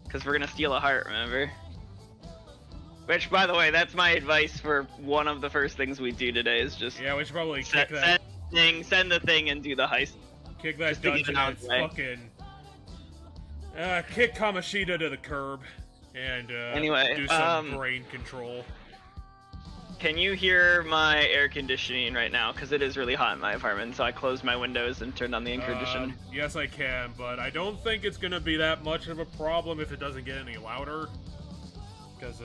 Because we're gonna steal a heart, remember? Which, by the way, that's my advice for one of the first things we do today is just... Yeah, we should probably kick that... Send the thing and do the heist. Kick that dungeon and fucking... kick Kamoshida to the curb. And, anyway, do some brain control. Can you hear my air conditioning right now? Because it is really hot in my apartment, so I closed my windows and turned on the air conditioner. Yes, I can, but I don't think it's gonna be that much of a problem if it doesn't get any louder. Because,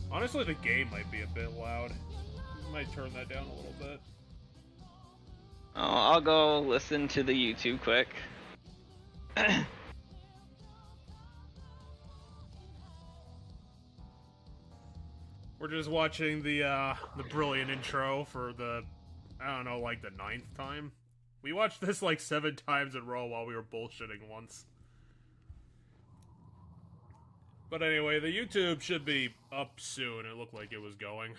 honestly, the game might be a bit loud. Might turn that down a little bit. Oh, I'll go listen to the YouTube quick. We're just watching the brilliant intro for the, I don't know, like the 9th time. We watched this like 7 times in a row while we were bullshitting once. But anyway, the YouTube should be up soon. It looked like it was going.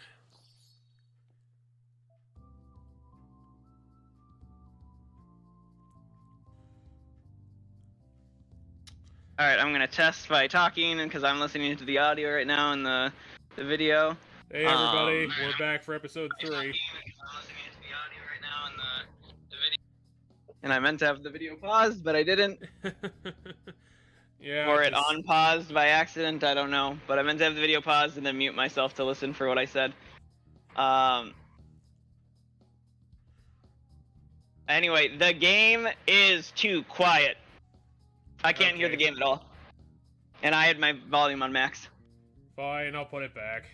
Alright, I'm gonna test by talking, because I'm listening to the audio right now in the video. Hey everybody, we're back for episode 3. And I meant to have the video paused, but I didn't. Yeah. Or it unpaused by accident, I don't know. But I meant to have the video paused and then mute myself to listen for what I said. Anyway, the game is too quiet. I can't hear the game at all. And I had my volume on max. Fine, I'll put it back.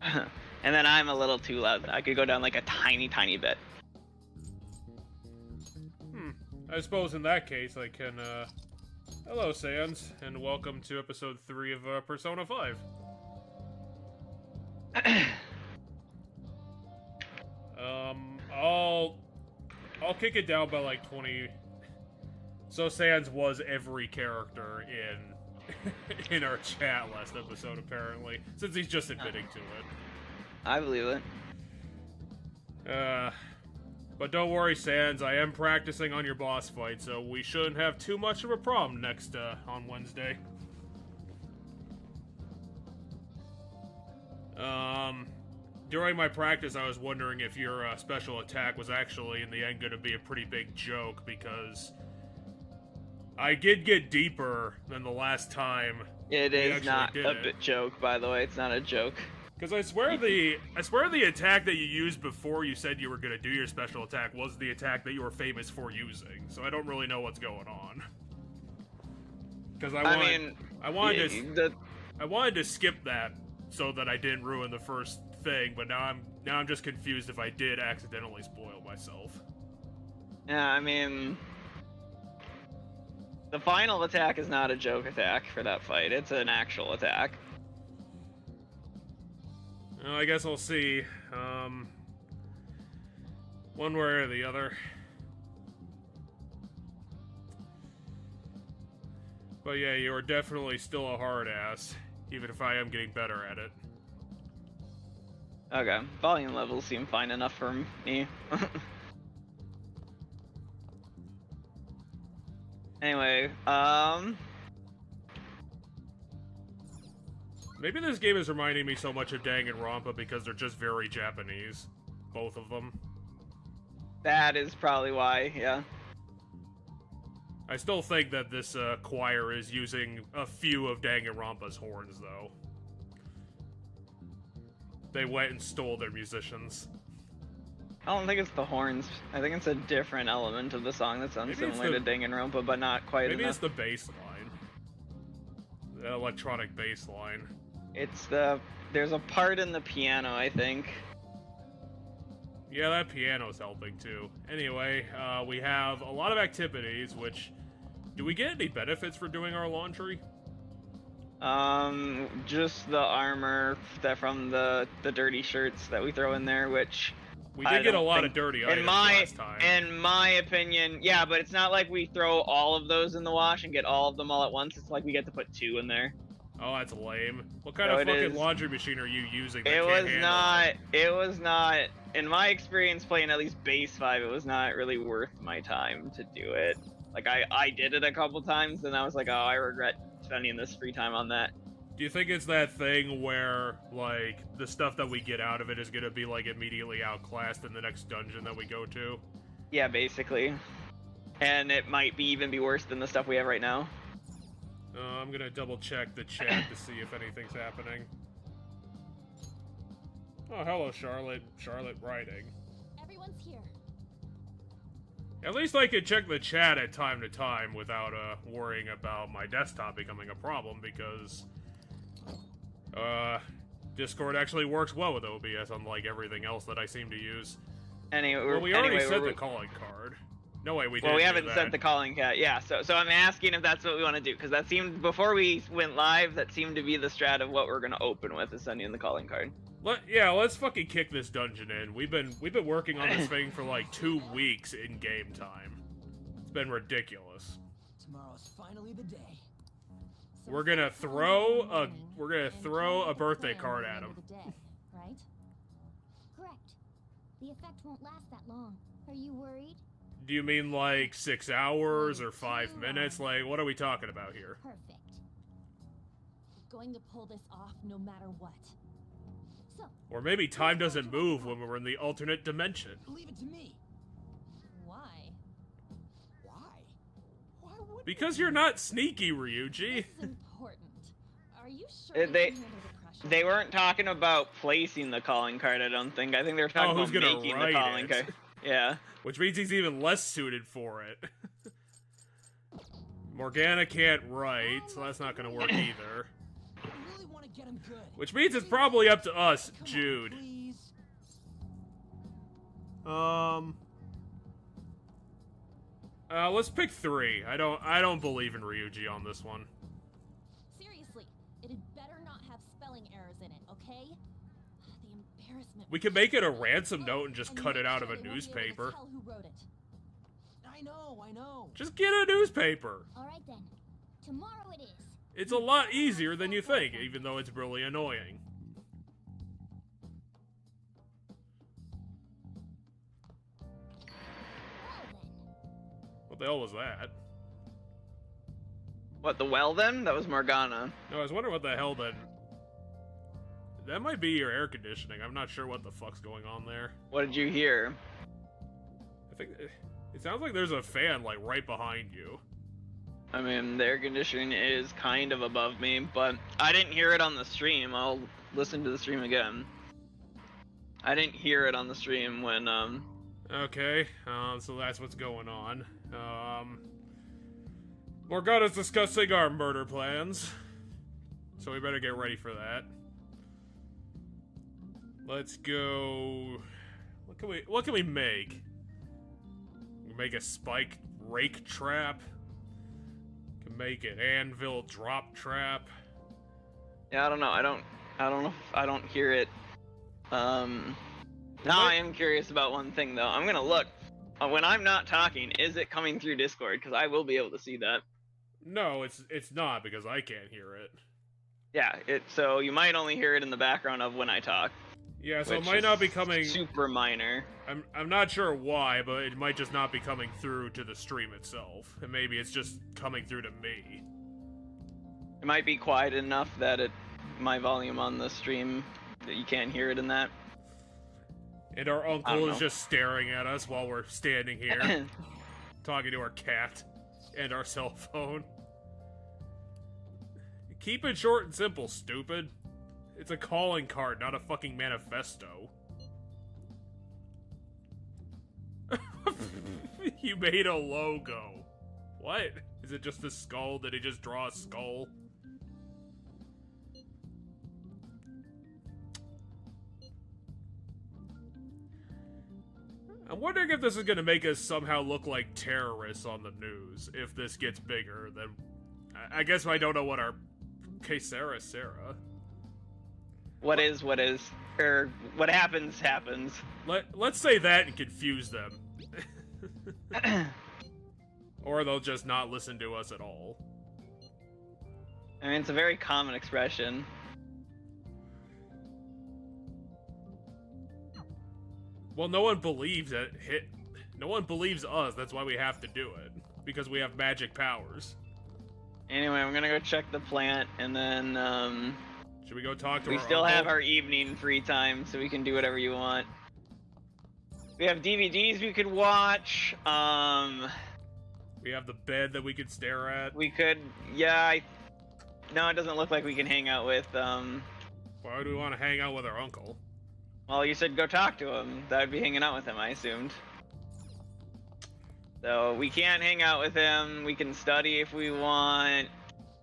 And then I'm a little too loud. I could go down like a tiny, tiny bit. I suppose in that case I can, hello Sans, and welcome to episode 3 of, Persona 5. I'll kick it down by like 20... So Sans was every character in our chat last episode, apparently, since he's just admitting to it. I believe it. But don't worry, Sans, I am practicing on your boss fight, so we shouldn't have too much of a problem next, on Wednesday. During my practice, I was wondering if your, special attack was actually, in the end, gonna be a pretty big joke, because... I did get deeper than the last time. It is not a joke, by the way. It's not a joke. Because I swear the attack that you used before you said you were gonna do your special attack was the attack that you were famous for using. So I don't really know what's going on. Because I wanted to skip that so that I didn't ruin the first thing. But now I'm just confused if I did accidentally spoil myself. Yeah, I mean. The final attack is not a joke attack for that fight. It's an actual attack. Well, I guess we'll see. One way or the other. But yeah, you are definitely still a hard ass, even if I am getting better at it. Okay, volume levels seem fine enough for me. Anyway, maybe this game is reminding me so much of Danganronpa because they're just very Japanese. Both of them. That is probably why, yeah. I still think that this, choir is using a few of Danganronpa's horns, though. They went and stole their musicians. I don't think it's the horns. I think it's a different element of the song that sounds similar to Danganronpa, but not quite enough. Maybe it's the bass line. The electronic bass line. It's the... There's a part in the piano, I think. Yeah, that piano's helping, too. Anyway, we have a lot of activities, which... Do we get any benefits for doing our laundry? Just the armor from the dirty shirts that we throw in there, which... We did get a lot of dirty items last time. In my opinion, yeah, but it's not like we throw all of those in the wash and get all of them all at once. It's like we get to put 2 in there. Oh, that's lame. What kind of fucking laundry machine are you using that It was not, in my experience playing at least base 5, it was not really worth my time to do it. Like I did it a couple times, and I was like, oh, I regret spending this free time on that. Do you think it's that thing where, like, the stuff that we get out of it is gonna be, like, immediately outclassed in the next dungeon that we go to? Yeah, basically. And it might even be worse than the stuff we have right now. I'm gonna double check the chat to see if anything's happening. Oh, hello, Charlotte. Charlotte writing. Everyone's here. At least I could check the chat at time to time without worrying about my desktop becoming a problem, because Discord actually works well with OBS, unlike everything else that I seem to use. Anyway, well, we already sent the calling card. No way, we didn't. Well, we do haven't that. sent the calling cat. Yeah, so I'm asking if that's what we want to do, because that seemed, before we went live, that seemed to be the strat of what we're gonna open with, is sending the calling card. Let's fucking kick this dungeon in. We've been working on this thing for like 2 weeks in game time. It's been ridiculous. Tomorrow's finally the day. We're gonna throw a birthday card at him. Right? Correct. The effect won't last that long. Are you worried? Do you mean like 6 hours or 5 minutes? Like, what are we talking about here? Perfect. We're going to pull this off no matter what. So, Or maybe time doesn't move when we're in the alternate dimension. Leave it to me. Why? Why would Because you're not sneaky, Ryuji. This is important. Are you sure They- you can handle the pressure? They weren't talking about placing the calling card, I don't think. I think they were talking who's about gonna making write the calling it? card. Yeah. Which means he's even less suited for it. Morgana can't write, so that's not gonna work either. I really want to get him good. Which means it's probably up to us, Come on, Jude. please. Let's pick 3. I don't believe in Ryuji on this one. Seriously, it had better not have spelling errors in it, okay? The embarrassment. We could make it a ransom note and just And cut it make out sure of a they won't be able to newspaper. tell who wrote it. I know. Just get a newspaper. alright then. Tomorrow it is. It's a lot easier than you think, even though it's really annoying. Well then. What the hell was that? What, the well then? That was Morgana. No, I was wondering what the hell that... That might be your air conditioning. I'm not sure what the fuck's going on there. What did you hear? I think... It sounds like there's a fan, like, right behind you. I mean, the air conditioning is kind of above me, but I didn't hear it on the stream. I'll listen to the stream again. I didn't hear it on the stream when, Okay, so that's what's going on. Morgana's discussing our murder plans. So we better get ready for that. Let's go... What can we make? We make a spike rake trap. Can make an anvil drop trap. yeah, I don't know. I don't know if I don't hear it. Now I am curious about one thing though. I'm gonna look. When I'm not talking, is it coming through Discord? Because I will be able to see that. No, it's not, because I can't hear it. Yeah, so you might only hear it in the background of when I talk. Yeah, so it which might is not be coming... super minor. I'm not sure why, but it might just not be coming through to the stream itself. And maybe it's just coming through to me. It might be quiet enough that my volume on the stream, that you can't hear it in that. And our I uncle don't is know. just staring at us while we're standing here, talking to our cat and our cell phone. Keep it short and simple, stupid. It's a calling card, not a fucking manifesto. You made a logo. What? Is it just a skull? Did he just draw a skull? I'm wondering if this is gonna make us somehow look like terrorists on the news, if this gets bigger. Then I guess I don't know what our... Okay, Sarah. What is, or what happens. Let's say that and confuse them. Or they'll just not listen to us at all. I mean, it's a very common expression. Well, no one believes that no one believes us, that's why we have to do it. because we have magic powers. Anyway, I'm gonna go check the plant, and then Should we go talk to we our still uncle? have our evening free time, so we can do whatever you want. We have DVDs we could watch. We have the bed that we could stare at. We could, yeah. No, it doesn't look like we can hang out with. Why would we want to hang out with our uncle? Well, you said go talk to him. That would be hanging out with him, I assumed. So we can't hang out with him. We can study if we want.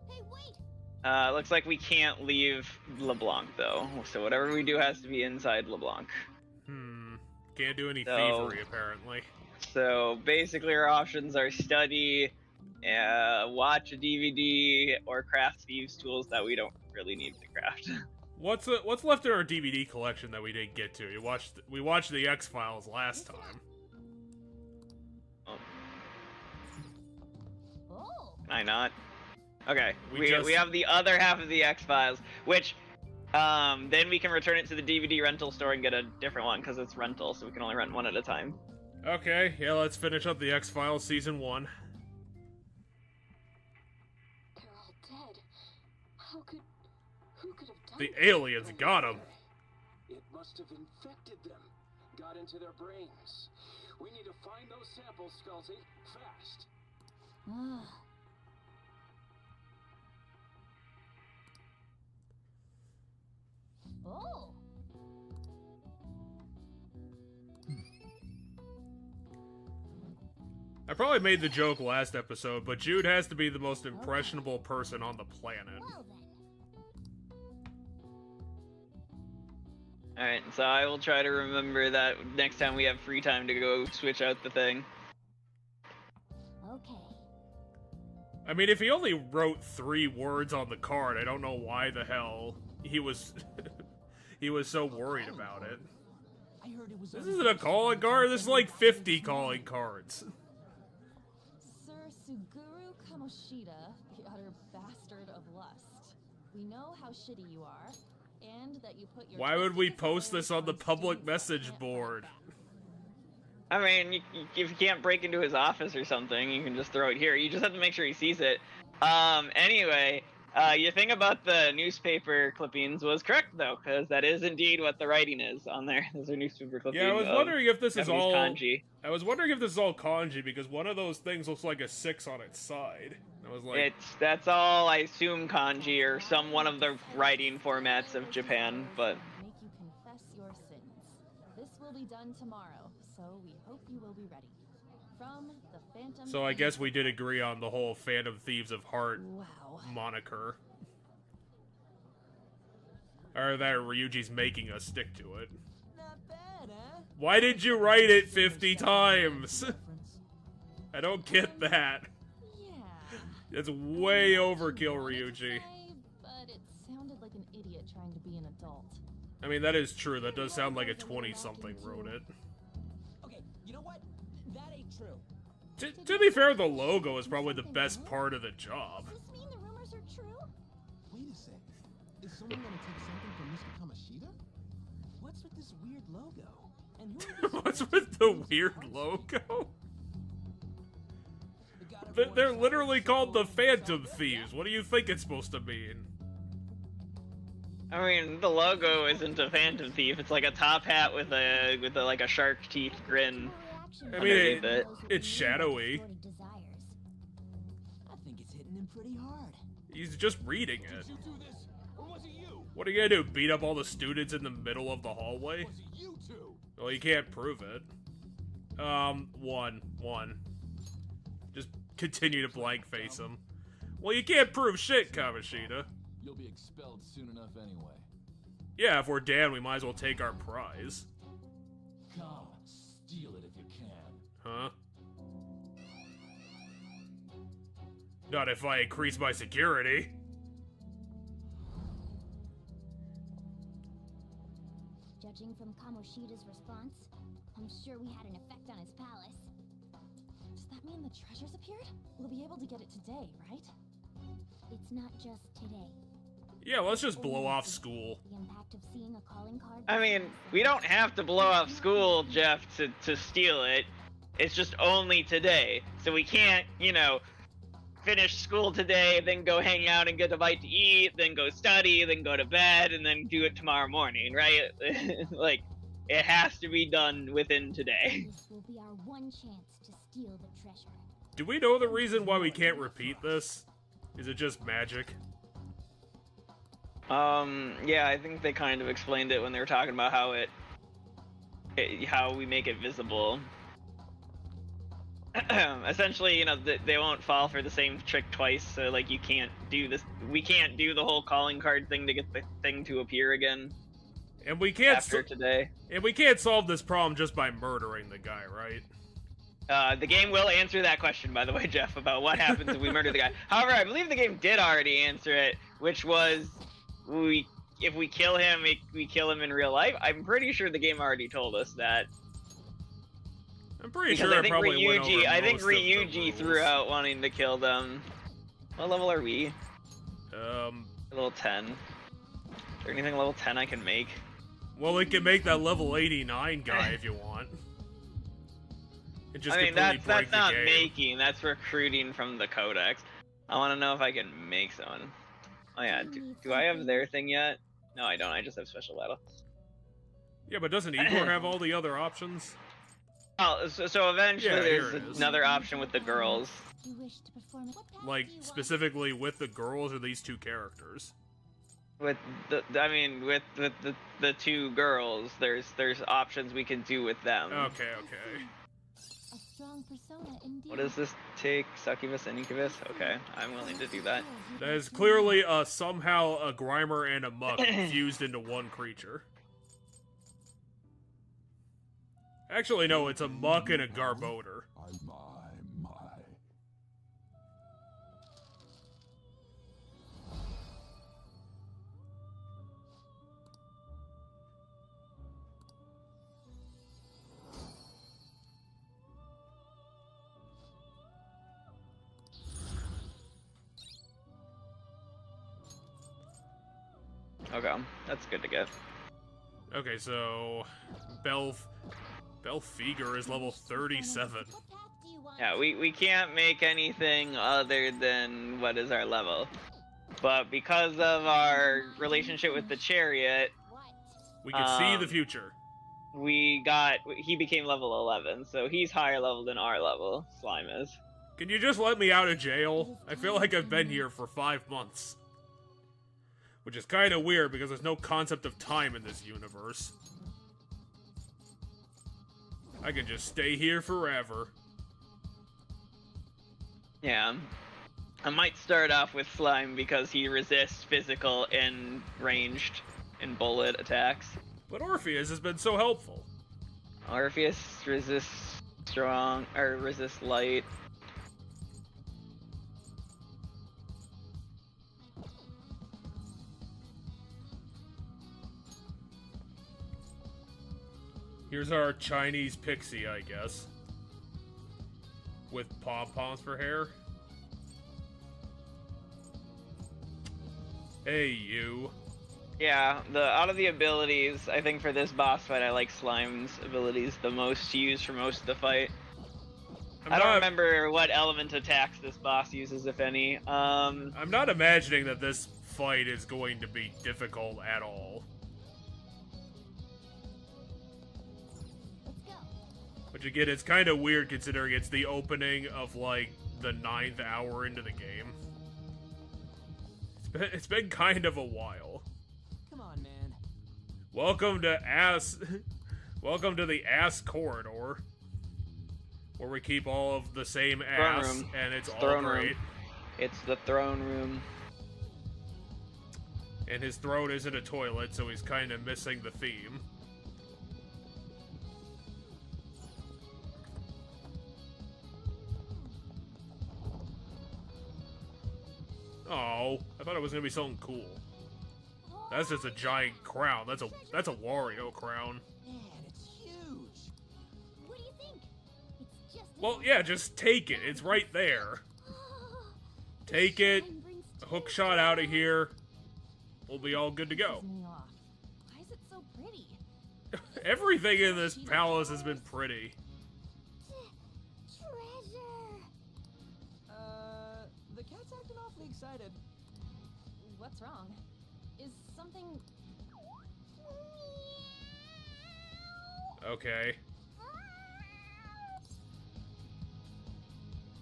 Hey, wait! Looks like we can't leave LeBlanc though. So whatever we do has to be inside LeBlanc. Can't do any So- thievery, apparently. So basically our options are study, watch a DVD, or craft thieves tools that we don't really need to craft. What's left in our DVD collection that we didn't get to? We watched the X-Files last time. Oh! Can I not? Okay, We we have the other half of the X-Files, which then we can return it to the DVD rental store and get a different one, because it's rental, so we can only rent one at a time. Okay, yeah, let's finish up the X-Files Season 1. They're all dead. Who could have done The that? aliens got him. It must have infected them, got into their brains. We need to find those samples, Scully, fast. Ah. Oh! I probably made the joke last episode, but Jude has to be the most impressionable person on the planet. Well then. Alright, so I will try to remember that next time we have free time to go switch out the thing. Okay. I mean, if he only wrote 3 words on the card, I don't know why the hell he was he was so worried about it. I heard it was This isn't a calling card, this is like 50 calling cards. Sir Suguru Kamoshida, the utter bastard of lust. We know how shitty you are, and that you put your Why would we twisted post this on the desires public students message can't board? back. I mean, if you can't break into his office or something, you can just throw it here. You just have to make sure he sees it. Anyway, your thing about the newspaper clippings was correct, though, because that is indeed what the writing is on there. Those are newspaper clippings. Yeah, I was of wondering if this is Japanese all kanji. I was wondering if this is all kanji because one of those things looks like a 6 on its side. I was like, That's all, I assume, kanji or one of the writing formats of Japan, but Make you confess your sins. This will be done tomorrow, so we hope you will be ready. From the Phantom. so I guess Thieves. we did agree on the whole Phantom Thieves of Heart Wow. moniker. Or that Ryuji's making us stick to it. not bad, huh? Why did you write it 50 times? I don't get that. Yeah. It's way overkill, Wanted to Ryuji. say, but it sounded like an idiot trying to be an adult. I mean, that is true. That does sound like a 20-something wrote it. Okay, you know what? That ain't true. To be fair, the logo is probably the best part of the job. Does this mean the rumors are true? Wait a sec. Is someone gonna take something from Mr. Kamoshida? What's with this weird logo? And who are these What's guys? with the weird logo? They got They're everyone literally excited called the for Phantom saga? Thieves. What do you think it's supposed to mean? I mean, the logo isn't a Phantom Thief. It's like a top hat with a like a shark teeth grin. I mean, it- it's shadowy. I think it's hitting him pretty hard. He's just reading it. Did you do this, or was it you? What are you gonna do? Beat up all the students in the middle of the hallway? Was it you two? Well, you can't prove it. One. Just continue to blank face him. Well, you can't prove shit, Kamoshida. You'll be expelled soon enough anyway. Yeah, if we're Dan, we might as well take our prize. Come, steal it if you can. Huh? Not if I increase my security. Judging from Kamoshida's response, I'm sure we had an effect on his palace. Does that mean the treasures appeared? We'll be able to get it today, right? It's not just today. Yeah, let's just blow off school. The impact of seeing a calling card. I mean, we don't have to blow up school, Jeff, to steal it. It's just only today. So we can't, you know, finish school today, then go hang out and get a bite to eat, then go study, then go to bed, and then do it tomorrow morning, right? Like, it has to be done within today. This will be our one chance to steal the treasure. Do we know the reason why we can't repeat this? Is it just magic? Yeah, I think they kind of explained it when they were talking about how we make it visible. Essentially, you know, they won't fall for the same trick twice, so like you can't do this. We can't do the whole calling card thing to get the thing to appear again. And we can't after today. And we can't solve this problem just by murdering the guy, right? The game will answer that question, by the way, Jeff, about what happens if we murder the guy. However, I believe the game did already answer it, which was if we kill him, we kill him in real life. I'm pretty sure the game already told us that. I'm pretty Because sure I think Ryuji Ryuji threw out wanting to kill them. What level are we? Level 10. Is there anything level 10 I can make? Well, we can make that level 89 guy if you want. And just I mean, completely that's break the not game. making, that's recruiting from the codex. I want to know if I can make someone. Oh yeah, do I have their thing yet? No, I don't. I just have special battle. Yeah, but doesn't Igor have all the other options? Oh, so eventually Yeah, there's here it is. another option with the girls. You wish to perform what path Like, do you want? specifically with the girls or these two characters? With with the two girls, there's options we can do with them. Okay. A strong persona indeed. What does this take? Succubus and Incubus? Okay, I'm willing to do that. That is clearly somehow a Grimer and a Muck fused into one creature. Actually, no, it's a Muck and a Garbodor. My. Okay, that's good to get. Okay, so Belfiger is level 37. What path do you want? Yeah, we can't make anything other than what is our level. But because of our relationship with the chariot, What? We can see the future. he became level 11, so he's higher level than our level, Slime is. Can you just let me out of jail? I feel like I've been here for 5 months. Which is kind of weird because there's no concept of time in this universe. I can just stay here forever. Yeah. I might start off with Slime because he resists physical and ranged and bullet attacks. But Orpheus has been so helpful. Orpheus resists resists light. Here's our Chinese pixie, I guess. With pom-poms for hair. Hey, you. Yeah, out of the abilities, I think for this boss fight, I like Slime's abilities the most to use for most of the fight. I don't remember what element attacks this boss uses, if any. I'm not imagining that this fight is going to be difficult at all. Let's go. Which again, it's kind of weird considering it's the opening of, like, the 9th hour into the game. It's been kind of a while. Come on, man. Welcome to the ass corridor. Where we keep all of the same ass, room. and it's all Throne great. room. It's the throne room. And his throne isn't a toilet, so he's kind of missing the theme. Oh, I thought it was gonna be something cool. That's just a giant crown. That's a Wario crown. Man, it's huge. What do you think? It's just. Well, yeah, just take it. It's right there. Take it. Hook shot out of here. We'll be all good to go. Pisses me off. Why is it so pretty? Everything in this palace has been pretty. excited. What's wrong? Is something... Okay.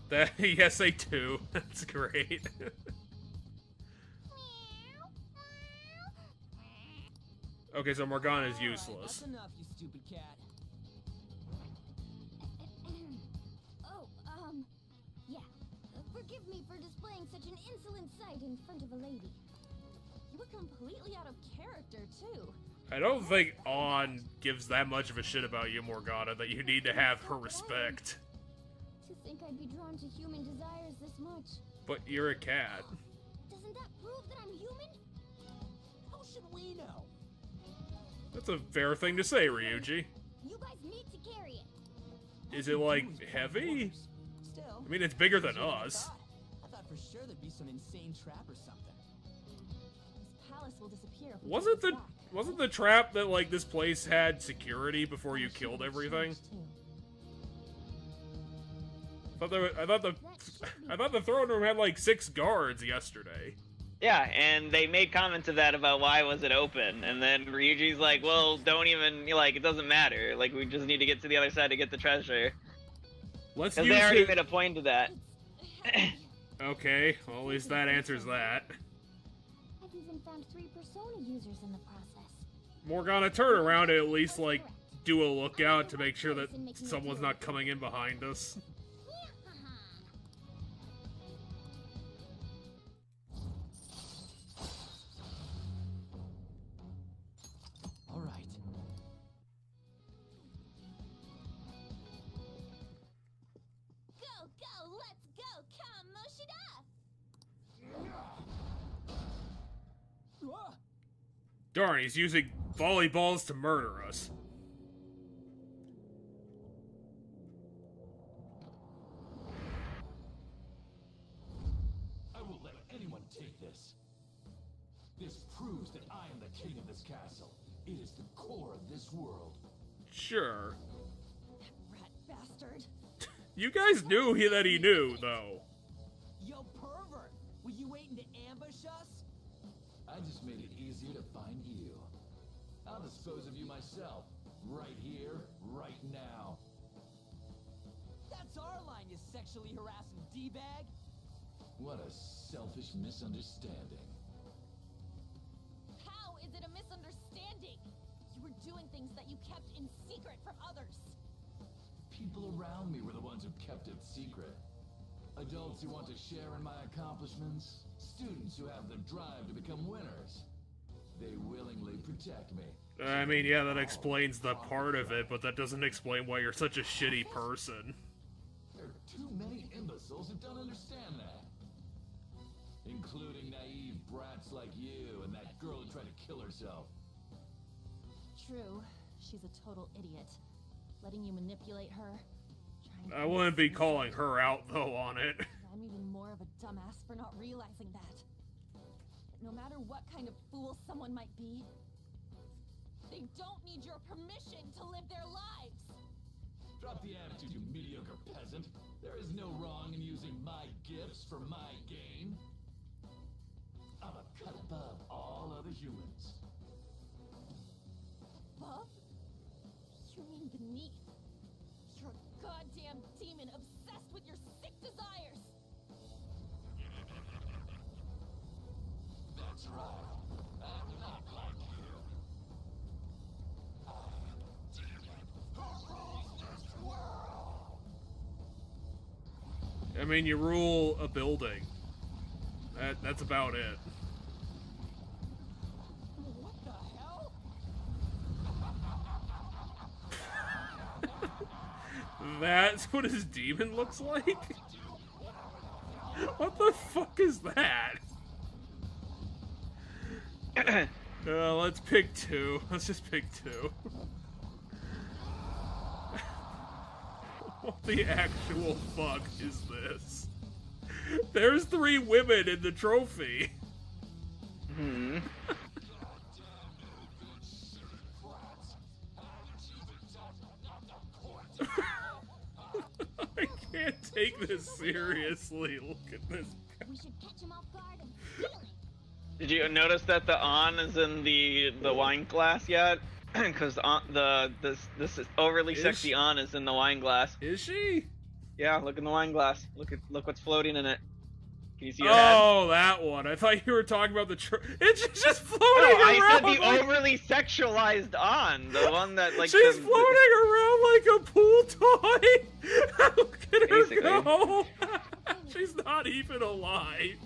That, yes, they do. That's great. Okay, so Morgana is Alright, useless. that's enough, you stupid cat. Oh, yeah. Forgive me for displaying such an insolent sight in front of a lady. You were completely out of character, too. I don't think On gives that much of a shit about you, Morgana, that you need to have her respect. To think I'd be drawn to human desires this much. But you're a cat. Doesn't that prove that I'm human? How should we know? That's a fair thing to say, Ryuji. You guys need to carry it. Is it, like, heavy? Still, I mean, it's bigger than bigger us. I thought for sure there'd be some insane trap or something. This palace will disappear if we Wasn't take the it back. wasn't the trap that, like, this place had security before you killed everything? I thought the throne room had like 6 guards yesterday. Yeah, and they made comments of that about why was it open, and then Ryuji's like, well, don't even, like, it doesn't matter. Like, we just need to get to the other side to get the treasure. Let's Because use they already it. made a point of that. Okay, well, at least that answers that. I've even found 3 Persona users in the process. Morgana, turn around and at least, like, do a lookout to make sure that someone's not coming in behind us. All right. Go, go, let's go, Kamoshida! Ah! Darn, he's using volleyballs to murder us. I won't let anyone take this. This proves that I am the king of this castle. It is the core of this world. Sure. Rat bastard! You guys knew that he knew, though. Yo, pervert! Were you waiting to ambush us? I just made it easier to find you. I'll dispose of you myself. Right here, right now. That's our line, you sexually harassing D-bag! What a selfish misunderstanding. How is it a misunderstanding? You were doing things that you kept in secret from others. People around me were the ones who kept it secret. Adults who want to share in my accomplishments. Students who have the drive to become winners. They willingly protect me. I mean, yeah, that explains the part of it, but that doesn't explain why you're such a shitty person. There are too many imbeciles who don't understand that. Including naive brats like you and that girl who tried to kill herself. True, she's a total idiot. Letting you manipulate her. Trying to I wouldn't be calling her out, though, on it. I'm even more of a dumbass for not realizing that. No matter what kind of fool someone might be, they don't need your permission to live their lives. Drop the attitude, you mediocre peasant. There is no wrong in using my gifts for my gain. I'm a cut above all other humans. Above? You mean beneath? You're a goddamn demon obsessed with your sick desires. That's right. I'm not like you. I am a demon who rules this world. I mean, you rule a building. That's about it. What the hell? That's what his demon looks like? What the fuck is that? Let's pick 2. Let's just pick 2. What the actual fuck is this? There's 3 women in the trophy. Hmm. I can't take this seriously. Look at this We should catch him off guard and steal it. Did you notice that the on is in the wine glass yet? Because this is overly sexy on is in the wine glass. Is she? Yeah, look in the wine glass. Look what's floating in it. Can you see her Oh, that one. I thought you were talking about the it's just floating I around. said the like... overly sexualized on, the one that like She's floating around like a pool toy. Look at her Basically. go. She's not even alive.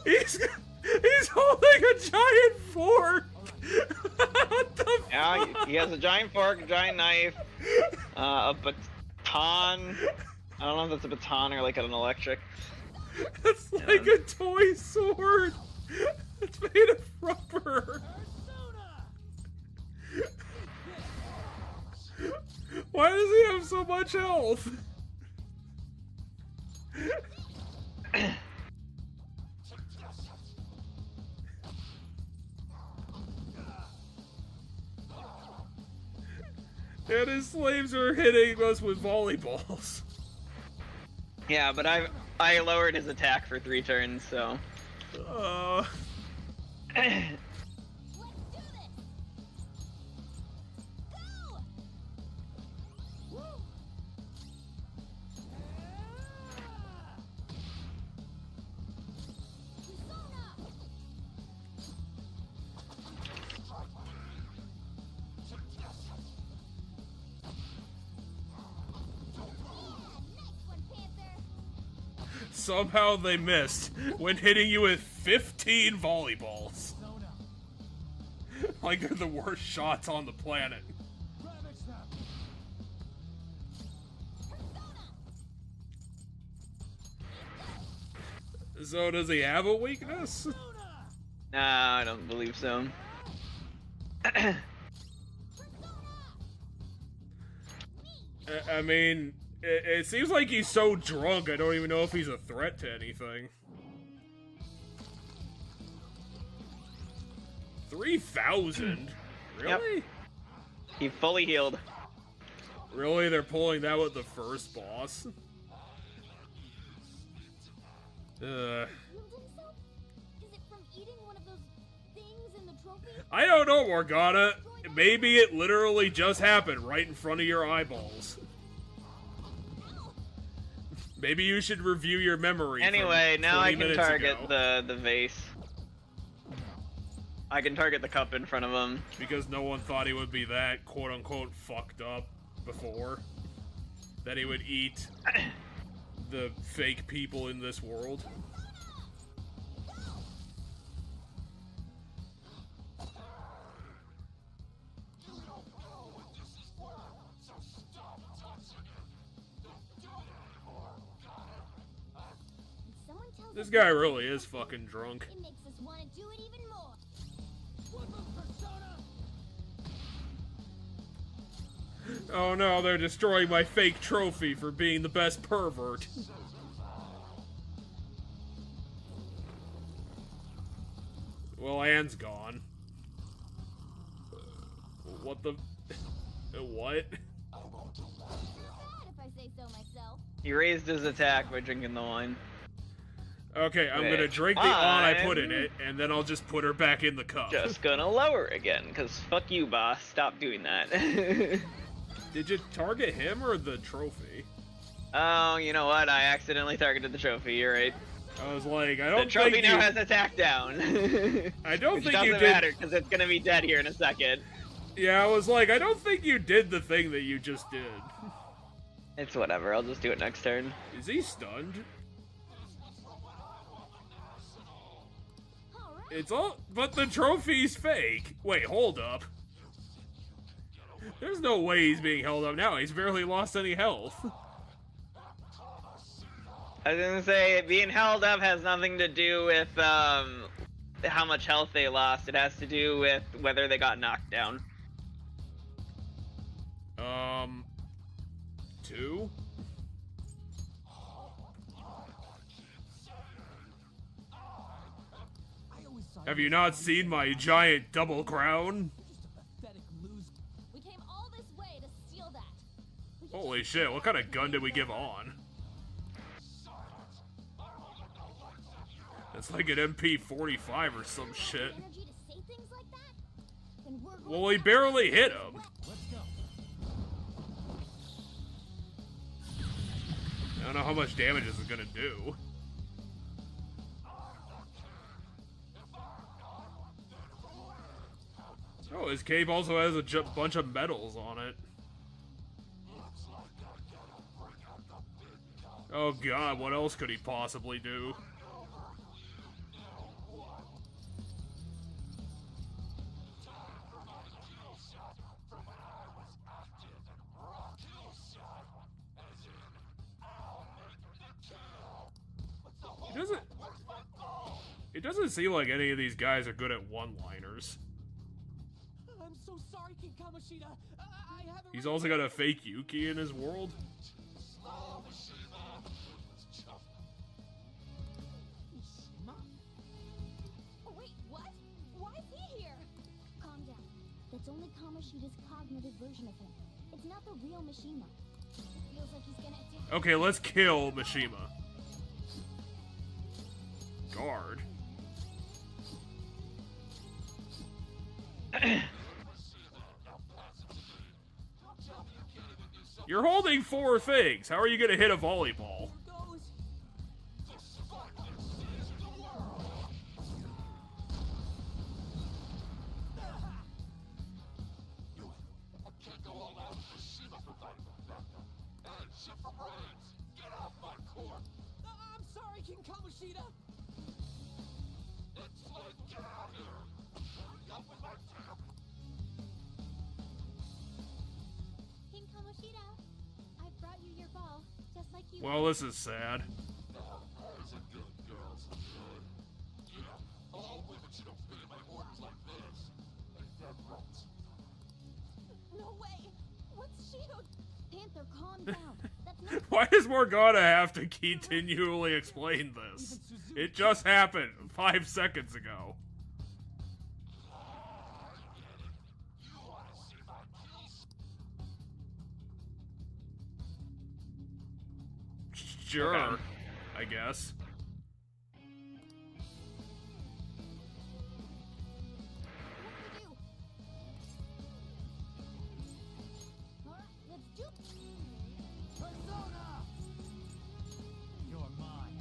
He's holding a giant fork. What the Yeah, fuck? he has a giant fork, a giant knife, a baton. I don't know if that's a baton or like an electric. It's like a toy sword. It's made of rubber. Why does he have so much health? And his slaves are hitting us with volleyballs. Yeah, but I lowered his attack for 3 turns, so. Somehow they missed when hitting you with 15 volleyballs. Like they're the worst shots on the planet. So does he have a weakness? Nah, I don't believe so. I mean, it seems like he's so drunk, I don't even know if he's a threat to anything. 3,000? Really? Yep. He fully healed. Really? They're pulling that with the first boss? I don't know, Morgana. Maybe it literally just happened right in front of your eyeballs. Maybe you should review your memory. Anyway, now I can target ago. the vase. I can target the cup in front of him. Because no one thought he would be that quote-unquote fucked up before. That he would eat the fake people in this world. This guy really is fucking drunk. It makes us want to do it even more. Oh no, they're destroying my fake trophy for being the best pervert. Well, Anne's gone. What the... What? If I say so myself. He raised his attack by drinking the wine. Okay, I'm gonna drink the on I put in it, and then I'll just put her back in the cup. Just gonna lower again, cause fuck you, boss. Stop doing that. Did you target him or the trophy? Oh, you know what? I accidentally targeted the trophy. You're right. I was like, I don't The trophy think now you... has attack down. I don't Which think doesn't you did... matter, because it's gonna be dead here in a second. Yeah, I was like, I don't think you did the thing that you just did. It's whatever. I'll just do it next turn. Is he stunned? It's all... But the trophy's fake. Wait, hold up. There's no way he's being held up now. He's barely lost any health. I was gonna say, being held up has nothing to do with, how much health they lost. It has to do with whether they got knocked down. 2? Have you not seen my giant double crown? Pathetic loser. We came all this way to steal that. We could Holy just shit, what kind of stop gun did we and give on? It's like an MP45 or some shit. Energy to say things like that? Then we're going Well, he to- barely hit him. Let's go. I don't know how much damage this is gonna do. Oh, his cape also has a bunch of medals on it. Oh god, what else could he possibly do? It doesn't seem like any of these guys are good at one-liners. I'm so sorry, King Kamoshida. I haven't. He's also got a fake Yuki in his world. Mishima? Oh, wait, what? Why is he here? Calm down. That's only Kamoshida's cognitive version of him. It's not the real Mishima. It feels like he's gonna attack. Okay, let's kill Mishima. Guard. You're holding 4 things. How are you gonna hit a volleyball? Goes. I'm sorry, King Kamoshida. King Kamoshida, I brought you your ball, just like you. Well, this is sad. No way. What's Shido? Panther, calm down. That's not. Why does Morgana have to continually explain this? It just happened 5 seconds ago. Sure, Okay. I guess. Alright, let's do. Persona. You're mine.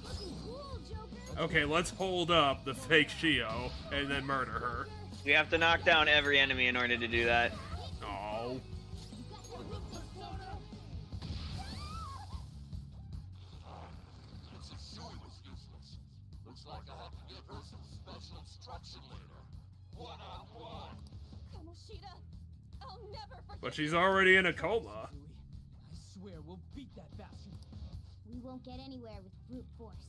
Looking cool, Joker. Okay, let's hold up the fake Shio and then murder her. We have to knock down every enemy in order to do that. Oh. Kamoshida, I'll never forget. But she's already in a coma. I swear we'll beat that bastard. We won't get anywhere with brute force.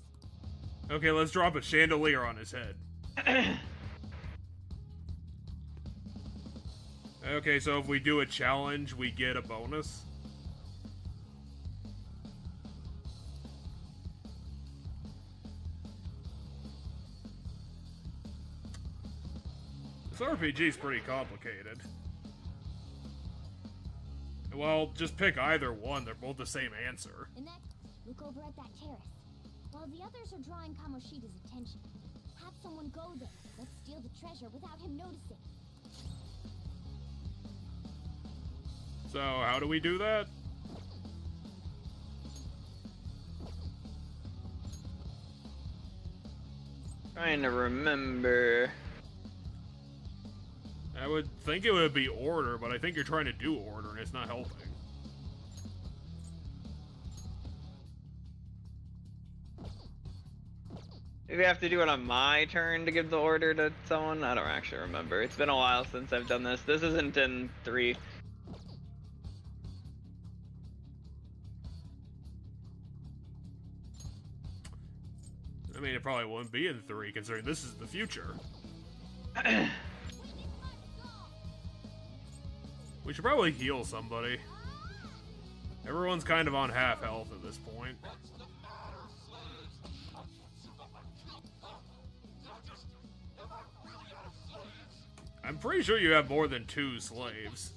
Okay, let's drop a chandelier on his head. Okay, so if we do a challenge, we get a bonus. This RPG is pretty complicated. Well, just pick either one. They're both the same answer. And that, look over at that terrace. While the others are drawing Kamoshida's attention, have someone go there. Let's steal the treasure without him noticing. So, how do we do that? Trying to remember. I would think it would be order, but I think you're trying to do order and it's not helping. Maybe I have to do it on my turn to give the order to someone? I don't actually remember. It's been a while since I've done this. This isn't in 3. I mean, it probably wouldn't be in 3, considering this is the future. We should probably heal somebody. Everyone's kind of on half health at this point. I'm pretty sure you have more than 2 slaves.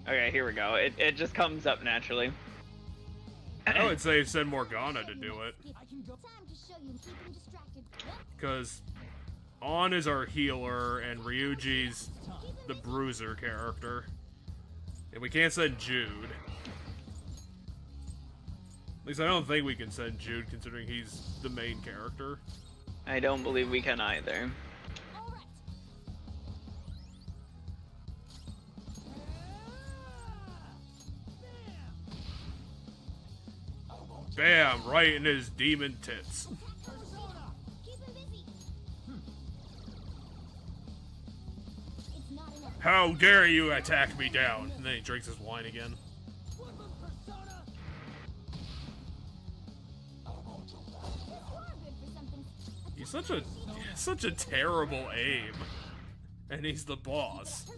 Okay, here we go. It just comes up naturally. I would say send Morgana to do it. Because On is our healer, and Ryuji's the bruiser character. And we can't send Jude. At least I don't think we can send Jude, considering he's the main character. I don't believe we can either. Bam! Right in his demon tits. How dare you attack me down? And then he drinks his wine again. He's such a terrible aim. And he's the boss.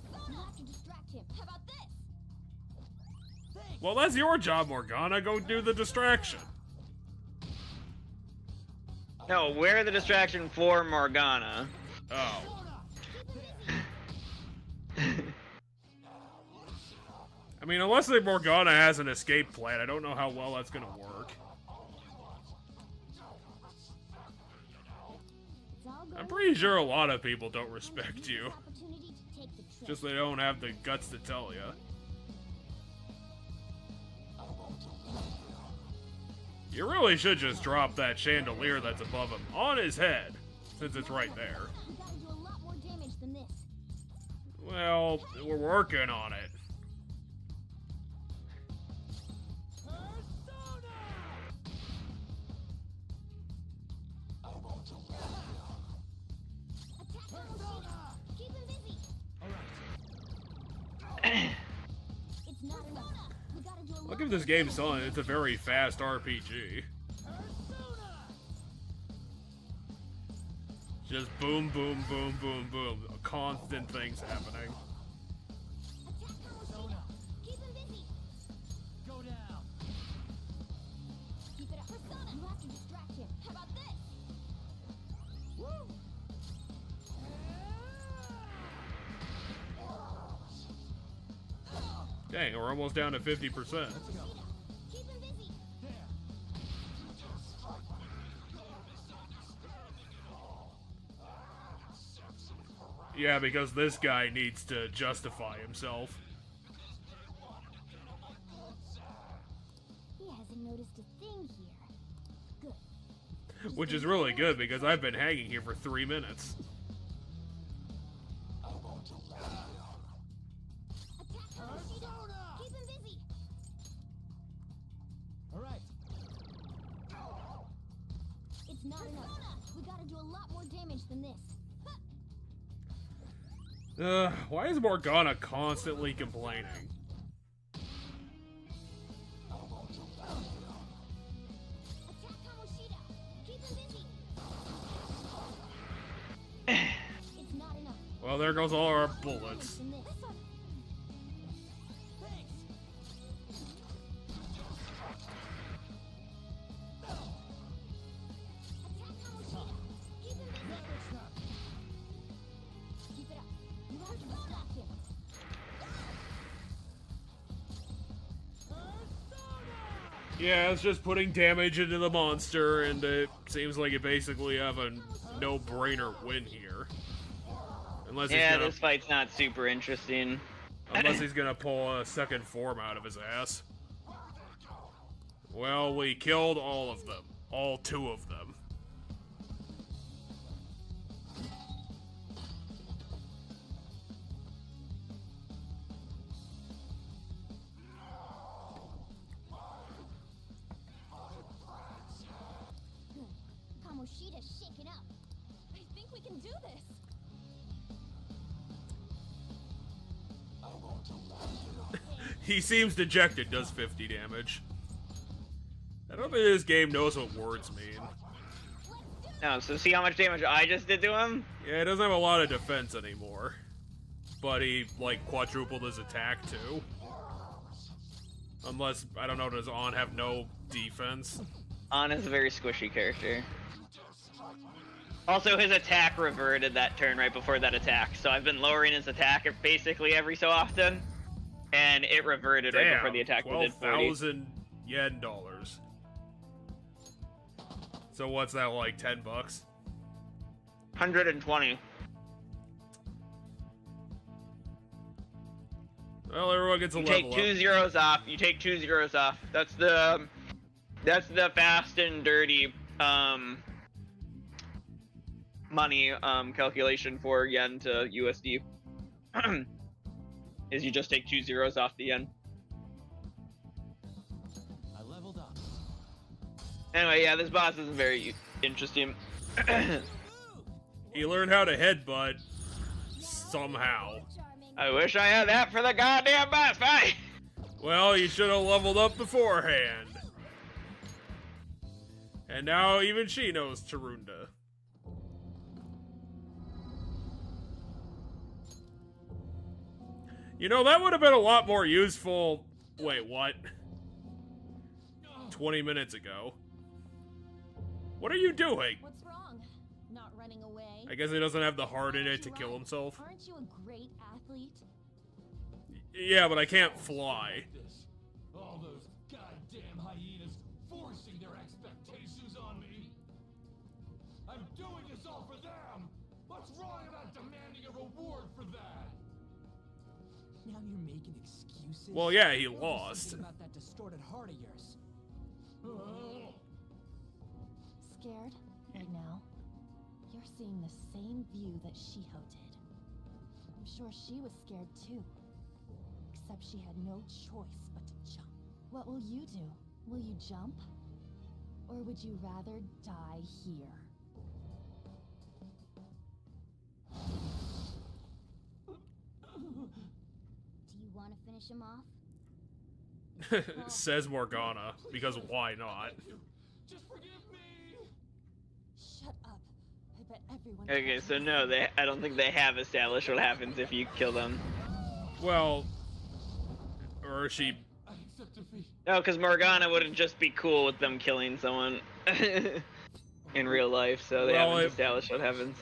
Well, that's your job, Morgana. Go do the distraction. No, we're the distraction for Morgana. Oh. I mean, unless the Morgana has an escape plan, I don't know how well that's gonna work. I'm pretty sure a lot of people don't respect you. Just they don't have the guts to tell you. You really should just drop that chandelier that's above him on his head, since it's right there. Well, we're working on it. Look at this game selling. It's a very fast RPG. Just boom, boom, boom, boom, boom. Constant things happening. Dang, we're almost down to 50%. Yeah, because this guy needs to justify himself. He hasn't noticed a thing here. Good. Which is really good, because I've been hanging here for 3 minutes. It's not enough. We gotta do a lot more damage than this. Why is Morgana constantly complaining? Well, there goes all our bullets. Yeah, it's just putting damage into the monster, and it seems like you basically have a no-brainer win here. Unless he's gonna, this fight's not super interesting. Unless he's gonna pull a second form out of his ass. Well, we killed all of them. All 2 of them. Kamoshida's shaken up. I think we can do this. He seems dejected, does 50 damage. I don't think this game knows what words mean. No, so see how much damage I just did to him? Yeah, he doesn't have a lot of defense anymore. But he, like, quadrupled his attack, too. Unless, I don't know, does On have no defense? On is a very squishy character. Also, his attack reverted that turn right before that attack, so I've been lowering his attack basically every so often, and it reverted right before the attack. 12,000 yen dollars. So what's that, like 10 bucks? 120. Well, everyone gets a You level take two up. zeros off. You take 2 zeros off. That's the fast and dirty money calculation for yen to USD. Is you just take 2 zeros off the yen. I leveled up. Anyway, yeah, this boss isn't very interesting. He learned how to headbutt somehow. I wish I had that for the goddamn boss fight. Well, you should have leveled up beforehand. And now even she knows Tarunda. You know, that would have been a lot more useful... Wait, what? 20 minutes ago. What are you doing? What's wrong? Not running away? I guess he doesn't have the heart in it to kill himself. Aren't you a great athlete? Yeah, but I can't fly. All those goddamn hyenas forcing their expectations on me. I'm doing this all for them. What's wrong about demanding a reward for that? Now you're making excuses. Well, yeah, he What was lost. thinking about that distorted heart of yours? Scared right now? You're seeing the same view that Shiho did. I'm sure she was scared too. Except she had no choice but to jump. What will you do? Will you jump? Or would you rather die here? Do you want to finish him off? Says Morgana, because why not? Just forgive me. Shut up. I bet everyone... Okay, so no, I don't think they have established what happens if you kill them. Well, or she... I accept defeat. No, because Morgana wouldn't just be cool with them killing someone in real life, so they Well, haven't established what happens.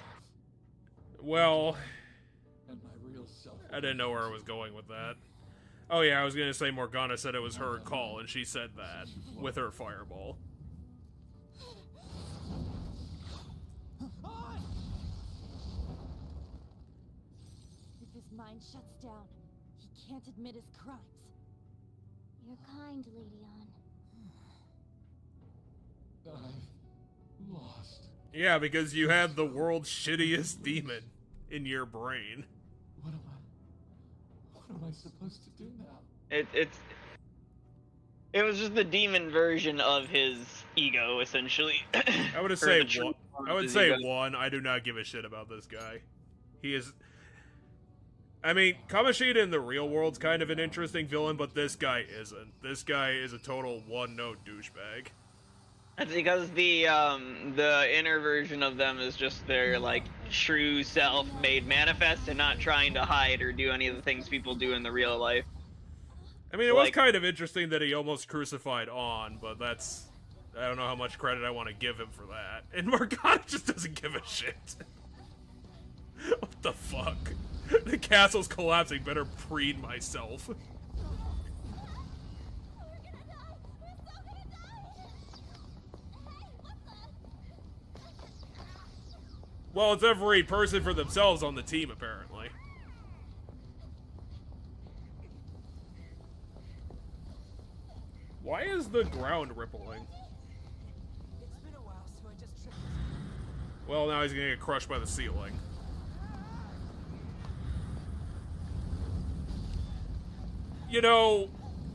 Well, And my real self. I didn't know where I was going with that. Oh yeah, I was gonna say Morgana said it was her call, and she said that with her fireball. If his mind shuts down, he can't admit his crimes. You're kind, Lady An. I've lost. Yeah, because you had the world's shittiest demon in your brain. What am I supposed to do now? It was just the demon version of his ego, essentially. I would Or say the true one. form I of would his say ego. one. I do not give a shit about this guy. He is. I mean, Kamoshida in the real world's kind of an interesting villain, but this guy isn't. This guy is a total one-note douchebag. That's because the inner version of them is just their like true self made manifest and not trying to hide or do any of the things people do in the real life. I mean, it was Like- kind of interesting that he almost crucified On, but that's... I don't know how much credit I want to give him for that. And Morgana just doesn't give a shit. What the fuck? The castle's collapsing, better preen myself. Well, it's every person for themselves on the team, apparently. Why is the ground rippling? It's been a while, so I just tripped. Well, now he's gonna get crushed by the ceiling. You know,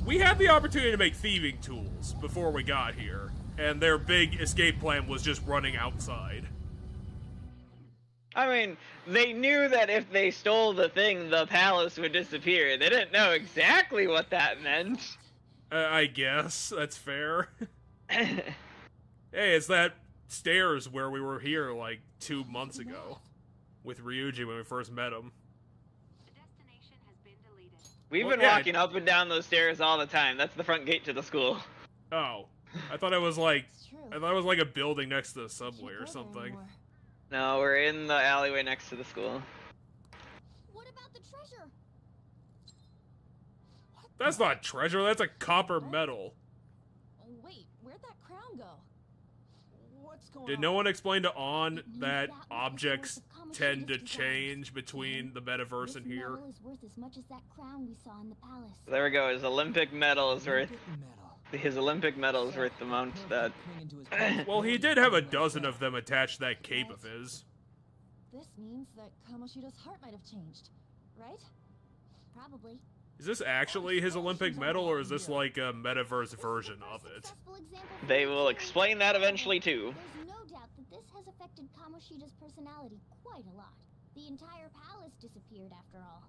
we had the opportunity to make thieving tools before we got here, and their big escape plan was just running outside. I mean, they knew that if they stole the thing, the palace would disappear. They didn't know exactly what that meant. I guess that's fair. Hey, it's that stairs where we were here like 2 months ago with Ryuji when we first met him. We've Well, been yeah, walking up and down those stairs all the time. That's the front gate to the school. Oh, I thought it was like It's true. I thought it was like a building next to the Can't subway go or there something. anymore. No, we're in the alleyway next to the school. What about the treasure? That's not treasure, that's a copper medal. Oh, wait, where'd that crown go? What's going Did on? no one explain to On It means that was the objects source of Kamoshida's tend to desires. change between the metaverse This and here? medal is worth as much as that crown we saw in the palace. There we go. His Olympic medal is worth. Olympic medal. His Olympic medal is worth the amount that. Clinging to his past Well, he did have a dozen of them attached to that cape of his. This means that Kamoshida's heart might have changed, right? Probably. Is this actually his Olympic medal, or is this like a metaverse version of it? Successful example for They the will two. explain that eventually too. There's no doubt that this has affected Kamoshida's personality quite a lot. The entire palace disappeared after all.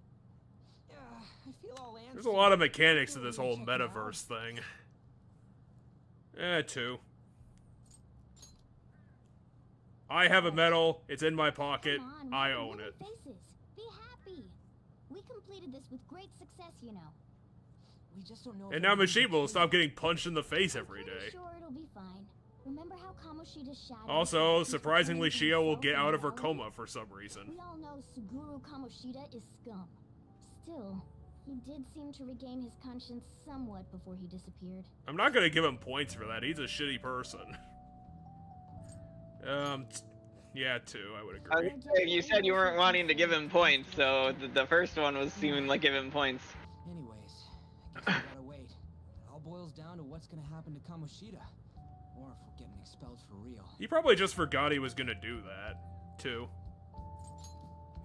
I feel all antsy. There's a lot of mechanics to Really this whole check it out. metaverse thing. 2. I have a medal, it's in my pocket, Come on, I make own little it. Faces. Be happy. We completed this with great success, you know. We just don't know. if And now everything's Machine will true. stop getting punched in the face I'm every pretty day. sure it'll be fine. Remember how Kamoshida's shadow Also, keeps surprisingly, returning Shio will himself get in out of her reality? coma for some reason. We all know Suguru Kamoshida is scum. Still, he did seem to regain his conscience somewhat before he disappeared. I'm not gonna give him points for that, he's a shitty person. Yeah, 2, I would I agree. was gonna say, you said you weren't wanting to give him points, so the first one was seeming like give him points. Anyways, I guess we gotta wait. It all boils down to what's gonna happen to Kamoshida, or if we're getting expelled for real. He probably just forgot he was gonna do that, too.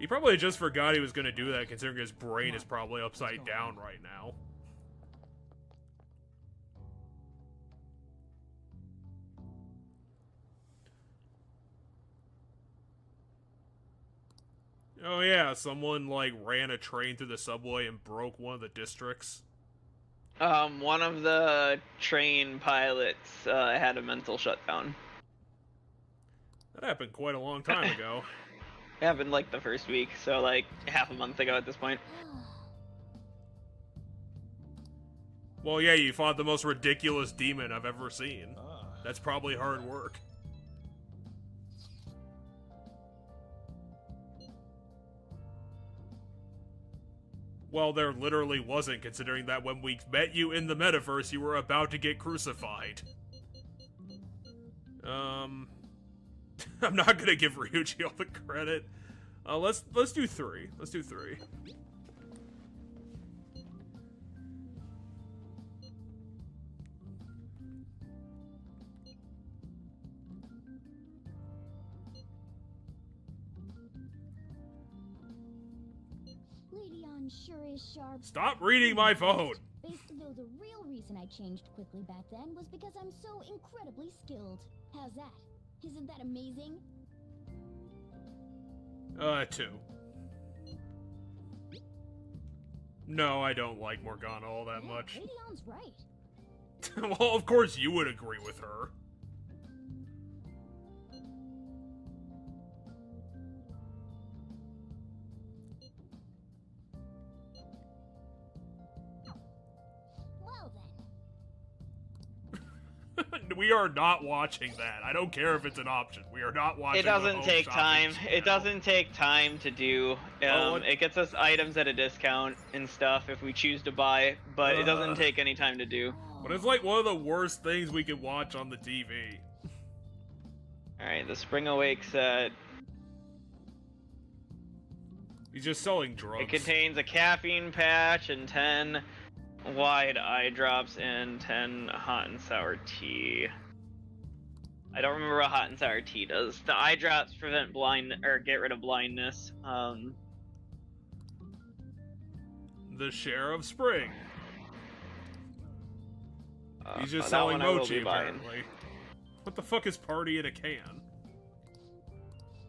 He probably just forgot he was gonna do that, considering his brain is probably upside down right now. Oh yeah, someone like ran a train through the subway and broke one of the districts. One of the train pilots had a mental shutdown. That happened quite a long time ago. It happened like the first week, so like half a month ago at this point. Well, yeah, you fought the most ridiculous demon I've ever seen. That's probably hard work. Well, there literally wasn't, considering that when we met you in the metaverse, you were about to get crucified. I'm not gonna give Ryuji all the credit. Let's do 3. Let's do 3. Leon sure is sharp. Stop reading my phone! Though the real reason I changed quickly back then was because I'm so incredibly skilled. How's that? Isn't that amazing? 2. No, I don't like Morgana all that Yeah, much. Leon's right. Well, of course you would agree with her. Well then. We are not watching that. I don't care if it's an option. We are not watching It doesn't the take home time. shopping It channel. doesn't take time to do. It gets us items at a discount and stuff if we choose to buy, but it doesn't take any time to do. But it's like one of the worst things we can watch on the TV. Alright, the Spring Awake set. He's just selling drugs. It contains a caffeine patch and 10 wide eye drops and 10 hot and sour tea. I don't remember what hot and sour tea does. The eye drops prevent blind or get rid of blindness. The Share of Spring. He's just that selling one I will mochi, be buying. apparently. What the fuck is Party in a Can?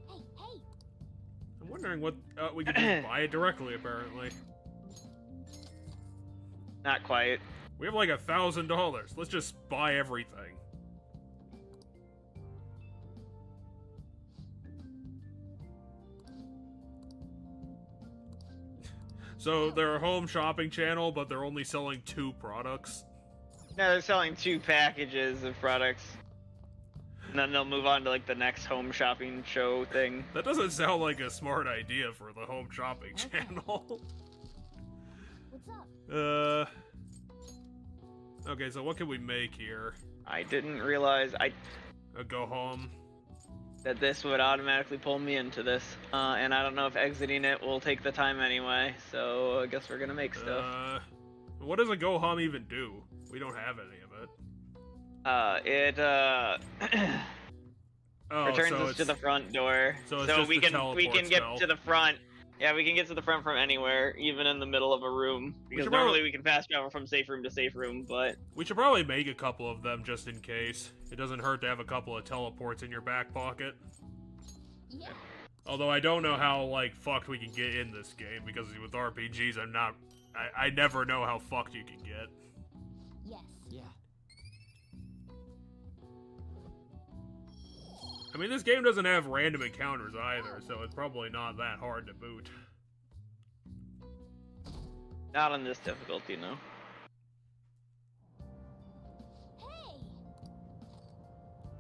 Hey, hey! I'm wondering what we could just buy it directly, apparently. Not quite. We have like $1,000. Let's just buy everything. So they're a home shopping channel, but they're only selling 2 products. No, they're selling 2 packages of products. And then they'll move on to like the next home shopping show thing. That doesn't sound like a smart idea for the home shopping channel. What's up? Okay, so what can we make here? I didn't realize Go home. that this would automatically pull me into this. And I don't know if exiting it will take the time anyway, so I guess we're gonna make stuff. What does a go home even do? We don't have any of it. Returns us to the front door. So, it's just we the can teleport get spell. to the front. Yeah, we can get to the front from anywhere, even in the middle of a room. Because should normally probably- we can fast travel from safe room to safe room, but We should probably make a couple of them just in case. It doesn't hurt to have a couple of teleports in your back pocket. Yeah. Although I don't know how, like, fucked we can get in this game, because with RPGs, I never know how fucked you can get. Yes. Yeah. I mean, this game doesn't have random encounters either, so it's probably not that hard to boot. not on this difficulty, no. Hey!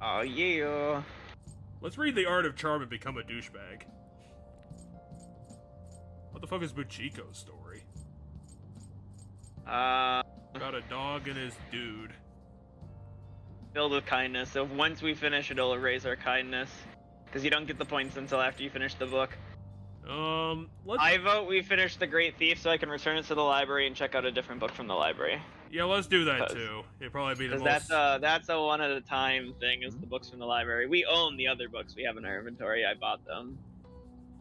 Oh yeah. Let's read The Art of Charm and Become a Douchebag. What the fuck is Buchiko's story? About a dog and his dude. Filled with kindness. So once we finish, it'll erase our kindness. Because you don't get the points until after you finish the book. Let's... I vote we finish The Great Thief so I can return it to the library and check out a different book from the library. Yeah, let's do that too. It'd probably be the most... Because that's a one at a time thing, is the books from the library. We own the other books we have in our inventory. I bought them.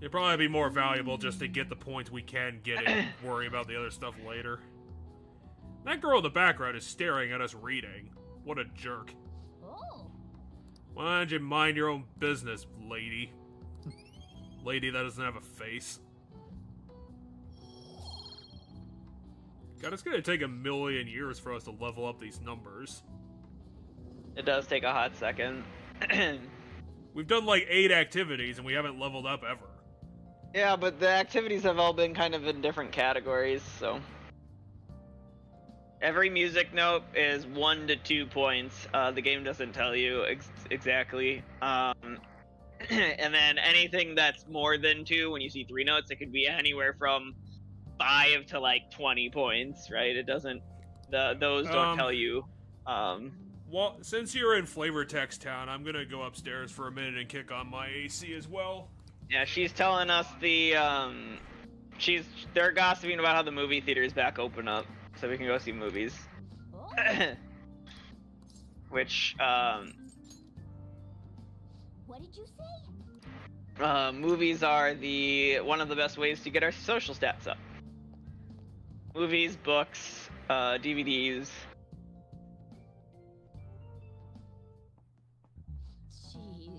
It'd probably be more valuable just to get the points we can get and worry about the other stuff later. That girl in the background is staring at us reading. What a jerk. Oh. Why don't you mind your own business, lady? Lady that doesn't have a face. God, it's gonna take 1,000,000 years for us to level up these numbers. It does take a hot second. We've done like 8 activities and we haven't leveled up ever. Yeah, but the activities have all been kind of in different categories, so... Every music note is 1 to 2 points. The game doesn't tell you exactly. And then anything that's more than 2, when you see 3 notes, it could be anywhere from 5 to like 20 points, right? It doesn't... those don't tell you. Well, since you're in Flavor Text Town, I'm gonna go upstairs for a minute and kick on my AC as well. Yeah, she's telling us they're gossiping about how the movie theater is back open up, so we can go see movies. Oh. Which, What did you say? movies are one of the best ways to get our social stats up. Movies, books, DVDs. Jeez.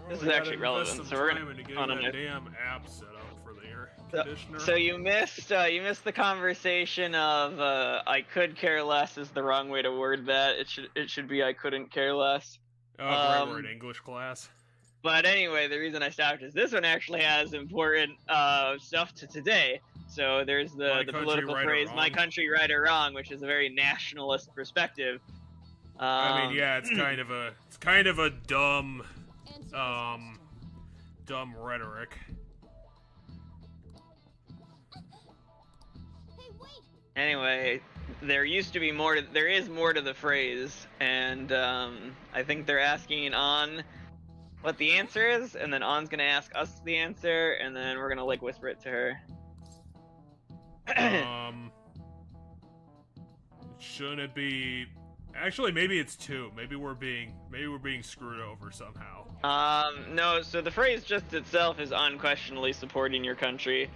This is actually relevant, so we're gonna on on a a damn app set up for the air So, conditioner. so you missed the conversation of I could care less is the wrong way to word that. It should be I couldn't care less. Right, we're in English class. But anyway, the reason I stopped is this one actually has important stuff to today. So there's the country, political right or phrase wrong. "my country, right or wrong," which is a very nationalist perspective. I mean, yeah, it's kind of a dumb, Answer dumb rhetoric. Hey, wait! Anyway, there is more to the phrase, and I think they're asking On what the answer is, and then On's gonna ask us the answer, and then we're gonna like whisper it to her. Shouldn't it be? Actually, maybe it's 2. Maybe we're being screwed over somehow. No, so the phrase just itself is unquestionably supporting your country.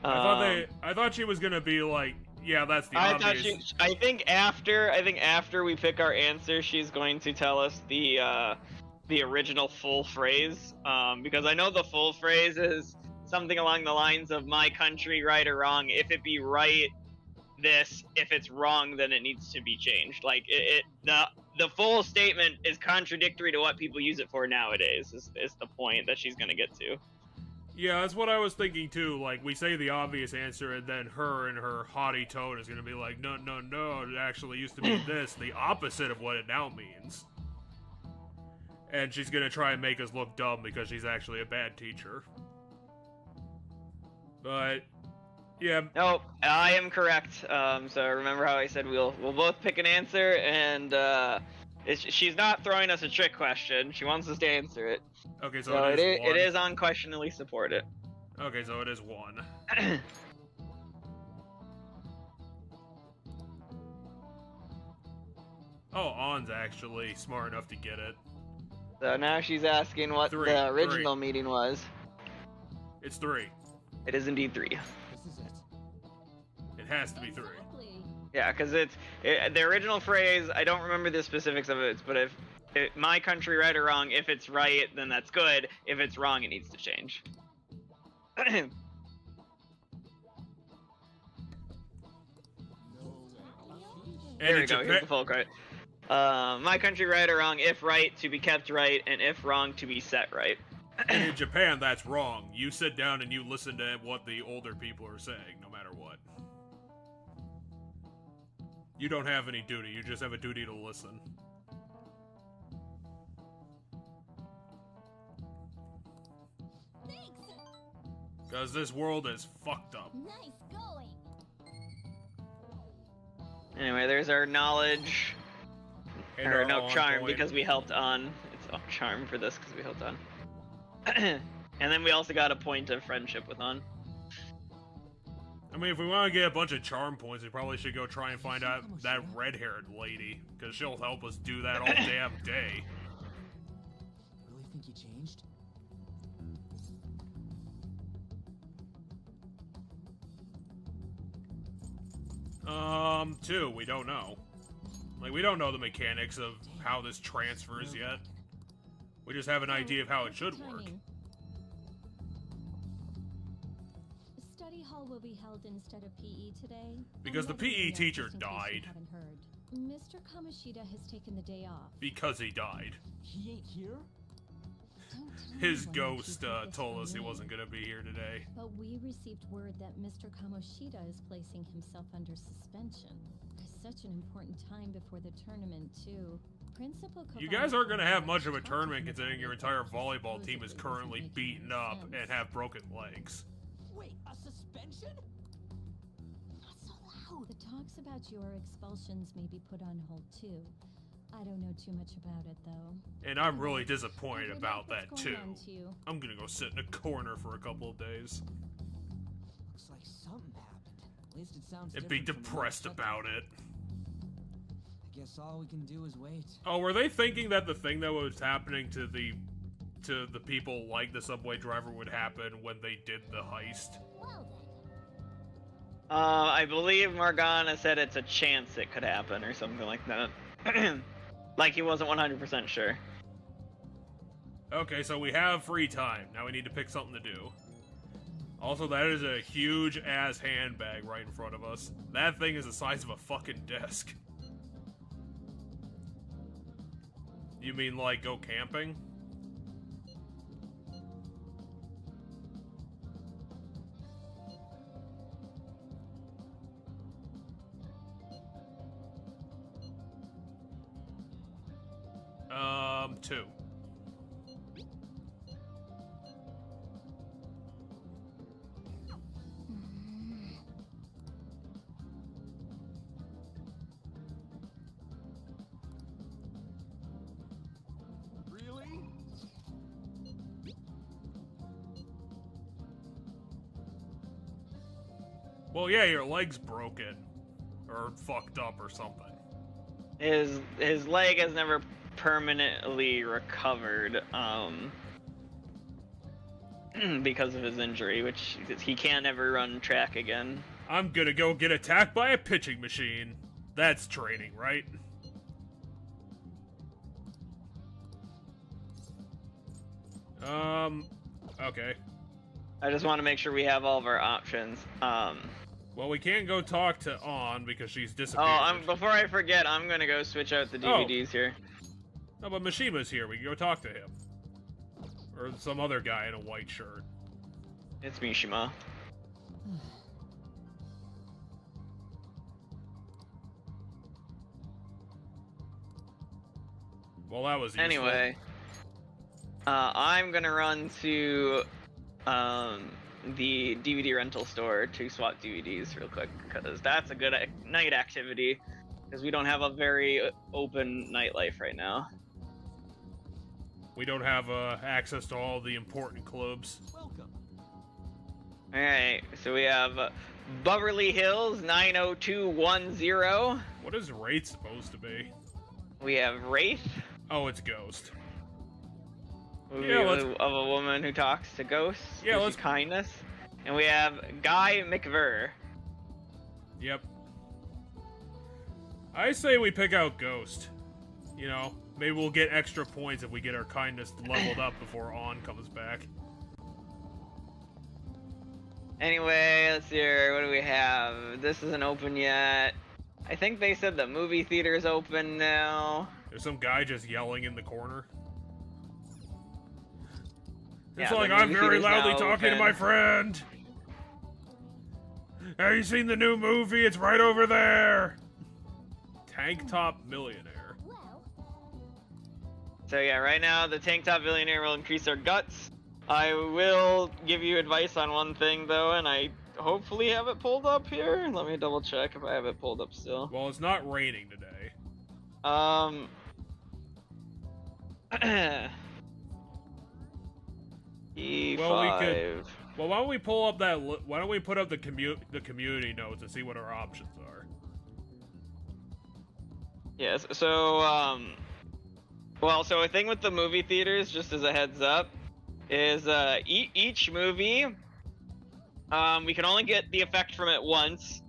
I thought she was gonna be like, Yeah, that's the I obvious. thought I think after we pick our answer, she's going to tell us the original full phrase. Because I know the full phrase is something along the lines of "My country, right or wrong. If it be right, this. If it's wrong, then it needs to be changed." Like the full statement is contradictory to what people use it for nowadays. Is the point that she's gonna get to? Yeah, that's what I was thinking too. Like, we say the obvious answer, and then her in her haughty tone is gonna be like, no, it actually used to mean this, the opposite of what it now means. And she's gonna try and make us look dumb because she's actually a bad teacher. But, yeah. No, I am correct. So remember how I said we'll both pick an answer, and she's not throwing us a trick question. She wants us to answer it. Okay, so, So it it is unquestionably supported. Okay, so it is 1. Oh, On's actually smart enough to get it. So now she's asking what the original meaning was. It's 3. It is indeed 3. This is it. It has to be 3. Yeah, because the original phrase. I don't remember the specifics of it, but my country, right or wrong. If it's right, then that's good. If it's wrong, it needs to change. There we go. Here's the full quote. My country, right or wrong. If right, to be kept right, and if wrong, to be set right. And in Japan, that's wrong. You sit down and you listen to what the older people are saying, no matter what. You don't have any duty. You just have a duty to listen. Because this world is fucked up. Nice going. Anyway, there's our knowledge. And or our no, on charm, point. because we helped on. It's charm for this, because we helped on. And then we also got a point of friendship with On. I mean, if we want to get a bunch of charm points, we probably should go try and find out that red-haired lady, because she'll help us do that all damn day. Really think he changed? 2, we don't know. Like, we don't know the mechanics of how this transfers yet. We just have an idea of how it should work. Study hall will be held instead of PE today. Because the PE teacher died. Mr. Kamoshida has taken the day off. Because he died. He ain't here? His ghost told us he wasn't gonna be here today. But we received word that Mr. Kamoshida is placing himself under suspension. It's such an important time before the tournament, too. You guys aren't gonna have much of a tournament considering your entire volleyball team is currently beaten up and have broken legs. Wait, a suspension? Not so loud. The talks about your expulsions may be put on hold, too. I don't know too much about it, though. And I'm really disappointed about that, What's too. going on to you? I'm gonna go sit in a corner for a couple of days. Looks like something happened. At least it sounds And be different from depressed what I about it. I guess all we can do is wait. Oh, were they thinking that the thing that was happening to the people like the subway driver would happen when they did the heist? Well then. I believe Morgana said it's a chance it could happen or something like that. Like he wasn't 100% sure. Okay, so we have free time. Now we need to pick something to do. Also, that is a huge-ass handbag right in front of us. That thing is the size of a fucking desk. You mean, like, go camping? Two. Really? Well, yeah, your leg's broken. Or fucked up or something. His leg has never permanently recovered because of his injury, which he can't ever run track again. I'm gonna go get attacked by a pitching machine. That's training, right? Okay. I just want to make sure we have all of our options. Well, we can't go talk to On because she's disappeared. Oh, before I forget, I'm gonna go switch out the DVDs here. No, but Mishima's here. We can go talk to him. Or some other guy in a white shirt. It's Mishima. Well, that was useful. Anyway, I'm gonna run to the DVD rental store to swap DVDs real quick, because that's a good night activity, because we don't have a very open nightlife right now. We don't have access to all the important clubs. Welcome. Alright, so we have Beverly Hills 90210. What is Wraith supposed to be? We have Wraith, Oh, it's Ghost. movie Yeah, let's- of a woman who talks to ghosts. Yeah, gives you let's- kindness. And we have Guy McVer. Yep. I say we pick out Ghost. You know, maybe we'll get extra points if we get our kindness leveled up before On comes back. Anyway, let's see here. What do we have? This isn't open yet. I think they said the movie theater's open now. There's some guy just yelling in the corner. It's Yeah, like, the I'm movie very theater's loudly now talking to open. my friend. Have you seen the new movie? It's right over there. Tank Top Millionaire. Well, So yeah, right now the Tank Top Billionaire will increase our guts. I will give you advice on one thing though, and I hopefully have it pulled up here. Let me double check if I have it pulled up still. Well, it's not raining today. E5. Well, we could. Well, why don't we pull up that? Why don't we put up the community notes and see what our options are? Yes. So well, so a thing with the movie theaters, just as a heads up, is each movie, we can only get the effect from it once,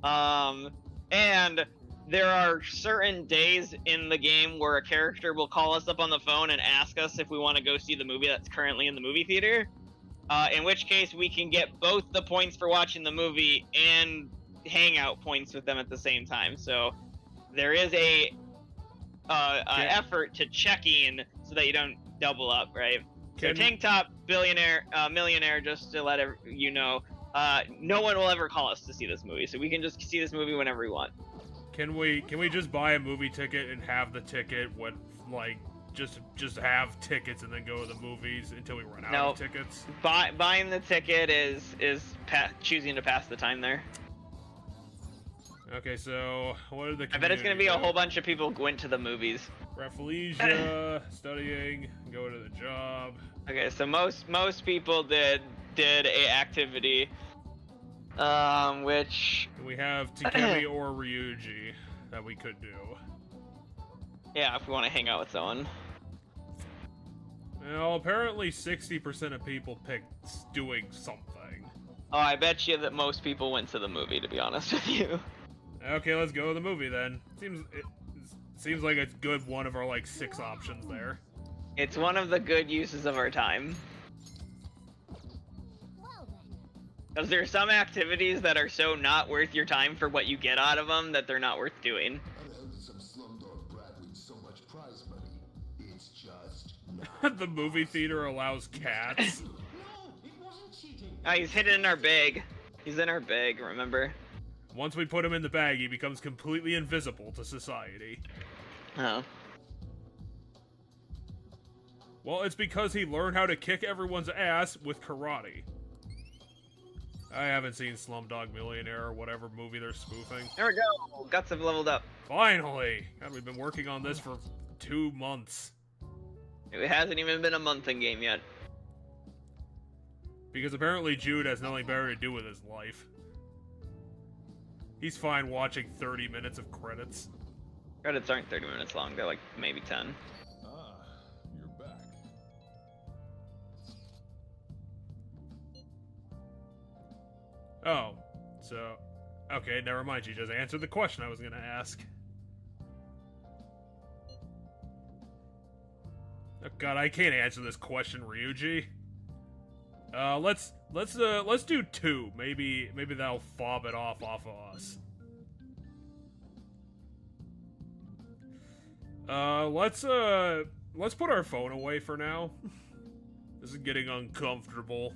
and there are certain days in the game where a character will call us up on the phone and ask us if we want to go see the movie that's currently in the movie theater. In which case, we can get both the points for watching the movie and hangout points with them at the same time. So there is a effort to check in so that you don't double up, right? So Tank Top Millionaire, just to let you know, no one will ever call us to see this movie, so we can just see this movie whenever we want. Can we just buy a movie ticket and have the ticket when just have tickets and then go to the movies until we run out of tickets? Buying the ticket is choosing to pass the time there. Okay, so what are the? I bet it's gonna be a whole bunch of people who went to the movies. Rafflesia, studying, go to the job. Okay, so most people did a activity, which We have Takemi or Ryuji that we could do. yeah, if we want to hang out with someone. Well, apparently 60% of people picked doing something. Oh, I bet you that most people went to the movie, to be honest with you. Okay, let's go to the movie then. Seems like it's good one of our like 6 options there. It's one of the good uses of our time. well then. Because there are some activities that are so not worth your time for what you get out of them that they're not worth doing. I've held some slumdog brat with so much prize money. It's just not The movie theater allows cats. No, it wasn't cheating. Oh, he's hidden in our bag. He's in our bag, remember? Once we put him in the bag, he becomes completely invisible to society. Oh. Well, it's because he learned how to kick everyone's ass with karate. I haven't seen Slumdog Millionaire or whatever movie they're spoofing. There we go. Guts have leveled up. Finally! God, we've been working on this for 2 months. It hasn't even been a month in game yet. Because apparently Jude has nothing better to do with his life. He's fine watching 30 minutes of credits. Credits aren't 30 minutes long. They're like maybe 10. Ah, you're back. Oh, So, okay, never mind. You just answered the question I was gonna ask. Oh God, I can't answer this question, Ryuji. Let's do 2. Maybe that'll fob it off of us. Let's put our phone away for now. This is getting uncomfortable.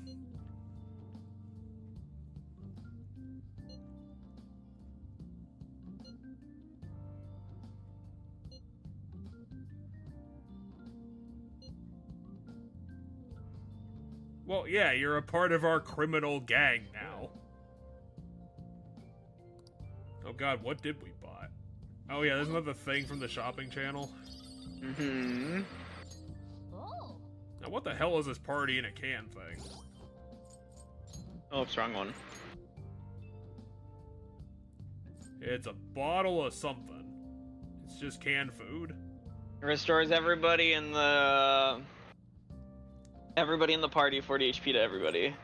Well, yeah, you're a part of our criminal gang now. Oh God, what did we buy? Oh yeah, there's another thing from the shopping channel. Mm-hmm. Oh. Now what the hell is this party in a can thing? Oh, strong one. It's a bottle of something. It's just canned food. It restores everybody in the party 40 HP to everybody.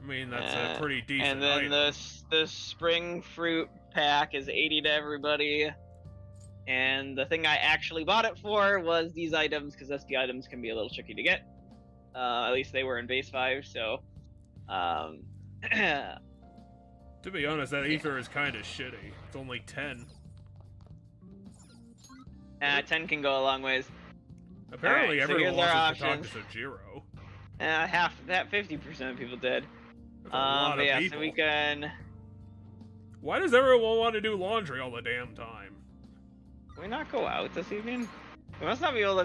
I mean, that's a pretty decent And then item. this spring fruit pack is 80 to everybody. And the thing I actually bought it for was these items, because SP items can be a little tricky to get. At least they were in base 5, so... To be honest, that ether is kind of shitty. It's only 10. 10 can go a long ways. Apparently Alright, so everyone here's our wants us to talk to options. Sojiro. Half, that 50% of people did. That's a lot But of yeah, people. so we can... Why does everyone want to do laundry all the damn time? Can we not go out this evening? We must not be able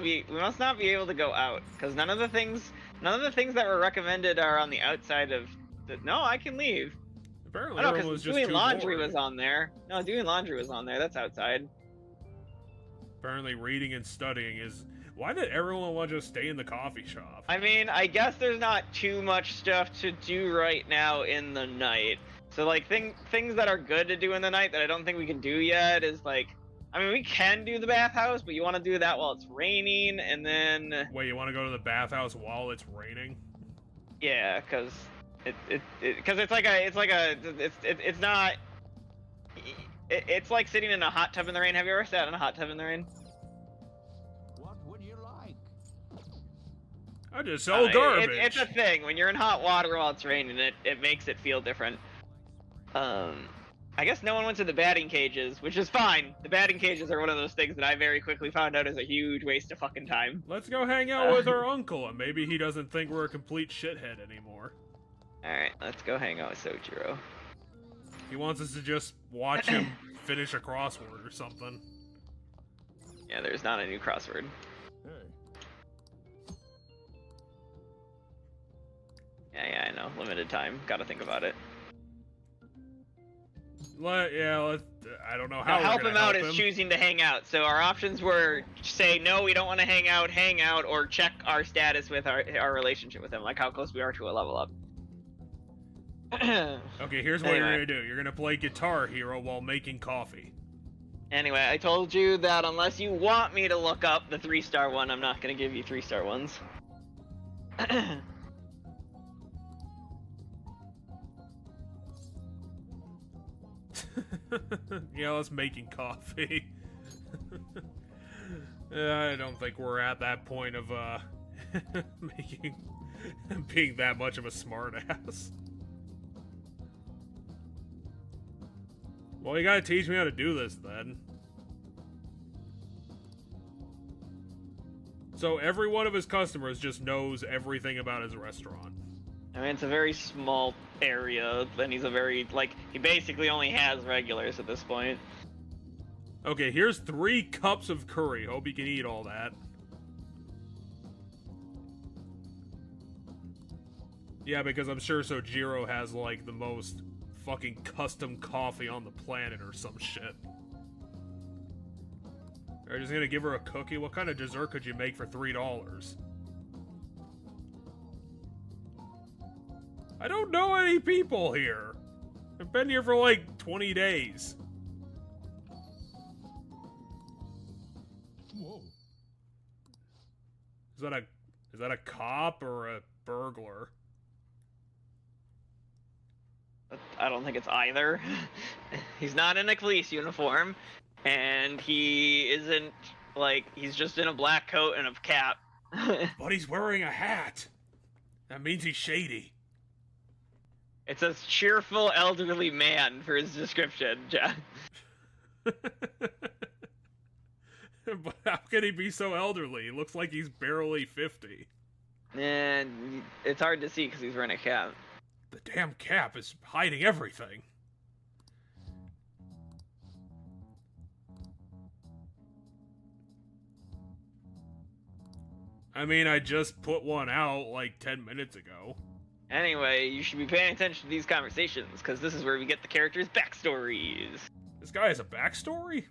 to go out, because none of the things that were recommended are on the outside of the... No, I can leave. Apparently Oh, no, everyone was because just doing too laundry bored. was on there. No, doing laundry was on there. That's outside. Apparently reading and studying is... Why did everyone want to just stay in the coffee shop? I mean, I guess there's not too much stuff to do right now in the night. So, like, things that are good to do in the night that I don't think we can do yet is, like... I mean, we can do the bathhouse, but you want to do that while it's raining, and then... Wait, you want to go to the bathhouse while it's raining? Yeah, because it's like sitting in a hot tub in the rain. Have you ever sat in a hot tub in the rain? What would you like? I just sell garbage. It's a thing. When you're in hot water while it's raining, it makes it feel different. I guess no one went to the batting cages, which is fine. The batting cages are one of those things that I very quickly found out is a huge waste of fucking time. Let's go hang out with our uncle, and maybe he doesn't think we're a complete shithead anymore. Alright, let's go hang out with Sojiro. He wants us to just watch him finish a crossword or something. Yeah, there's not a new crossword. Hey. Yeah, I know. Limited time. Gotta think about it. I don't know how Now, we're help gonna him out help is him. choosing to hang out. So our options were say, no, we don't want to hang out, or check our status with our relationship with him, like how close we are to a level up. Okay, here's what you're Anyway. gonna do. You're gonna play Guitar Hero while making coffee. Anyway, I told you that unless you want me to look up the 3-star one, I'm not going to give you 3-star ones. Yeah, let's making coffee. I don't think we're at that point of being that much of a smartass. Well, you gotta teach me how to do this then. So every one of his customers just knows everything about his restaurant. I mean, it's a very small area, and he's a very, like, he basically only has regulars at this point. Okay, here's 3 cups of curry. Hope you can eat all that. Yeah, because I'm sure Sojiro has, like, the most fucking custom coffee on the planet or some shit. Alright, just gonna give her a cookie? What kind of dessert could you make for $3? I don't know any people here. I've been here for like 20 days. Whoa. Is that a cop or a burglar? I don't think it's either. He's not in a police uniform, and he isn't, like, he's just in a black coat and a cap. But he's wearing a hat. That means he's shady. It's a cheerful elderly man for his description, Jack. But how can he be so elderly? He looks like he's barely 50. And it's hard to see because he's wearing a cap. The damn cap is hiding everything. I mean, I just put one out like 10 minutes ago. Anyway, you should be paying attention to these conversations, because this is where we get the characters' backstories. This guy has a backstory?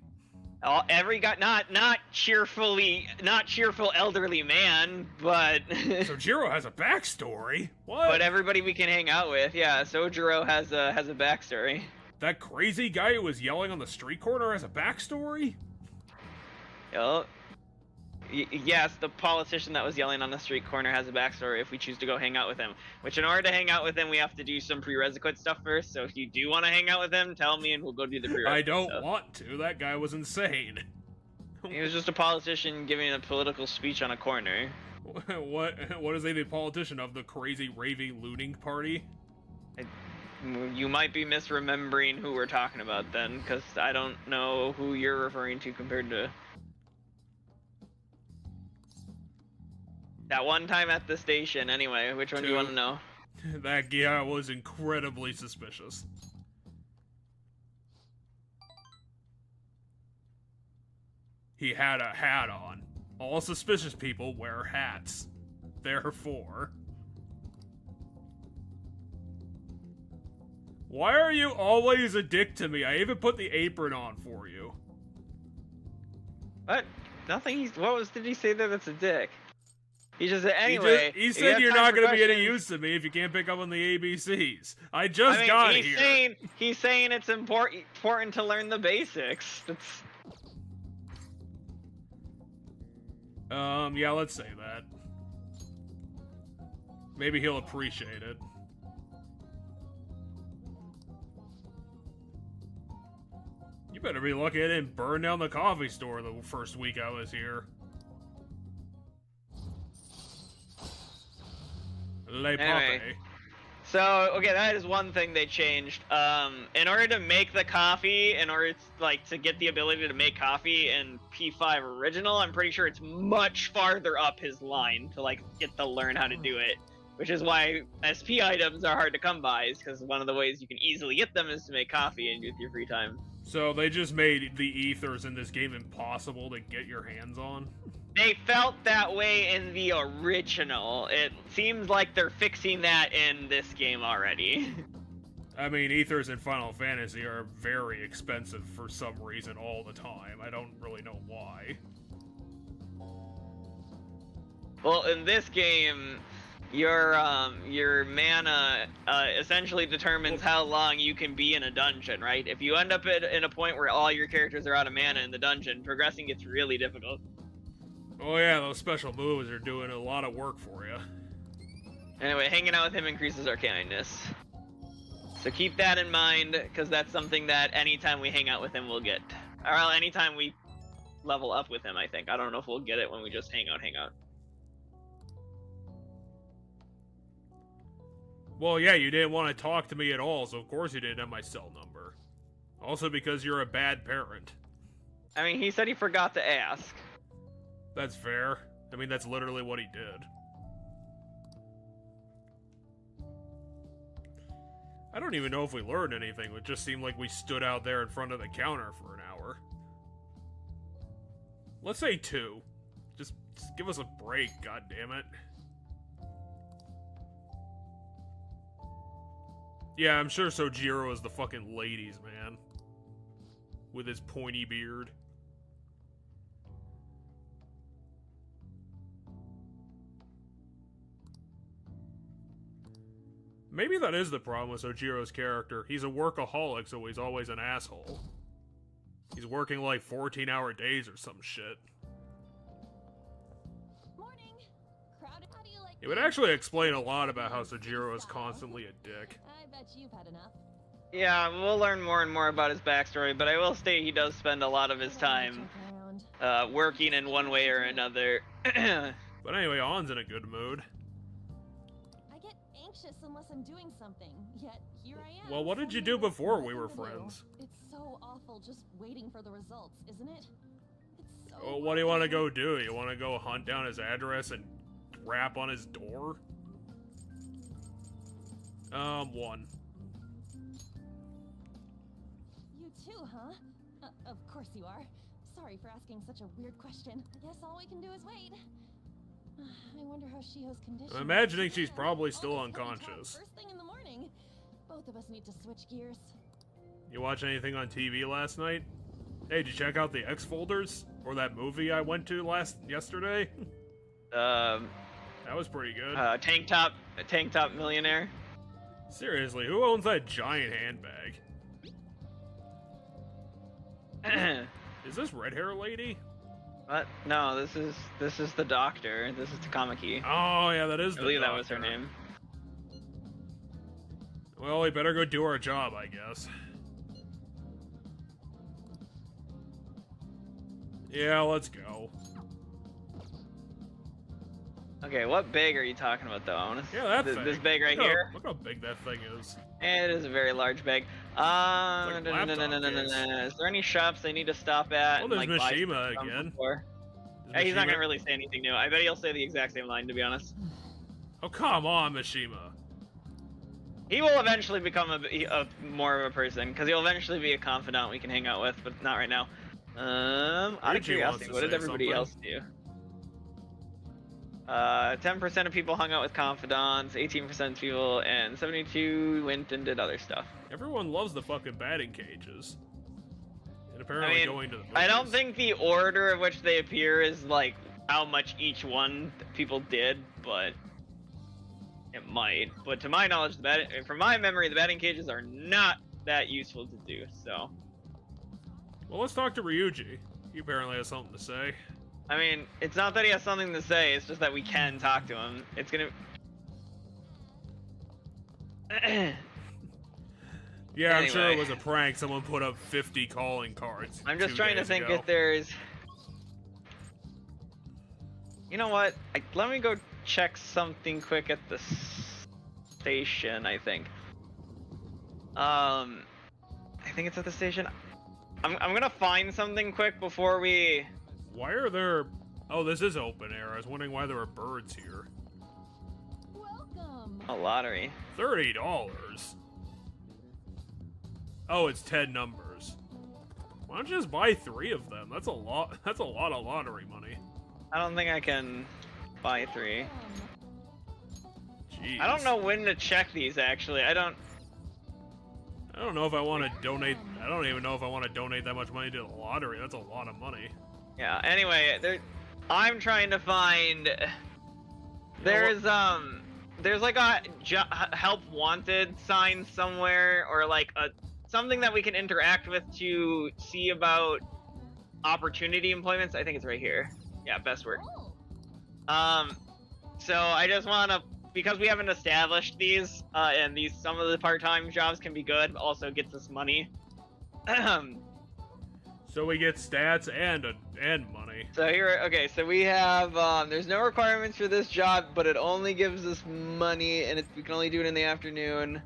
Every guy, not cheerful elderly man, but So Jiro has a backstory? What? but everybody we can hang out with, yeah. Sojiro has a backstory. That crazy guy who was yelling on the street corner has a backstory? Yup. Yes, the politician that was yelling on the street corner has a backstory if we choose to go hang out with him. Which, in order to hang out with him, we have to do some prerequisite stuff first. So if you do want to hang out with him, tell me and we'll go do the prerequisite I don't stuff. want to. That guy was insane. He was just a politician giving a political speech on a corner. What is he the politician of? The crazy raving looting party? You might be misremembering who we're talking about then, because I don't know who you're referring to compared to... That one time at the station, anyway. Which one do you want to know? That guy was incredibly suspicious. He had a hat on. All suspicious people wear hats. Therefore... Why are you always a dick to me? I even put the apron on for you. What? Nothing. Did he say there that's a dick? He just said, anyway. He said you're not going to be any use to me if you can't pick up on the ABCs. I got here. He's saying it's important to learn the basics. Yeah, let's say that. Maybe he'll appreciate it. You better be lucky I didn't burn down the coffee store the first week I was here. Anyway, so okay, that is one thing they changed. In order to make the coffee, to get the ability to make coffee in P5 original, I'm pretty sure it's much farther up his line to get to learn how to do it. Which is why SP items are hard to come by, because one of the ways you can easily get them is to make coffee and with your free time. So they just made the ethers in this game impossible to get your hands on? They felt that way in the original. It seems like they're fixing that in this game already. I mean, ethers in Final Fantasy are very expensive for some reason all the time. I don't really know why. Well, in this game, your mana essentially determines how long you can be in a dungeon, right? If you end up in a point where all your characters are out of mana in the dungeon, progressing gets really difficult. Oh yeah, those special moves are doing a lot of work for you. Anyway, hanging out with him increases our kindness. So keep that in mind, because that's something that anytime we hang out with him, we'll get. Or anytime we level up with him, I think. I don't know if we'll get it when we just hang out. Well, yeah, you didn't want to talk to me at all, so of course you didn't have my cell number. Also because you're a bad parent. I mean, he said he forgot to ask. That's fair. I mean, that's literally what he did. I don't even know if we learned anything. It just seemed like we stood out there in front of the counter for an hour. Let's say 2. Just give us a break, goddammit. Yeah, I'm sure Sojiro is the fucking ladies, man. With his pointy beard. Maybe that is the problem with Sojiro's character. He's a workaholic, so he's always an asshole. He's working like 14-hour days or some shit. Morning. Crowded. How do you like It would actually explain a lot about how Sojiro is constantly a dick. I bet you've had enough. Yeah, we'll learn more and more about his backstory, but I will state he does spend a lot of his time working in one way or another. But anyway, On's in a good mood. I get anxious unless I'm doing something, yet here I am. Well, what did you do before we were friends? It's so awful just waiting for the results, isn't it? It's so Well, what do you want to go do? You want to go hunt down his address and rap on his door? 1. You too, huh? Of course you are. Sorry for asking such a weird question. Guess all we can do is wait. I wonder how Shiho's condition. I'm imagining she's probably still unconscious. First thing in the morning. Both of us need to switch gears. You watch anything on TV last night? Hey, did you check out the X folders or that movie I went to yesterday? That was pretty good. Tank top millionaire. Seriously, who owns that giant handbag? Is this red hair lady? What? No, this is the doctor. This is Takamaki. Oh yeah, that is. I believe that was her name. Well, we better go do our job, I guess. Yeah, let's go. Okay, what bag are you talking about, though? I wanna Yeah, that thing. This bag right here? Look how big that thing is. It is a very large bag. It's like a laptop case. Is there any shops I need to stop at? Well, there's and, like, buy Mishima stuff again. for? Is He's not Mishima- gonna really say anything new. I bet he'll say the exact same line, to be honest. Oh, come on, Mishima. He will eventually become a more of a person, because he'll eventually be a confidant we can hang out with, but not right now. Out of Ryuji curiosity, wants to what did say everybody something. else do? 10% of people hung out with confidants, 18% of people, and 72 went and did other stuff. Everyone loves the fucking batting cages. And apparently going to the movies. I don't think the order of which they appear is like how much each one people did, but it might. But to my knowledge, from my memory, the batting cages are not that useful to do. So, well, let's talk to Ryuji. He apparently has something to say. I mean, it's not that he has something to say. It's just that we can talk to him. It's gonna. Yeah, I'm sure it Anyway. was a prank. Someone put up 50 calling cards. I'm just 2 trying to days think ago. if there's. You know what? Let me go check something quick at the station. I think. I think it's at the station. I'm gonna find something quick before we. Why are there... Oh, this is open air. I was wondering why there were birds here. Welcome. A lottery. $30. Oh, it's 10 numbers. Why don't you just buy 3 of them? That's a lot. That's a lot of lottery money. I don't think I can buy 3. Jeez. I don't know when to check these. Actually, I don't know if I want to donate. I don't even know if I want to donate that much money to the lottery. That's a lot of money. Yeah. Anyway, I'm trying to find. There's like a help wanted sign somewhere, or like something that we can interact with to see about opportunity employments. I think it's right here. Yeah, best work. So I just want to, because we haven't established these, and some of the part-time jobs can be good. Also gets us money. So we get stats and money. So here, okay, so we have, there's no requirements for this job, but it only gives us money, and we can only do it in the afternoon.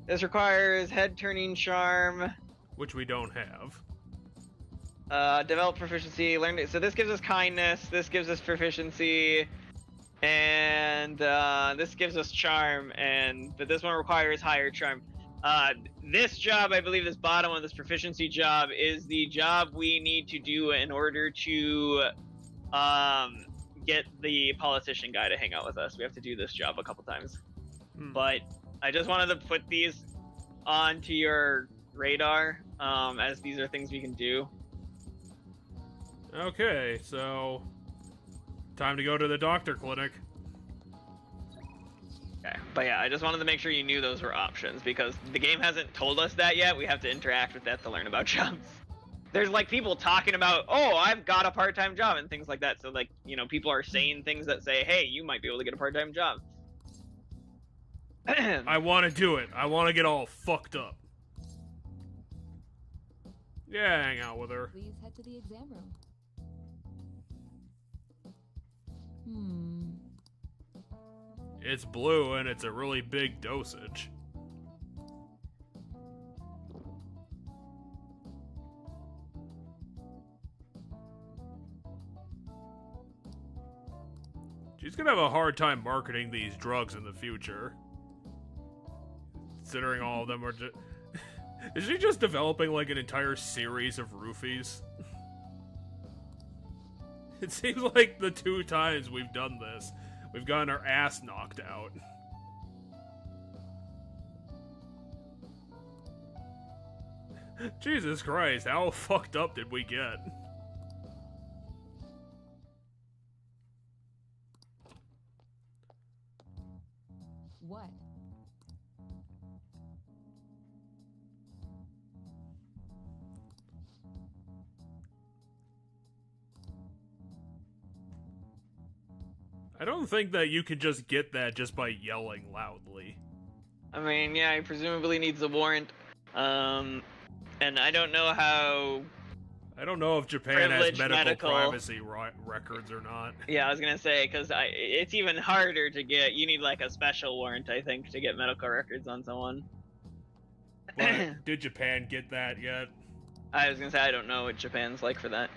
This requires head-turning charm. Which we don't have. Develop proficiency, so this gives us kindness, this gives us proficiency, and this gives us charm, but this one requires higher charm. This job, I believe this bottom one, this proficiency job, is the job we need to do in order to get the politician guy to hang out with us. We have to do this job a couple times. But I just wanted to put these onto your radar, as these are things we can do. Okay, so time to go to the doctor clinic. Okay, but yeah, I just wanted to make sure you knew those were options, because the game hasn't told us that yet. We have to interact with that to learn about jobs. There's like people talking about, oh, I've got a part-time job and things like that. So like, people are saying things that say, hey, you might be able to get a part-time job. I want to do it. I want to get all fucked up. Yeah, hang out with her. Please head to the exam room. It's blue and it's a really big dosage. She's gonna have a hard time marketing these drugs in the future. Considering all of them are just... Is she just developing like an entire series of roofies? It seems like the 2 times we've done this, we've gotten our ass knocked out. Jesus Christ, how fucked up did we get? What? I don't think that you can just get that just by yelling loudly. I mean, yeah, he presumably needs a warrant. And I don't know how... I don't know if Japan has Privileged medical medical. privacy records or not. Yeah, I was gonna say, because it's even harder to get. You need like a special warrant, I think, to get medical records on someone. But did Japan get that yet? I was gonna say, I don't know what Japan's like for that.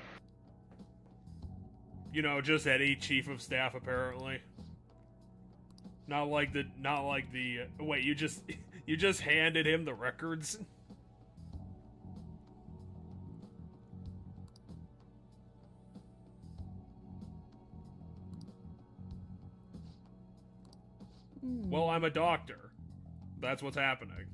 You know, just any chief of staff apparently. Not like the wait, you just handed him the records? Well, I'm a doctor. That's what's happening.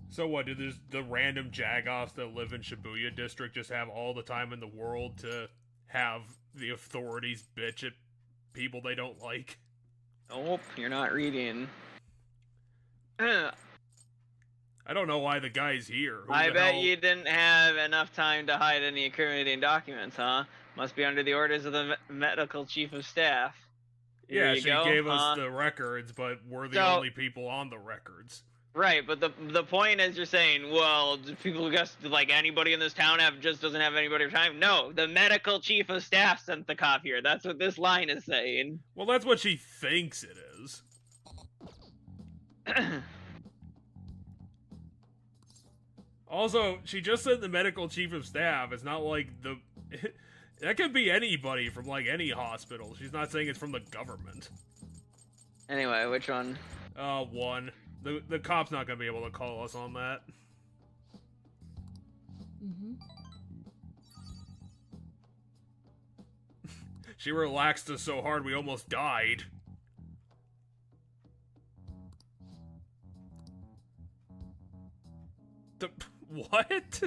So what, do the random Jagoffs that live in Shibuya district just have all the time in the world to have the authorities bitch at people they don't like? Nope, you're not reading. I don't know why the guy's here. Who I the bet hell... you didn't have enough time to hide any incriminating documents, huh? Must be under the orders of the medical chief of staff. Here Yeah, you she go, gave huh? us the records, but we're the So- only people on the records. Right, but the point is you're saying, well, do people just, like, anybody in this town doesn't have anybody time? No, the medical chief of staff sent the cop here. That's what this line is saying. Well, that's what she thinks it is. Also, she just said the medical chief of staff. It's not like the... That could be anybody from, like, any hospital. She's not saying it's from the government. Anyway, which one? One. The cop's not gonna be able to call us on that. She relaxed us so hard we almost died. What?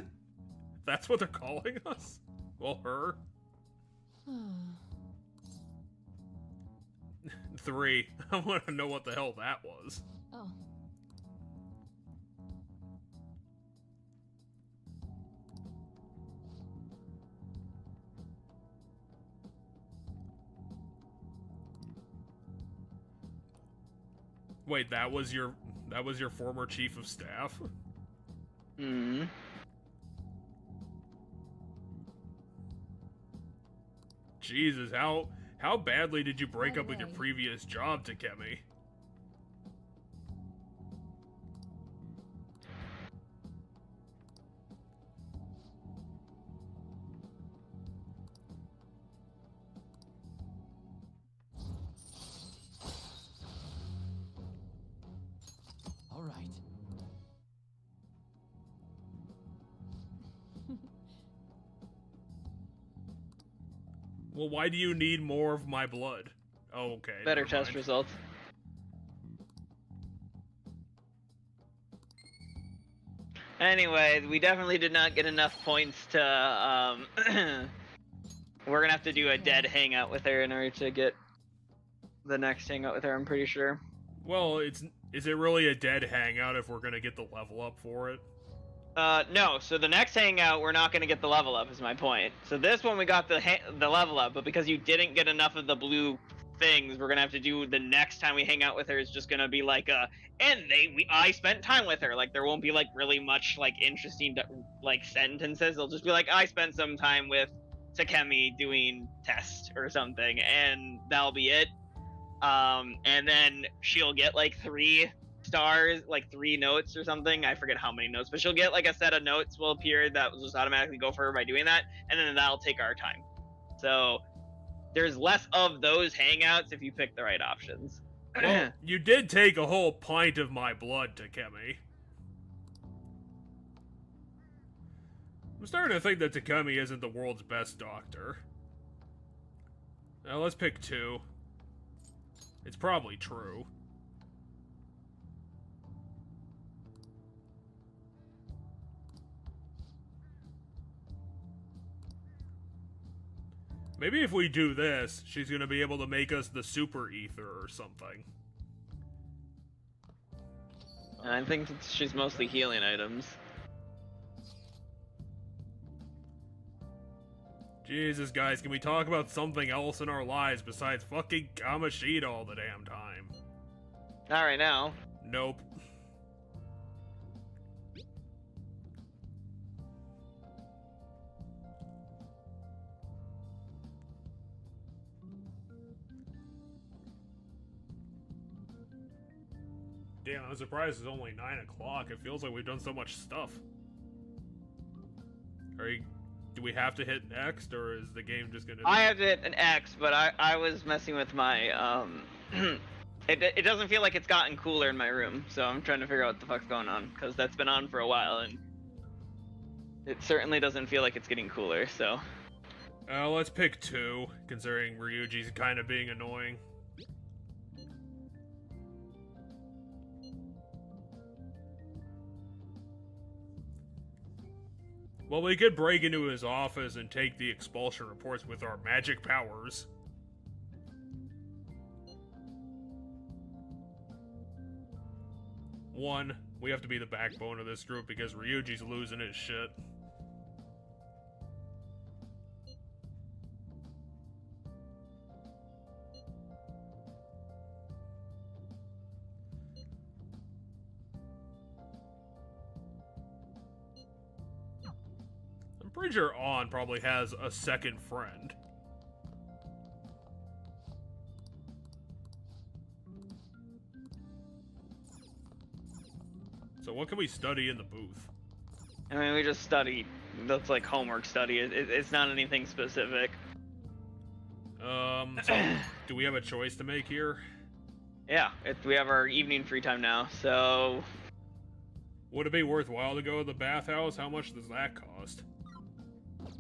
That's what they're calling us? Well, her? 3. I want to know what the hell that was. Oh. Wait, that was your former chief of staff? Hmm. Jesus, how badly did you break By up the with your way- previous job, Takemi? All right. Well, why do you need more of my blood? Oh, okay. Better never test mind. results. Anyway, we definitely did not get enough points to, we're gonna have to do a dead hangout with her in order to get the next hangout with her, I'm pretty sure. Well, is it really a dead hangout if we're gonna get the level up for it? No, so the next hangout, we're not gonna get the level up, is my point. So this one, we got the level up, but because you didn't get enough of the blue things we're gonna have to do the next time we hang out with her is just gonna be like I spent time with her. Like there won't be like really much like interesting like sentences. It'll just be like I spent some time with Takemi doing test or something, and that'll be it. And then she'll get like 3 stars, like 3 notes or something. I forget how many notes, but she'll get like a set of notes will appear that will just automatically go for her by doing that, and then that'll take our time. So there's less of those hangouts if you pick the right options. Well, you did take a whole pint of my blood, Takemi. I'm starting to think that Takemi isn't the world's best doctor. Now let's pick 2. It's probably true. Maybe if we do this, she's gonna be able to make us the super ether or something. I think she's mostly healing items. Jesus, guys, can we talk about something else in our lives besides fucking Kamoshida all the damn time? Not right now. Nope. Damn, I'm surprised it's only 9 o'clock. It feels like we've done so much stuff. Do we have to hit next, or is the game just gonna... I have to hit an X, but I was messing with my, it doesn't feel like it's gotten cooler in my room, so I'm trying to figure out what the fuck's going on, because that's been on for a while, and it certainly doesn't feel like it's getting cooler, so... let's pick 2, considering Ryuji's kind of being annoying. Well, we could break into his office and take the expulsion reports with our magic powers. One, we have to be the backbone of this group because Ryuji's losing his shit. Pretty sure On probably has a second friend. So what can we study in the booth? I mean, we just study. That's like homework study. It's not anything specific. So do we have a choice to make here? Yeah, we have our evening free time now, so... Would it be worthwhile to go to the bathhouse? How much does that cost?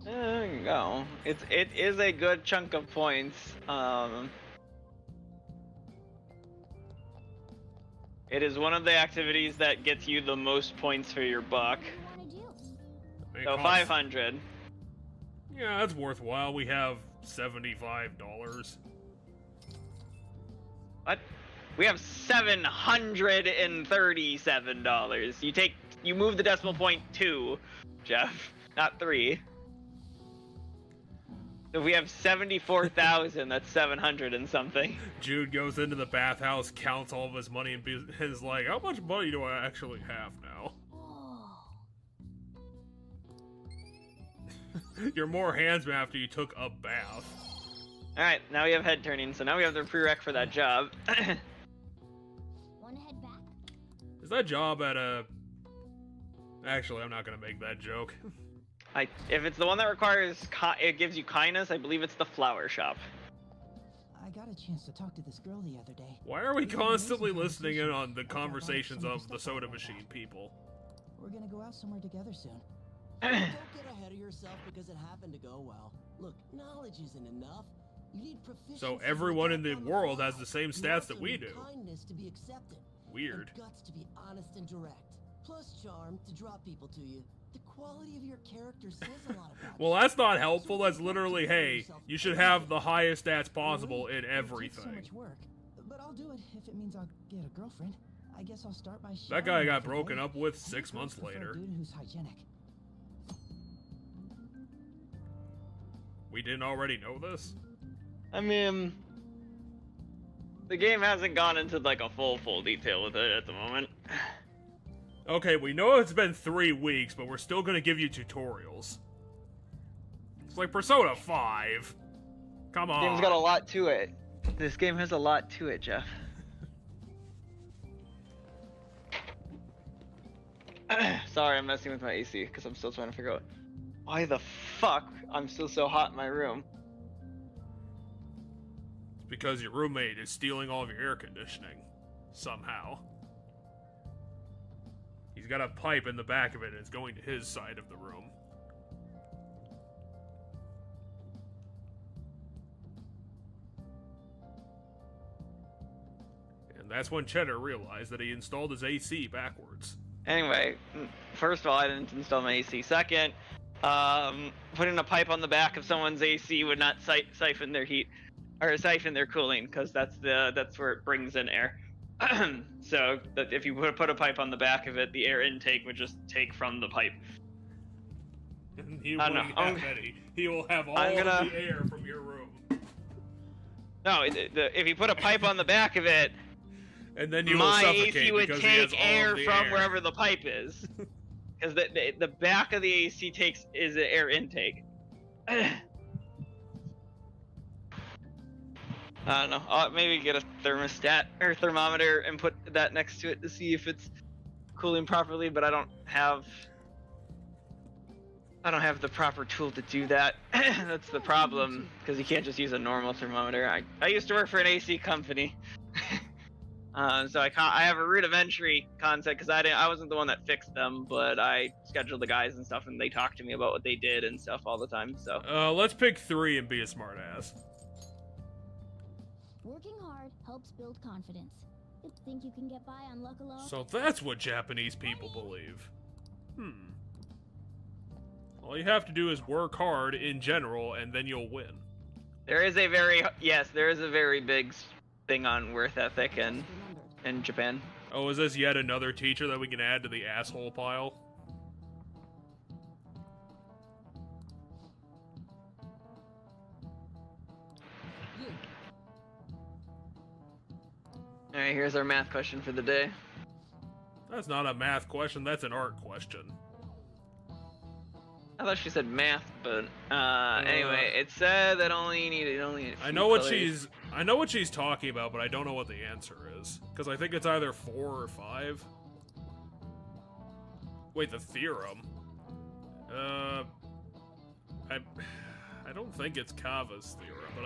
There you go. It is a good chunk of points. It is one of the activities that gets you the most points for your buck. So 500. Yeah, that's worthwhile. We have $75. What? We have $737. You move the decimal point 2, Jeff, not 3. If we have 74,000, that's 700 and something. Jude goes into the bathhouse, counts all of his money, and is like, how much money do I actually have now? You're more handsome after you took a bath. Alright, now we have head turning, so now we have the prereq for that job. Wanna head back? Is that job at a... Actually, I'm not gonna make that joke. If it's the one that requires, it gives you kindness, I believe it's the flower shop. I got a chance to talk to this girl the other day. Why are we constantly listening in on the conversations of the soda machine people? We're gonna go out somewhere together soon. Don't get ahead of yourself because it happened to go well. Look, knowledge isn't enough. You need proficiency. So everyone in the world has the same stats that we do. Kindness to be accepted. Weird. And guts to be honest and direct. Plus charm to draw people to you. The quality of your character says a lot about Well, that's not helpful. That's literally, hey, you should have the highest stats possible in everything. So much work, but I'll do it if it means I'll get a girlfriend. I guess I'll start by that guy got broken up with 6 months later. Dude who's hygienic. We didn't already know this? I mean, The game hasn't gone into like a full detail with it at the moment. Okay, we know it's been 3 weeks, but we're still gonna give you tutorials. It's like Persona 5. Come on. This game's got a lot to it. This game has a lot to it, Jeff. Sorry, I'm messing with my AC because I'm still trying to figure out why the fuck I'm still so hot in my room. It's because your roommate is stealing all of your air conditioning. Somehow. He's got a pipe in the back of it and it's going to his side of the room. And that's when Cheddar realized that he installed his AC backwards. Anyway, first of all, I didn't install my AC. Second, putting a pipe on the back of someone's AC would not siphon their heat or siphon their cooling, because that's where it brings in air. So that if you put a pipe on the back of it, the air intake would just take from the pipe. He won't have any. He will have all the air from your room. No, if you put a pipe on the back of it, and then you will suffocate AC would because take he has all air the from air. wherever the pipe is. Because the back of the AC is the air intake. I don't know. I'll maybe get a thermostat or thermometer and put that next to it to see if it's cooling properly, but I don't have the proper tool to do that. That's the problem, because you can't just use a normal thermometer. I used to work for an AC company. So I have a rudimentary concept, because I wasn't the one that fixed them, but I scheduled the guys and stuff, and they talked to me about what they did and stuff all the time. So let's pick 3 and be a smartass. Working hard helps build confidence. You think you can get by on luck alone? So that's what Japanese people believe. All you have to do is work hard in general, and then you'll win. there is a very big thing on worth ethic in Japan. Oh, is this yet another teacher that we can add to the asshole pile? Alright, here's our math question for the day. That's not a math question, that's an art question. I thought she said math, but anyway, it said that only needed I know what she's talking about, but I don't know what the answer is, because I think it's either 4 or 5. Wait, the theorem. I don't think it's Kava's theorem, but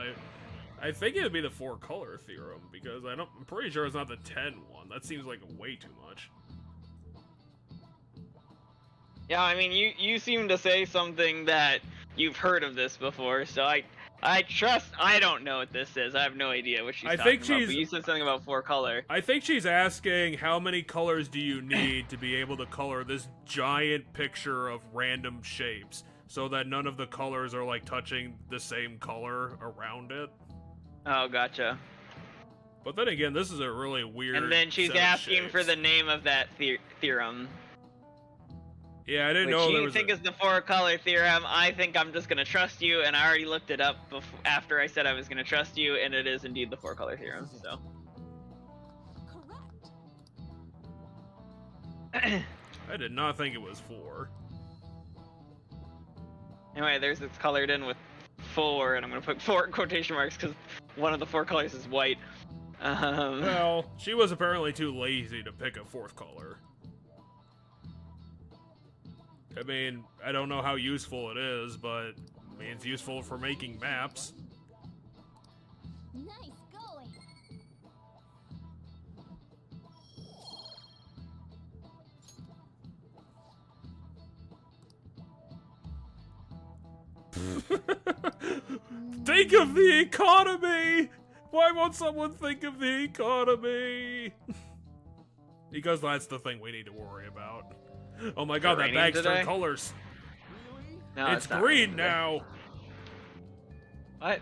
I think it would be the 4-color theorem, because I'm pretty sure it's not the 10 one. That seems like way too much. Yeah, I mean, you seem to say something that you've heard of this before, so I trust. I don't know what this is. I have no idea what she's talking about. But you said something about 4-color. I think she's asking how many colors do you need to be able to color this giant picture of random shapes, so that none of the colors are like touching the same color around it. Oh, gotcha. But then again, this is a really weird. And then she's asking for the name of that theorem. Yeah, I didn't know there was. You think it's the 4-color theorem. I think I'm just gonna trust you, and I already looked it up after I said I was gonna trust you, and it is indeed the 4-color theorem. So. Correct. I did not think it was 4. Anyway, it's colored in with 4, and I'm gonna put 4 in quotation marks because one of the 4 colors is white. Well, she was apparently too lazy to pick a 4th color. I mean, I don't know how useful it is, but I mean, it's useful for making maps. Nice going. Think of the economy! Why won't someone think of the economy? Because that's the thing we need to worry about. Oh my god, that bag's turned colors. No, it's green now. What?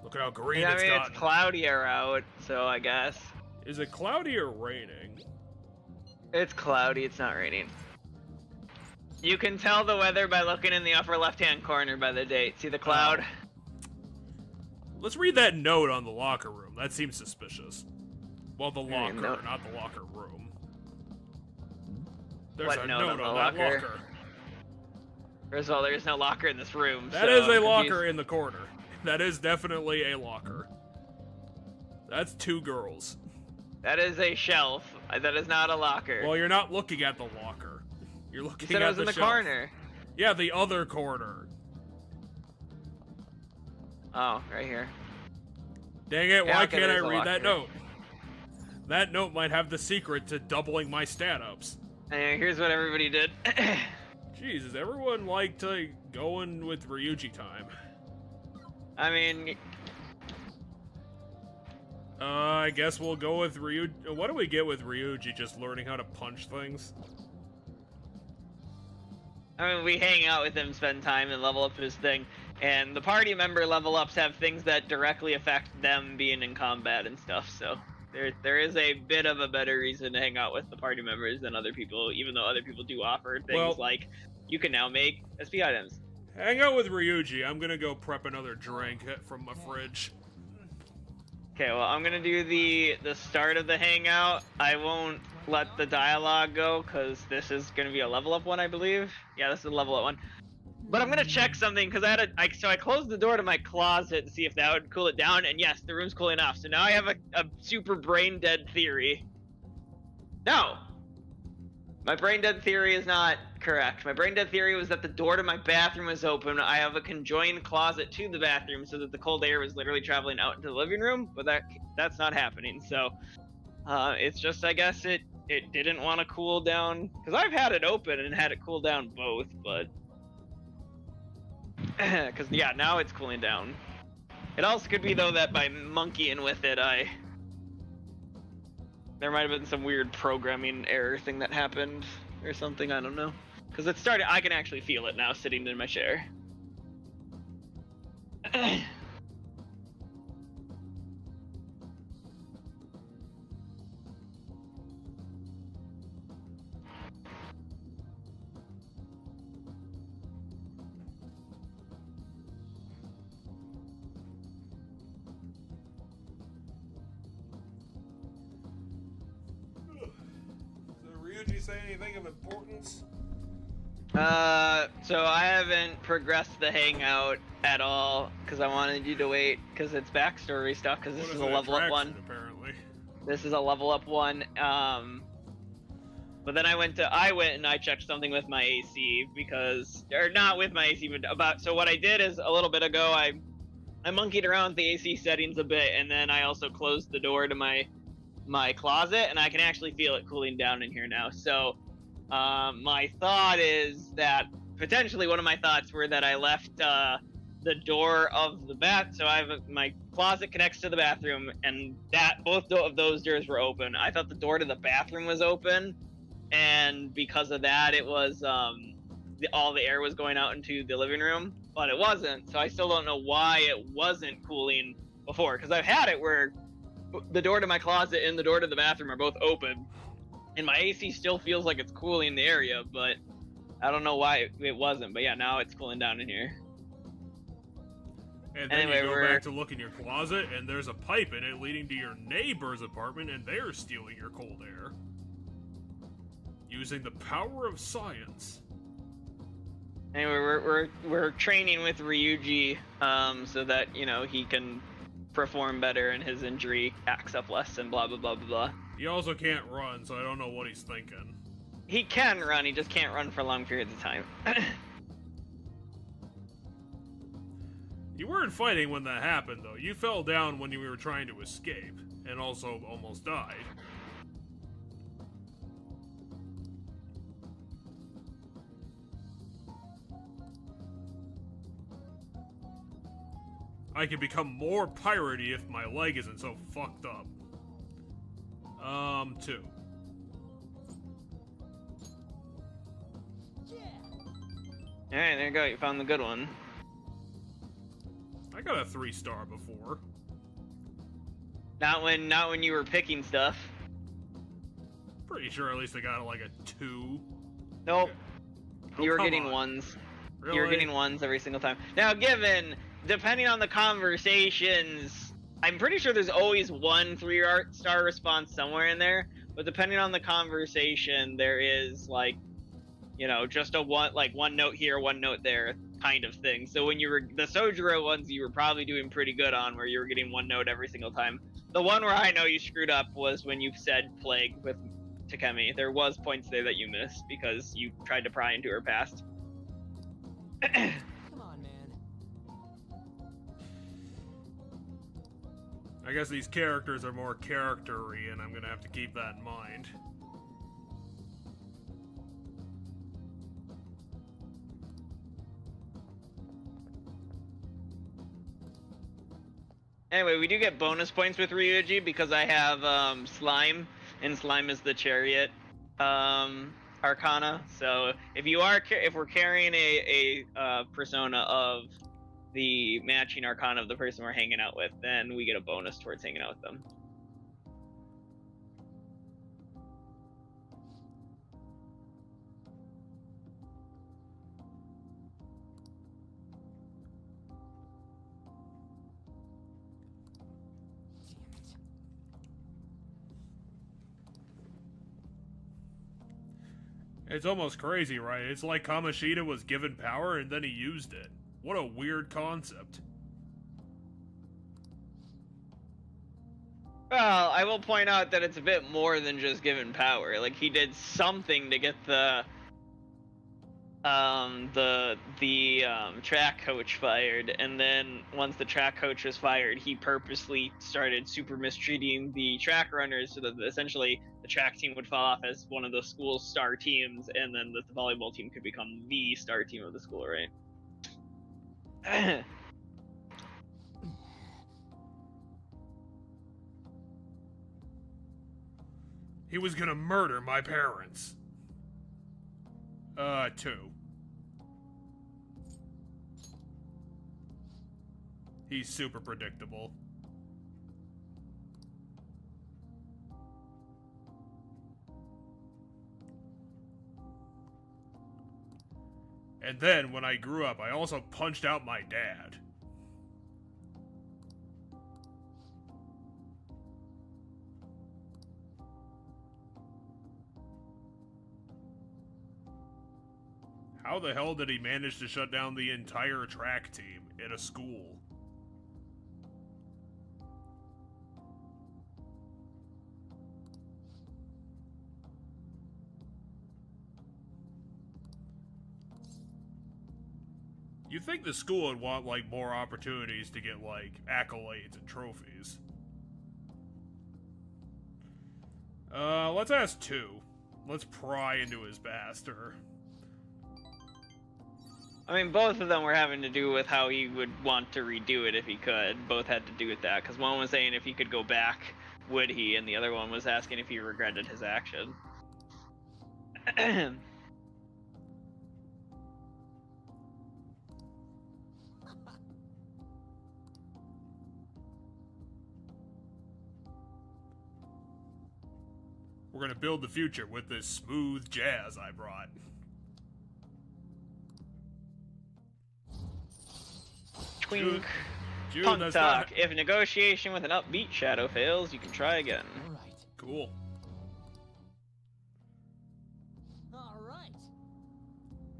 Look at how green it's gotten. It's cloudier out, so I guess. Is it cloudy or raining? It's cloudy, it's not raining. You can tell the weather by looking in the upper left-hand corner by the date. See the cloud? Let's read that note on the locker room. That seems suspicious. Well, the Yeah, locker, note. not the locker room. There's What a note note on the on that locker? locker. First of all, there's no locker in this room. That so is a I'm locker confused. in the corner. That is definitely a locker. That's 2 girls. That is a shelf. That is not a locker. Well, you're not looking at the locker. You're you looking said at it was in the shelf. corner. Yeah, the other corner. Oh, right here. Dang it, Yeah, why okay, can't I there's a read that locker. note? That note might have the secret to doubling my stat ups. And here's what everybody did. Jeez, is everyone like to going with Ryuji time? I mean, I guess we'll go with Ryuji. What do we get with Ryuji? Just learning how to punch things? we hang out with him, spend time, and level up his thing. And the party member level ups have things that directly affect them being in combat and stuff. So there is a bit of a better reason to hang out with the party members than other people, even though other people do offer things like you can now make SP items. Hang out with Ryuji. I'm gonna go prep another drink from my fridge. Okay, well, I'm gonna do the start of the hangout. I won't let the dialogue go because this is gonna be a level up one, I believe. Yeah, this is a level up one. But I'm gonna check something because I closed the door to my closet to see if that would cool it down, and yes, the room's cooling off. So now I have a super brain dead theory. No, my brain dead theory is not correct. My brain dead theory was that the door to my bathroom was open. I have a conjoined closet to the bathroom so that the cold air was literally traveling out into the living room, but that's not happening. So it's just, I guess it didn't want to cool down because I've had it open and had it cool down both, but because yeah, now it's cooling down. It also could be though that by monkeying with it, there might have been some weird programming error thing that happened or something. I don't know. Because it started, I can actually feel it now sitting in my chair. Did Ryuji say anything of importance? So I haven't progressed the hangout at all because I wanted you to wait because it's backstory stuff because this is a level up one. Apparently. This is a level up one. But then I went and I checked something with my AC because, or not with my AC, but so what I did is a little bit ago, I monkeyed around with the AC settings a bit, and then I also closed the door to my closet, and I can actually feel it cooling down in here now. So my thought is that potentially one of my thoughts were that I left the door of the bath. So my closet connects to the bathroom, and both of those doors were open. I thought the door to the bathroom was open, and because of that, it was all the air was going out into the living room, but it wasn't. So I still don't know why it wasn't cooling before, because I've had it where the door to my closet and the door to the bathroom are both open, and my AC still feels like it's cooling the area, but I don't know why it wasn't. But yeah, now it's cooling down in here. And then Anyway, you go we're- back to look in your closet, and there's a pipe in it leading to your neighbor's apartment, and they're stealing your cold air. Using the power of science. Anyway, we're training with Ryuji, so that he can perform better and his injury acts up less and blah blah blah blah blah. He also can't run, so I don't know what he's thinking. He can run, he just can't run for long periods of time. You weren't fighting when that happened, though. You fell down when you were trying to escape, and also almost died. I can become more piratey if my leg isn't so fucked up. 2. Alright, there you go, you found the good one. I got a 3-star before. Not when you were picking stuff. Pretty sure at least I got like a 2. Nope. Oh, You were come getting on. ones. Really? You were getting ones every single time. Now, given depending on the conversations, I'm pretty sure there's always one 3-star response somewhere in there, but depending on the conversation, there is like, you know, just a one note here, one note there kind of thing. So when you were the Sojiro ones, you were probably doing pretty good on, where you were getting one note every single time. The one where I know you screwed up was when you said plague with Takemi. There was points there that you missed because you tried to pry into her past. Come on, man. I guess these characters are more character-y, and I'm gonna have to keep that in mind. Anyway, we do get bonus points with Ryuji because I have Slime, and Slime is the chariot arcana. So if we're carrying a persona of the matching arcana of the person we're hanging out with, then we get a bonus towards hanging out with them. It's almost crazy, right? It's like Kamoshida was given power and then he used it. What a weird concept. Well, I will point out that it's a bit more than just given power. Like, he did something to get the track coach fired, and then once the track coach was fired, he purposely started super mistreating the track runners so that essentially the track team would fall off as one of the school's star teams, and then the volleyball team could become the star team of the school, right? He was gonna murder my parents. 2. He's super predictable. And then, when I grew up, I also punched out my dad. How the hell did he manage to shut down the entire track team in a school? You'd think the school would want, like, more opportunities to get, like, accolades and trophies. Let's ask 2. Let's pry into his master. I mean, both of them were having to do with how he would want to redo it if he could. Both had to do with that, because one was saying if he could go back, would he? And the other one was asking if he regretted his action. We're gonna build the future with this smooth jazz I brought. Twink. June, Punk that's talk. not... If negotiation with an upbeat shadow fails, you can try again. Cool. All right.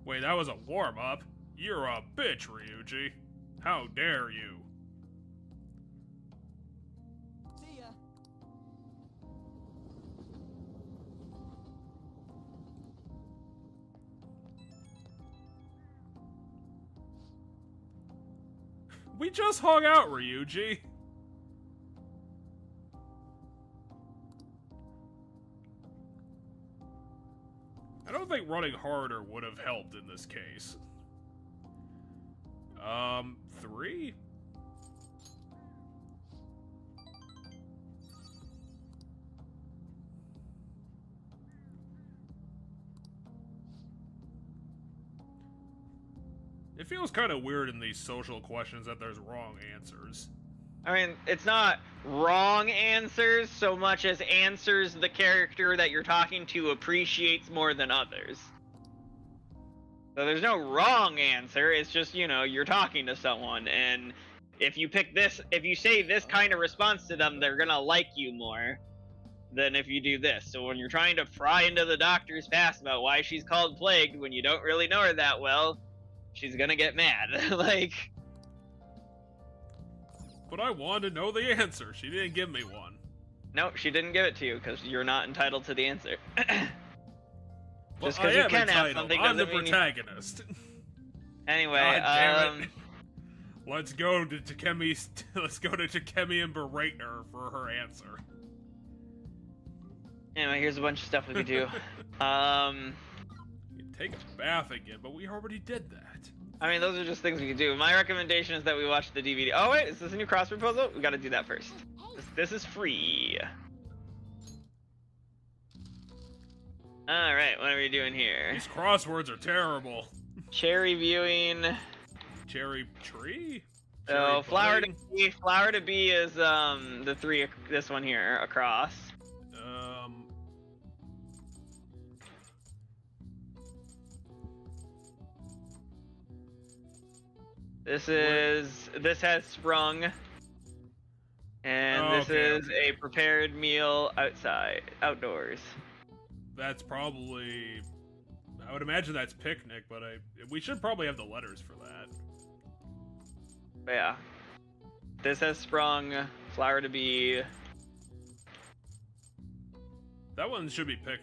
Wait, that was a warm-up? You're a bitch, Ryuji. How dare you? See ya. We just hung out, Ryuji. I don't think running harder would have helped in this case. 3? It feels kind of weird in these social questions that there's wrong answers. I mean, it's not wrong answers so much as answers the character that you're talking to appreciates more than others. So there's no wrong answer. It's just, you know, you're talking to someone, and if you pick this, if you say this kind of response to them, they're gonna like you more than if you do this. So when you're trying to pry into the doctor's past about why she's called Plagued when you don't really know her that well, she's gonna get mad. Like, But I wanted to know the answer. She didn't give me one. no, she didn't give it to you because you're not entitled to the answer. Well, Just because you I am can have entitled. something I'm the doesn't mean protagonist. Anyway, God damn it. Let's go to Takemi. Let's go to Takemi and berate her for her answer. Anyway, here's a bunch of stuff we could do. You take a bath again, but we already did that. I mean, those are just things we could do. My recommendation is that we watch the DVD. Oh wait, is this a new crossword puzzle? We gotta do that first. This is free. Alright, what are we doing here? These crosswords are terrible. Cherry viewing. Cherry tree? So Cherry flower to budding? B. Flower to B is the three. This one here across. This has sprung, and this okay, is a prepared meal outdoors. That's probably... I would imagine that's picnic, but we should probably have the letters for that. But yeah, this has sprung. Flower to be. That one should be picnic.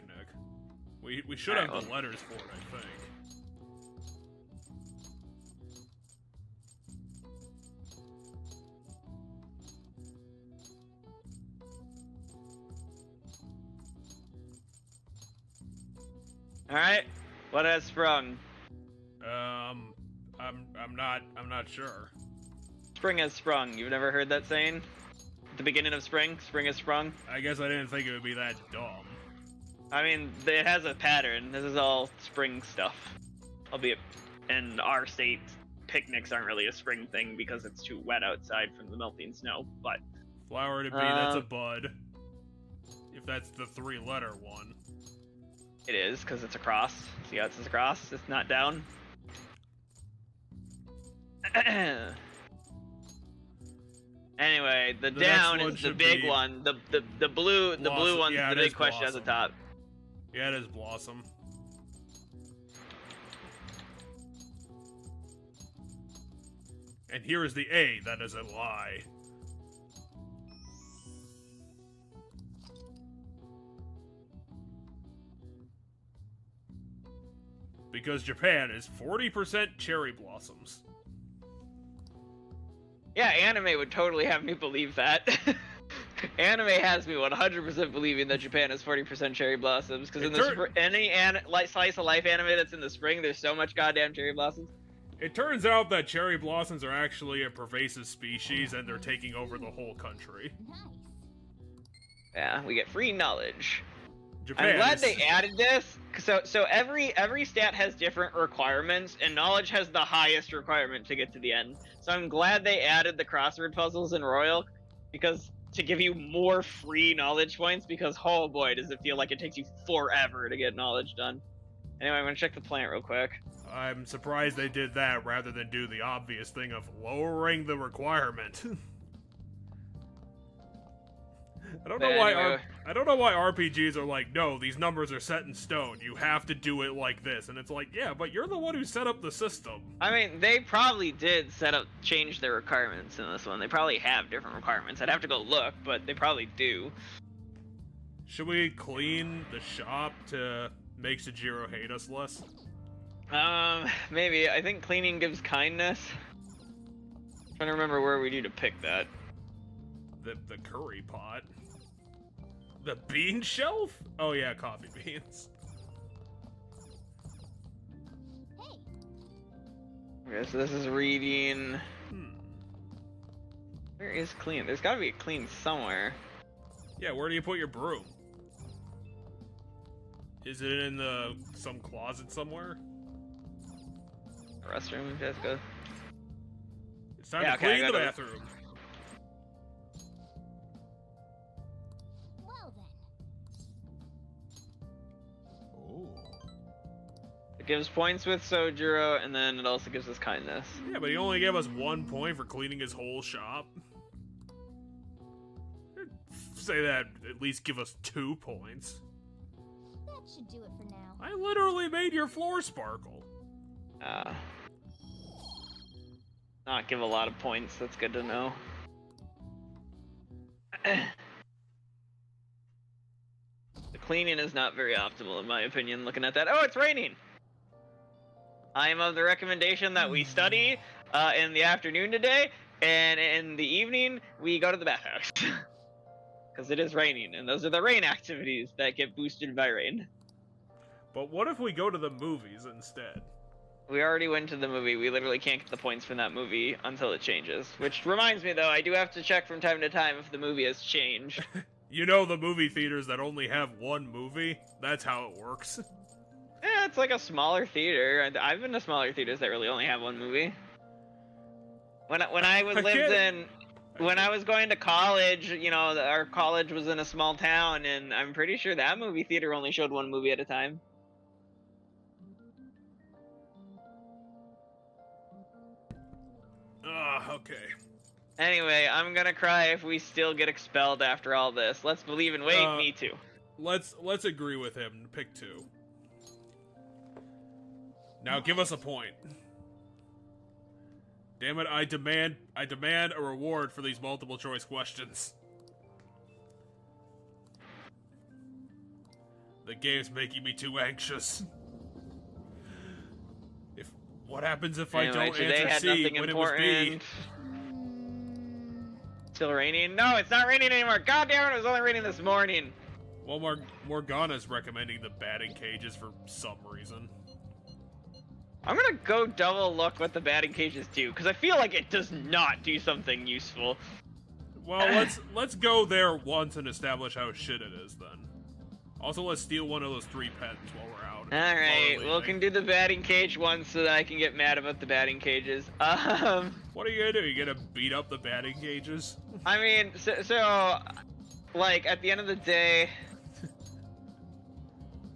We should Alright, have the letters for it, I think. All right, what has sprung? I'm not sure. Spring has sprung. You've never heard that saying? At the beginning of spring has sprung. I guess I didn't think it would be that dumb. I mean, it has a pattern. This is all spring stuff. Albeit, in our state, picnics aren't really a spring thing because it's too wet outside from the melting snow. But Flower to be, that's a bud. If that's the three-letter one. it is, because it's a cross. See how it says cross? It's not down. Anyway, the down next one is the should big be one. The blue one's Yeah, the it big is question at the Blossom. top. Yeah, it is Blossom. And here is the A, that is a lie. Because Japan is 40% cherry blossoms. Yeah, anime would totally have me believe that. Anime has me 100% believing that Japan is 40% cherry blossoms, because in any slice of life anime that's in the spring, there's so much goddamn cherry blossoms. It turns out that cherry blossoms are actually a pervasive species and they're taking over the whole country. Nice. Yeah, we get free knowledge. Japan I'm glad is- they added this. So every stat has different requirements, and knowledge has the highest requirement to get to the end. So I'm glad they added the crossword puzzles in Royal, because to give you more free knowledge points, because oh boy, does it feel like it takes you forever to get knowledge done. Anyway, I'm gonna check the plant real quick. I'm surprised they did that rather than do the obvious thing of lowering the requirement. I don't know why RPGs are like, no, these numbers are set in stone. You have to do it like this, and it's like, yeah, but you're the one who set up the system. I mean, they probably did change their requirements in this one. They probably have different requirements. I'd have to go look, but they probably do. Should we clean the shop to make Sejiro hate us less? Maybe. I think cleaning gives kindness. I'm trying to remember where we need to pick that. The curry pot. The bean shelf? Oh yeah, coffee beans. Hey, Okay, so this is reading. Where is clean? There's gotta be a clean somewhere. Yeah, where do you put your broom? Is it in some closet somewhere? Restroom, Jessica. It's time Yeah, to okay, I clean the got it. bathroom. well then. Oh. It gives points with Sojuro, and then it also gives us kindness. Yeah, but he only gave us 1 point for cleaning his whole shop. Say that, at least give us 2 points. That should do it for now. I literally made your floor sparkle. Not give a lot of points, that's good to know. The cleaning is not very optimal in my opinion, looking at that. Oh, it's raining! I am of the recommendation that we study in the afternoon today, and in the evening, we go to the bathhouse. Because it is raining, and those are the rain activities that get boosted by rain. But what if we go to the movies instead? We already went to the movie. We literally can't get the points from that movie until it changes. Which reminds me, though, I do have to check from time to time if the movie has changed. You know the movie theaters that only have 1 movie? That's how it works. Yeah, it's like a smaller theater. I've been to smaller theaters that really only have 1 movie. When I was going to college, you know, our college was in a small town, and I'm pretty sure that movie theater only showed 1 movie at a time. Okay. Anyway, I'm gonna cry if we still get expelled after all this. Let's believe in Wade, me too. Let's agree with him. Pick 2. Now give us a point. Damn it, I demand a reward for these multiple choice questions. The game's making me too anxious. What happens if I don't answer C when it was B? Still raining? No, it's not raining anymore. God damn it, it was only raining this morning. Well, Morgana's recommending the batting cages for some reason. I'm gonna go double look what the batting cages do, because I feel like it does not do something useful. Well, let's go there once and establish how shit it is then. Also, let's steal one of those 3 pens while we're out. Alright, we can do the batting cage once so that I can get mad about the batting cages. What are you gonna do? You gonna beat up the batting cages? I mean, so like, at the end of the day...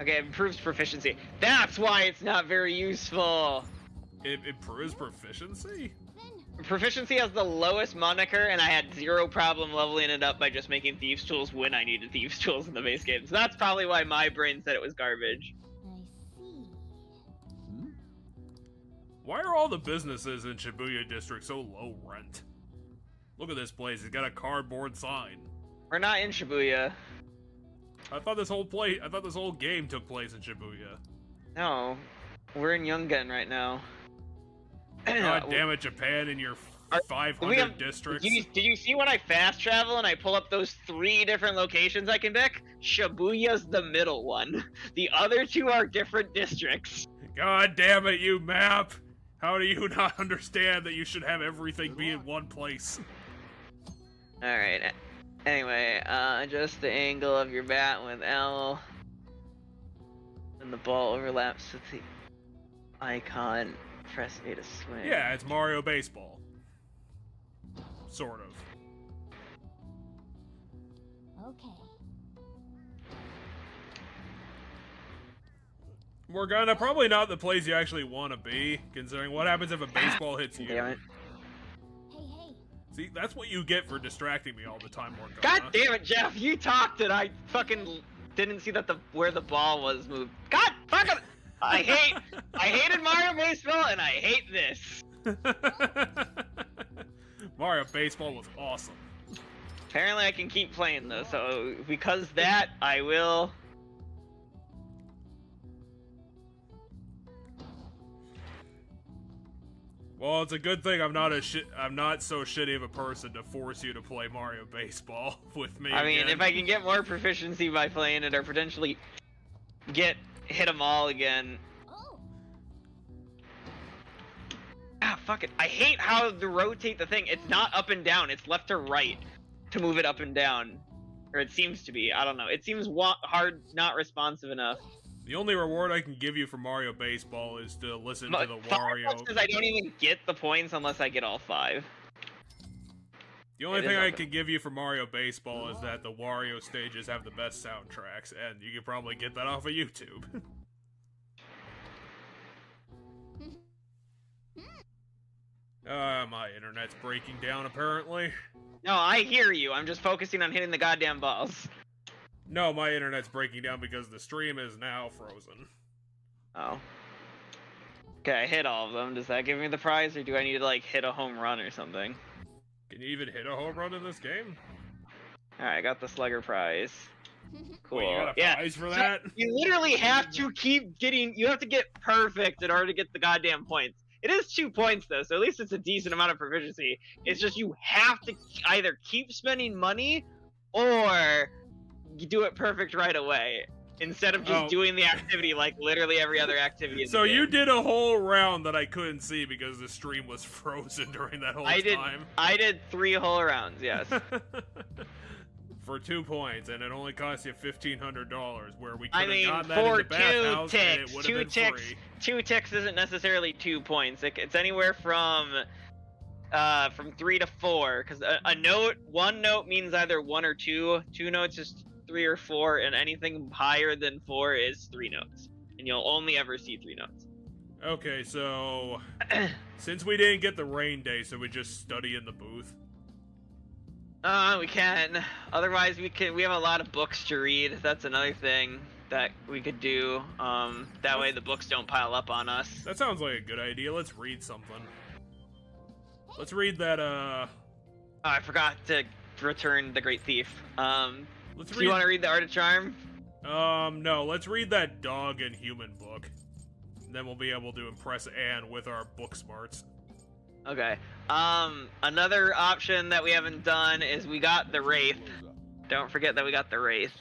Okay, it improves proficiency. That's why it's not very useful! It improves proficiency? Proficiency has the lowest moniker, and I had 0 problem leveling it up by just making Thieves' Tools when I needed Thieves' Tools in the base game. So that's probably why my brain said it was garbage. I see. Why are all the businesses in Shibuya District so low rent? Look at this place, it's got a cardboard sign. We're not in Shibuya. I thought this whole game took place in Shibuya. No, we're in Yungen right now. God damn it, Japan and your 500 districts. Did you see when I fast travel and I pull up those 3 different locations I can pick? Shibuya's the middle one. The other 2 are different districts. God damn it, you map! How do you not understand that you should have everything be in one place? Alright. Anyway, adjust the angle of your bat with L. When the ball overlaps with the icon, press A to swing. Yeah, it's Mario Baseball. Sort of. Okay. Morgana, probably not the place you actually want to be, considering what happens if a baseball hits you. Damn it. Hey. See, that's what you get for distracting me all the time, Morgana. God damn it, Jeff! You talked and I fucking didn't see that where the ball was moved. God fucking! I hated Mario Baseball and I hate this. Mario Baseball was awesome. Apparently I can keep playing though, so because that, I will... Well, it's a good thing I'm not so shitty of a person to force you to play Mario Baseball with me. I mean, again. if I can get more proficiency by playing it, or potentially hit them all again. Oh. Ah, fuck it. I hate how to rotate the thing. It's not up and down. It's left to right to move it up and down, or it seems to be. I don't know. It seems hard, not responsive enough. The only reward I can give you for Mario Baseball is to listen to the Wario. Because I don't even get the points unless I get all 5. The only thing I can give you for Mario Baseball is that the Wario stages have the best soundtracks, and you can probably get that off of YouTube. My internet's breaking down, apparently. No, I hear you. I'm just focusing on hitting the goddamn balls. No, my internet's breaking down because the stream is now frozen. Oh. Okay, I hit all of them. Does that give me the prize, or do I need to, like, hit a home run or something? Can you even hit a home run in this game? Alright, I got the slugger prize. Cool. Wait, you got a prize for that? So you literally have to keep getting... You have to get perfect in order to get the goddamn points. It is 2 points, though, so at least it's a decent amount of proficiency. It's just you have to either keep spending money, or you do it perfect right away. Instead of just doing the activity like literally every other activity in the game. You did a whole round that I couldn't see because the stream was frozen during that whole time. I did 3 whole rounds, yes. For 2 points, and it only cost you $1,500, where we could have gotten that for in the bathhouse, and it would have been free. 2 ticks isn't necessarily 2 points. It's anywhere from 3 to 4, because one note means either 1 or 2. 2 notes is 3 or 4, and anything higher than 4 is 3 notes, and you'll only ever see 3 notes. Okay, so since we didn't get the rain day, so we just study in the booth. We can. Otherwise, we have a lot of books to read. That's another thing that we could do. That way the books don't pile up on us. That sounds like a good idea. Let's read something. Let's read that. Oh, I forgot to return The Great Thief. Do you want to read The Art of Charm? No, let's read that dog and human book. Then we'll be able to impress Anne with our book smarts. Okay. Another option that we haven't done is we got the Wraith. Don't forget that we got the Wraith.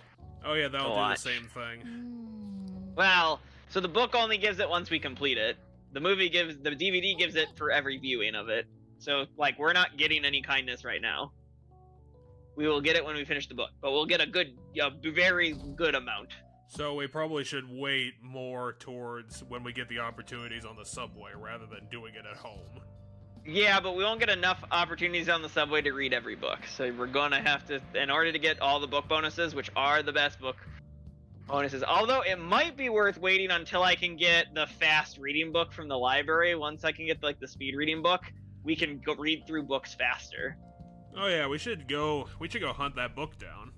Oh yeah, that'll do the same thing. Well, so the book only gives it once we complete it. The DVD gives it for every viewing of it. So, like, we're not getting any kindness right now. We will get it when we finish the book, but we'll get a very good amount. So we probably should wait more towards when we get the opportunities on the subway rather than doing it at home. Yeah, but we won't get enough opportunities on the subway to read every book. So we're gonna have to, in order to get all the book bonuses, which are the best book bonuses. Although it might be worth waiting until I can get the fast reading book from the library. Once I can get like the speed reading book, we can go read through books faster. Oh yeah, we should go hunt that book down.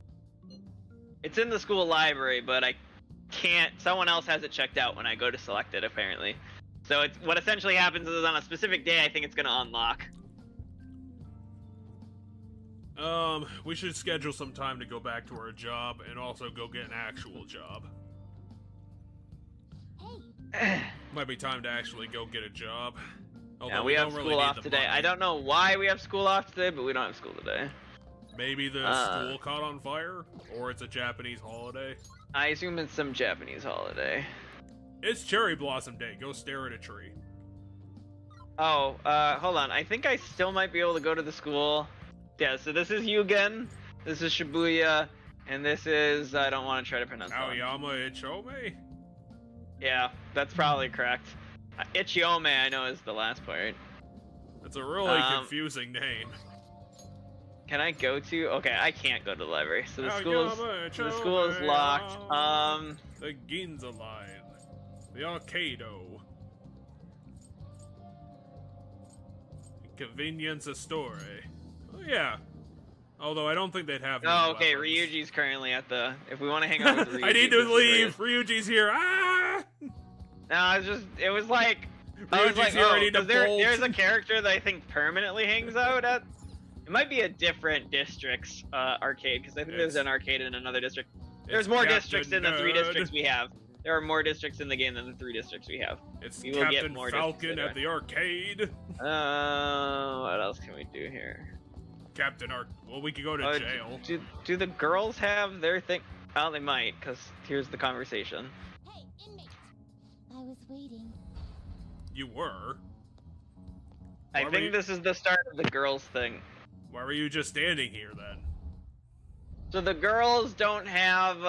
It's in the school library, but I can't. Someone else has it checked out when I go to select it, apparently. So it's what essentially happens is on a specific day, I think it's gonna unlock. We should schedule some time to go back to our job and also go get an actual job. Might be time to actually go get a job. Yeah, we have school off today. I don't know why we have school off today, but we don't have school today. Maybe the school caught on fire? Or it's a Japanese holiday? I assume it's some Japanese holiday. It's Cherry Blossom Day. Go stare at a tree. Oh, hold on. I think I still might be able to go to the school. Yeah, so this is Yugen, this is Shibuya, and this is... I don't want to try to pronounce that. Aoyama Ichome? Yeah, that's probably correct. Ichiome, I know, is the last part. That's a really confusing name. Can I go to? Okay, I can't go to the library, so the school is locked. The Ginza line, the Arcado, Convenience Store. Oh yeah. Although I don't think they'd have. Oh, okay. Weapons. Ryuji's currently at the. If we want to hang out with Ryuji, I need to leave. Ryuji's here. Ah! No, it's just. It was like. Ryuji's here. I need to bolt. There's a character that I think permanently hangs out at. It might be a different district's arcade, because I think there's an arcade in another district. There's more districts in the 3 districts we have. There are more districts in the game than the 3 districts we have. It's Captain Falcon at the arcade. What else can we do here? Well, we could go to jail. Do the girls have their thing? Oh, they might, because here's the conversation. Hey, inmate! I was waiting. You were? I think this is the start of the girls thing. Why were you just standing here, then? So the girls don't have,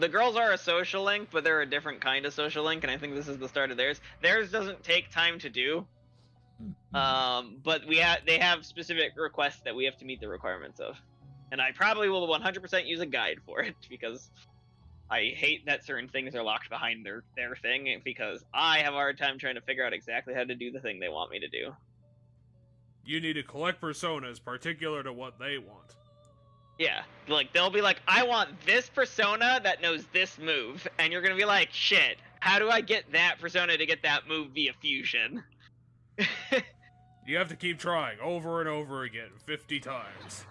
the girls are a social link, but they're a different kind of social link, and I think this is the start of theirs. Theirs doesn't take time to do. But they have specific requests that we have to meet the requirements of. And I probably will 100% use a guide for it, because I hate that certain things are locked behind their thing, because I have a hard time trying to figure out exactly how to do the thing they want me to do. You need to collect personas particular to what they want. Yeah, like they'll be like, I want this persona that knows this move, and you're gonna be like, shit, how do I get that persona to get that move via fusion? You have to keep trying over and over again, 50 times.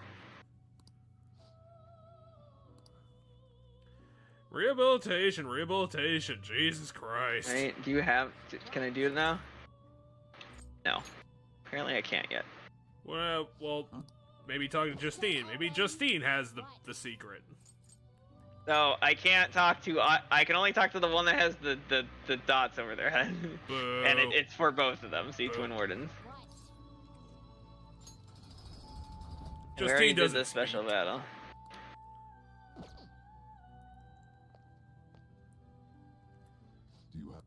Rehabilitation, rehabilitation, Jesus Christ. Right, do you have, can I do it now? No. Apparently I can't yet. Well, maybe talk to Justine. Maybe Justine has the secret. So, I can't talk to, I can only talk to the one that has the dots over their head. Boo. And it's for both of them, see, Twin Wardens. And we already Justine did doesn't this special battle. Do you have...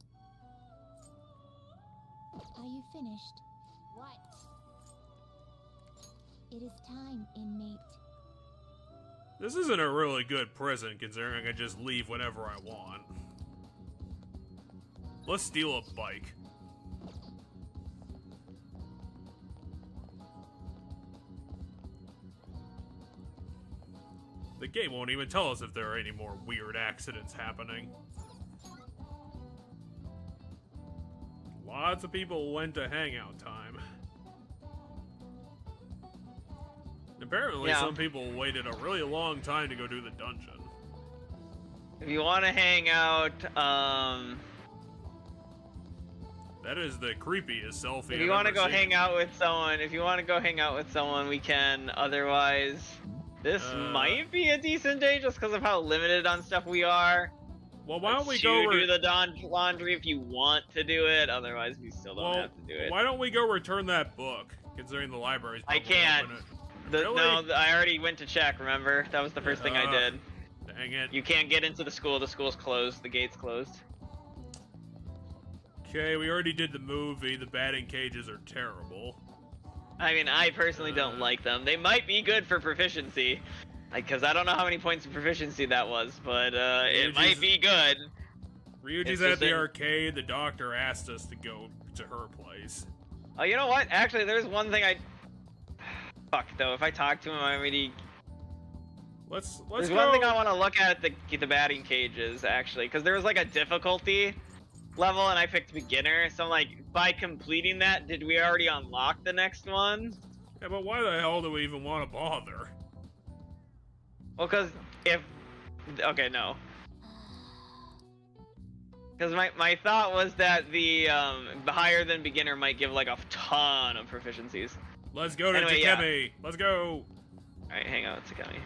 Are you finished? What? It is time, inmate. This isn't a really good prison, considering I can just leave whenever I want. Let's steal a bike. The game won't even tell us if there are any more weird accidents happening. Lots of people went to hangout time. Apparently, Yeah. some people waited a really long time to go do the dungeon. If you want to hang out, That is the creepiest selfie if you want to go hang out with someone, we can. Otherwise, this might be a decent day just because of how limited on stuff we are. Well, why don't we You go do the laundry if you want to do it. Otherwise, we still don't well, have to do it. why don't we go return that book, considering the library's I probably can't. open it. No, Really? I already went to check. Remember, that was the first thing I did. Dang it. You can't get into the school. The school's closed. The gate's closed. Okay, we already did the movie. The batting cages are terrible. I mean, I personally don't like them. They might be good for proficiency, because I don't know how many points of proficiency that was, but it might be good. Ryuji's It's at just the in- arcade. The doctor asked us to go to her place. Oh, you know what? Actually, there's one thing I... Fuck, though. If I talk to him, I already... Let's There's go. one thing I want to look at the batting cages, actually, because there was like a difficulty level, and I picked beginner. So I'm like, by completing that, did we already unlock the next one? Yeah, but why the hell do we even want to bother? Well, because if... Okay, no. Because my thought was that the higher than beginner might give like a ton of proficiencies. Let's go to Anyway, Takemi. Let's go. Alright, hang on, Takemi.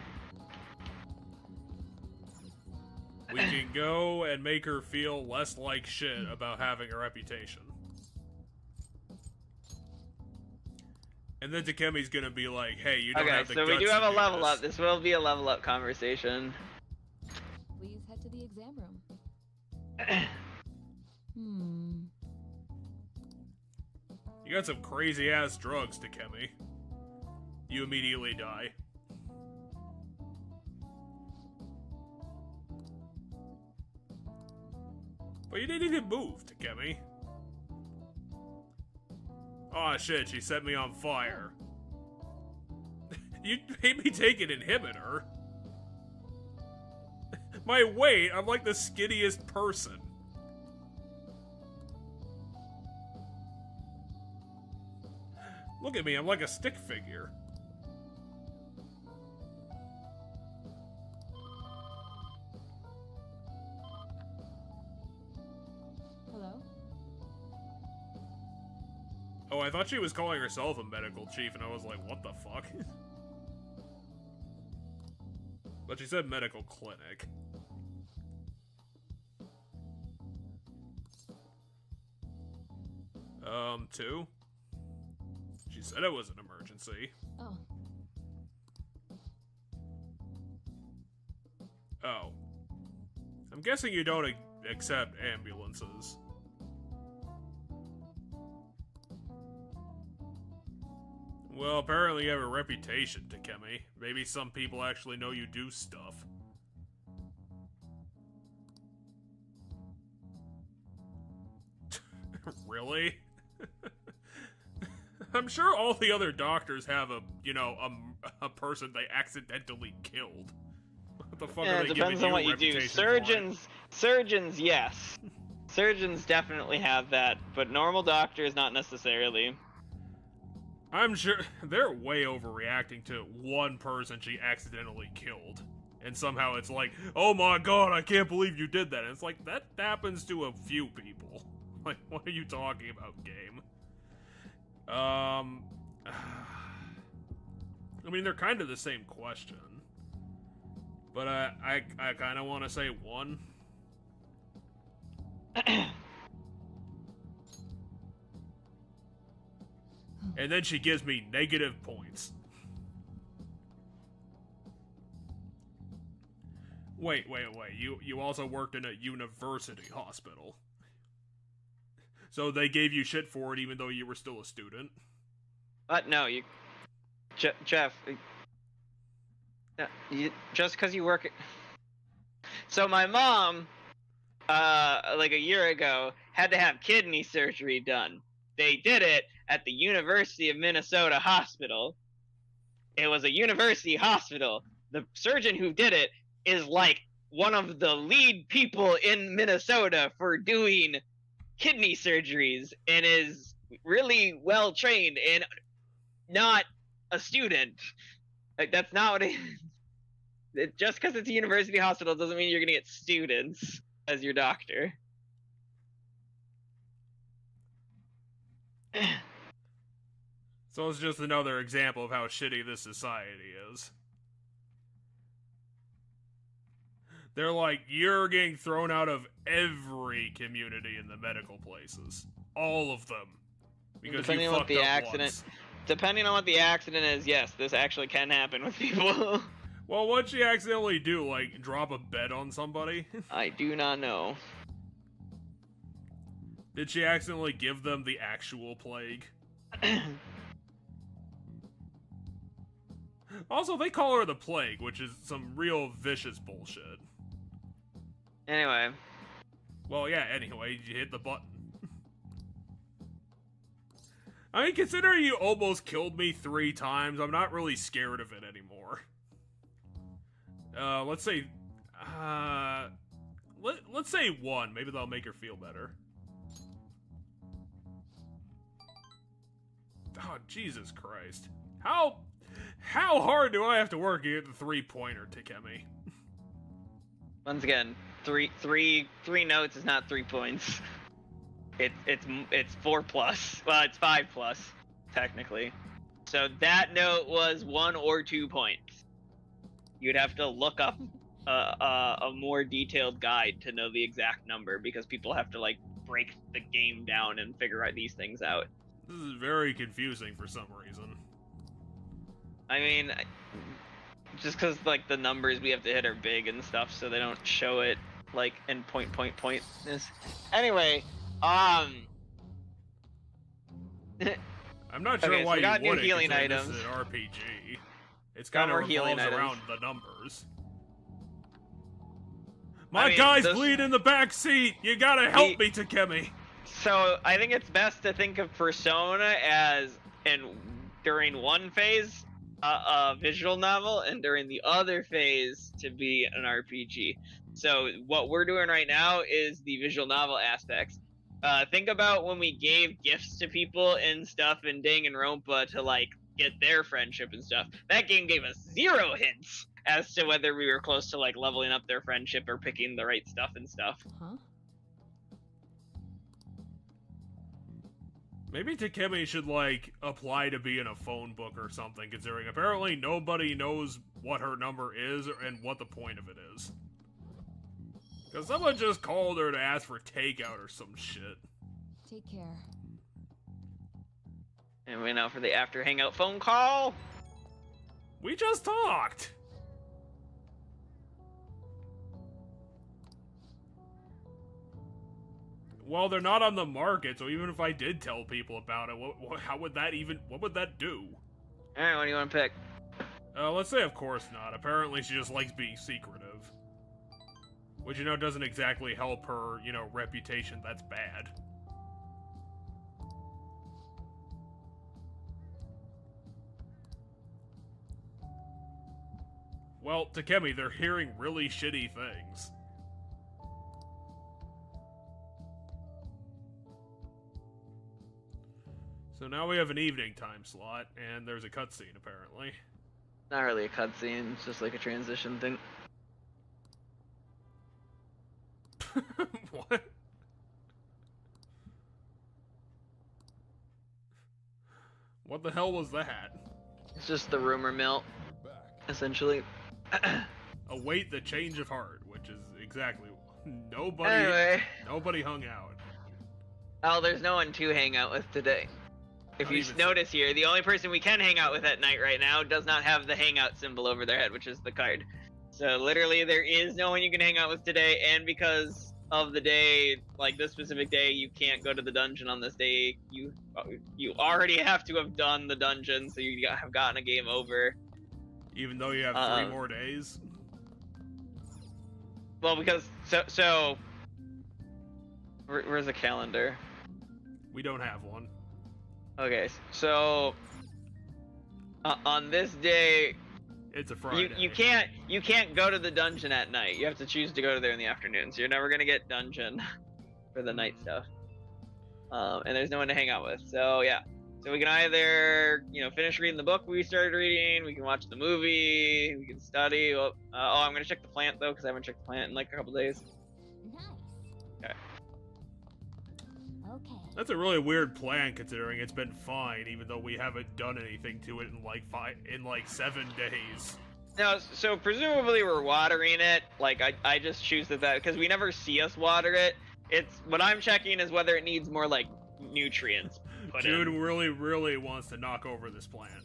We can go and make her feel less like shit about having a reputation. And then Takemi's gonna be like, hey, you don't Okay, have the so we guts do have to a level this. up. This will be a level up conversation. Please head to the exam room. You got some crazy ass drugs, Takemi. You immediately die. But you didn't even move, Takemi. Aw, shit, she set me on fire. You made me take an inhibitor. My weight, I'm like the skinniest person. Look at me, I'm like a stick figure. Hello? Oh, I thought she was calling herself a medical chief, and I was like, what the fuck? But she said medical clinic. Two? She said it was an emergency. Oh, Oh. I'm guessing you don't accept ambulances. Well, apparently you have a reputation, Takemi. Maybe some people actually know you do stuff. Really? I'm sure all the other doctors have a person they accidentally killed. What the fuck Yeah, are it they depends giving on what you you do. reputation Surgeons, yes. Surgeons definitely have that, but normal doctors, not necessarily. I'm sure they're way overreacting to one person she accidentally killed. And somehow it's like, oh my god, I can't believe you did that. And it's like, that happens to a few people. Like, what are you talking about, game? I mean, they're kind of the same question. But I kind of want to say one. And then she gives me negative points. Wait. You also worked in a university hospital. So they gave you shit for it even though you were still a student? No, Jeff, just because you work So my mom, like a year ago, had to have kidney surgery done. They did it at the University of Minnesota Hospital. It was a university hospital. The surgeon who did it is like one of the lead people in Minnesota for doing kidney surgeries and is really well trained and not a student. Like, that's not what it is. Just because it's a university hospital doesn't mean you're gonna get students as your doctor. So it's just another example of how shitty this society is. They're like, you're getting thrown out of every community in the medical places. All of them. Because Depending you on what fucked the up accident once. Depending on what the accident is, yes, this actually can happen with people. Well, what'd she accidentally do? Like, drop a bed on somebody? I do not know. Did she accidentally give them the actual plague? Also, they call her the plague, which is some real vicious bullshit. Anyway. Well, yeah, anyway, you hit the button. I mean, considering you almost killed me 3 times, I'm not really scared of it anymore. Let's say... let's say 1. Maybe that'll make her feel better. Oh, Jesus Christ. How hard do I have to work to get the 3-pointer, Takemi? Once again, three notes is not 3 points. It's 4 plus. Well, it's 5 plus, technically. So that note was 1 or 2 points. You'd have to look up a more detailed guide to know the exact number, because people have to like break the game down and figure out these things out. This is very confusing for some reason. I mean, just because like the numbers we have to hit are big and stuff, so they don't show it like in pointness. Anyway, I'm not sure Okay, so why we got you new would, healing considering this items. is an RPG. It's Got kind more of healing revolves items. around the numbers. My mean, guy's those- bleeding in the back seat. You gotta help me, Takemi. So I think it's best to think of Persona as during one phase a visual novel, and during the other phase to be an RPG. So what we're doing right now is the visual novel aspects. Think about when we gave gifts to people and stuff in Danganronpa to like get their friendship and stuff. That game gave us 0 hints as to whether we were close to like leveling up their friendship or picking the right stuff and stuff. Huh? Maybe Takemi should, like, apply to be in a phone book or something, considering apparently nobody knows what her number is and what the point of it is. Because someone just called her to ask for takeout or some shit. Take care. And we now for the after hangout phone call. We just talked! Well, they're not on the market, so even if I did tell people about it, what would that do? Alright, what do you want to pick? Let's say of course not. Apparently she just likes being secretive. Which, doesn't exactly help her, reputation that's bad. Well, Takemi, they're hearing really shitty things. So now we have an evening time slot, and there's a cutscene, apparently. Not really a cutscene, it's just like a transition thing. What? What the hell was that? It's just the rumor mill, essentially. Await the change of heart, which is exactly nobody hung out. Oh, there's no one to hang out with today. If you notice here, the only person we can hang out with at night right now does not have the hangout symbol over their head, which is the card. So literally there is no one you can hang out with today, and because of the day, like this specific day, you can't go to the dungeon on this day. You already have to have done the dungeon, so you have gotten a game over. Even though you have 3 more days? Well, because, where's the calendar? We don't have one. Okay, so on this day, it's a Friday. You can't go to the dungeon at night. You have to choose to go there in the afternoon. So you're never gonna get dungeon for the night stuff. And there's no one to hang out with. So yeah, so we can either finish reading the book we started reading. We can watch the movie. We can study. Oh, I'm gonna check the plant though because I haven't checked the plant in like a couple days. Nice. Okay. Okay. That's a really weird plan considering it's been fine, even though we haven't done anything to it in like 7 days. No, so presumably we're watering it. Like I just choose that because we never see us water it. It's what I'm checking is whether it needs more like nutrients. Jude really wants to knock over this plant.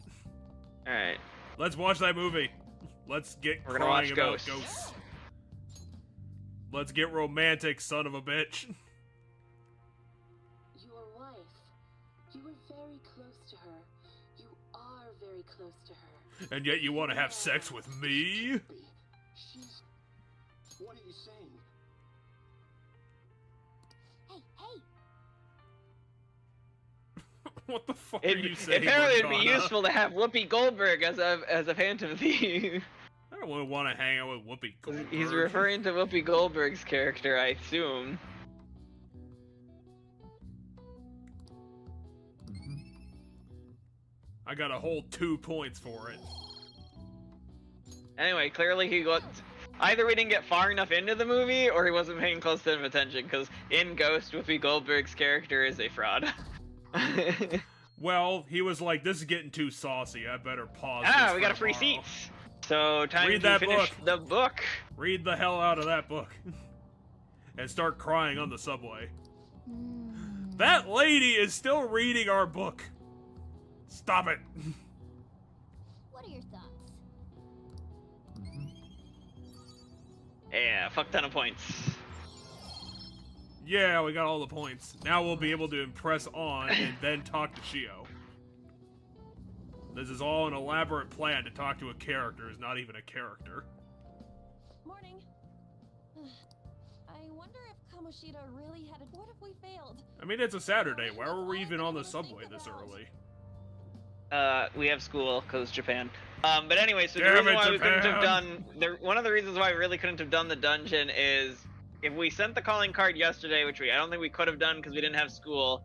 All right. Let's watch that movie. Let's get crying about ghosts. Let's get romantic, son of a bitch. Your wife. You were very close to her. You are very close to her. And yet you want to have sex with me? She's... What are you saying? Hey! What the fuck are you saying? Apparently it'd be useful to have Whoopi Goldberg as a Phantom Thief. I don't want to hang out with Whoopi Goldberg. He's referring to Whoopi Goldberg's character, I assume. I got a whole 2 points for it. Anyway, clearly he got... Either we didn't get far enough into the movie, or he wasn't paying close enough attention, because in Ghost, Whoopi Goldberg's character is a fraud. Well, he was like, this is getting too saucy, I better pause Ah, this we for got a free tomorrow. seat. So, time Read to that finish book. the book. Read the hell out of that book. And start crying on the subway. That lady is still reading our book. Stop it. What are your thoughts? Yeah, fuck ton of points. Yeah, we got all the points. Now we'll be able to impress On and then talk to Shio. This is all an elaborate plan to talk to a character who's not even a character. Morning. I wonder if Kamoshida really had a... What if we failed? I mean, it's a Saturday. Why were we even on the subway this early? We have school, cause Japan. But anyway, so Damn the reason it, why we couldn't have Japan! done... One of the reasons why we really couldn't have done the dungeon is... If we sent the calling card yesterday, which I don't think we could have done because we didn't have school,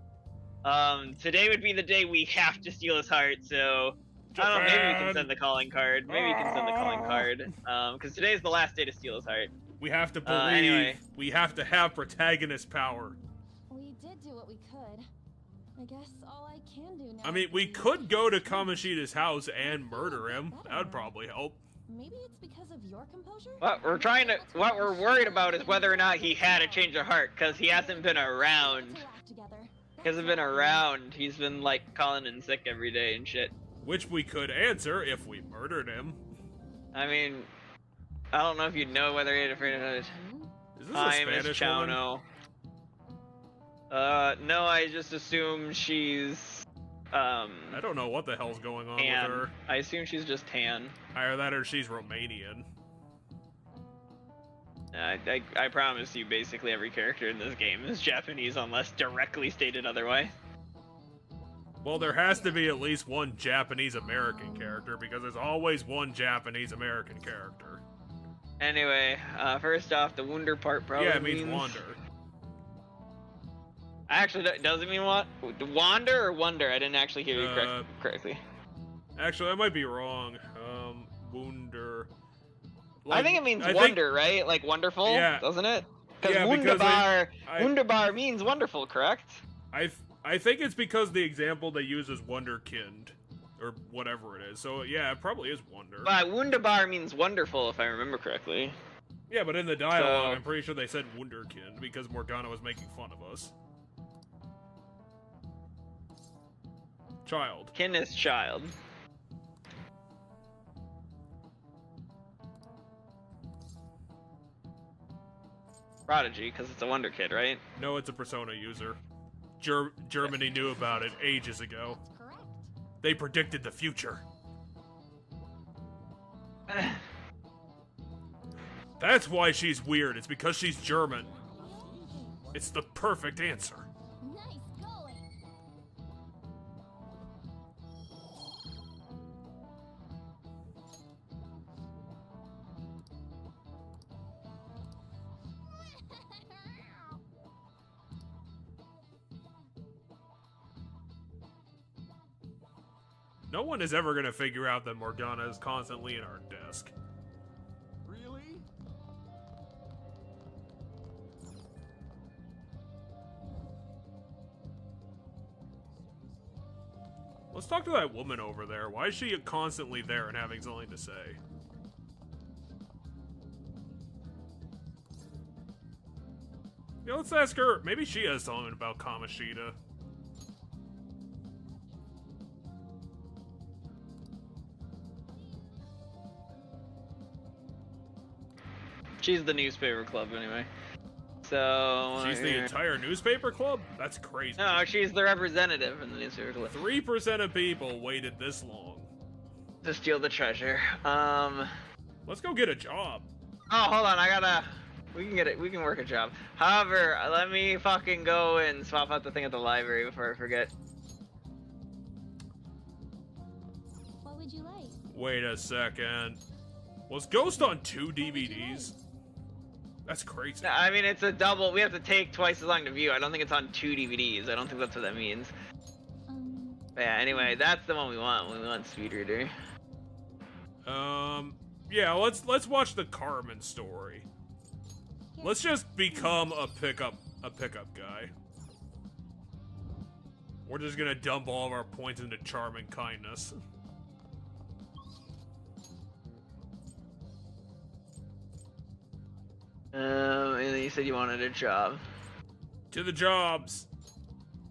today would be the day we have to steal his heart, so... Japan. I don't know, maybe we can send the calling card. Maybe we can send the calling card. Because today's the last day to steal his heart. We have to believe. Anyway. We have to have protagonist power. We did do what we could. I guess all I can do now... I mean, we could go to Kamoshida's house and murder him. That would probably help. Maybe it's because of your composure? What we're worried about is whether or not he had a change of heart, because he hasn't been around. He hasn't been around. He's been, like, calling in sick every day and shit. Which we could answer if we murdered him. I mean, I don't know if you'd know whether he had a friend or not. Is this a Hi, Miss Spanish Chauno. woman? No, I just assume she's, I don't know what the hell's going on tan. with her. I assume she's just tan. Either that or she's Romanian. I promise you, basically every character in this game is Japanese unless directly stated otherwise. Well, there has to be at least one Japanese-American character, because there's always one Japanese-American character. Anyway, first off, the Wunder part probably Yeah, it means wander. Actually, does it mean what? Wander or wonder? I didn't actually hear you correctly. Actually, I might be wrong. Wunder. I think it means wonder, right? Like wonderful, doesn't it? Yeah, wunderbar, wunderbar means wonderful, correct? I think it's because the example they use is wonderkind, or whatever it is. So yeah, it probably is wonder. But wunderbar means wonderful, if I remember correctly. Yeah, but in the dialogue, I'm pretty sure they said wunderkind because Morgana was making fun of us. Child. Kin is child. Prodigy, because it's a Wonder Kid, right? No, it's a Persona user. Germany knew about it ages ago. That's correct. They predicted the future. That's why she's weird. It's because she's German. It's the perfect answer. Nice going. No one is ever gonna figure out that Morgana is constantly in our desk. Really? Let's talk to that woman over there. Why is she constantly there and having something to say? Yeah, let's ask her. Maybe she has something about Kamoshida. She's the newspaper club, anyway. So... She's the entire newspaper club? That's crazy. No, she's the representative in the newspaper club. 3% of people waited this long to steal the treasure. Let's go get a job. Oh, hold on, we can get it. We can work a job. However, let me fucking go and swap out the thing at the library before I forget. What would you like? Wait a second. Was Ghost on 2 DVDs? That's crazy. No, I mean, it's a double. We have to take twice as long to view. I don't think it's on 2 DVDs. I don't think that's what that means. But yeah, anyway, that's the one we want. We want Speed Reader. Yeah, let's watch the Carmen story. Let's just become a pickup guy. We're just gonna dump all of our points into charm and kindness. And then you said you wanted a job. To the jobs.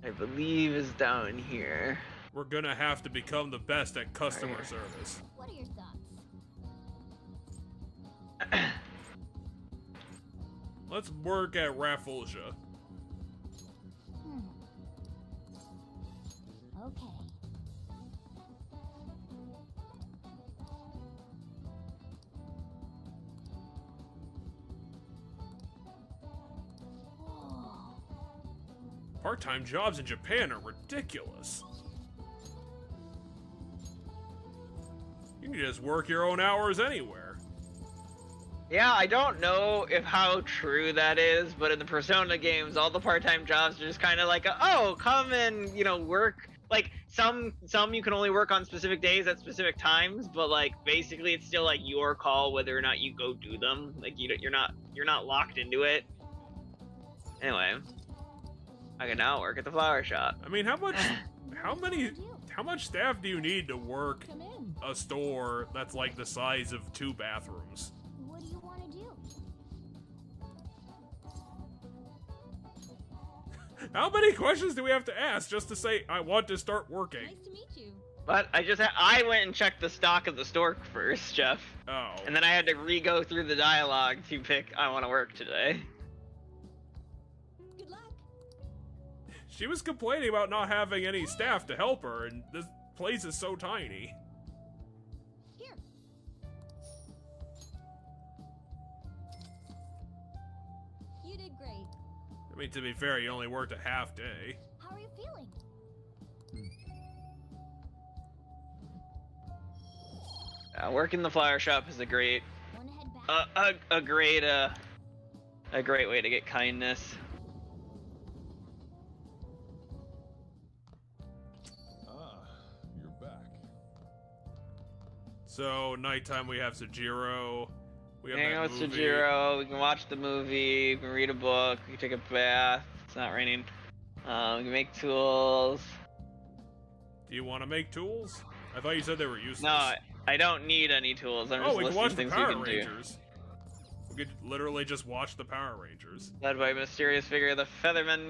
I believe is down here. We're gonna have to become the best at customer service. What are your thoughts? Let's work at Rafflesia. Okay. Part-time jobs in Japan are ridiculous. You can just work your own hours anywhere. Yeah, I don't know how true that is, but in the Persona games, all the part-time jobs are just kind of like, oh, come and, work. Like, some you can only work on specific days at specific times, but, like, basically it's still, like, your call whether or not you go do them. Like, you're not locked into it. Anyway, I can now work at the flower shop. I mean, how much staff do you need to work a store that's like the size of 2 bathrooms? What do you want to do? How many questions do we have to ask just to say, I want to start working? Nice to meet you. But I went and checked the stock of the store first, Jeff. Oh. And then I had to re-go through the dialogue to pick I want to work today. Good luck. She was complaining about not having any staff to help her, and this place is so tiny. Here. You did great. I mean, to be fair, you only worked a half day. How are you feeling? Working the flower shop is a great, Wanna head back? a great way to get kindness. You're back. So nighttime we have Sojiro. We have Hang that out with movie. Sojiro, we can watch the movie, we can read a book, we can take a bath, it's not raining. We can make tools. Do you want to make tools? I thought you said they were useless. No, I don't need any tools, I'm Oh, just we can listing watch the things Power we can do. Rangers. We could literally just watch the Power Rangers. Led by a mysterious figure, the Feathermen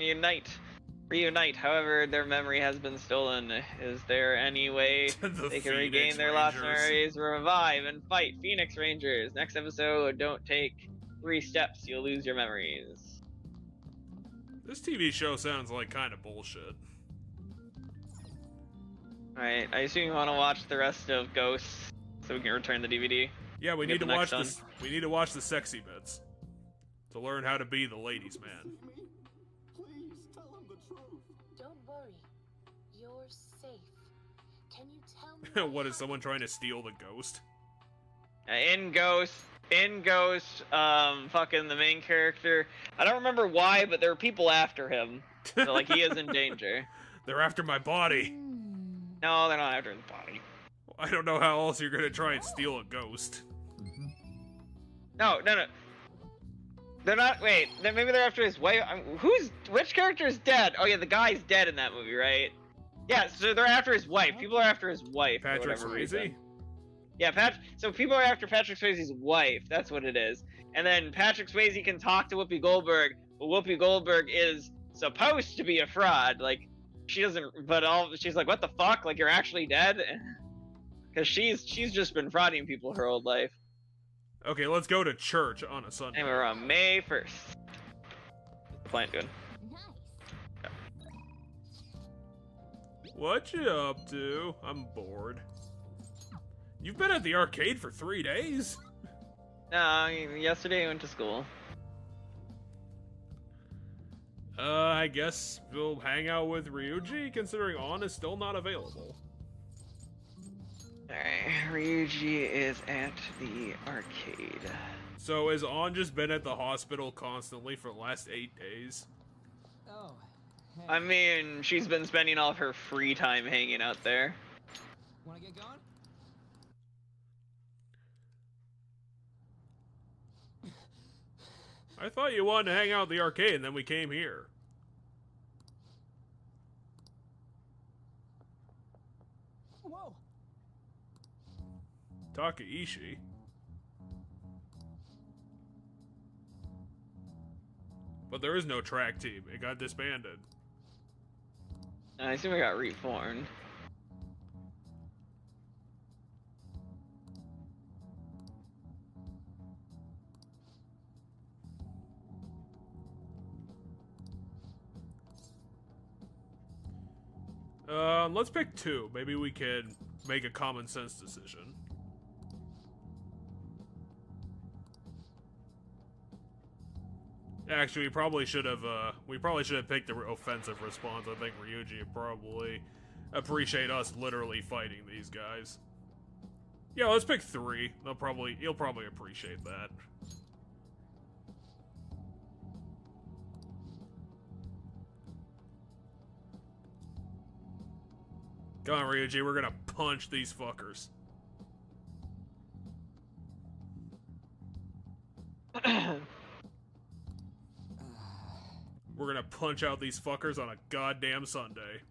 reunite. However, their memory has been stolen. Is there any way The they can Phoenix regain their lost Rangers. memories, revive, and fight Phoenix Rangers? Next episode, don't take 3 steps, you'll lose your memories. This TV show sounds like kind of bullshit. Alright, I assume you want to watch the rest of Ghosts, so we can return the DVD. Yeah, we Get need to the watch next this. We need to watch the sexy bits to learn how to be the ladies' man. Please tell him the truth. Don't worry. You're safe. Can you tell me What is someone trying to steal the ghost? In Ghost, fucking the main character, I don't remember why, but there were people after him. So, like, he is in danger. They're after my body. No, they're not after his body. I don't know how else you're gonna try and steal a ghost. No. They're not. Wait. Then maybe they're after his wife. Which character is dead? Oh yeah, the guy's dead in that movie, right? Yeah. So they're after his wife. People are after his wife. for Patrick whatever reason. Swayze? Yeah, So people are after Patrick Swayze's wife. That's what it is. And then Patrick Swayze can talk to Whoopi Goldberg, but Whoopi Goldberg is supposed to be a fraud. Like, she doesn't. But she's like, what the fuck? Like, you're actually dead? Because she's just been frauding people her whole life. Okay, let's go to church on a Sunday. And we're on May 1st. The plant good. Nice. What you up to? I'm bored. You've been at the arcade for 3 days? No, yesterday I went to school. I guess we'll hang out with Ryuji, considering On is still not available. Alright, Ryuji is at the arcade. So has On just been at the hospital constantly for the last 8 days? Oh, hey. I mean, she's been spending all of her free time hanging out there. Wanna get going? I thought you wanted to hang out at the arcade and then we came here. Whoa. Takaishi. But there is no track team. It got disbanded. I assume it got reformed. Let's pick 2. Maybe we can make a common sense decision. Actually, we probably should have picked the offensive response. I think Ryuji would probably appreciate us literally fighting these guys. Yeah, let's pick 3. He'll probably appreciate that. Come on, Ryuji, we're gonna punch these fuckers. We're gonna punch out these fuckers on a goddamn Sunday.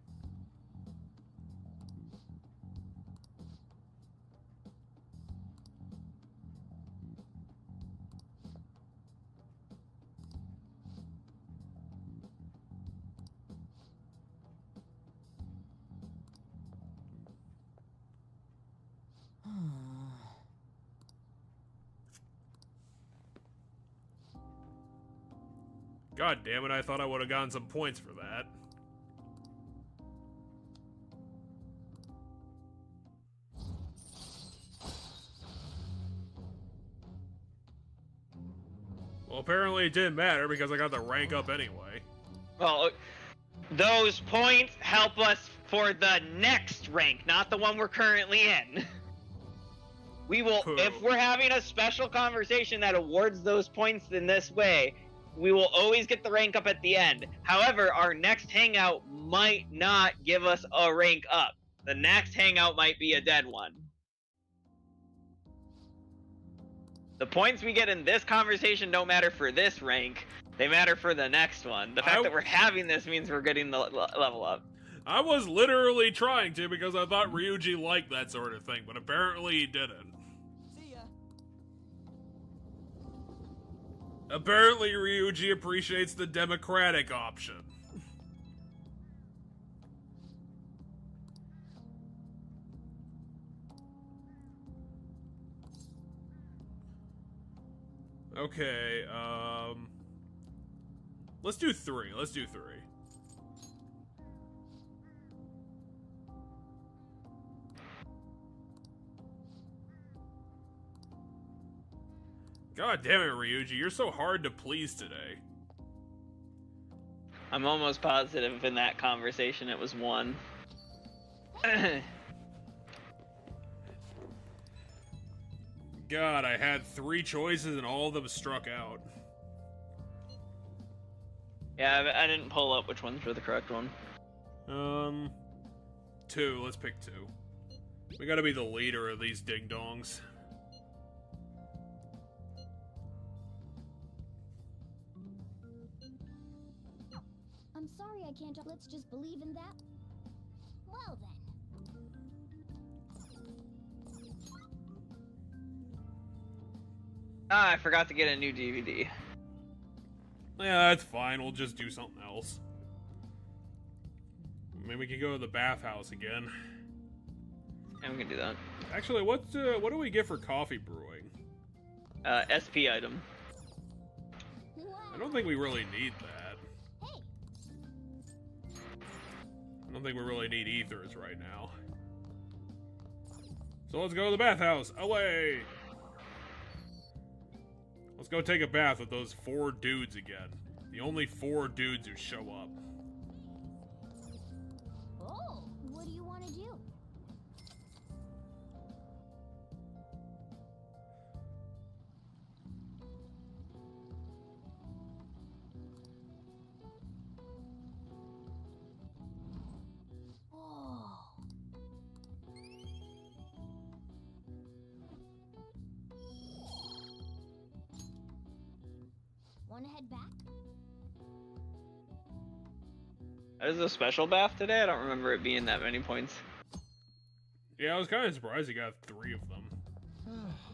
God damn it, I thought I would have gotten some points for that. Well, apparently it didn't matter because I got the rank up anyway. Well, those points help us for the next rank, not the one we're currently in. We will, if we're having a special conversation that awards those points in this way, we will always get the rank up at the end. However, our next hangout might not give us a rank up. The next hangout might be a dead one. The points we get in this conversation don't matter for this rank. They matter for the next one. The fact that we're having this means we're getting the level up. I was literally trying to because I thought Ryuji liked that sort of thing, but apparently he didn't. See ya. Apparently Ryuji appreciates the democratic option. Okay, let's do 3. Let's do 3. God damn it, Ryuji, you're so hard to please today. I'm almost positive in that conversation it was 1. God, I had 3 choices and all of them struck out. Yeah, I didn't pull up which ones were the correct one. 2. Let's pick 2. We gotta be the leader of these ding-dongs. I'm sorry I can't. Let's just believe in that. Well then. Ah, I forgot to get a new DVD. Yeah, that's fine. We'll just do something else. Maybe we can go to the bathhouse again. Yeah, we can do that. Actually, what do we get for coffee brewing? SP item. I don't think we really need that. Hey. I don't think we really need ethers right now. So let's go to the bathhouse. Away! Let's go take a bath with those 4 dudes again. The only 4 dudes who show up. Oh, what do you want to do? Oh. Want to head back? That is a special bath today? I don't remember it being that many points. Yeah, I was kind of surprised he got 3 of them.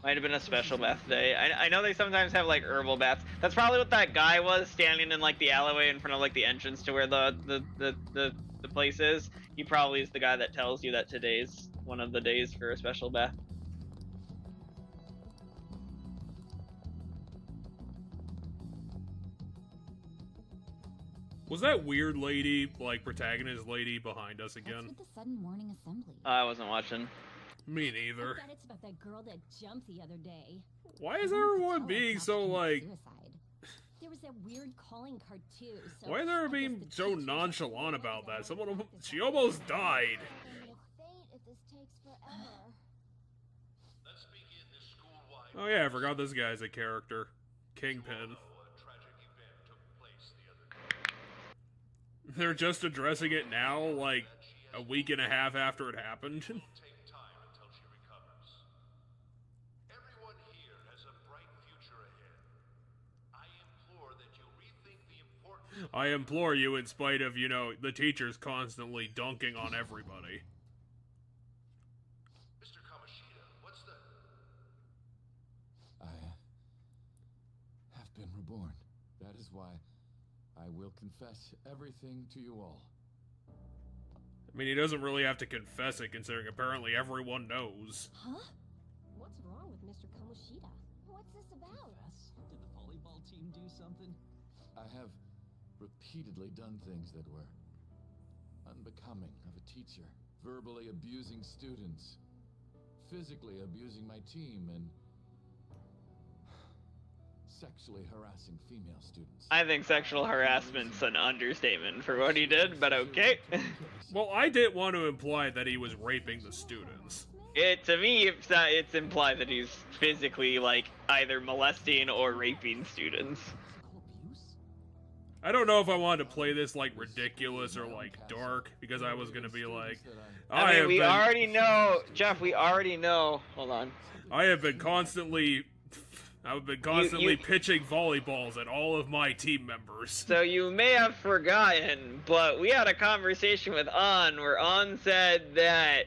Might have been a special bath today. I know they sometimes have like herbal baths. That's probably what that guy was standing in like the alleyway in front of like the entrance to where the place is. He probably is the guy that tells you that today's one of the days for a special bath. Was that weird lady, like protagonist lady, behind us again? What's with the sudden morning assembly? I wasn't watching. Me neither. I bet it's about that girl that jumped the other day. Why is everyone being so like? Suicide. There was that weird calling card too. So Why is everyone being so nonchalant about that? Someone, she almost died. If this takes forever. Let's begin this school-wide. Oh yeah, I forgot this guy's a character. Kingpin. They're just addressing it now, like a week and a half after it happened. Take time until she recovers. Everyone here has a bright future ahead. I implore that you rethink the importance. I implore you, in spite of, you know, the teachers constantly dunking on everybody. Mr. Kamoshida, what's the... I have been reborn. That is why I will confess everything to you all. I mean, he doesn't really have to confess it, considering apparently everyone knows. Huh? What's wrong with Mr. Kamoshida? What's this about? Did the volleyball team do something? I have repeatedly done things that were unbecoming of a teacher. Verbally abusing students, physically abusing my team, and sexually harassing female students. I think sexual harassment's an understatement for what he did, but okay. Well, I didn't want to imply that he was raping the students. To me, it's implied that he's physically, like, either molesting or raping students. Physical abuse? I don't know if I wanted to play this like ridiculous or like dark, because I was gonna be like, I mean, have we been, already know, Jeff. We already know. Hold on. I've been constantly pitching volleyballs at all of my team members. So you may have forgotten, but we had a conversation with An where An said that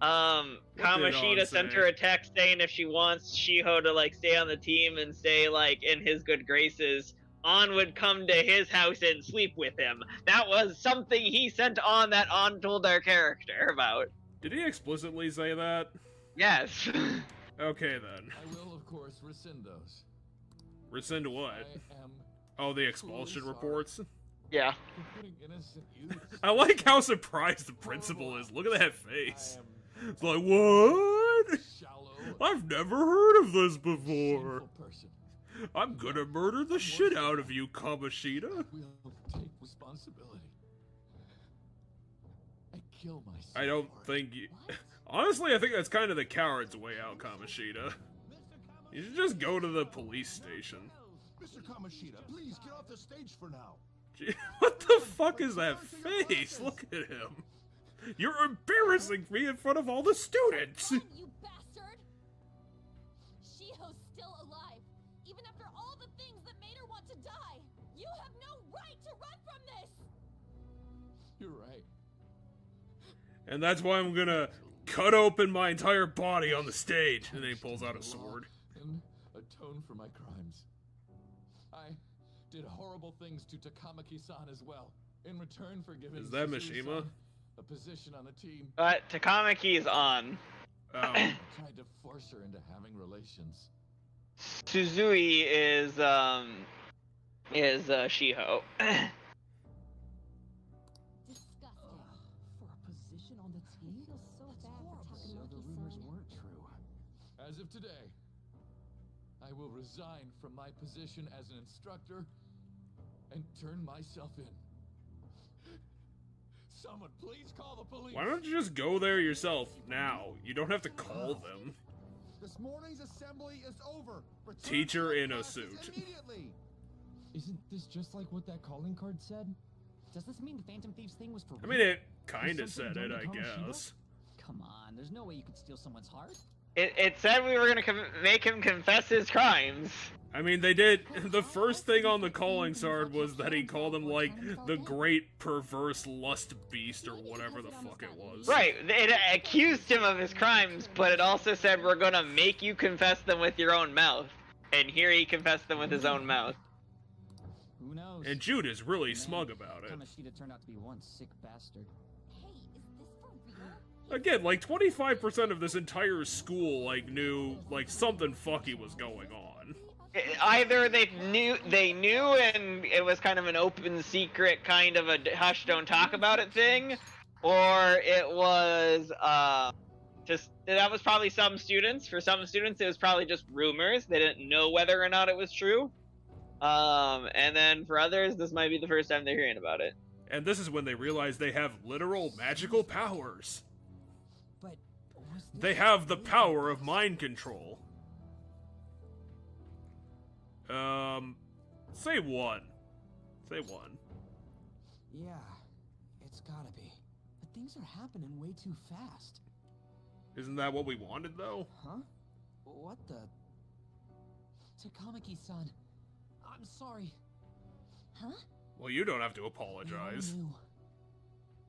Kamoshida An sent say? her a text saying if she wants Shiho to like stay on the team and stay like in his good graces, An would come to his house and sleep with him. That was something he sent on that An told our character about. Did he explicitly say that? Yes. Okay then. I will, of course, rescind those. Rescind what? I am Oh, the expulsion reports? Yeah. for putting innocent youth. I like how surprised the principal is. Look at that face. It's like, what? Shallow, I've never heard of this before. shameful person. I'm gonna murder the shit out of you, Kamoshida. Will take responsibility. I kill myself. I don't think you... Honestly, I think that's kind of the coward's way out, Kamoshida. You should just go to the police station. Mr. Kamoshida, please get off the stage for now. Gee, what the fuck is that face? Look at him. You're embarrassing me in front of all the students. Run, you bastard! Shiho's still alive, even after all the things that made her want to die. You have no right to run from this. You're right. And that's why I'm gonna cut open my entire body on the stage. And then he pulls out a sword. And atone for my crimes. I did horrible things to Takamaki-san as well. In return for giving Is that Suzui-san Mishima? a position on the team. But Takamaki is on. Oh. I tried to force her into having relations. Suzui is Shiho. Disgusting. For a position on the team? I feel so bad for So the rumors Takamaki-san. weren't true. As of today, I will resign from my position as an instructor and turn myself in. Someone please call the police. Why don't you just go there yourself now? You don't have to call them. This morning's assembly is over. Return Teacher to your in a classes suit. Immediately. Isn't this just like what that calling card said? Does this mean the Phantom Thieves thing was for I real? mean, it kind of Is said something it, done I to Kamoshida? guess. Come on, there's no way you could steal someone's heart. It said we were gonna make him confess his crimes. I mean, they did. The first thing on the calling card was that he called him, like, the great perverse lust beast or whatever the fuck it was. Right, it accused him of his crimes, but it also said we're gonna make you confess them with your own mouth. And here he confessed them with his own mouth. Who knows? And Jude is really Man, smug about it. Kamoshida turned out to be one sick bastard. Hey, is this for real? Again, like, 25% of this entire school, like, knew, like, something fucky was going on. Either they knew and it was kind of an open secret kind of a hush don't talk about it thing, or it was just that was probably some students. For some students it was probably just rumors. They didn't know whether or not it was true. And then for others this might be the first time they're hearing about it. And this is when they realize they have literal magical powers. But was this They have the power of mind control. Say one. Say one. Yeah, it's gotta be. But things are happening way too fast. Isn't that what we wanted, though? Huh? What the? Takamaki-san, I'm sorry. Huh? Well, you don't have to We all apologize. knew,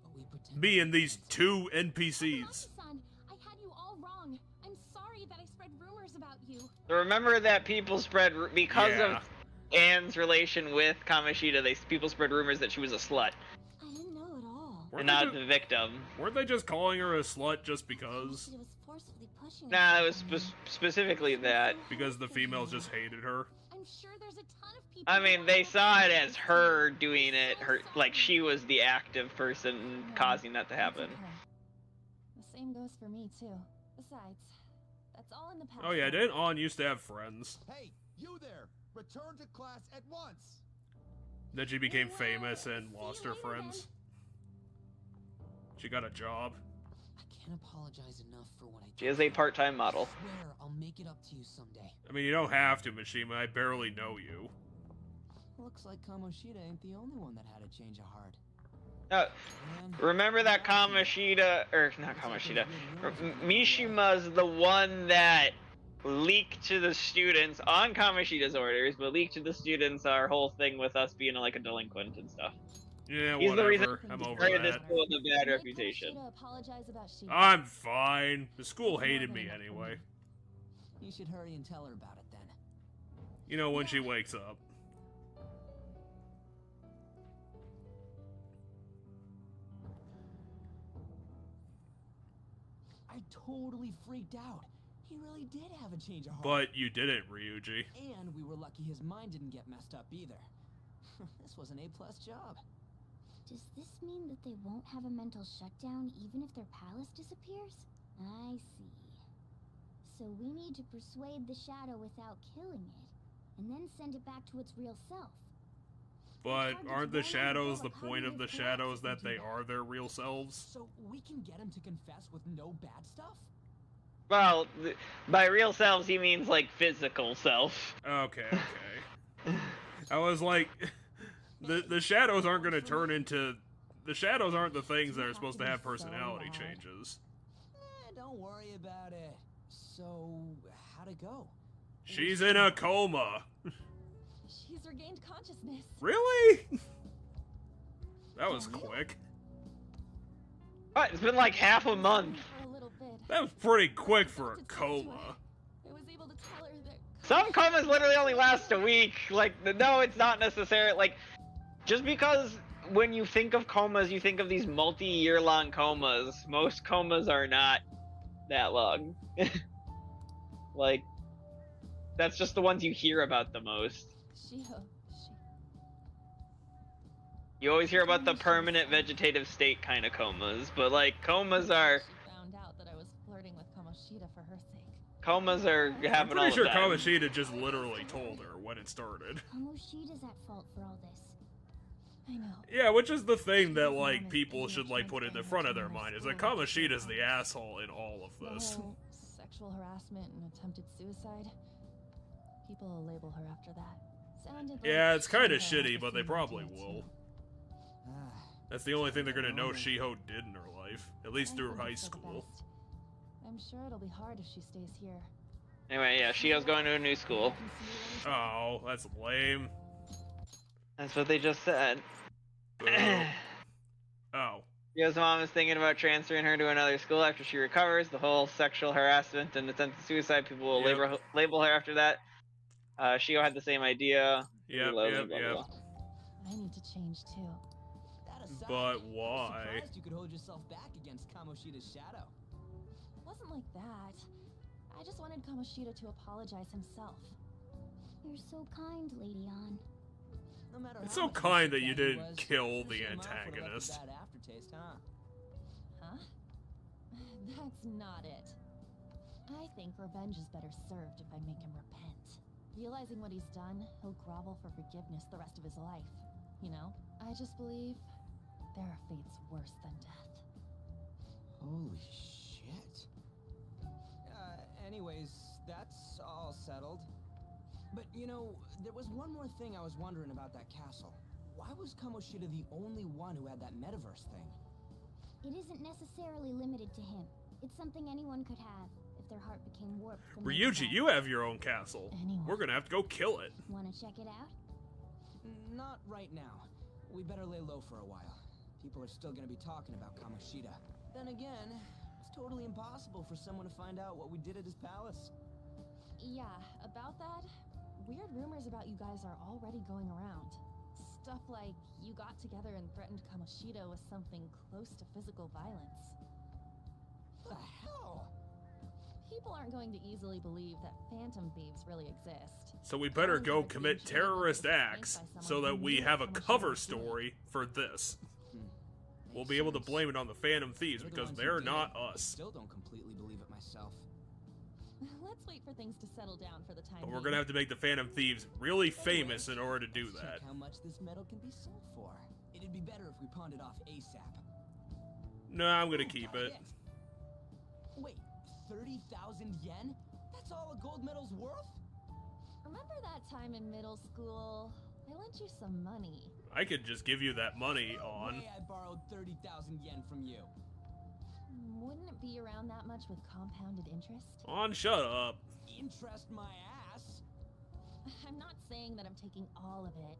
but we pretended Me and these against it. two NPCs. Takamaki-san, I had you all wrong. I'm sorry that I spread rumors about you. So remember that people spread because Yeah. of Anne's relation with Kamoshida. People spread rumors that she was a slut I didn't know at all. and not the victim. Weren't they just calling her a slut just because? She was forcefully pushing Nah, it her was specifically that. Because the females just hated her? I'm sure there's a ton of people. I who mean, are they also saw it against as you. her doing it, I'm her so like she sorry. was the active person No, causing that to it's happen. okay. The same goes for me too. Besides, that's all in the past. Oh yeah, now. didn't On used to have friends? Hey, you there! Return to class at once. Then she became famous and lost her friends. She got a job. I can't apologize enough for what I did. She is a part-time model. I swear I'll make it up to you someday. I mean, you don't have to, Mishima. I barely know you. Looks like Kamoshida ain't the only one that had a change of heart. Remember that Kamoshida, or not Kamoshida, Mishima's the one that leaked to the students on Kamoshida's orders, but leaked to the students our whole thing with us being like a delinquent and stuff. Yeah, He's whatever. the reason I'm over started this that. school with a bad reputation. I'm fine. The school hated me anyway. You should hurry and tell her about it then. You know, when she wakes up. I totally freaked out. He really did have a change of heart. But you didn't, Ryuji. And we were lucky his mind didn't get messed up either. This was an A+ job. Does this mean that they won't have a mental shutdown even if their palace disappears? I see. So we need to persuade the shadow without killing it, and then send it back to its real self. But aren't the shadows the point of the shadows, that they are their real selves? So we can get him to confess with no bad stuff? Well, by real selves he means like physical self. Okay, okay. I was like, the shadows aren't gonna turn into... The shadows aren't the things that are supposed to have personality changes. Don't worry about it. So, how'd it go? She's in a coma. She's regained consciousness. Really? That was quick. What? It's been like half a month. That was pretty quick for a coma. I was able to tell her that Some comas literally only last a week. Like, no, it's not necessary. Like, just because when you think of comas, you think of these multi-year-long comas. Most comas are not that long. Like, that's just the ones you hear about the most. You always hear about the permanent vegetative state kind of comas, but like comas are. found out that I was flirting with Kamoshida for her sake. Comas are happening all I'm the pretty sure time. Kamoshida just literally told her when it started. Kamoshida's at fault for all this. I know. Yeah, which is the thing that like people should like put in the front of their mind, is that Kamoshida's the asshole in all of this. The whole sexual harassment and attempted suicide. People will label her after that. Sounded like Yeah, it's kind of she had shitty, but they everything probably to do, will. too. That's the only thing they're gonna know Shiho did in her life, at least through high school. I'm sure it'll be hard if she stays here. Anyway, yeah, Shio's going to a new school. Oh, that's lame. That's what they just said. Boo. Oh. Shio's mom is thinking about transferring her to another school after she recovers. The whole sexual harassment and attempted suicide, people will label her after that. Shio had the same idea. Yep, Blah, yep, blah, yep. blah. I need to change too. But I'm why? surprised you could hold yourself back against Kamoshida's shadow. It wasn't like that. I just wanted Kamoshida to apologize himself. You're so kind, Lady Ann. No matter It's how so much kind that upset you he didn't was, kill the your mouth would've left a antagonist. bad aftertaste, huh? Huh? That's not it. I think revenge is better served if I make him repent. Realizing what he's done, he'll grovel for forgiveness the rest of his life. You know? I just believe there are fates worse than death. Holy shit. Anyways, that's all settled. But, you know, there was one more thing I was wondering about that castle. Why was Kamoshida the only one who had that metaverse thing? It isn't necessarily limited to him. It's something anyone could have if their heart became warped from the Ryuji, inside. you have your own castle. We're gonna have to go kill it. Wanna check it out? Not right now. We better lay low for a while. People are still gonna be talking about Kamoshida. Then again, it's totally impossible for someone to find out what we did at his palace. Yeah, about that, weird rumors about you guys are already going around. Stuff like you got together and threatened Kamoshida with something close to physical violence. The hell? People aren't going to easily believe that phantom thieves really exist. So we better go commit terrorist acts so that we have a cover story for this. We'll be able to blame it on the Phantom Thieves because they're not us. Still don't completely believe it myself. Let's wait for things to settle down for the time But we're being. gonna have to make the Phantom Thieves really famous in order to do Let's that. check how much this metal can be sold for. It'd be better if we pawned it off ASAP. No, I'm gonna keep it. Wait, 30,000 yen? That's all a gold medal's worth? Remember that time in middle school? I lent you some money. I could just give you that money No on. way I borrowed 30,000 yen from you. Wouldn't it be around that much with compounded interest? On, shut up. Interest my ass. I'm not saying that I'm taking all of it.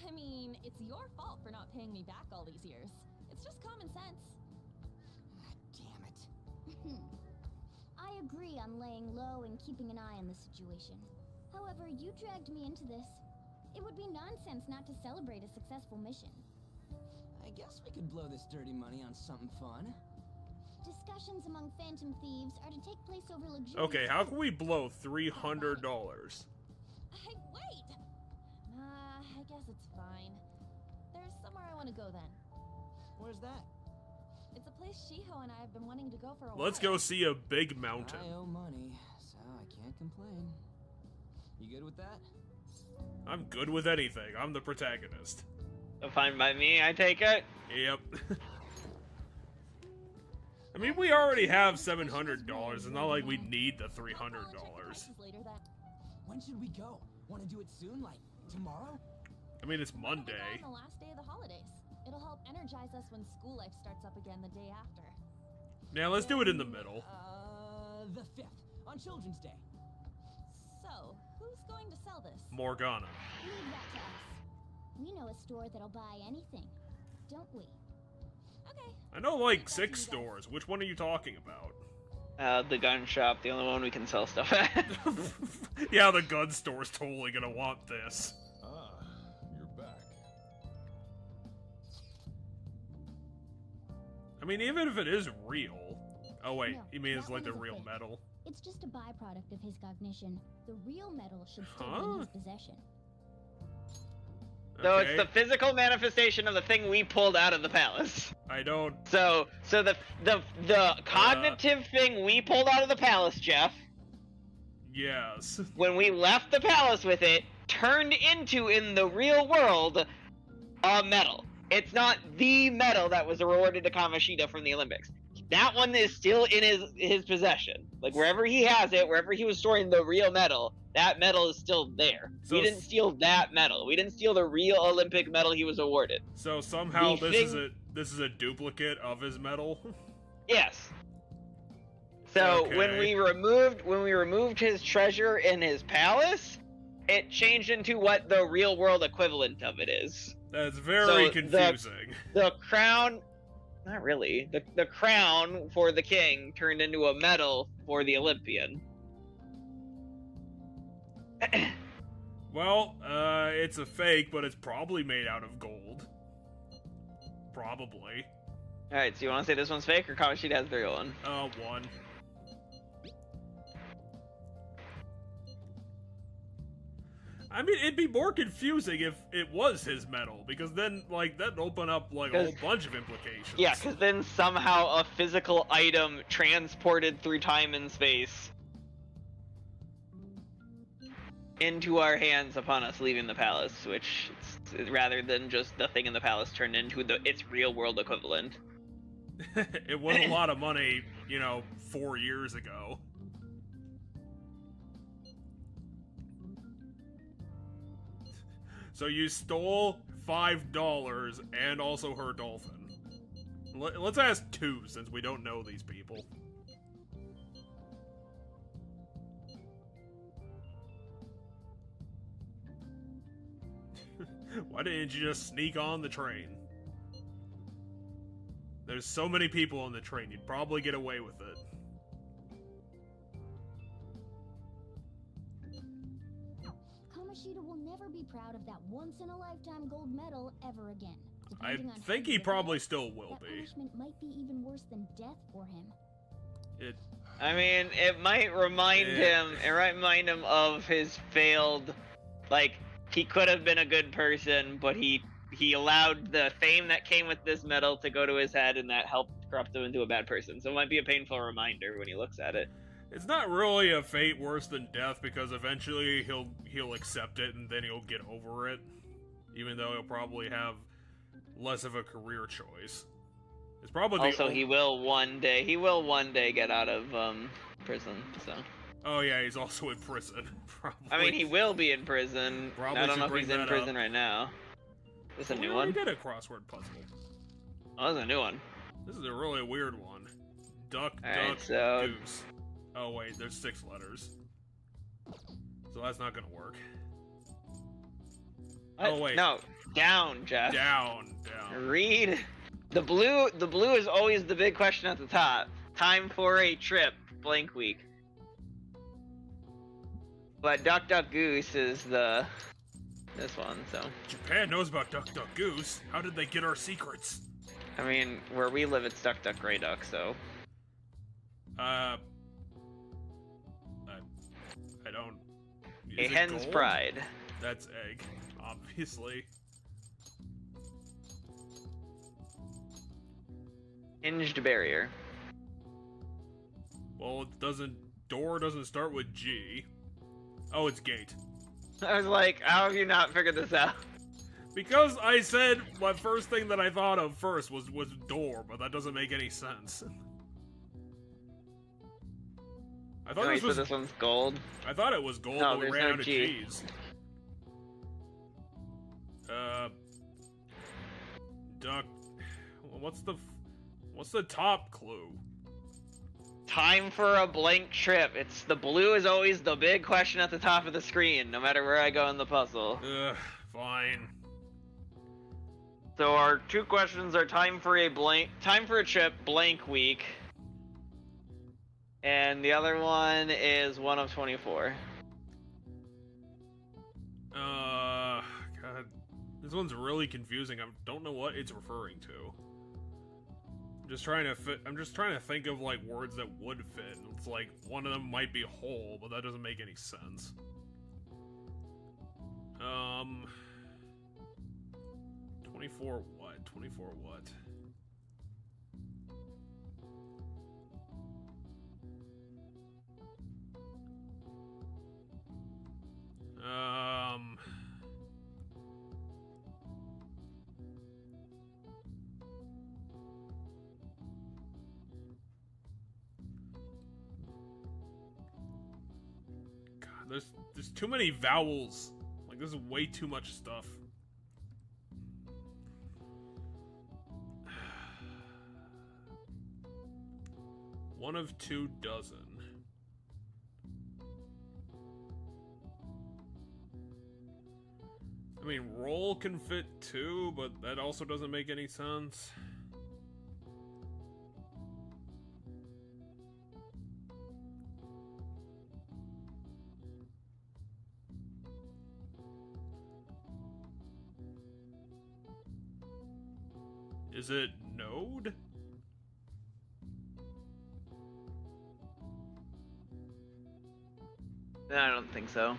I mean, it's your fault for not paying me back all these years. It's just common sense. Damn it. I agree on laying low and keeping an eye on the situation. However, you dragged me into this. It would be nonsense not to celebrate a successful mission. I guess we could blow this dirty money on something fun. Discussions among phantom thieves are to take place over luxurious... Okay, how can we blow $300? Hey, wait! I guess it's fine. There's somewhere I want to go then. Where's that? It's a place Shiho and I have been wanting to go for a while. Let's go see a big mountain. I owe money, so I can't complain. You good with that? I'm good with anything. I'm the protagonist. Fine by me, I take it. Yep. I mean, we already have $700. It's not like we need the $300. When should we go? Want to do it soon? Like, tomorrow? I mean, it's Monday. On the last day of the holidays. It'll help energize us when school life starts up again the day after. Now, let's do it in the middle. The 5th, on Children's Day. So, who's going to sell this? Morgana. Leave that to us. We know a store that'll buy anything, don't we? Okay. I know like 6 stores. Which one are you talking about? The gun shop, the only one we can sell stuff at. Yeah, the gun store's totally gonna want this. Ah, you're back. I mean, even if it is real. Oh wait, No, you mean it's that like one the is a real fake. metal? It's just a byproduct of his cognition. The real metal should still be Huh? in his possession. So Okay. it's the physical manifestation of the thing we pulled out of the palace. I don't. So the cognitive thing we pulled out of the palace, Jeff, Yes. when we left the palace with it, turned into, in the real world, a medal. It's not the medal that was awarded to Kamoshida from the Olympics. That one is still in his possession. Like, wherever he has it, wherever he was storing the real medal, that medal is still there. So we didn't steal that medal. We didn't steal the real Olympic medal he was awarded. So somehow The this is a duplicate of his medal. Yes. So Okay. when we removed his treasure in his palace, it changed into what the real world equivalent of it is. That's very So confusing. The crown, not really. The crown for the king turned into a medal for the Olympian. Well, it's a fake, but it's probably made out of gold. Probably. All right, so you want to say this one's fake, or Kamoshida has the real one? One. I mean, it'd be more confusing if it was his medal, because then, like, that'd open up, like, a whole bunch of implications. Yeah, because then somehow a physical item transported through time and space into our hands upon us leaving the palace, which, rather than just the thing in the palace, turned into its real-world equivalent. It was a lot of money, 4 years ago. So you stole $5 and also her dolphin. Let's ask 2, since we don't know these people. Why didn't you just sneak on the train? There's so many people on the train, you'd probably get away with it. Kamoshida will never be proud of that once-in-a-lifetime gold medal ever again. I Depending on think how he you probably look at it, still will that be. punishment might be even worse than death for him. I mean, it might remind him of his failed, like, he could have been a good person, but he allowed the fame that came with this medal to go to his head, and that helped corrupt him into a bad person. So it might be a painful reminder when he looks at it. It's not really a fate worse than death, because eventually he'll accept it and then he'll get over it. Even though he'll probably have less of a career choice. It's probably Also, he will one day get out of prison. So. Oh yeah, he's also in prison. Probably. I mean, he will be in prison. Probably I don't know should if he's bring in that prison up. right now. This is a We new already one. did a crossword puzzle. Oh, this is a new one. This is a really weird one. Duck, Alright, duck, so- goose. Oh wait, there's 6 letters. So that's not gonna work. What? Oh wait. No, down, Jeff. Down. Read. The blue is always the big question at the top. Time for a trip, blank week. But Duck Duck Goose is this one, so. Japan knows about Duck Duck Goose. How did they get our secrets? I mean, where we live, it's Duck Duck Grey Duck, so. I don't. A Is it hen's gold? pride. That's egg, obviously. Hinged barrier. Well, it doesn't. Door doesn't start with G. Oh, it's gate. I was like, how have you not figured this out? Because I said my first thing that I thought of first was door, but that doesn't make any sense. I thought Wait, this so this one's gold? I thought it was gold, No, but we there's ran no out of G. G's. Duck. What's the top clue? Time for a blank trip. It's the blue is always the big question at the top of the screen, no matter where I go in the puzzle. Ugh, fine. So our 2 questions are time for a trip, blank week. And the other one is 1 of 24. God. This one's really confusing. I don't know what it's referring to. I'm just trying to think of like words that would fit. It's like one of them might be whole, but that doesn't make any sense. 24 what? 24 what? God, there's too many vowels. Like, this is way too much stuff. One of 2 dozen. I mean, roll can fit 2, but that also doesn't make any sense. Is it node? I don't think so.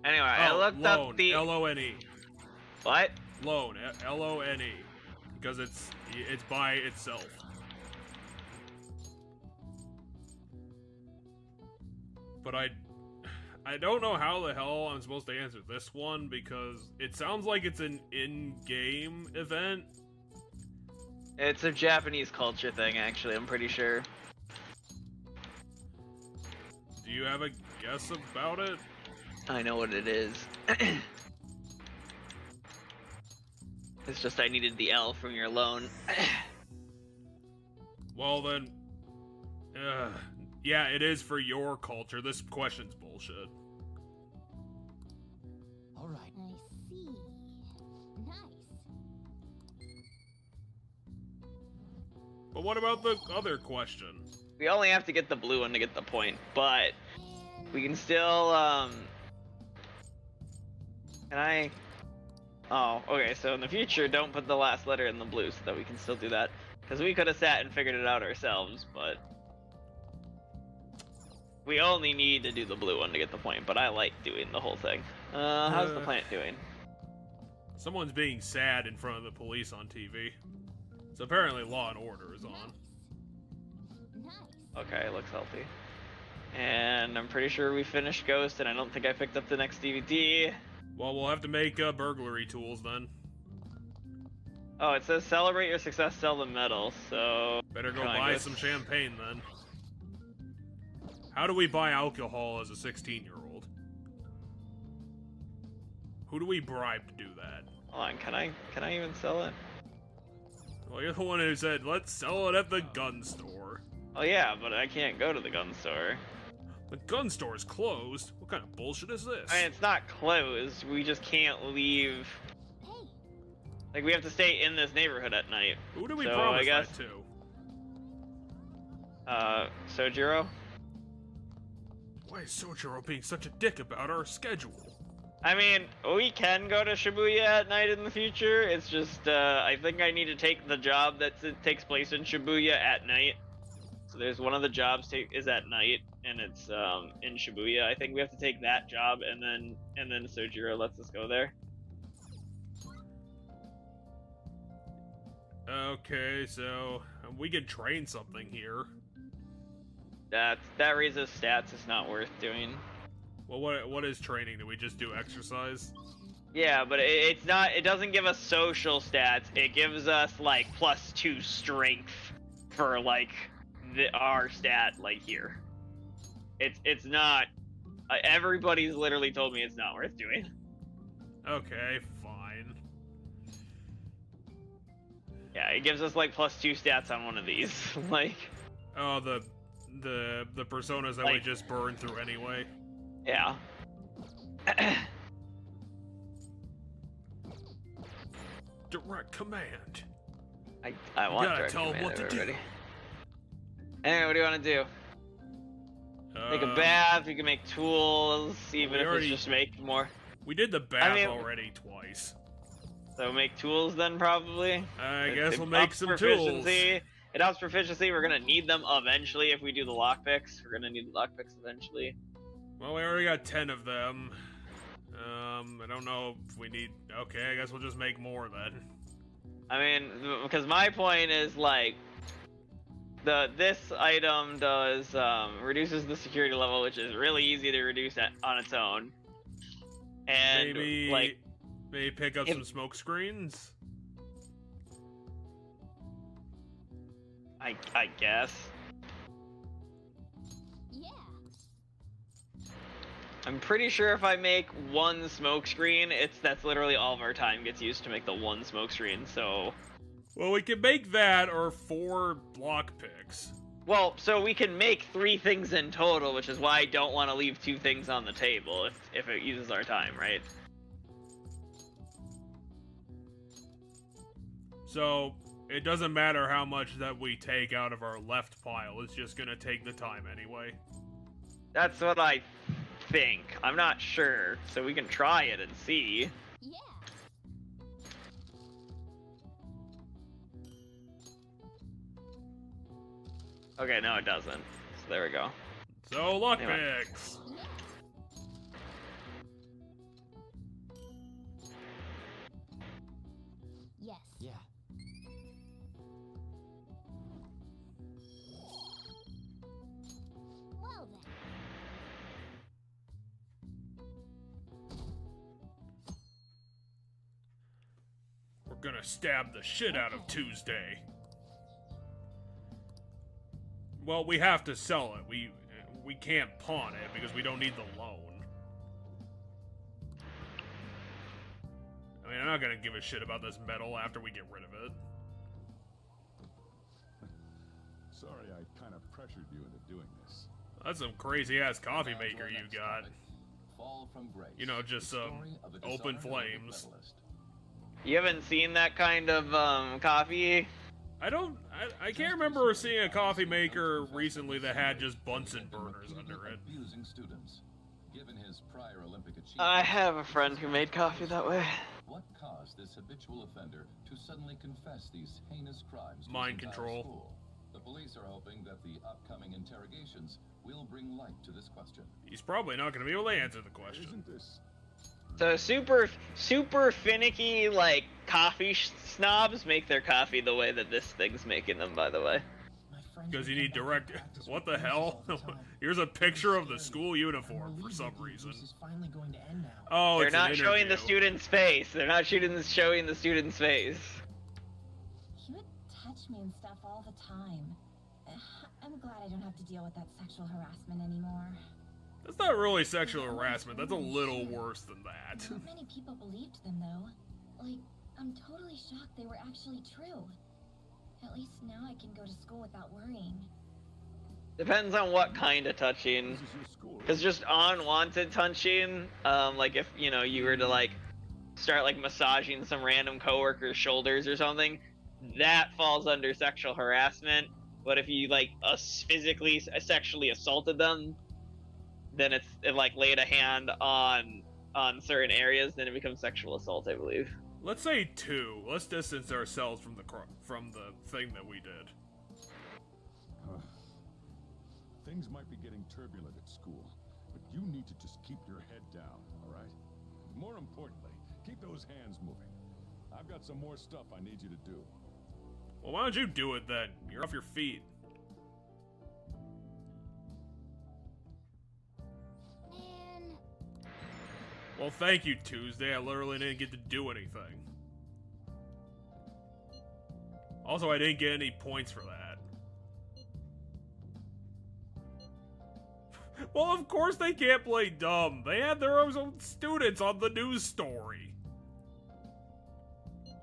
Anyway, I looked loan, up the L-O-N-E. What? Loan, L-O-N-E. Because it's by itself. But I don't know how the hell I'm supposed to answer this one because it sounds like it's an in-game event. It's a Japanese culture thing, actually, I'm pretty sure. Do you have a guess about it? I know what it is. It's just I needed the L from your loan. Well then, yeah, it is for your culture. This question's bullshit. All right. I see. Nice. But what about the other question? We only have to get the blue one to get the point, but we can still, Can I... Oh, okay, so in the future, don't put the last letter in the blue so that we can still do that. Because we could have sat and figured it out ourselves, but... We only need to do the blue one to get the point, but I like doing the whole thing. How's the plant doing? Someone's being sad in front of the police on TV. So apparently Law and Order is on. Okay, looks healthy. And I'm pretty sure we finished Ghost, and I don't think I picked up the next DVD. Well, we'll have to make burglary tools then. Oh, it says celebrate your success, sell the medal. So Better go I buy guess- some champagne then. How do we buy alcohol as a 16-year-old? Who do we bribe to do that? Hold on, can I even sell it? Well, you're the one who said, let's sell it at the gun store. Oh yeah, but I can't go to the gun store. The gun store is closed? What kind of bullshit is this? I mean, it's not closed. We just can't leave. Like, we have to stay in this neighborhood at night. Who do we So, promise I guess, that to? Sojiro? Why is Sojiro being such a dick about our schedule? I mean, we can go to Shibuya at night in the future. It's just, I think I need to take the job that takes place in Shibuya at night. So there's one of the jobs is at night, and it's in Shibuya. I think we have to take that job, and then Sojiro lets us go there. Okay, so we can train something here. That raises stats. It's not worth doing. Well, what is training? Do we just do exercise? Yeah, but it's not. It doesn't give us social stats. It gives us like +2 strength for like our stat like here. It's not. Everybody's literally told me it's not worth doing. Okay, fine. Yeah, it gives us like +2 stats on one of these. Like. Oh, the personas that we just burned through anyway. Yeah. Direct command. I want gotta direct tell command, what to everybody. do. Anyway, what do you want to do? Make a bath. You can make tools, even if it's just make more. We did the bath mean, already twice. So make tools then, probably. I guess we'll make ups some proficiency. tools. It ups proficiency. We're gonna need them eventually if we do the lockpicks. We're gonna need the lockpicks eventually. Well, we already got 10 of them. I don't know if we need. Okay, I guess we'll just make more then. I mean, because my point is like, this item does reduces the security level, which is really easy to reduce on its own. And maybe pick up some smoke screens. I guess. Yeah. I'm pretty sure if I make one smoke screen, that's literally all of our time gets used to make the one smoke screen. So. Well, we can make that or 4 lockpicks. Well, so we can make 3 things in total, which is why I don't want to leave 2 things on the table if it uses our time, right? So, it doesn't matter how much that we take out of our left pile, it's just gonna take the time anyway. That's what I think. I'm not sure, so we can try it and see. Yeah. Okay, no it doesn't. So there we go. So, lockpicks! Yes. Yeah. Well then. We're gonna stab the shit out of Tuesday. Well, we have to sell it. We can't pawn it because we don't need the loan. I mean, I'm not gonna give a shit about this metal after we get rid of it. Sorry I kind of pressured you into doing this. That's some crazy-ass coffee maker you got. Fall from grace. You know, just some open flames. You haven't seen that kind of coffee? I can't remember seeing a coffee maker recently that had just Bunsen burners under it. Abusing students. Given his prior Olympic achievements, I have a friend who made coffee that way. what caused this habitual offender to suddenly confess these heinous crimes to Mind his entire control. school? The police are hoping that the upcoming interrogations will bring light to this question. He's probably not going to be able to answer the question. Isn't this... So super finicky, like, coffee snobs make their coffee the way that this thing's making them, by the way. Because you need direct... What the hell? Here's a picture of the school uniform for some reason. Oh, They're it's not an showing the interview. student's face. They're not showing the student's face. me and stuff all the time. I'm glad I don't have to deal with that sexual harassment anymore. That's not really sexual harassment. That's a little worse than that. Not many people believed them, though. Like, I'm totally shocked they were actually true. At least now I can go to school without worrying. Depends on what kind of touching. Because just unwanted touching, like if, you know, you were to, like, start, like, massaging some random coworker's shoulders or something, that falls under sexual harassment. But if you, like, physically, sexually assaulted them, then it, like, laid a hand on certain areas, then it becomes sexual assault, I believe. Let's say 2. Let's distance ourselves from the thing that we did. Things might be getting turbulent at school, but you need to just keep your head down, all right? More importantly, keep those hands moving. I've got some more stuff I need you to do. Well, why don't you do it then? You're off your feet. Man. Well, thank you, Tuesday. I literally didn't get to do anything. Also, I didn't get any points for that. Well, of course they can't play dumb. They had their own students on the news story. Yes.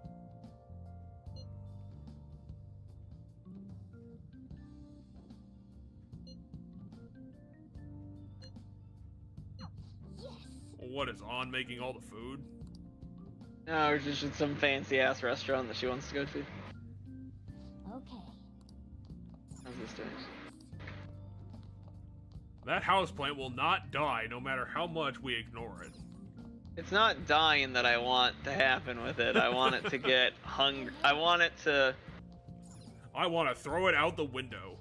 What is On making all the food? No, it's just some fancy-ass restaurant that she wants to go to. Okay. How's this doing? That houseplant will not die no matter how much we ignore it. It's not dying that I want to happen with it. I want it to get hungry. I want it to... I want to throw it out the window.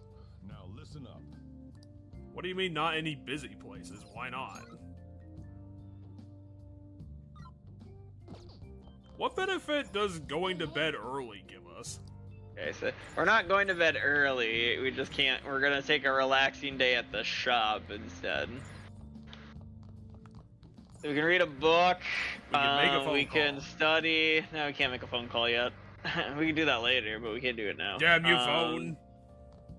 Now listen up. What do you mean not any busy places? Why not? What benefit does going to bed early give us? Okay, so we're not going to bed early. We just can't. We're gonna take a relaxing day at the shop instead. So we can read a book. We can make a phone We call. can study. No, we can't make a phone call yet. We can do that later, but we can't do it now. Damn you, phone.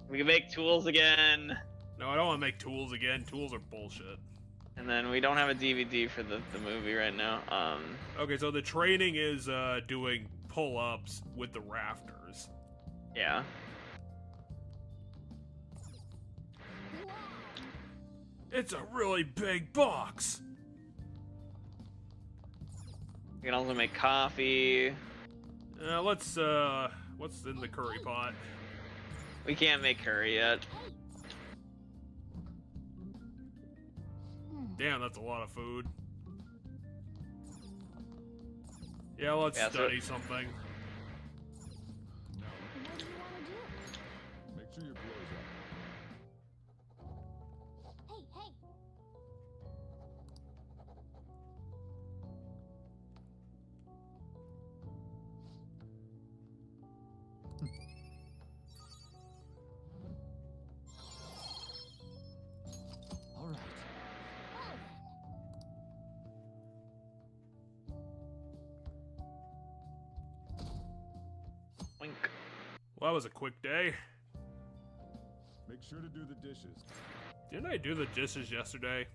We can make tools again. No, I don't want to make tools again. Tools are bullshit. And then we don't have a DVD for the movie right now. Okay, so the training is doing pull-ups with the rafters. Yeah. It's a really big box. We can also make coffee. What's in the curry pot? We can't make curry yet. Damn, that's a lot of food. Yeah, let's study something. What do you want to do? Make sure your clothes are. Hey, hey. All right. Wink. Well, that was a quick day. Make sure to do the dishes. Didn't I do the dishes yesterday?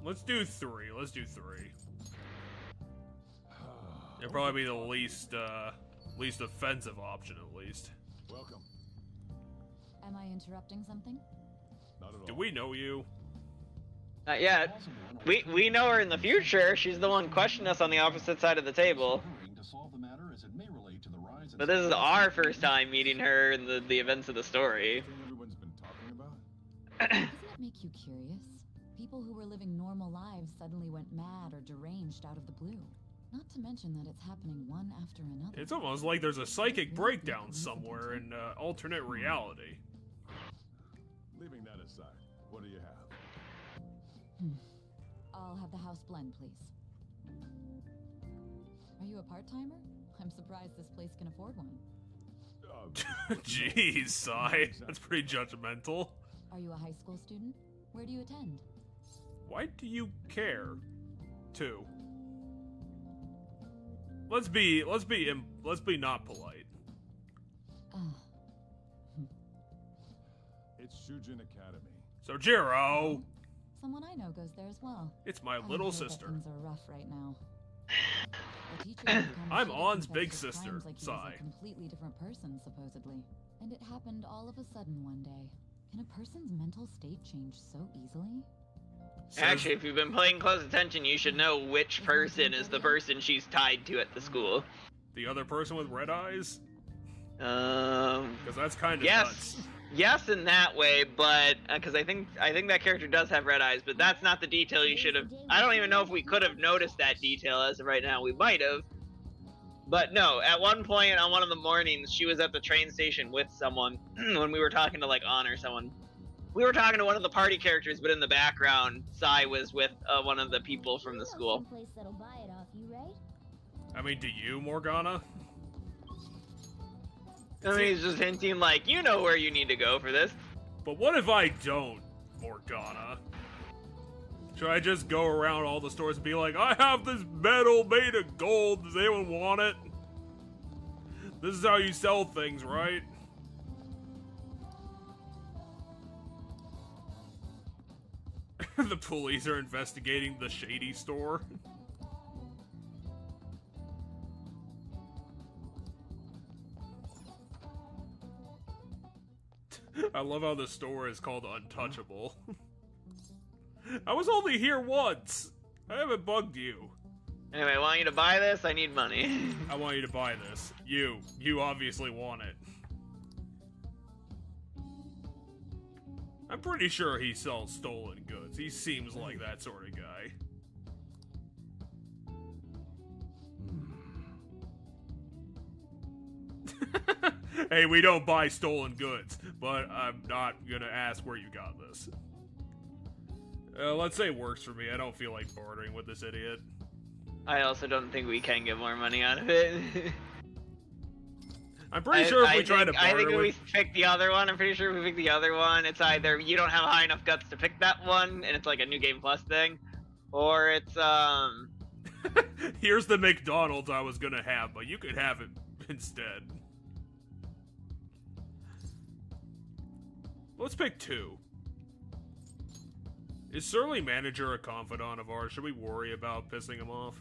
Let's do 3. Let's do 3. It'll probably be the least offensive option, at least. Welcome. Am I interrupting something? Not at all. Do we know you? Not yet. We know her in the future. She's the one questioning us on the opposite side of the table. But this is our first time meeting her in the events of the story. Thing everyone's been talking about? Doesn't it make you curious? People who were living normal lives suddenly went mad or deranged out of the blue. Not to mention that it's happening one after another. It's almost like there's a psychic breakdown somewhere in alternate reality. Leaving that aside, what do you have? I'll have the house blend, please. Are you a part-timer? I'm surprised this place can afford one. Jeez, Sai. That's pretty judgmental. Are you a high school student? Where do you attend? Why do you care? 2. let's be not polite. It's Shujin Academy. So Jiro, Someone I know goes there as well. it's my I little hear that sister. Things are rough right now. The teacher at I'm Kamoshida On's big confessed to sister, crimes like he was Sai. a completely different person, supposedly. And it happened all of a sudden one day. Can a person's mental state change so easily? Actually, if you've been paying close attention, you should know which person is the person she's tied to at the school. The other person with red eyes? Because that's kind of yes, nuts. yes, in that way, but because I think that character does have red eyes, but that's not the detail you should have. I don't even know if we could have noticed that detail as of right now. We might have, but no. At one point on one of the mornings, she was at the train station with someone when we were talking to like On or someone. We were talking to one of the party characters, but in the background, Sai was with one of the people from the school. Someplace that'll buy it off you, right? I mean, do you, Morgana? I mean, he's just hinting like, you know where you need to go for this. But what if I don't, Morgana? Should I just go around all the stores and be like, I have this metal made of gold, does anyone want it? This is how you sell things, right? The police are investigating the shady store. I love how the store is called Untouchable. I was only here once. I haven't bugged you. Anyway, I want you to buy this. I need money. I want you to buy this. You obviously want it. I'm pretty sure he sells stolen goods. He seems like that sort of guy. Hey, we don't buy stolen goods, but I'm not gonna ask where you got this. Let's say it works for me. I don't feel like bartering with this idiot. I also don't think we can get more money out of it. I'm pretty sure if we try to barter I think if we with... pick the other one, I'm pretty sure if we pick the other one, it's either you don't have high enough guts to pick that one, and it's like a New Game Plus thing, or it's, Here's the McDonald's I was gonna have, but you could have it instead. Let's pick 2. Is Surly Manager a confidant of ours? Should we worry about pissing him off?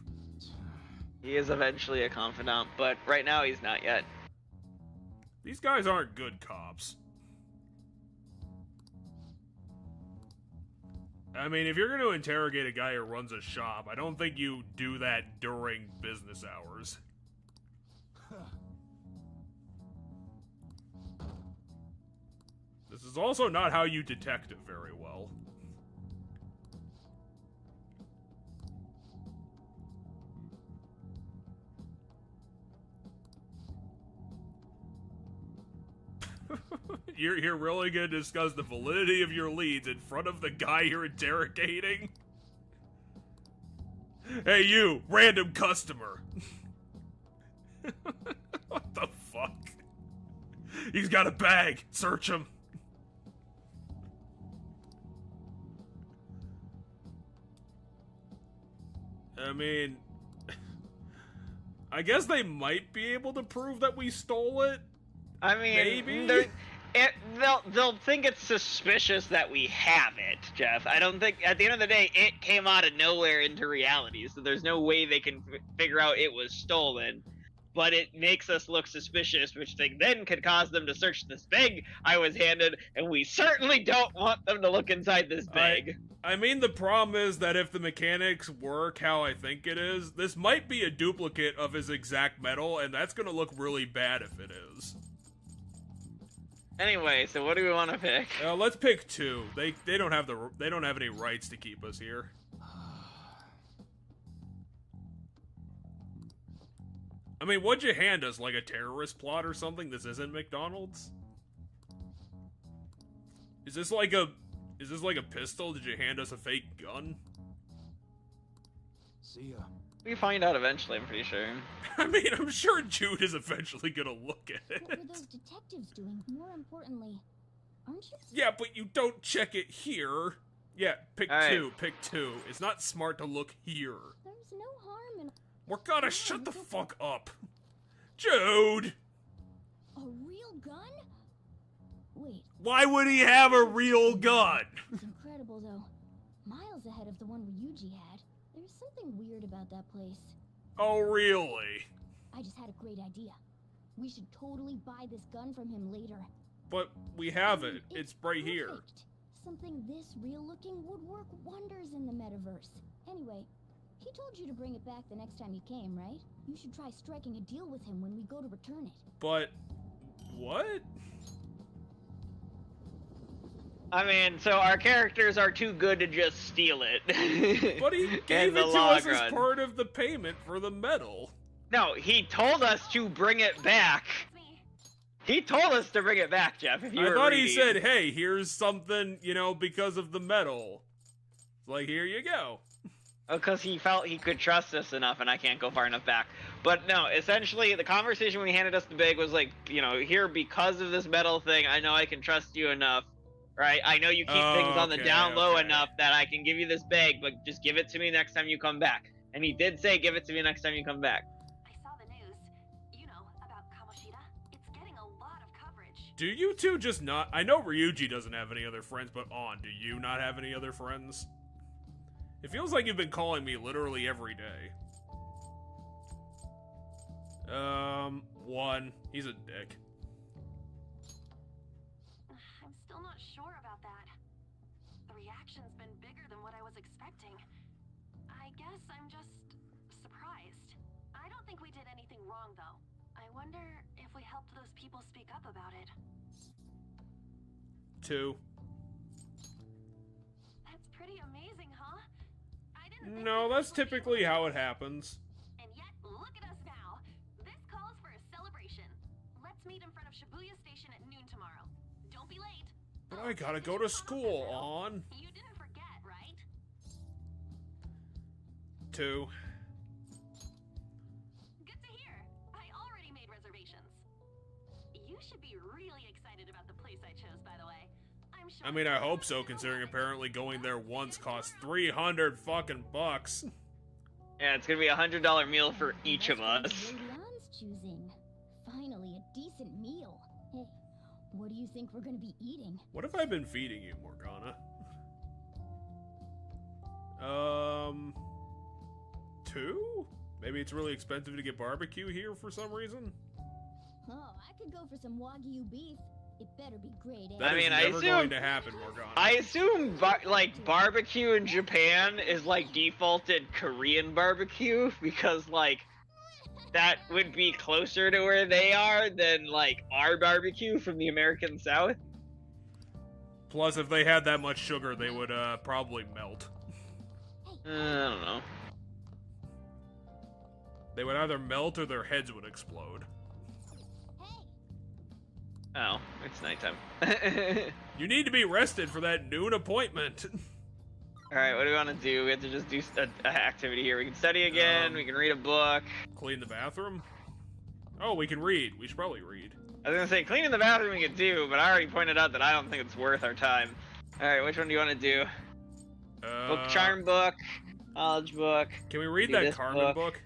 He is eventually a confidant, but right now he's not yet. These guys aren't good cops. I mean, if you're going to interrogate a guy who runs a shop, I don't think you do that during business hours. This is also not how you detect it very well. You're really gonna discuss the validity of your leads in front of the guy you're interrogating? Hey you, random customer. What the fuck? He's got a bag, search him. I mean, I guess they might be able to prove that we stole it. I mean, maybe they'll think it's suspicious that we have it, Jeff. I don't think at the end of the day it came out of nowhere into reality, so there's no way they can figure out it was stolen. But it makes us look suspicious, which then could cause them to search this bag I was handed, and we certainly don't want them to look inside this bag. I mean, the problem is that if the mechanics work how I think it is, this might be a duplicate of his exact metal, and that's gonna look really bad if it is. Anyway, so what do we want to pick? Let's pick 2. They don't have any rights to keep us here. I mean, what'd you hand us? Like a terrorist plot or something? This isn't McDonald's? Is this like a pistol? Did you hand us a fake gun? See ya. We find out eventually, I'm pretty sure. I mean, I'm sure Jude is eventually gonna look at it. What were those detectives doing? More importantly, aren't you? Yeah, but you don't check it here. Yeah, pick 2. Pick 2. It's not smart to look here. There's no harm in. Morgana, shut the fuck up. Jude! A real gun? Wait, Why would he have a real gun? it's incredible though. Miles ahead of the one Ryuji had. There's something weird about that place. Oh, really? I just had a great idea. We should totally buy this gun from him later. But we have it. It's right here. Perfect. Something this real-looking would work wonders in the metaverse. Anyway, he told you to bring it back the next time you came, right? You should try striking a deal with him when we go to return it. But... what? I mean, so our characters are too good to just steal it. But he gave it to us as part of the payment for the medal. No, he told us to bring it back. He told us to bring it back, Jeff. If you I were thought reading. he said, hey, here's something, you know, because of the medal. It's like, here you go. Oh, because he felt he could trust us enough, and I can't go far enough back. But no, essentially, the conversation when he handed us the bag was like, you know, here, because of this medal thing, I know I can trust you enough, right? I know you keep things on the down low enough that I can give you this bag, but just give it to me next time you come back. And he did say, give it to me next time you come back. Do you two just not... I know Ryuji doesn't have any other friends, but do you not have any other friends? It feels like you've been calling me literally every day. One. He's a dick. I'm still not sure about that. The reaction's been bigger than what I was expecting. I guess I'm just surprised. I don't think we did anything wrong, though. I wonder if we helped those people speak up about it. 2. That's pretty amazing, huh? I didn't think No, that's typically how it happens. And yet, look at us now. This calls for a celebration. Let's meet in front of Shibuya Station at noon tomorrow. Don't be late. But I gotta go to school, On. You didn't forget, right? 2. Good to hear. I already made reservations. You should be really excited about the place I chose, by the way. I'm sure. I mean, I hope so, considering apparently going there once costs 300 fucking bucks. Yeah, it's gonna be $100 meal for each of us. Leon's choosing. Finally, a decent meal. Hey, what do you think we're gonna be eating? What have I been feeding you, Morgana? 2? Maybe it's really expensive to get barbecue here for some reason? Oh, I could go for some Wagyu beef. It better be great, eh? That is never going to happen, Morgana. I assume, like, barbecue in Japan is, like, defaulted Korean barbecue, because, like, that would be closer to where they are than, like, our barbecue from the American South. Plus, if they had that much sugar, they would, probably melt. I don't know. They would either melt or their heads would explode. Oh, it's nighttime. You need to be rested for that noon appointment. Alright, what do we want to do? We have to just do an activity here. We can study again, we can read a book. Clean the bathroom? Oh, we can read. We should probably read. I was gonna say, cleaning the bathroom we could do, but I already pointed out that I don't think it's worth our time. Alright, which one do you want to do? Book, charm book, knowledge book. Can we read that Carmen book?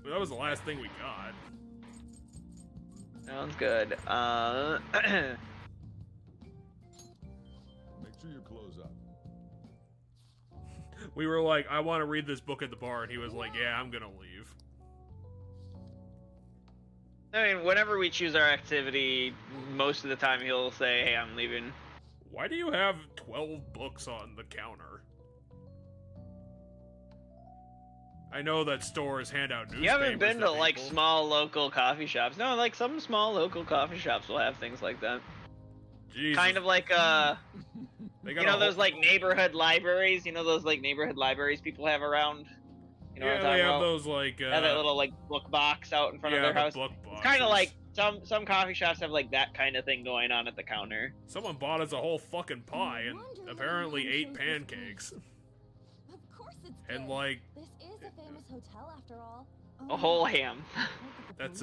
That was the last thing we got. Sounds good. Make sure your clothes up. We were like, I want to read this book at the bar, and he was like, yeah, I'm gonna leave. I mean, whenever we choose our activity, most of the time he'll say, hey, I'm leaving. Why do you have 12 books on the counter? I know that stores hand out newspapers. You haven't been to, like, people. small local coffee shops. No, like, some small local coffee shops will have things like that. Jesus. Kind of like, They you know those, like, neighborhood libraries? You know those, like, neighborhood libraries people have around? You know what I'm Yeah, talking they have about? those, like, Have that little, like, book box out in front of their the house. book It's kind boxes. of like, some coffee shops have, like, that kind of thing going on at the counter. Someone bought us a whole fucking pie and apparently 8 pancakes. Of course it's And, good. like, This is a famous hotel after all. A whole ham. that's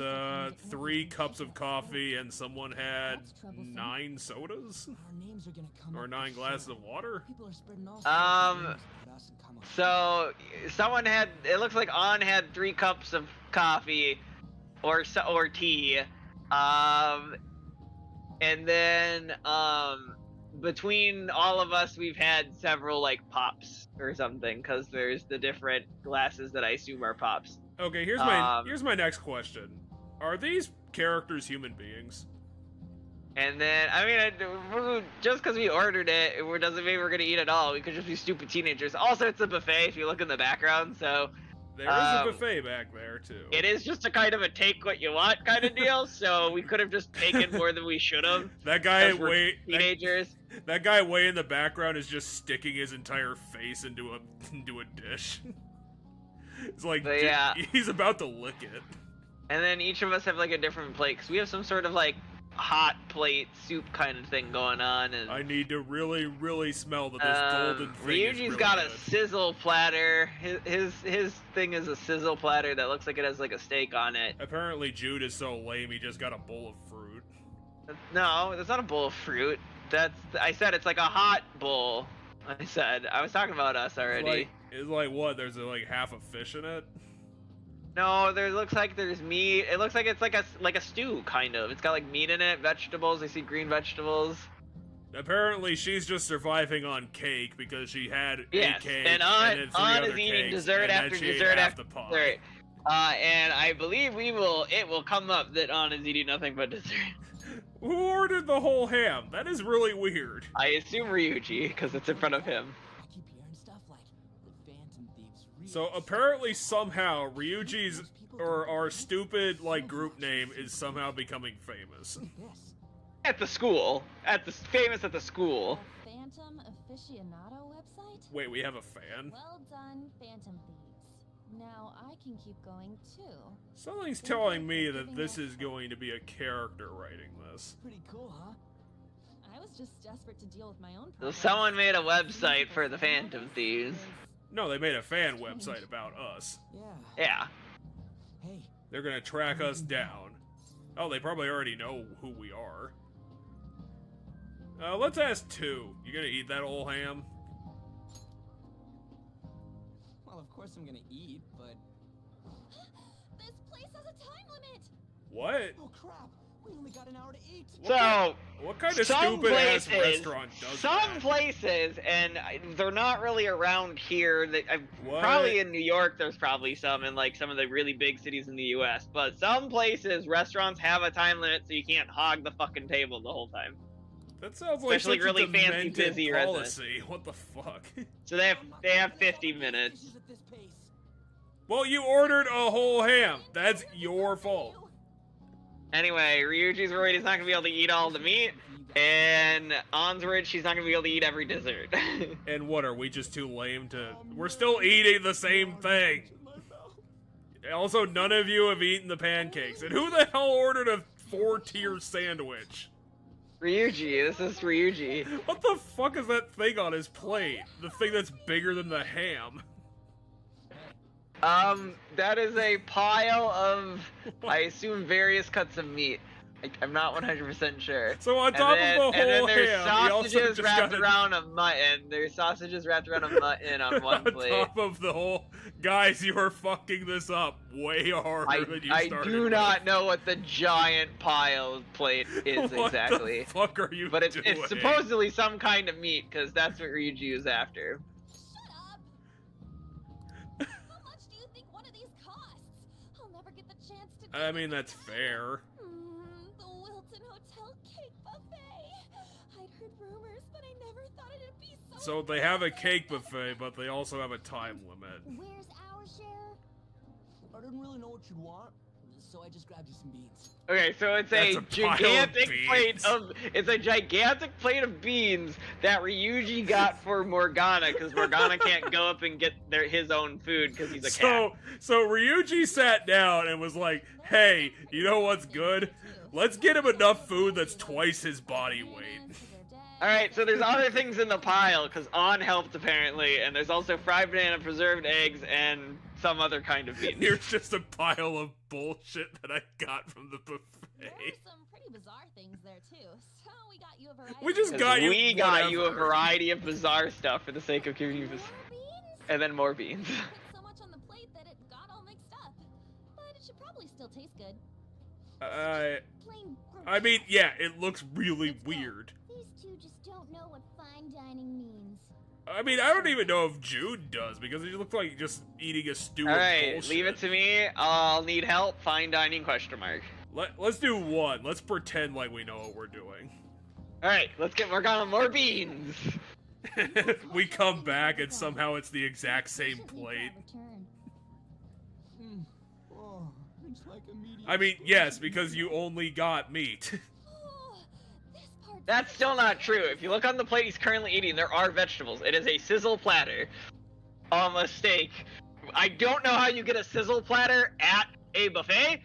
3 cups of coffee, and someone had 9 sodas? Our names are gonna come Or up 9 for glasses sure. of water? People are spreading all Um, sorts of rumors about us in Kamoshida. So someone had. It looks like On had 3 cups of coffee, or tea, and then between all of us, we've had several like pops or something, because there's the different glasses that I assume are pops. Okay, here's my next question: are these characters human beings? And then, I mean, just because we ordered it doesn't mean we're gonna eat it all. We could just be stupid teenagers. Also, it's a buffet if you look in the background, so... There is a buffet back there, too. It is just a kind of a take what you want kind of deal, so we could have just taken more than we should have. That guy teenagers. That guy way in the background is just sticking his entire face into a dish. It's like, yeah. He's about to lick it. And then each of us have like a different plate, because we have some sort of like hot plate soup kind of thing going on, and I need to really, really smell that this golden thing Ryuji's is really got good. a sizzle platter. His thing is a sizzle platter that looks like it has like a steak on it. Apparently Jude is so lame he just got a bowl of fruit. No, that's not a bowl of fruit. I said it's like a hot bowl. I was talking about us already. It's like what? There's like half a fish in it? No, looks like there's meat. It looks like it's like a stew, kind of. It's got like meat in it, vegetables. I see green vegetables. Apparently, she's just surviving on cake because she had a cake and then 3 On other is eating cakes, dessert and after then she dessert ate half after the pie. dessert. And I believe it will come up that On is eating nothing but dessert. Who ordered the whole ham? That is really weird. I assume Ryuji, because it's in front of him. I keep hearing stuff like the Phantom Thieves. So apparently, somehow, Ryuji's or our stupid like group name is somehow becoming famous. At the school. Famous at the school. A Phantom aficionado website? Wait, we have a fan? Well done, Phantom Thieves. Now I can keep going too. Something's telling me that this is going to be a character writing this. Pretty cool, huh? I was just desperate to deal with my own So problems. someone made a website for the Phantom Thieves. No, they made a fan website about us. Yeah. Hey. They're gonna track us down. Oh, they probably already know who we are. Let's ask 2. You gonna eat that old ham? Well, of course I'm gonna eat, but... This place has a time limit! What? Oh crap! We only got an hour to eat! What kind of stupid-ass restaurant does Some that? places, and they're not really around here. Probably in New York, there's probably some, in like some of the really big cities in the U.S. But some places, restaurants have a time limit, so you can't hog the fucking table the whole time. That sounds like Especially such really a fancy, demented busy policy. What the fuck? So they have 50 minutes. Well, you ordered a whole ham. That's your fault. Anyway, Ryuji's worried he's not gonna be able to eat all the meat, and On's worried she's not gonna be able to eat every dessert. And what, are we just too lame to... We're still eating the same thing. Also, none of you have eaten the pancakes. And who the hell ordered a 4-tier sandwich? Ryuji, this is Ryuji. What the fuck is that thing on his plate? The thing that's bigger than the ham. That is a pile of, I assume, various cuts of meat. I'm not 100% sure. So on top of the whole and then there's ham, he also sausages just wrapped got around a mutton. There's sausages wrapped around a mutton on one plate. On top of the whole... Guys, you are fucking this up way harder than you started I do not know what the giant pile plate is What exactly. the fuck are you But it's doing? supposedly some kind of meat, because that's what Ryuji is after. How much do you think one of these costs? I'll never get the chance to... I mean, that's fair. The Wilton Hotel Cake Buffet. I'd heard rumors, but I never thought it'd be So they have a cake buffet, but they also have a time limit. Where's our share? I didn't really know what you'd want, so I just grabbed you some beans. Okay, so it's That's a a pile of gigantic plate beans. of gigantic beans that Ryuji got for Morgana, because Morgana can't go up and get his own food because he's a cat. So Ryuji sat down and was like, "Hey, you know what's good? Let's get him enough food that's twice his body weight." Alright, so there's other things in the pile, because On helped apparently, and there's also fried banana, preserved eggs, and some other kind of beans. Here's just a pile of bullshit that I got from the buffet. There are some pretty bizarre things there too. So we got you a variety. We just got you. We got you a whatever. variety of bizarre stuff for the sake of giving you this. Beans? And then more beans. Put so much on the plate that it got all mixed up. But it should probably still taste good. Plain I mean, grotesque. yeah, it looks really weird. These two just don't know what fine dining means. I mean, I don't even know if Jude does, because he looks like just eating a stew of Alright, bullshit. leave it to me. I'll need help. Fine dining question mark. Let's do one. Let's pretend like we know what we're doing. Alright, let's get work on more beans. We come back and somehow it's the exact same plate. Oh, it's like immediate. I mean, yes, because you only got meat. That's still not true. If you look on the plate he's currently eating, there are vegetables. It is a sizzle platter. A steak. I don't know how you get a sizzle platter at a buffet.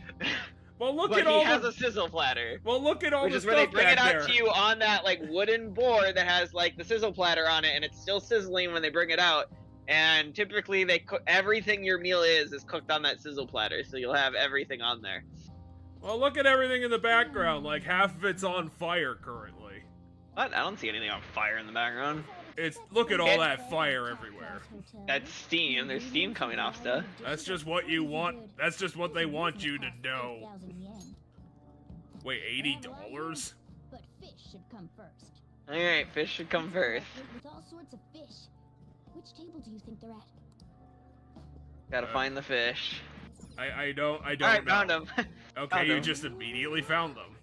Well, look but at all he has the... a sizzle platter. Well, look at all which the is where they stuff bring it back out there. to you on that like wooden board that has like the sizzle platter on it, and it's still sizzling when they bring it out. And typically they cook everything your meal is cooked on that sizzle platter, so you'll have everything on there. Well, look at everything in the background. Like half of it's on fire currently. What? I don't see anything on fire in the background. Look at all that fire everywhere. That's steam. There's steam coming off stuff. That's just what you want. That's just what they want you to know. Wait, $80? But fish should come first. Alright, fish should come first. With all sorts of fish. Which table do you think they're at? Gotta find the fish. I don't Alright, know. found them. Okay, Found you them. just immediately found them.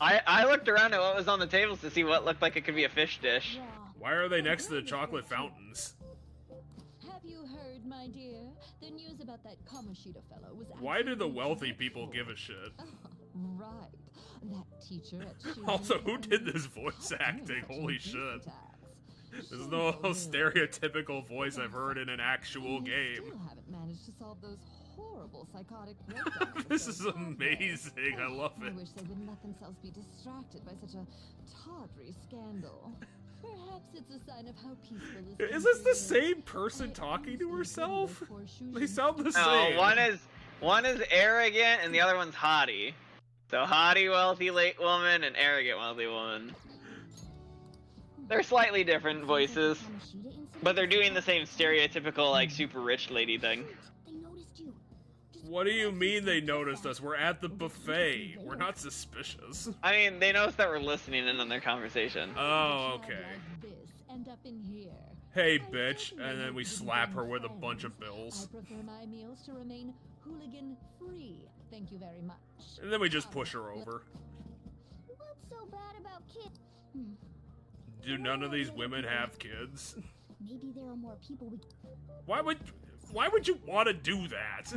I looked around at what was on the tables to see what looked like it could be a fish dish. Why are they next to the chocolate fountains? Have you heard, my dear? The news about that Kamoshida fellow was Why do the absolutely wealthy people dreadful. give a shit? Right. That teacher at Shugen's Also, who did Academy this voice acting? Holy shit. attacks. This is no stereotypical voice I've heard in an actual And you game. still haven't managed to solve those horrible psychotic breakdowns. This is amazing. I love I it. wish they wouldn't let themselves be distracted by such a tawdry scandal. Perhaps it's a sign of how peaceful Is this the same person talking to herself? They sound the same. No, one is arrogant and the other one's haughty. So haughty wealthy late woman and arrogant wealthy woman. They're slightly different voices, but they're doing the same stereotypical like super rich lady thing. What do you mean they noticed us? We're at the buffet. We're not suspicious. I mean, they noticed that we're listening in on their conversation. Oh, okay. End up in here. Hey, bitch. And then we slap her with a bunch of bills. I prefer my meals to remain hooligan free. Thank you very much. And then we just push her over. What's so bad about kids? Do none of these women have kids? Maybe there are more people we. Why would you want to do that?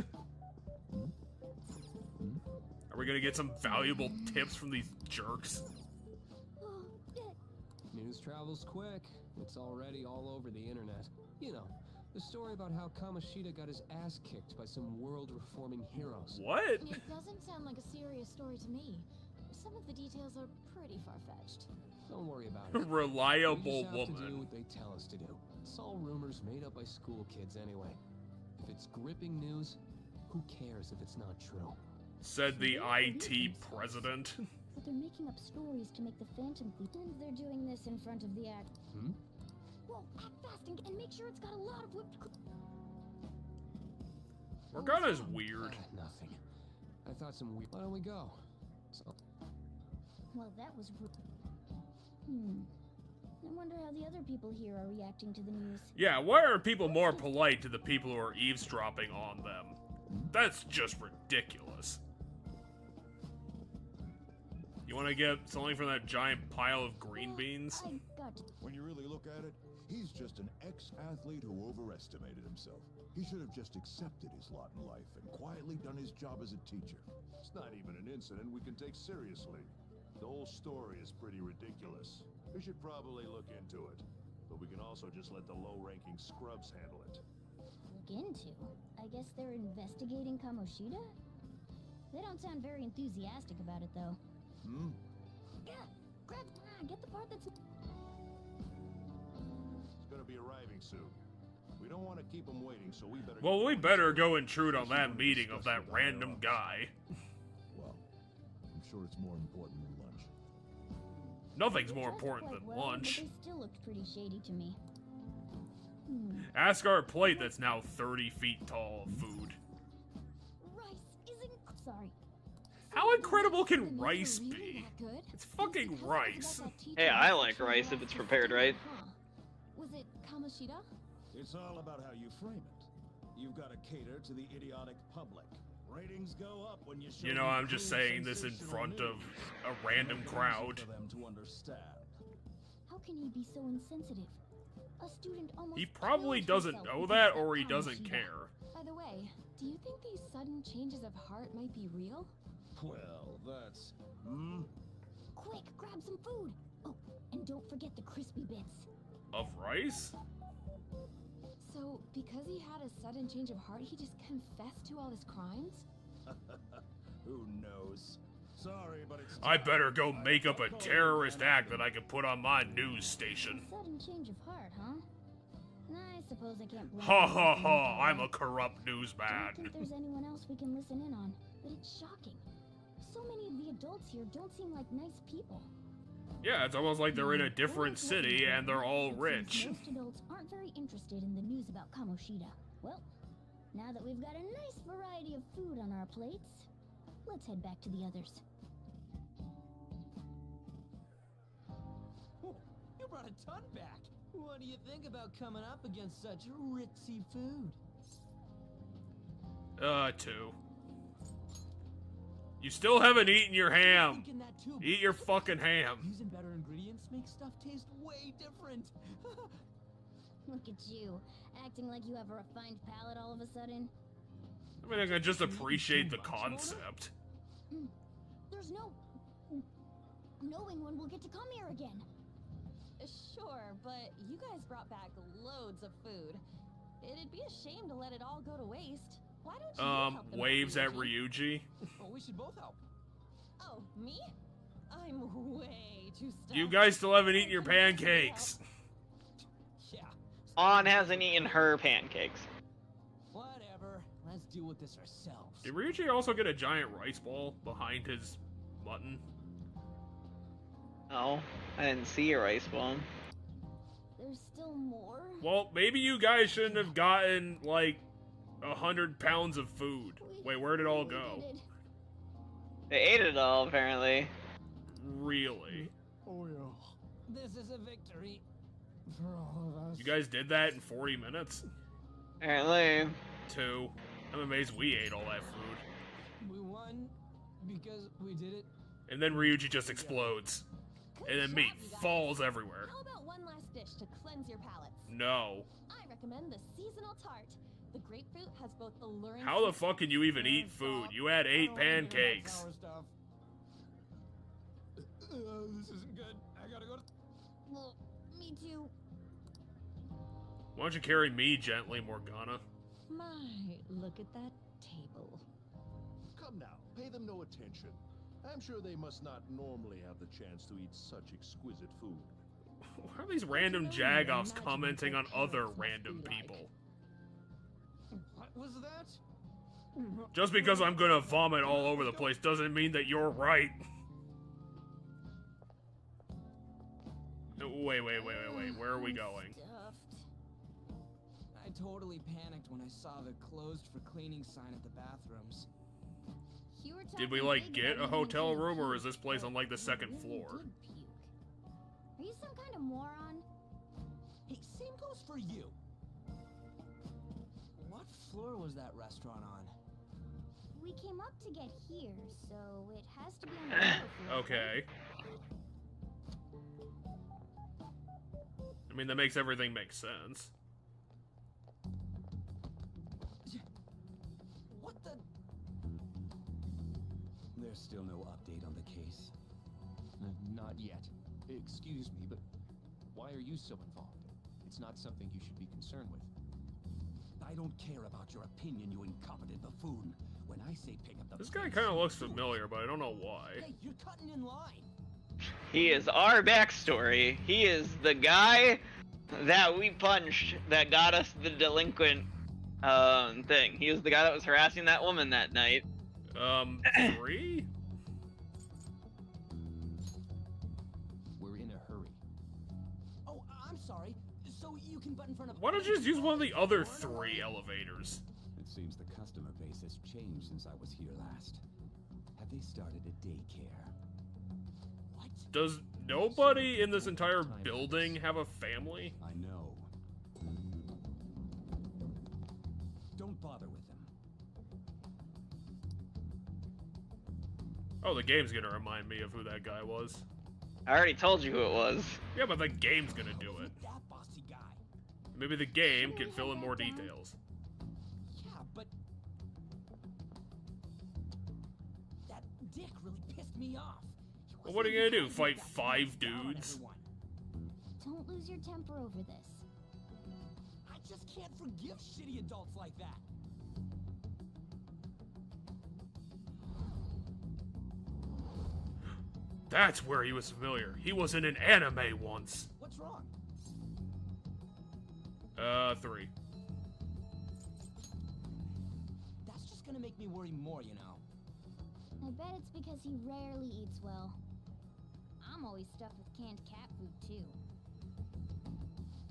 Are we gonna get some valuable tips from these jerks? News travels quick. It's already all over the internet. You know, the story about how Kamoshida got his ass kicked by some world-reforming heroes. What? It doesn't sound like a serious story to me. Some of the details are pretty far-fetched. Don't worry about it. Reliable we just have to do woman. what they tell us to do. It's all rumors made up by school kids anyway. If it's gripping news, who cares if it's not true? Said the IT president. But they're making up stories to make the Phantom Thief. And they're doing this in front of the act. Well, act fast and make sure it's got a lot of whipped cream. Morgana's weird. Nothing. I thought some weird. Why don't we go? So. Well, that was rude. I wonder how the other people here are reacting to the news. Yeah, why are people more polite to the people who are eavesdropping on them? That's just ridiculous. You want to get something from that giant pile of green beans? When you really look at it, he's just an ex-athlete who overestimated himself. He should have just accepted his lot in life and quietly done his job as a teacher. It's not even an incident we can take seriously. The whole story is pretty ridiculous. We should probably look into it. But we can also just let the low-ranking scrubs handle it. Look into? I guess they're investigating Kamoshida? They don't sound very enthusiastic about it, though. Yeah, get the part that's... He's gonna be arriving soon. We don't want to keep him waiting, so we better... Well, we better go intrude on that meeting of that random guy. Well, I'm sure it's more important than lunch. Nothing's more important than lunch. But they still looked pretty shady to me. Ask our plate that's now 30 feet tall of food. Rice isn't. Sorry. How incredible can rice be? It's fucking rice. Hey, I like rice if it's prepared right. Was it Kamoshida? It's all about how you frame it. You've got to cater to the idiotic public. Ratings go up when you show You know, I'm just saying this in front of a random crowd. For them to understand. How can he be so insensitive? A student almost. He probably killed doesn't herself know because that, of or he doesn't Kamoshida. care. By the way, do you think these sudden changes of heart might be real? Well, that's... Quick, grab some food. Oh, and don't forget the crispy bits. Of rice? So, because he had a sudden change of heart, he just confessed to all his crimes? Who knows? Sorry, but it's... I better go make up a terrorist act that I can put on my news station. Sudden change of heart, huh? I suppose I can't blame Ha you ha for ha, that. I'm a corrupt Don't newsman. think there's anyone else we can listen in on, but it's shocking. So many of the adults here don't seem like nice people. Yeah, it's almost like they're in a different city and they're all It seems rich. Most adults aren't very interested in the news about Kamoshida. Well, now that we've got a nice variety of food on our plates, let's head back to the others. You brought a ton back. What do you think about coming up against such ritzy food? 2. You still haven't eaten your ham. Thinking that too, Eat your fucking ham. Using better ingredients makes stuff taste way different. Look at you, acting like you have a refined palate all of a sudden. I mean, I can just appreciate the concept. There's no knowing when we'll get to come here again. Sure, but you guys brought back loads of food. It'd be a shame to let it all go to waste. Why don't you help them out, Waves at Ryuji? Ryuji. Well, we should both help. Oh, me? I'm way too stuffed. You guys still haven't eaten your pancakes. Yeah. On hasn't eaten her pancakes. Whatever. Let's deal with this ourselves. Did Ryuji also get a giant rice ball behind his mutton? No, I didn't see a rice ball. There's still more? Well, maybe you guys shouldn't have gotten, like, 100 pounds of food. Wait, where did it all go? They ate it all, apparently. Really? Oh, yeah. This is a victory. For all of us. You guys did that in 40 minutes? Apparently. 2. I'm amazed we ate all that food. We won because we did it. And then Ryuji just explodes. And then meat falls everywhere. How about one last dish to cleanse your palates? No. I recommend the seasonal tart. The grapefruit has both alluring. How the fuck can you even eat food? You had 8 pancakes. This isn't good. I gotta go to... Well, me too. Why don't you carry me gently, Morgana? My, look at that table. Come now, pay them no attention. I'm sure they must not normally have the chance to eat such exquisite food. Why are these random jagoffs commenting on other random people? What was that? Just because I'm gonna vomit all over the place doesn't mean that you're right. Wait, where are we going? I totally panicked when I saw the closed for cleaning sign at the bathrooms. Did we, like, get a hotel room, or is this place on, like, the second floor? Are you some kind of moron? Hey, same goes for you. What floor was that restaurant on? We came up to get here, so it has to be on the lower floor. Okay. I mean, that makes everything make sense. What the... There's still no update on the case. Not yet. Excuse me, but why are you so involved? It's not something you should be concerned with. I don't care about your opinion, you incompetent buffoon. When I say pick up the... This guy kind of looks familiar, but I don't know why. Hey, you're cutting in line. He is our backstory. He is the guy that we punched that got us the delinquent thing. He was the guy that was harassing that woman that night. 3? We're in a hurry. Oh, I'm sorry. so you can butt in front of. Why don't you just use one of the other 3 elevators? It seems the customer base has changed since I was here last. Have they started a daycare? What? Does nobody in this entire building have a family? I know. Don't bother with them. Oh, the game's gonna remind me of who that guy was. I already told you who it was. Yeah, but the game's gonna do it. That bossy guy. Maybe the game can fill in more details. Yeah, but that dick really pissed me off. Well, what are you gonna do? Fight 5 dudes? Don't lose your temper over this. I just can't forgive shitty adults like that. That's where he was familiar. He was in an anime once. What's wrong? 3. That's just gonna make me worry more, you know. I bet it's because he rarely eats well. I'm always stuffed with canned cat food, too.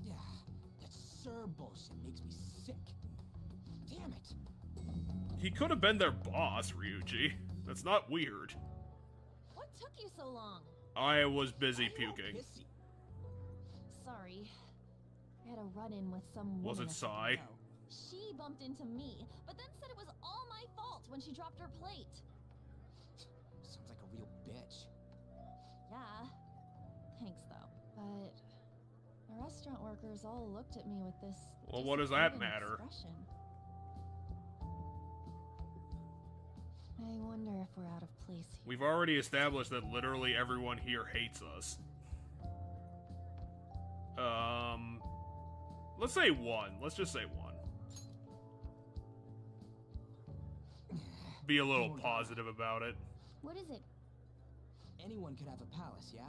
Yeah, that Sir bullshit makes me sick. Damn it. He could have been their boss, Ryuji. That's not weird. What took you so long? I was busy puking. Sorry. I had a run-in with some woman. Was it a Sai? second ago. She bumped into me, but then said it was all my fault when she dropped her plate. Sounds like a real bitch. Yeah. Thanks, though. But the restaurant workers all looked at me with this. Well, what does that disappointed matter? expression. I wonder if we're out of place here. We've already established that literally everyone here hates us. Let's say 1. Let's just say 1. Be a little positive about it. What is it? Anyone could have a palace, yeah?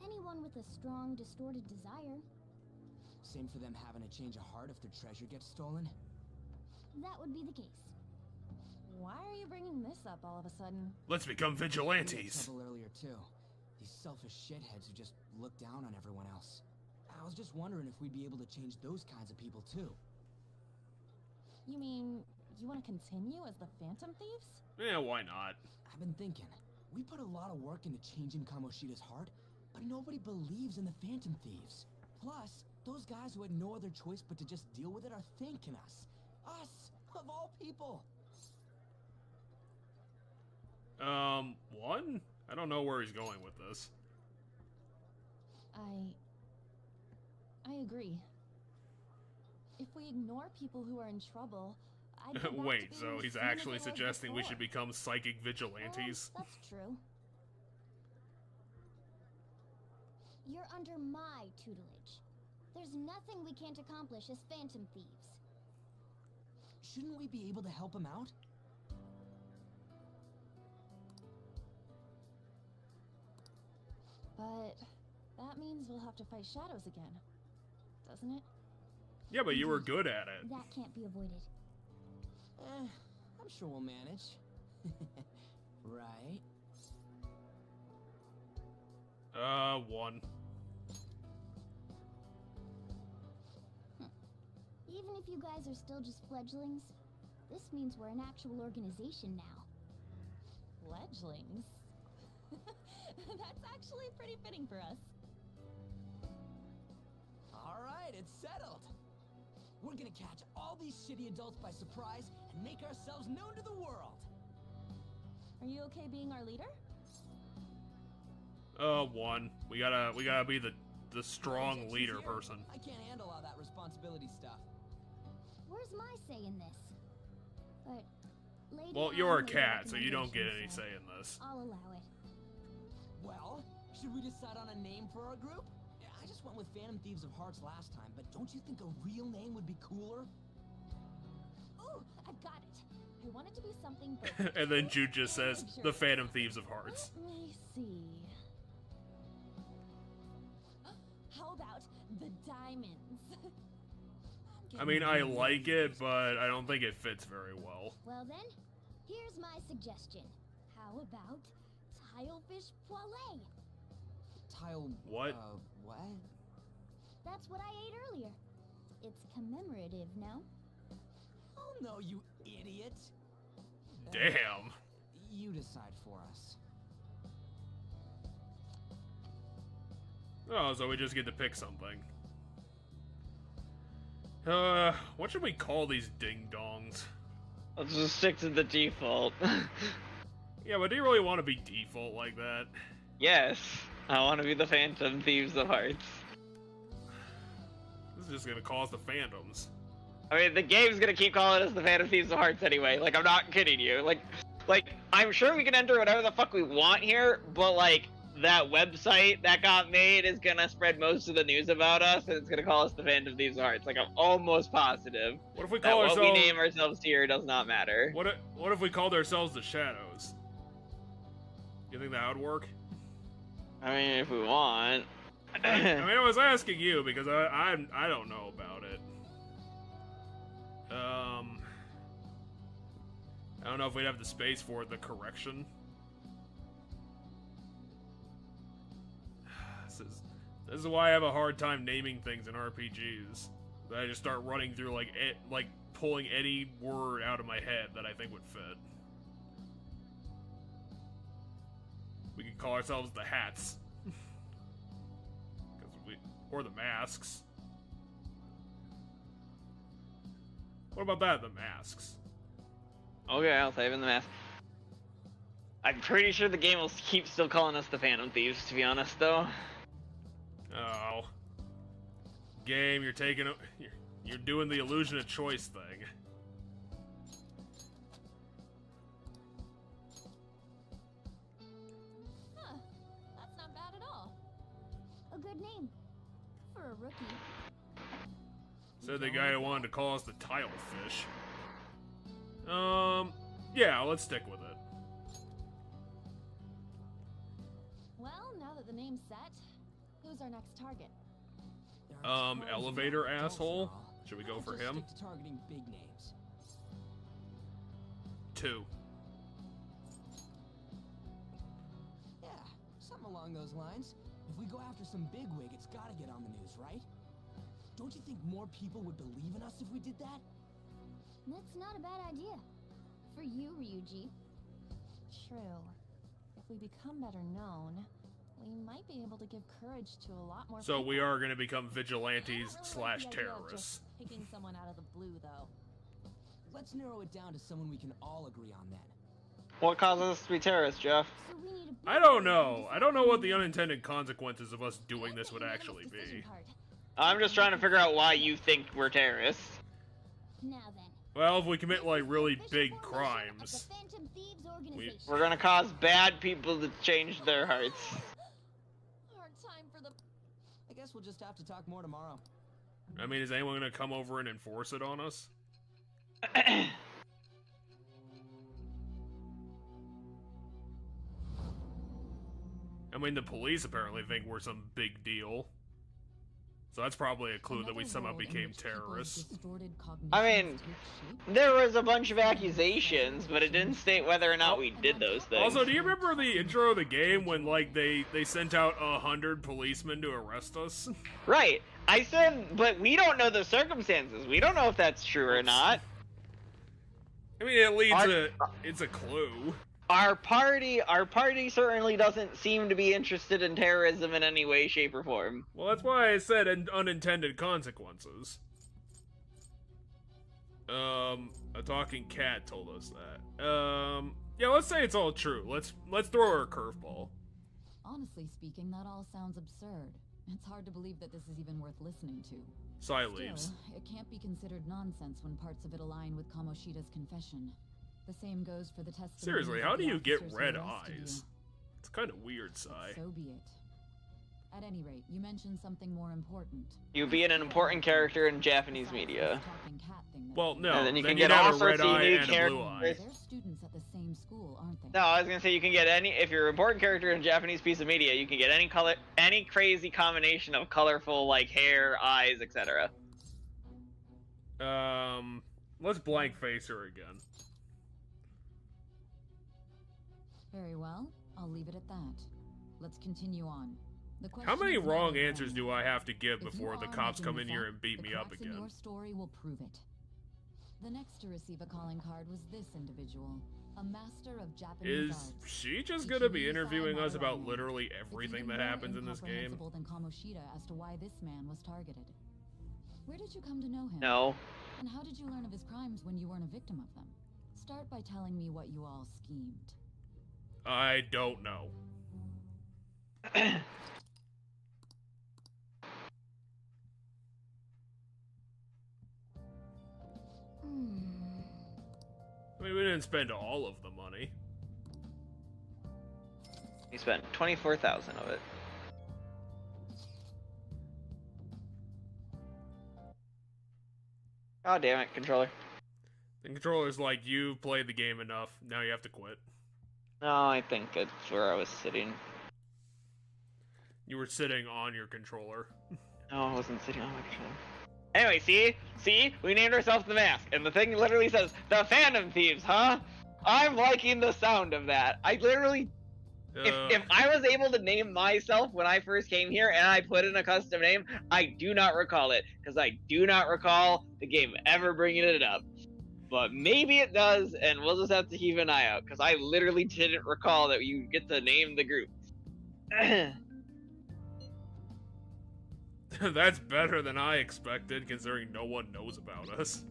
Anyone with a strong, distorted desire. Same for them having a change of heart if their treasure gets stolen? That would be the case. Why are you bringing this up all of a sudden? Let's become We had vigilantes. trouble earlier too. These selfish shitheads who just look down on everyone else. I was just wondering if we'd be able to change those kinds of people too. You mean you want to continue as the Phantom Thieves? Yeah, why not? I've been thinking, we put a lot of work into changing Kamoshida's heart, but nobody believes in the Phantom Thieves. Plus, those guys who had no other choice but to just deal with it are thanking us. Us, of all people. 1? I don't know where he's going with this. I agree. If we ignore people who are in trouble, I'd go back Wait, to so being he's the same as actually I was suggesting we before. should become psychic vigilantes? That's true. You're under my tutelage. There's nothing we can't accomplish as Phantom Thieves. Shouldn't we be able to help him out? But that means we'll have to fight shadows again, doesn't it? Yeah, but you were good at it. That can't be avoided. I'm sure we'll manage. Right? 1. Even if you guys are still just fledglings, this means we're an actual organization now. Fledglings? That's actually pretty fitting for us. Alright, it's settled. We're gonna catch all these shitty adults by surprise and make ourselves known to the world. Are you okay being our leader? 1. We gotta be the strong leader Here, person. I can't handle all that responsibility stuff. Where's my say in this? But Lady Well, you're a Anne made cat, so you don't get recommendation, any so say in this. I'll allow it. Well, should we decide on a name for our group? Yeah, I just went with Phantom Thieves of Hearts last time, but don't you think a real name would be cooler? Ooh, I've got it. I want it to be something both And then Jude just says, luxurious. the Phantom Thieves of Hearts. Let me see. How about the diamonds? I mean, I like it, but I don't think it fits very well. Well then, here's my suggestion. How about Tilefish Poilé? Tile... What? What? That's what I ate earlier. It's commemorative, no? Oh no, you idiot! Damn. You decide for us. Oh, so we just get to pick something. What should we call these ding-dongs? Let's just stick to the default. Yeah, but do you really want to be default like that? Yes, I want to be the Phantom Thieves of Hearts. This is just gonna cause the fandoms. I mean, the game's gonna keep calling us the Phantom Thieves of Hearts anyway. Like, I'm not kidding you. Like, I'm sure we can enter whatever the fuck we want here, but like, that website that got made is gonna spread most of the news about us, and it's gonna call us the Phantom Thieves of Hearts. Like, I'm almost positive. What if we that call what ourselves? we name ourselves here does not matter. What if we called ourselves the Shadows? You think that would work? I mean, if we want. I mean, I was asking you because I don't know about it. I don't know if we'd have the space for the correction. This is why I have a hard time naming things in RPGs. I just start running through like pulling any word out of my head that I think would fit. We could call ourselves the Hats. Or the Masks. What about that, the Masks? Okay, I'll save in the mask. I'm pretty sure the game will keep still calling us the Phantom Thieves, to be honest, though. Oh. Game, you're doing the illusion of choice thing. Huh. That's not bad at all. A good name. For a rookie. Said the guy who wanted to call us the Tile Fish. Yeah, let's stick with it. Well, now that the name's set, who's our next target? Elevator asshole? Should we go for him? Stick to targeting big names. 2. Yeah, something along those lines. If we go after some bigwig, it's gotta get on the news, right? Don't you think more people would believe in us if we did that? That's not a bad idea. For you, Ryuji. True. If we become better known, we might be able to give courage to a lot more So people. we are going to become vigilantes I don't really like / the idea of terrorists. just picking someone out of the blue, though. Let's narrow it down to someone we can all agree on then. What causes us to be terrorists, Jeff? So we need a I don't know. I don't know what the unintended consequences of us doing this would actually be. I'm just trying to figure out why you think we're terrorists. Now then. Well, if we commit like really big crimes, Phantom Thieves Organization. We're gonna cause bad people to change their hearts. Hard time for the... I guess we'll just have to talk more tomorrow. I mean, is anyone going to come over and enforce it on us? I mean, the police apparently think we're some big deal. So that's probably a clue that we somehow became terrorists. I mean, there was a bunch of accusations, but it didn't state whether or not we did those things. Also, do you remember the intro of the game when, like, they sent out 100 policemen to arrest us? Right. I said, but we don't know the circumstances. We don't know if that's true or not. I mean, at least it's a clue. Our party certainly doesn't seem to be interested in terrorism in any way, shape, or form. Well, that's why I said unintended consequences. A talking cat told us that. Yeah, let's say it's all true. Let's throw her a curveball. Honestly speaking, that all sounds absurd. It's hard to believe that this is even worth listening to. Sai leaves. Still, it can't be considered nonsense when parts of it align with Kamoshida's confession. The same goes for the testimony. Seriously, of how the do you get officers who red arrested eyes? you. It's kind of weird, Sai. So be it. At any rate, you mentioned something more important. You being an important character in Japanese media. Well, no. And then you can you'd get have all a sorts red of eye unique and a blue eye. characters. They're students at the same school, aren't they? No, I was gonna say you can get if you're an important character in a Japanese piece of media, you can get any crazy combination of colorful like hair, eyes, etc. Let's blank face her again. Very well. I'll leave it at that. Let's continue on. How many wrong answers do I have to give before the cops come in here and beat me up again? Your story will prove it. The next to receive a calling card was this individual, a master of Japanese Is arts. she just gonna be interviewing us about literally everything that happens in this game? Than Kamoshida as to why this man was targeted. Where did you come to know him? No. And how did you learn of his crimes when you weren't a victim of them? Start by telling me what you all schemed. I don't know. I mean, we didn't spend all of the money. We spent 24,000 of it. Oh damn it, controller. The controller's like, you played the game enough, now you have to quit. No, I think it's where I was sitting. You were sitting on your controller. No, I wasn't sitting on my controller. Anyway, see, we named ourselves the Mask, and the thing literally says, the Phantom Thieves, huh? I'm liking the sound of that. I literally, if I was able to name myself when I first came here and I put in a custom name, I do not recall it, because I do not recall the game ever bringing it up. But maybe it does, and we'll just have to keep an eye out, because I literally didn't recall that you get to name the group. That's better than I expected, considering no one knows about us.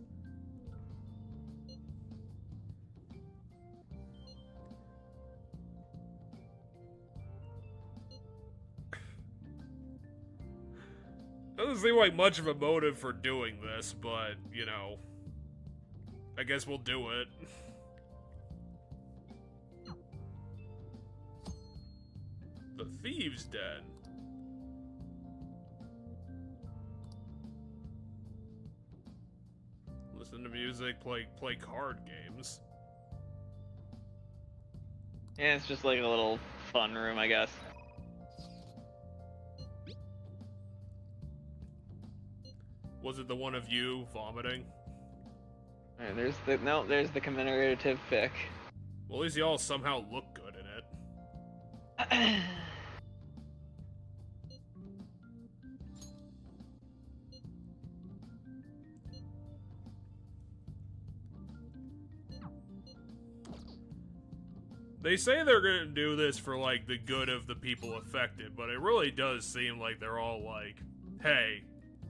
Doesn't seem like much of a motive for doing this, but, you know, I guess we'll do it. The Thieves' Den. Listen to music, play card games. Yeah, it's just like a little fun room, I guess. Was it the one of you vomiting? Alright, there's the commemorative pic. Well, at least y'all somehow look good in it. They say they're gonna do this for, like, the good of the people affected, but it really does seem like they're all like, hey,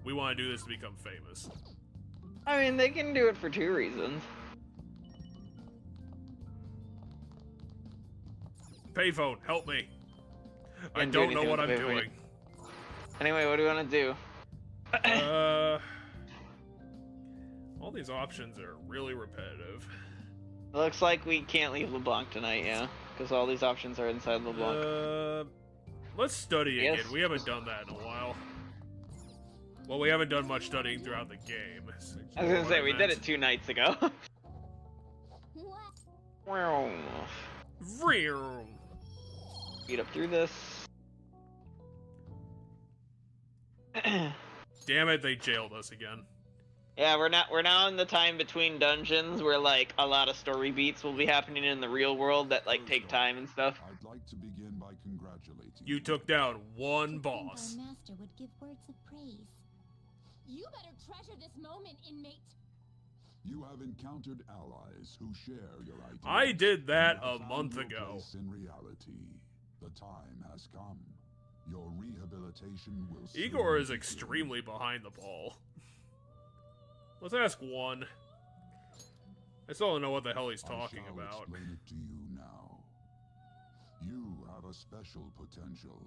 we want to do this to become famous. I mean, they can do it for two reasons. Payphone, help me. I don't know what I'm doing. Anyway, what do we want to do? All these options are really repetitive. It looks like we can't leave LeBlanc tonight, yeah, because all these options are inside LeBlanc. Let's study again. We haven't done that in a while. Well, we haven't done much studying throughout the game. I was gonna say, we did it 2 nights ago. Speed up through this. Damn it, they jailed us again. Yeah, we're now in the time between dungeons where, like, a lot of story beats will be happening in the real world that, like, take time and stuff. I'd like to begin by congratulating you. Took down one boss. Our master would give words of praise. You better treasure this moment, inmate. You have encountered allies who share your ideas. I did that a month ago. In reality, the time has come. Your rehabilitation will. Igor is extremely behind the ball. Let's ask one. I still don't know what the hell he's talking about. Explain it to you now. You have a special potential.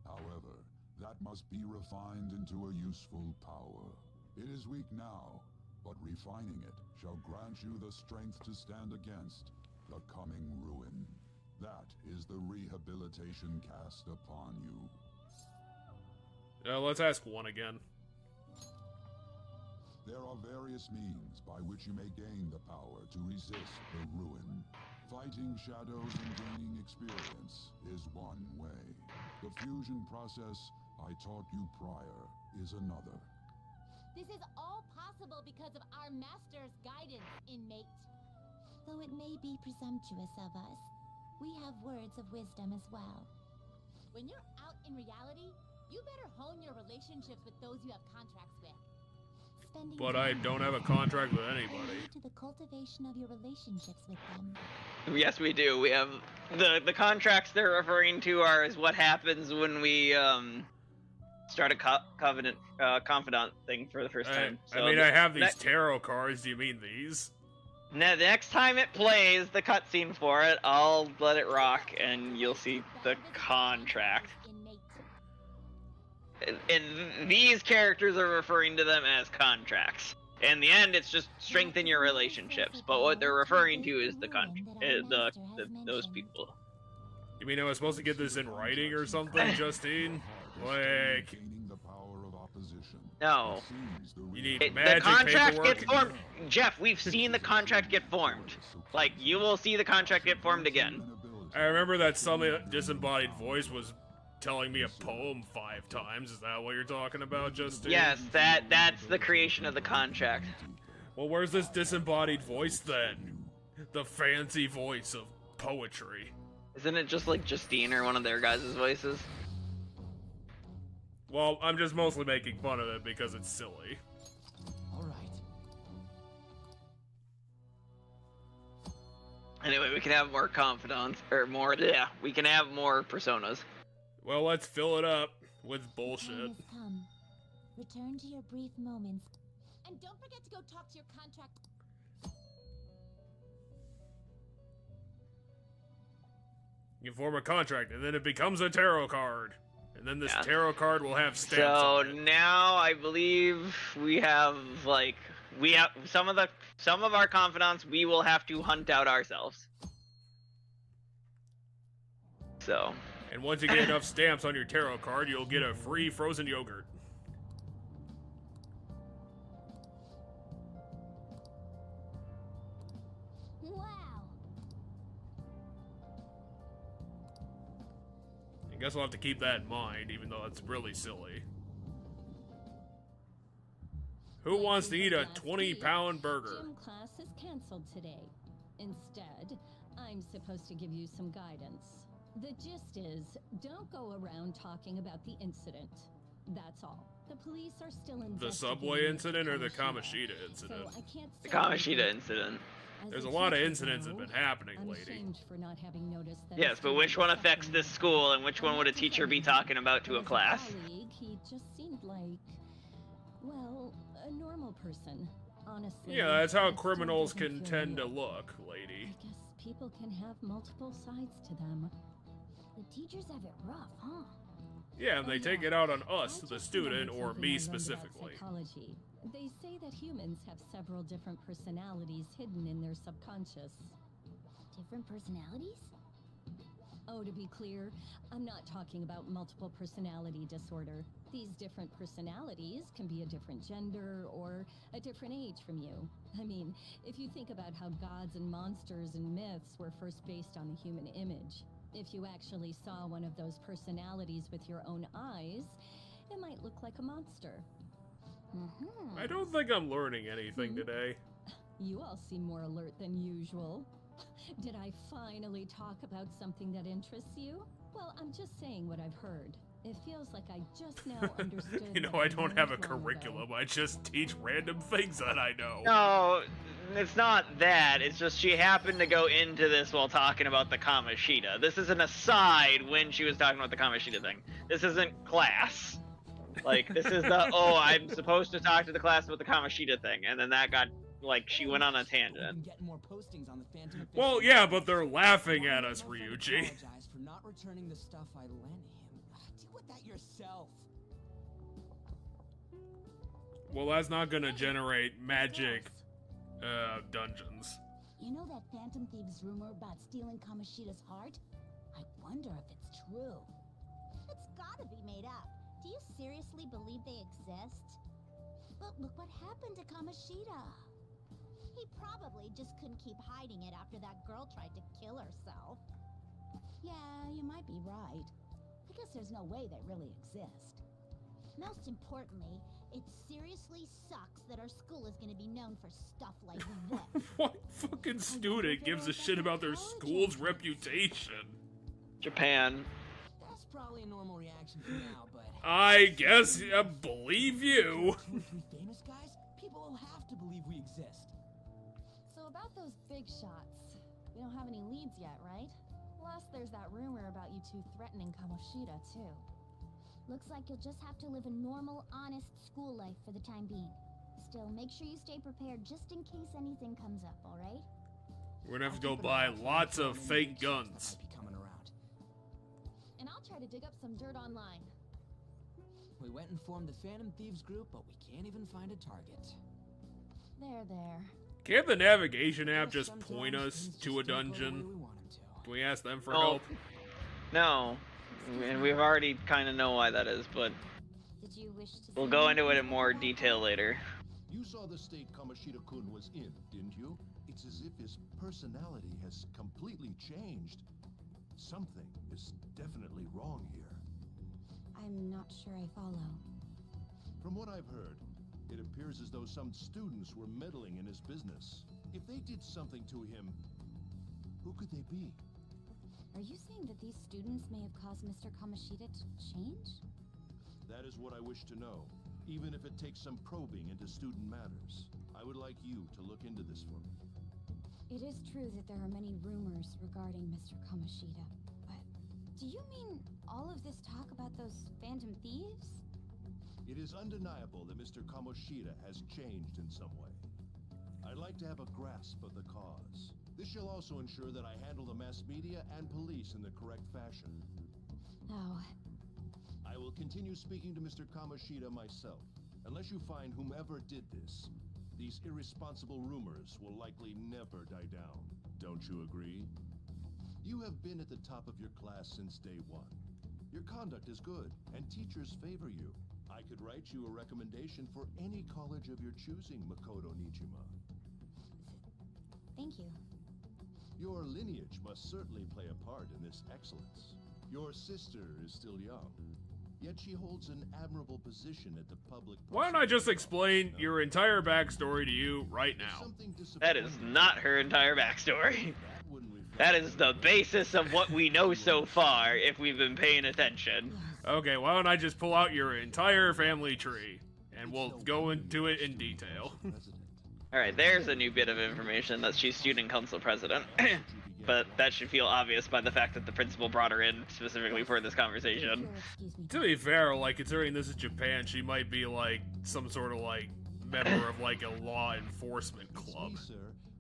However, that must be refined into a useful power. It is weak now, but refining it shall grant you the strength to stand against the coming ruin. That is the rehabilitation cast upon you. Let's ask one again. There are various means by which you may gain the power to resist the ruin. Fighting shadows and gaining experience is one way. The fusion process I taught you prior is another. This is all possible because of our master's guidance, inmate. Though it may be presumptuous of us, we have words of wisdom as well. When you're out in reality, you better hone your relationships with those you have contracts with. Spending But I don't have a contract with anybody. To the cultivation of your relationships with them. Yes, we do. We have the contracts they're referring to are is what happens when we start a confidant thing for the first time. So I mean, I have these tarot cards. Do you mean these? Now, the next time it plays the cutscene for it, I'll let it rock, and you'll see the contract. And these characters are referring to them as contracts. In the end, it's just strengthen your relationships. But what they're referring to is those people. You mean I was supposed to get this in writing or something, Justine? Like, no. You need magic the contract paperwork. gets formed. Jeff, we've seen the contract get formed. Like, you will see the contract get formed again. I remember that some disembodied voice was telling me a poem 5 times. Is that what you're talking about, Justine? Yes, that's the creation of the contract. Well, where's this disembodied voice then? The fancy voice of poetry. Isn't it just like Justine or one of their guys' voices? Well, I'm just mostly making fun of it because it's silly. Alright. Anyway, we can have more confidants, or more, we can have more personas. Well, let's fill it up with bullshit. Time has come. Return to your brief moments. And don't forget to go talk to your contract. You form a contract, and then it becomes a tarot card. And then this tarot card will have stamps on it. So now I believe we have some of our confidants we will have to hunt out ourselves. So. And once you get enough stamps on your tarot card, you'll get a free frozen yogurt. Wow. I guess I'll have to keep that in mind, even though it's really silly. Who wants to eat a 20-pound burger? Gym class is canceled today. Instead, I'm supposed to give you some guidance. The gist is, don't go around talking about the incident. That's all. The police are still investigating. The subway incident or the Kamoshida incident? So I can't the Kamoshida incident. There's a lot of incidents that have been happening, I'm lady. ashamed for not having noticed that. Yes, but which one affects this school, and which one would a teacher be talking about to a class? Colleague, he just seemed like, well, a normal person. Honestly. Yeah, that's how criminals can tend to look, lady. I guess people can have multiple sides to them. The teachers have it rough, huh? Yeah, and they take it out on us, the student, or me specifically. Psychology. They say that humans have several different personalities hidden in their subconscious. Different personalities? Oh, to be clear, I'm not talking about multiple personality disorder. These different personalities can be a different gender or a different age from you. I mean, if you think about how gods and monsters and myths were first based on the human image, if you actually saw one of those personalities with your own eyes, it might look like a monster. I don't think I'm learning anything today. You all seem more alert than usual. Did I finally talk about something that interests you? Well, I'm just saying what I've heard. It feels like I just now understood. You know, I don't have a curriculum. I just teach random things that I know. No, it's not that. It's just she happened to go into this while talking about the Kamoshida. This is an aside when she was talking about the Kamoshida thing. This isn't class. Like, this is the, oh, I'm supposed to talk to the class about the Kamoshida thing, and then that got, like, she went on a tangent. Well, yeah, but they're laughing at us, Ryuji. Apologize for not returning the stuff I lent him. Deal with that yourself. Well, that's not gonna generate magic dungeons. You know that Phantom Thieves rumor about stealing Kamoshida's heart? I wonder if it's true. It's gotta be made up. Do you seriously believe they exist? But look what happened to Kamoshida. He probably just couldn't keep hiding it after that girl tried to kill herself. Yeah, you might be right. I guess there's no way they really exist. Most importantly, it seriously sucks that our school is going to be known for stuff like this. What fucking student gives a shit about their school's reputation? Japan. That's probably a normal reaction for now, but... I guess I believe you. 2 or 3 famous guys? People will have to believe we exist. So about those big shots, we don't have any leads yet, right? Plus, there's that rumor about you two threatening Kamoshida, too. Looks like you'll just have to live a normal, honest school life for the time being. Still, make sure you stay prepared just in case anything comes up, alright? We're gonna have to go buy lots of fake guns. And I'll try to dig up some dirt online. We went and formed the Phantom Thieves group, but we can't even find a target. There. Can't the navigation app just point us to a dungeon? Can we ask them for help? No. And we've already kind of know why that is, but Did you wish to we'll go into it in more detail later. You saw the state Kamoshida-kun was in, didn't you? It's as if his personality has completely changed. Something is definitely wrong here. I'm not sure I follow. From what I've heard, it appears as though some students were meddling in his business. If they did something to him, who could they be? Are you saying that these students may have caused Mr. Kamoshida to change? That is what I wish to know, even if it takes some probing into student matters. I would like you to look into this for me. It is true that there are many rumors regarding Mr. Kamoshida, but do you mean all of this talk about those phantom thieves? It is undeniable that Mr. Kamoshida has changed in some way. I'd like to have a grasp of the cause. This shall also ensure that I handle the mass media and police in the correct fashion. Oh. I will continue speaking to Mr. Kamoshida myself. Unless you find whomever did this, these irresponsible rumors will likely never die down. Don't you agree? You have been at the top of your class since day one. Your conduct is good, and teachers favor you. I could write you a recommendation for any college of your choosing, Makoto Nijima. Thank you. Your lineage must certainly play a part in this excellence. Your sister is still young, yet she holds an admirable position at the public. Why don't I just explain your entire backstory to you right now? That is not her entire backstory. That is the basis of what we know so far, if we've been paying attention. Okay, why don't I just pull out your entire family tree, and we'll go into it in detail. Alright, there's a new bit of information that she's student council president. But that should feel obvious by the fact that the principal brought her in specifically for this conversation. To be fair, like, considering this is Japan, she might be, like, some sort of, like, member of, like, a law enforcement club.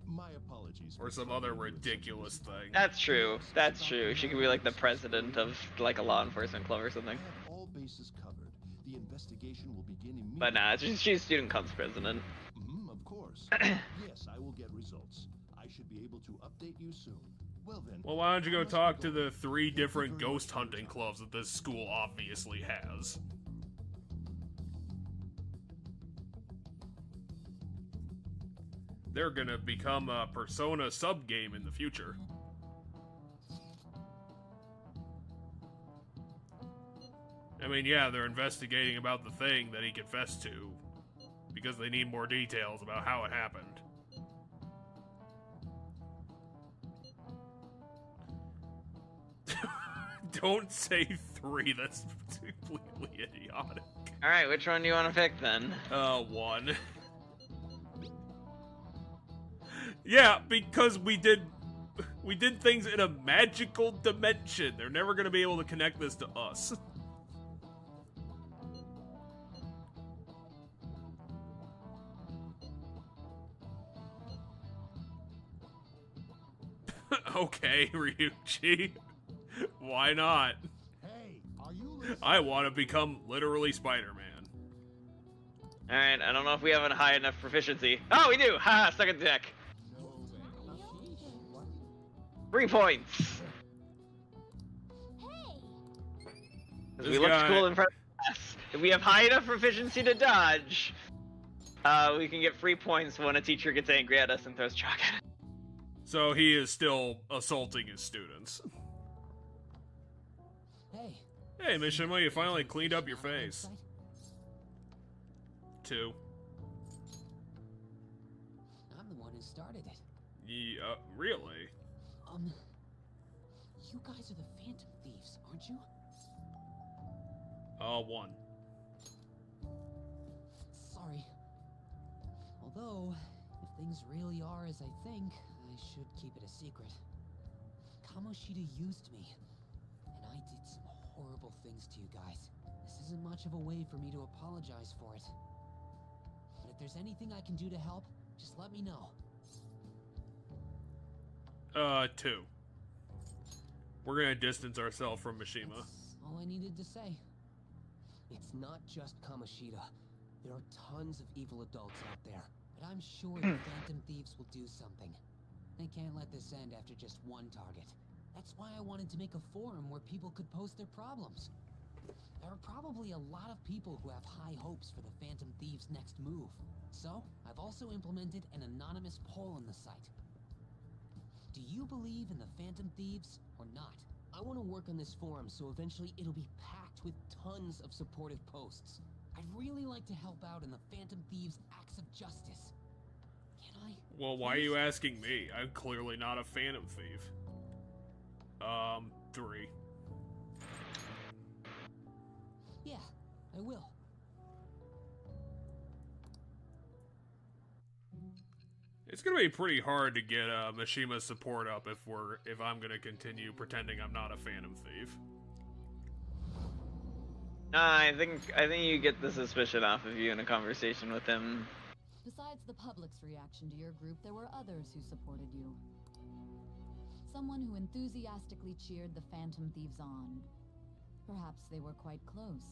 My apologies. Or some other ridiculous thing. That's true. That's true. She could be, like, the president of, like, a law enforcement club or something. All bases covered. The investigation will begin immediately. But nah, she's student council president. Of course. Yes, I will get results. I should be able to update you soon. Well then. Well, why don't you go talk to the 3 different ghost hunting clubs that this school obviously has? They're gonna become a Persona sub-game in the future. I mean, yeah, they're investigating about the thing that he confessed to, because they need more details about how it happened. Don't say 3, that's completely idiotic. Alright, which one do you want to pick then? 1. Yeah, because we did things in a magical dimension. They're never gonna be able to connect this to us. Okay, Ryuichi. Why not? Hey, are you listening? I want to become literally Spider-Man. Alright, I don't know if we have a high enough proficiency. Oh, we do! Haha, stuck at the deck. 3 points. Because we looked cool in front of us. If we have high enough proficiency to dodge, we can get 3 points when a teacher gets angry at us and throws chalk at us. So he is still assaulting his students. Hey, Mishima, you finally cleaned up your face. 2. I'm the one who started it. Yeah, really? You guys are the Phantom Thieves, aren't you? 1. Sorry. Although, if things really are as I think, I should keep it a secret. Kamoshida used me, and I did some horrible things to you guys. This isn't much of a way for me to apologize for it. But if there's anything I can do to help, just let me know. 2. We're gonna distance ourselves from Mishima. That's all I needed to say. It's not just Kamoshida. There are tons of evil adults out there. But I'm sure the Phantom Thieves will do something. They can't let this end after just one target. That's why I wanted to make a forum where people could post their problems. There are probably a lot of people who have high hopes for the Phantom Thieves' next move. So, I've also implemented an anonymous poll on the site. Do you believe in the Phantom Thieves or not? I want to work on this forum so eventually it'll be packed with tons of supportive posts. I'd really like to help out in the Phantom Thieves' acts of justice. Can I? Well, why are you asking me? I'm clearly not a Phantom Thief. 3. Yeah, I will. It's gonna be pretty hard to get Mishima's support up if I'm gonna continue pretending I'm not a Phantom Thief. I think you get the suspicion off of you in a conversation with him. Besides the public's reaction to your group, there were others who supported you. Someone who enthusiastically cheered the Phantom Thieves on. Perhaps they were quite close.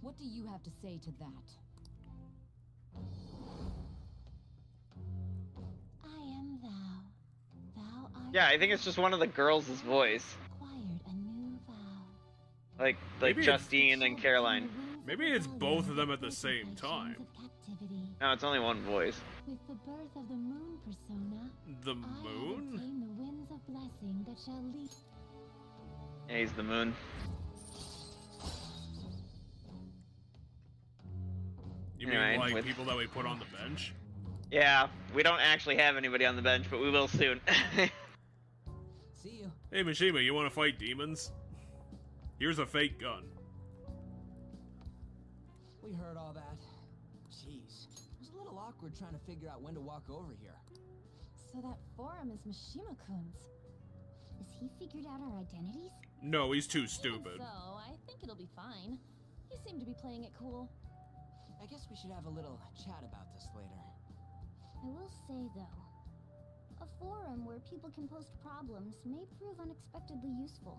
What do you have to say to that? I am thou. Thou art. Yeah, I think it's just one of the girls' voice. Acquired a new vow. Like Maybe Justine and Caroline. Maybe it's both of them at the same time. No, it's only one voice. With the birth of the moon persona, The I have moon? obtained the winds of blessing that shall lead. Yeah, he's the moon. You Anyway, mean like with- people that we put on the bench? Yeah, we don't actually have anybody on the bench, but we will soon. See you. Hey Mishima, you wanna fight demons? Here's a fake gun. We heard all that. Jeez. It was a little awkward trying to figure out when to walk over here. So that forum is Mishima-kun's. Has he figured out our identities? No, he's too Even stupid. so, I think it'll be fine. He seemed to be playing it cool. I guess we should have a little chat about this later. I will say, though, a forum where people can post problems may prove unexpectedly useful.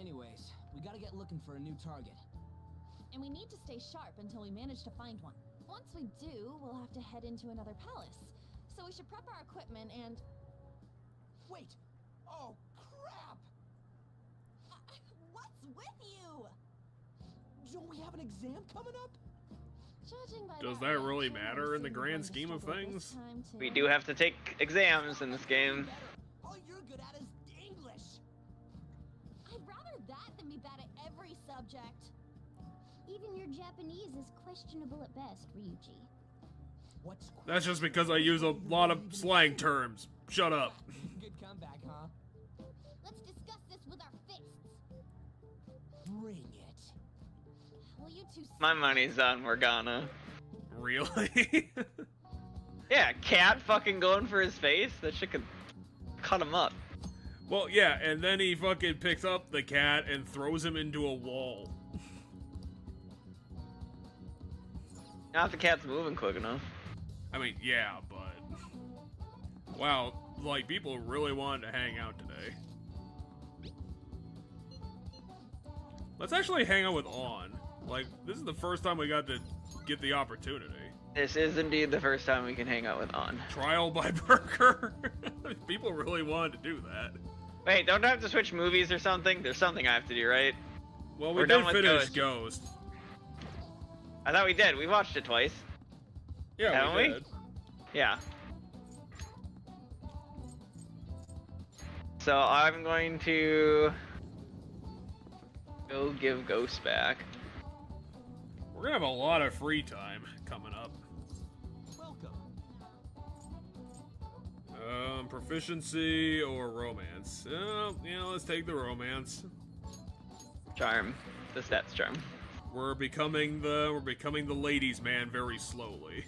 Anyways, we gotta get looking for a new target. And we need to stay sharp until we manage to find one. Once we do, we'll have to head into another palace. So we should prep our equipment and... Wait! Oh, crap! What's with you? Don't we have an exam coming up? Judging by Does that that really reaction, I matter would in the assume we're grand going to scheme of struggle this things? time too. We do have to take exams in this game. All you're good at is English! I'd rather that than be bad at every subject. Even your Japanese is questionable at best, Ryuji. What's That's just because I use a lot of slang terms. Shut up. Good comeback, huh? Let's discuss this with our fists. Bring it. Will you two My money's on Morgana. Really? Yeah, cat fucking going for his face? That shit could cut him up. Well, yeah, and then he fucking picks up the cat and throws him into a wall. Not if the cat's moving quick enough. I mean, yeah, but... Wow, like, people really wanted to hang out today. Let's actually hang out with On. Like, this is the first time we got to get the opportunity. This is indeed the first time we can hang out with On. Trial by burger. People really wanted to do that. Wait, don't I have to switch movies or something? There's something I have to do, right? Well, We're we done did with finish Ghost. Ghost. I thought we did. We watched it twice. Yeah, Haven't we we? did. Yeah. So I'm going to go give Ghost back. We're gonna have a lot of free time coming up. Welcome. Proficiency or romance? Let's take the romance. Charm. The stats charm. We're becoming the ladies' man very slowly.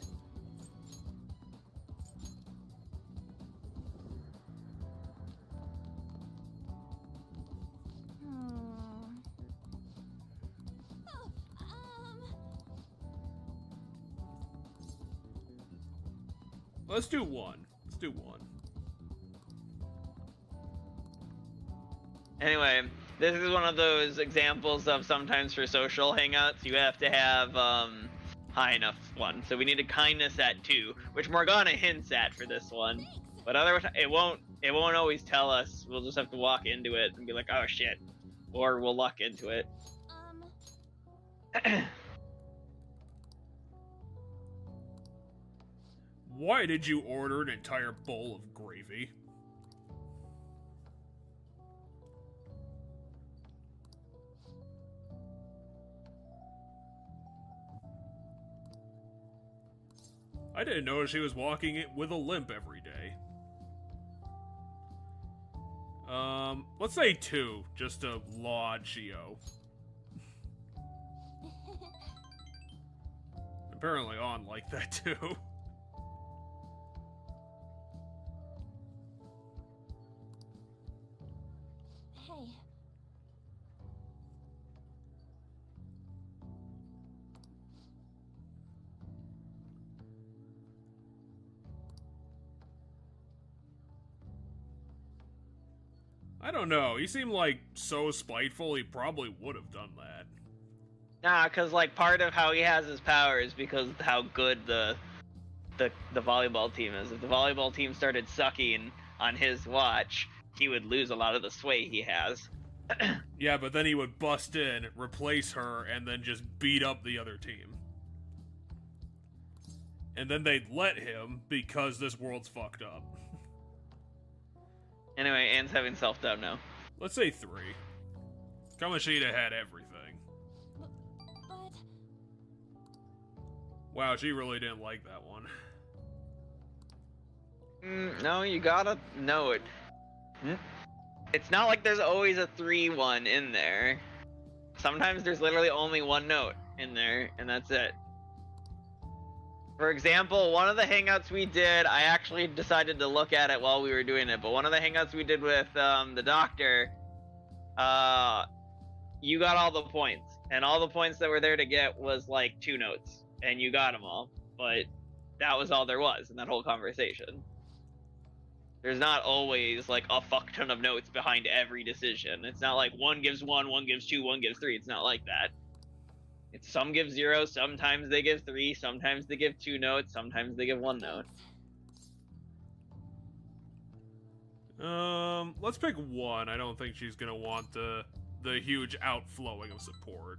Let's do one. Let's do one. Anyway, this is one of those examples of sometimes for social hangouts you have to have high enough one. So we need a kindness at 2, which Morgana hints at for this one. But otherwise, it won't always tell us. We'll just have to walk into it and be like, oh shit, or we'll luck into it. Why did you order an entire bowl of gravy? I didn't know she was walking it with a limp every day. Let's say 2, just to laud Shio. Apparently on like that too. Hey. I don't know. He seemed like so spiteful. He probably would have done that. Nah, cause like part of how he has his power is because of how good the volleyball team is. If the volleyball team started sucking on his watch, he would lose a lot of the sway he has. Yeah, but then he would bust in, replace her, and then just beat up the other team. And then they'd let him because this world's fucked up. Anyway, Anne's having self-doubt now. Let's say 3. Kamoshida had everything. But... Wow, she really didn't like that one. No, you gotta know it. It's not like there's always a 3-1 in there. Sometimes there's literally only one note in there, and that's it. For example, one of the hangouts we did, I actually decided to look at it while we were doing it, but one of the hangouts we did with the doctor, you got all the points, and all the points that were there to get was like 2 notes, and you got them all, but that was all there was in that whole conversation. There's not always like a fuck ton of notes behind every decision. It's not like 1 gives 1, 1 gives 2, 1 gives 3. It's not like that. It's some give 0, sometimes they give 3, sometimes they give 2 notes, sometimes they give 1 note. Let's pick 1. I don't think she's gonna want the huge outflowing of support.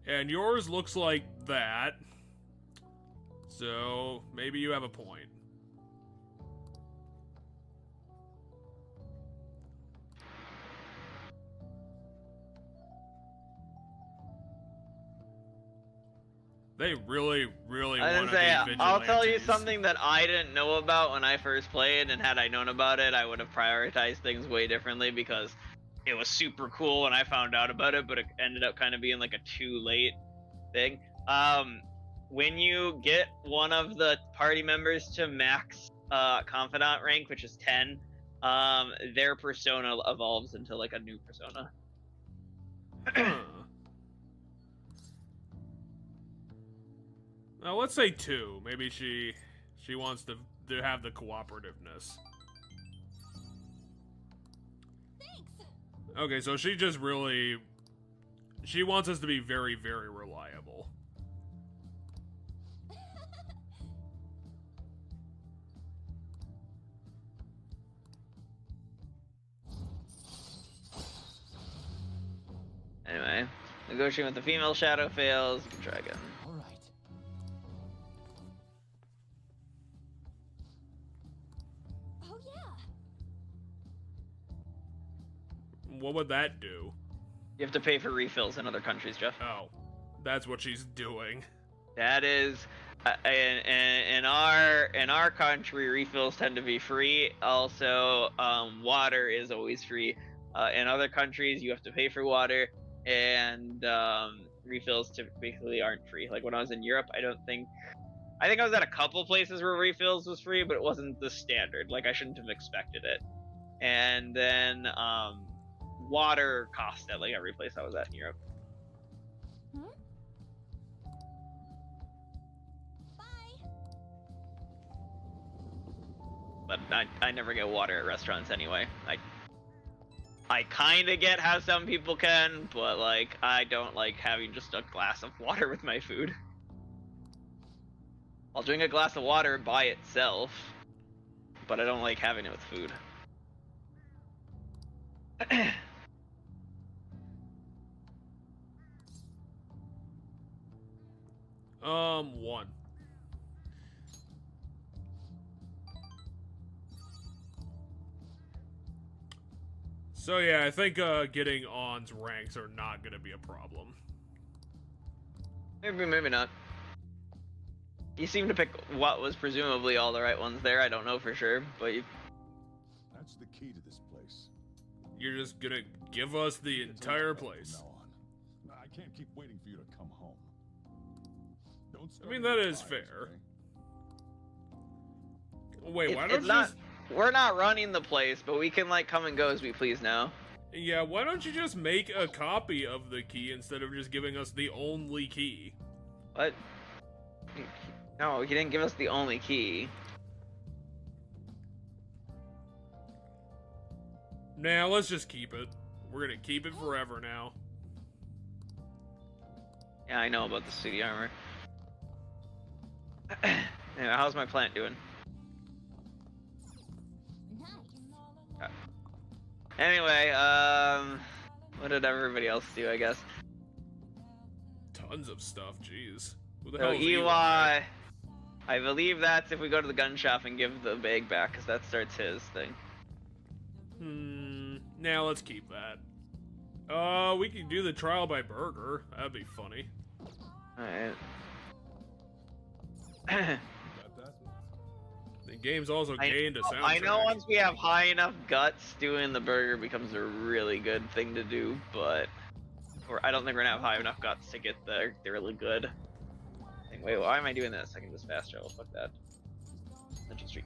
And yours looks like that. So, maybe you have a point. They really, really want to be vigilantes. I'll tell you something that I didn't know about when I first played, and had I known about it, I would have prioritized things way differently because it was super cool when I found out about it, but it ended up kind of being like a too late thing. When you get one of the party members to max confidant rank, which is 10, their persona evolves into like a new persona. Now let's say 2. Maybe she wants to have the cooperativeness. Okay, so she just really... She wants us to be very, very reliable. Anyway, negotiating with the female shadow fails. You can try again. All right. yeah. What would that do? You have to pay for refills in other countries, Jeff. Oh, that's what she's doing. That is, in our country, refills tend to be free. Also, water is always free. In other countries, you have to pay for water, and refills typically aren't free. Like when I was in Europe, I think I was at a couple places where refills was free, but it wasn't the standard. Like I shouldn't have expected it. And then water cost at like every place I was at in Europe. But I never get water at restaurants anyway. I kind of get how some people can, but like I don't like having just a glass of water with my food. I'll drink a glass of water by itself, but I don't like having it with food. One. So yeah, I think getting On's ranks are not gonna be a problem. Maybe not. You seem to pick what was presumably all the right ones there. I don't know for sure, but you... That's the key to this place. You're just gonna give us the entire place. From now on. I can't keep waiting for you to come home. Don't I mean, that is fair. Wait, why don't you not... We're not running the place, but we can like come and go as we please now. Yeah, why don't you just make a copy of the key instead of just giving us the only key? What? No, he didn't give us the only key. Nah, let's just keep it. We're gonna keep it forever now. Yeah, I know about the city armor. Anyway, how's my plant doing? Anyway, what did everybody else do, I guess? Tons of stuff, jeez. Who the So hell is Eli, I believe that's if we go to the gun shop and give the bag back, because that starts his thing. Now let's keep that. We can do the trial by burger. That'd be funny. Alright. The game's also gained a soundtrack. I know once we have high enough guts, doing the burger becomes a really good thing to do, but I don't think we're gonna have high enough guts to get the really good thing. Wait, why am I doing this? I can just fast travel. Fuck that. Central Street.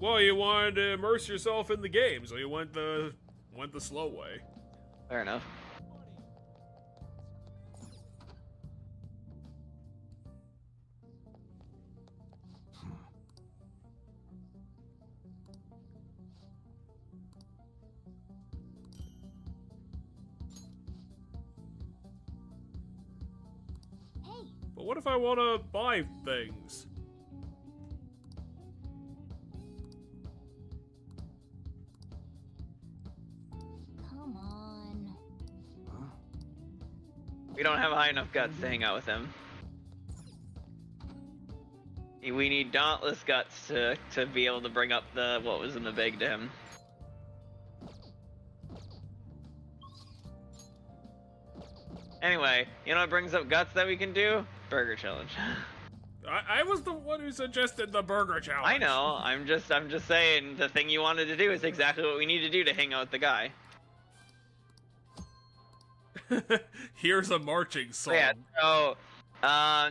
Well, you wanted to immerse yourself in the game, so you went the slow way. Fair enough. But what if I want to buy things? Come on. We don't have high enough guts to hang out with him. We need dauntless guts to be able to bring up what was in the bag to him. Anyway, you know what brings up guts that we can do? Burger challenge. I was the one who suggested the burger challenge. I know. I'm just saying the thing you wanted to do is exactly what we need to do to hang out with the guy. Here's a marching song. Yeah. So,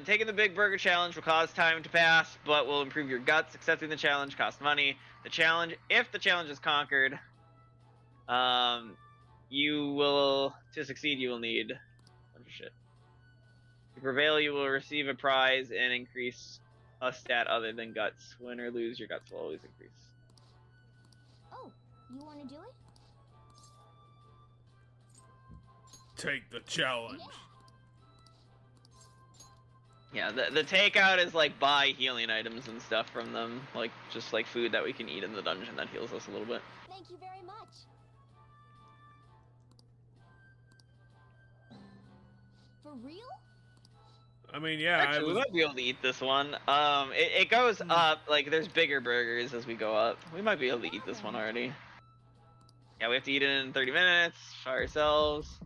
taking the big burger challenge will cause time to pass, but will improve your guts. Accepting the challenge costs money. The challenge, if the challenge is conquered, to succeed, you will need a bunch of shit. To prevail, you will receive a prize and increase a stat other than guts. Win or lose, your guts will always increase. Oh, you want to do it? Take the challenge. Yeah, the takeout is like buy healing items and stuff from them, like just like food that we can eat in the dungeon that heals us a little bit. Thank you very much. For real? I mean, yeah. Actually, we might be able to eat this one. It goes up, like, there's bigger burgers as we go up. We might be able to eat this one already. Yeah, we have to eat it in 30 minutes by ourselves.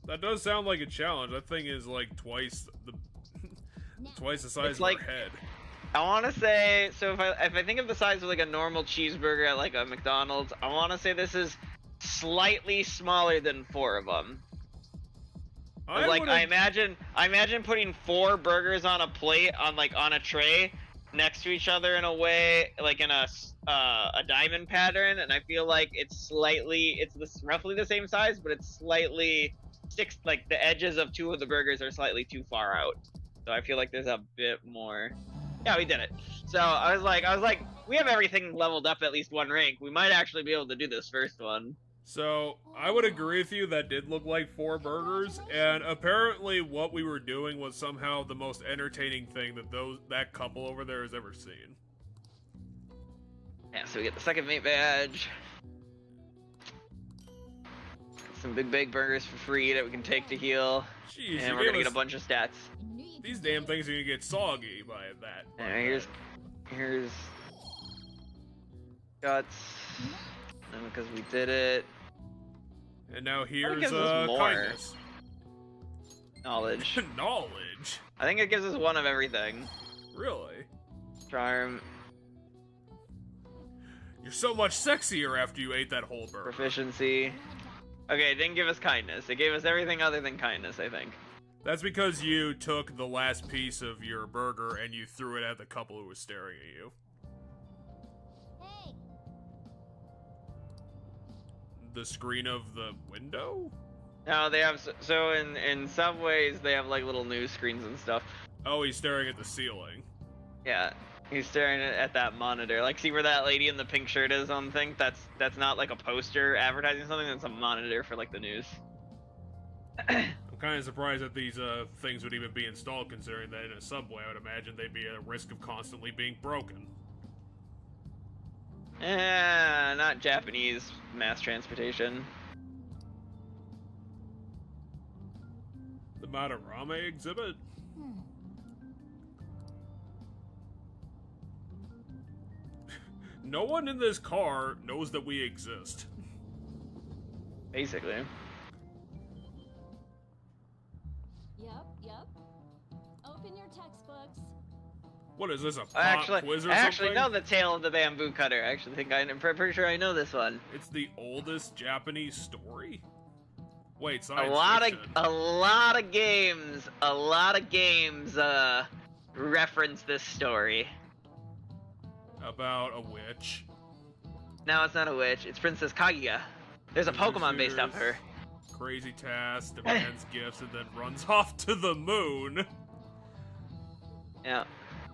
That does sound like a challenge. That thing is like twice the size of like, our head. I want to say, so if I think of the size of like a normal cheeseburger at like a McDonald's, I want to say this is slightly smaller than 4 of them. I imagine putting 4 burgers on a plate on a tray next to each other in a way, like in a diamond pattern, and I feel like it's roughly the same size, but it's slightly like the edges of 2 of the burgers are slightly too far out. So I feel like there's a bit more. Yeah, we did it. So I was like, we have everything leveled up at least 1 rank. We might actually be able to do this first one. So, I would agree with you, that did look like 4 burgers, and apparently what we were doing was somehow the most entertaining thing that couple over there has ever seen. Yeah, so we get the second mate badge. Some big burgers for free that we can take to heal. Jeez, and we're gonna get a bunch of stats. These damn things are gonna get soggy by that. And here's guts. And because we did it. And now here's kindness. Knowledge. Knowledge? I think it gives us 1 of everything. Really? Charm. You're so much sexier after you ate that whole burger. Proficiency. Okay, it didn't give us kindness. It gave us everything other than kindness, I think. That's because you took the last piece of your burger and you threw it at the couple who was staring at you. Hey. The screen of the window? No, they have, so in some ways they have like little news screens and stuff. Oh, he's staring at the ceiling. Yeah, he's staring at that monitor. Like, see where that lady in the pink shirt is on the thing? That's not like a poster advertising something, that's a monitor for like the news. I'm kind of surprised that these things would even be installed, considering that in a subway I would imagine they'd be at a risk of constantly being broken. Not Japanese mass transportation. The Madarame exhibit? No one in this car knows that we exist. Basically. Yep. Open your textbooks. What is this, a pop quiz or something? I actually know the Tale of the Bamboo Cutter. I actually think I'm pretty sure I know this one. It's the oldest Japanese story? Wait, a lot of games reference this story. About a witch. No, it's not a witch. It's Princess Kaguya. There's a Pokemon based off her. Crazy task, demands gifts, and then runs off to the moon. Yeah.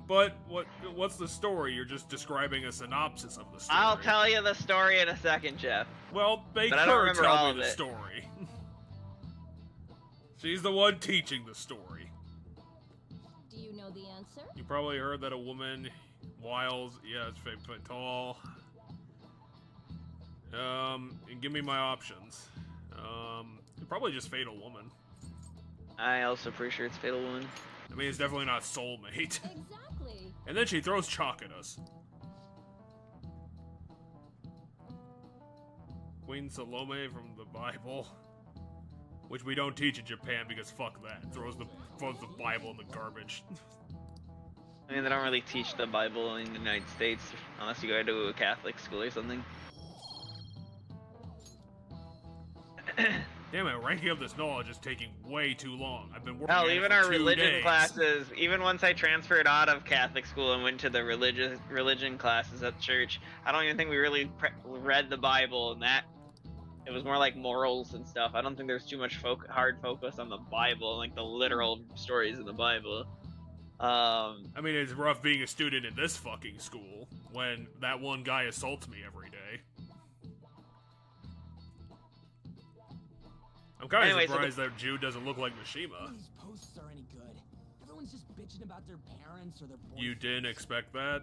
But what's the story? You're just describing a synopsis of the story. I'll tell you the story in a second, Jeff. Well, make her tell me the story. She's the one teaching the story. Do you know the answer? You probably heard that a woman wiles, yeah, it's 5 foot tall. And give me my options. Probably just Fatal Woman. I also pretty sure it's Fatal Woman. I mean, it's definitely not Soulmate. Exactly. And then she throws chalk at us. Queen Salome from the Bible. Which we don't teach in Japan because fuck that. Throws the Bible in the garbage. I mean, they don't really teach the Bible in the United States unless you go to a Catholic school or something. Damn it, ranking up this knowledge is taking way too long. I've been working Hell, on even it for our 2 religion days. classes, even once I transferred out of Catholic school and went to the religion classes at church, I don't even think we really read the Bible, and that it was more like morals and stuff. I don't think there's too much hard focus on the Bible, like the literal stories in the Bible. I mean, it's rough being a student in this fucking school when that one guy assaults me every day. I'm kind of surprised that Jude doesn't look like Mishima. These posts are any good. Everyone's just bitching about their parents or their boyfriends. You didn't expect that?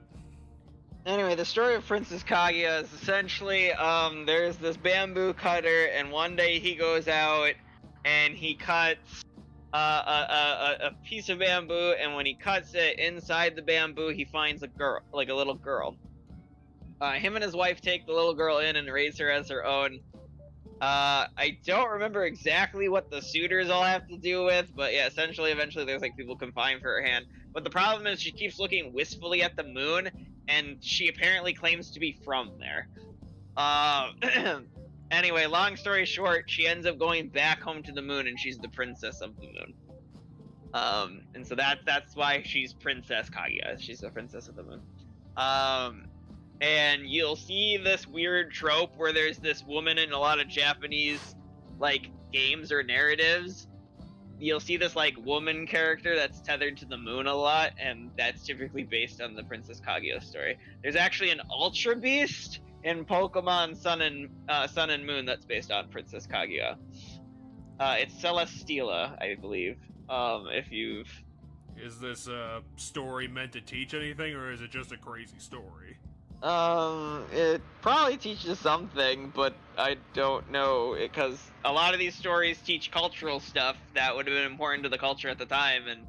Anyway, the story of Princess Kaguya is essentially, there's this bamboo cutter, and one day he goes out and he cuts a piece of bamboo, and when he cuts it, inside the bamboo, he finds a girl, like a little girl. Him and his wife take the little girl in and raise her as their own. I don't remember exactly what the suitors all have to do with, but yeah, essentially, eventually, there's like people confined for her hand. But the problem is she keeps looking wistfully at the moon, and she apparently claims to be from there. Anyway, long story short, she ends up going back home to the moon, and she's the princess of the moon. And so that's why she's Princess Kaguya. She's the princess of the moon. And you'll see this weird trope where there's this woman in a lot of Japanese, like, games or narratives. You'll see this, like, woman character that's tethered to the moon a lot, and that's typically based on the Princess Kaguya story. There's actually an Ultra Beast in Pokemon Sun and Moon that's based on Princess Kaguya. It's Celesteela, I believe. If you've... Is this story meant to teach anything, or is it just a crazy story? It probably teaches something, but I don't know, because a lot of these stories teach cultural stuff that would have been important to the culture at the time, and,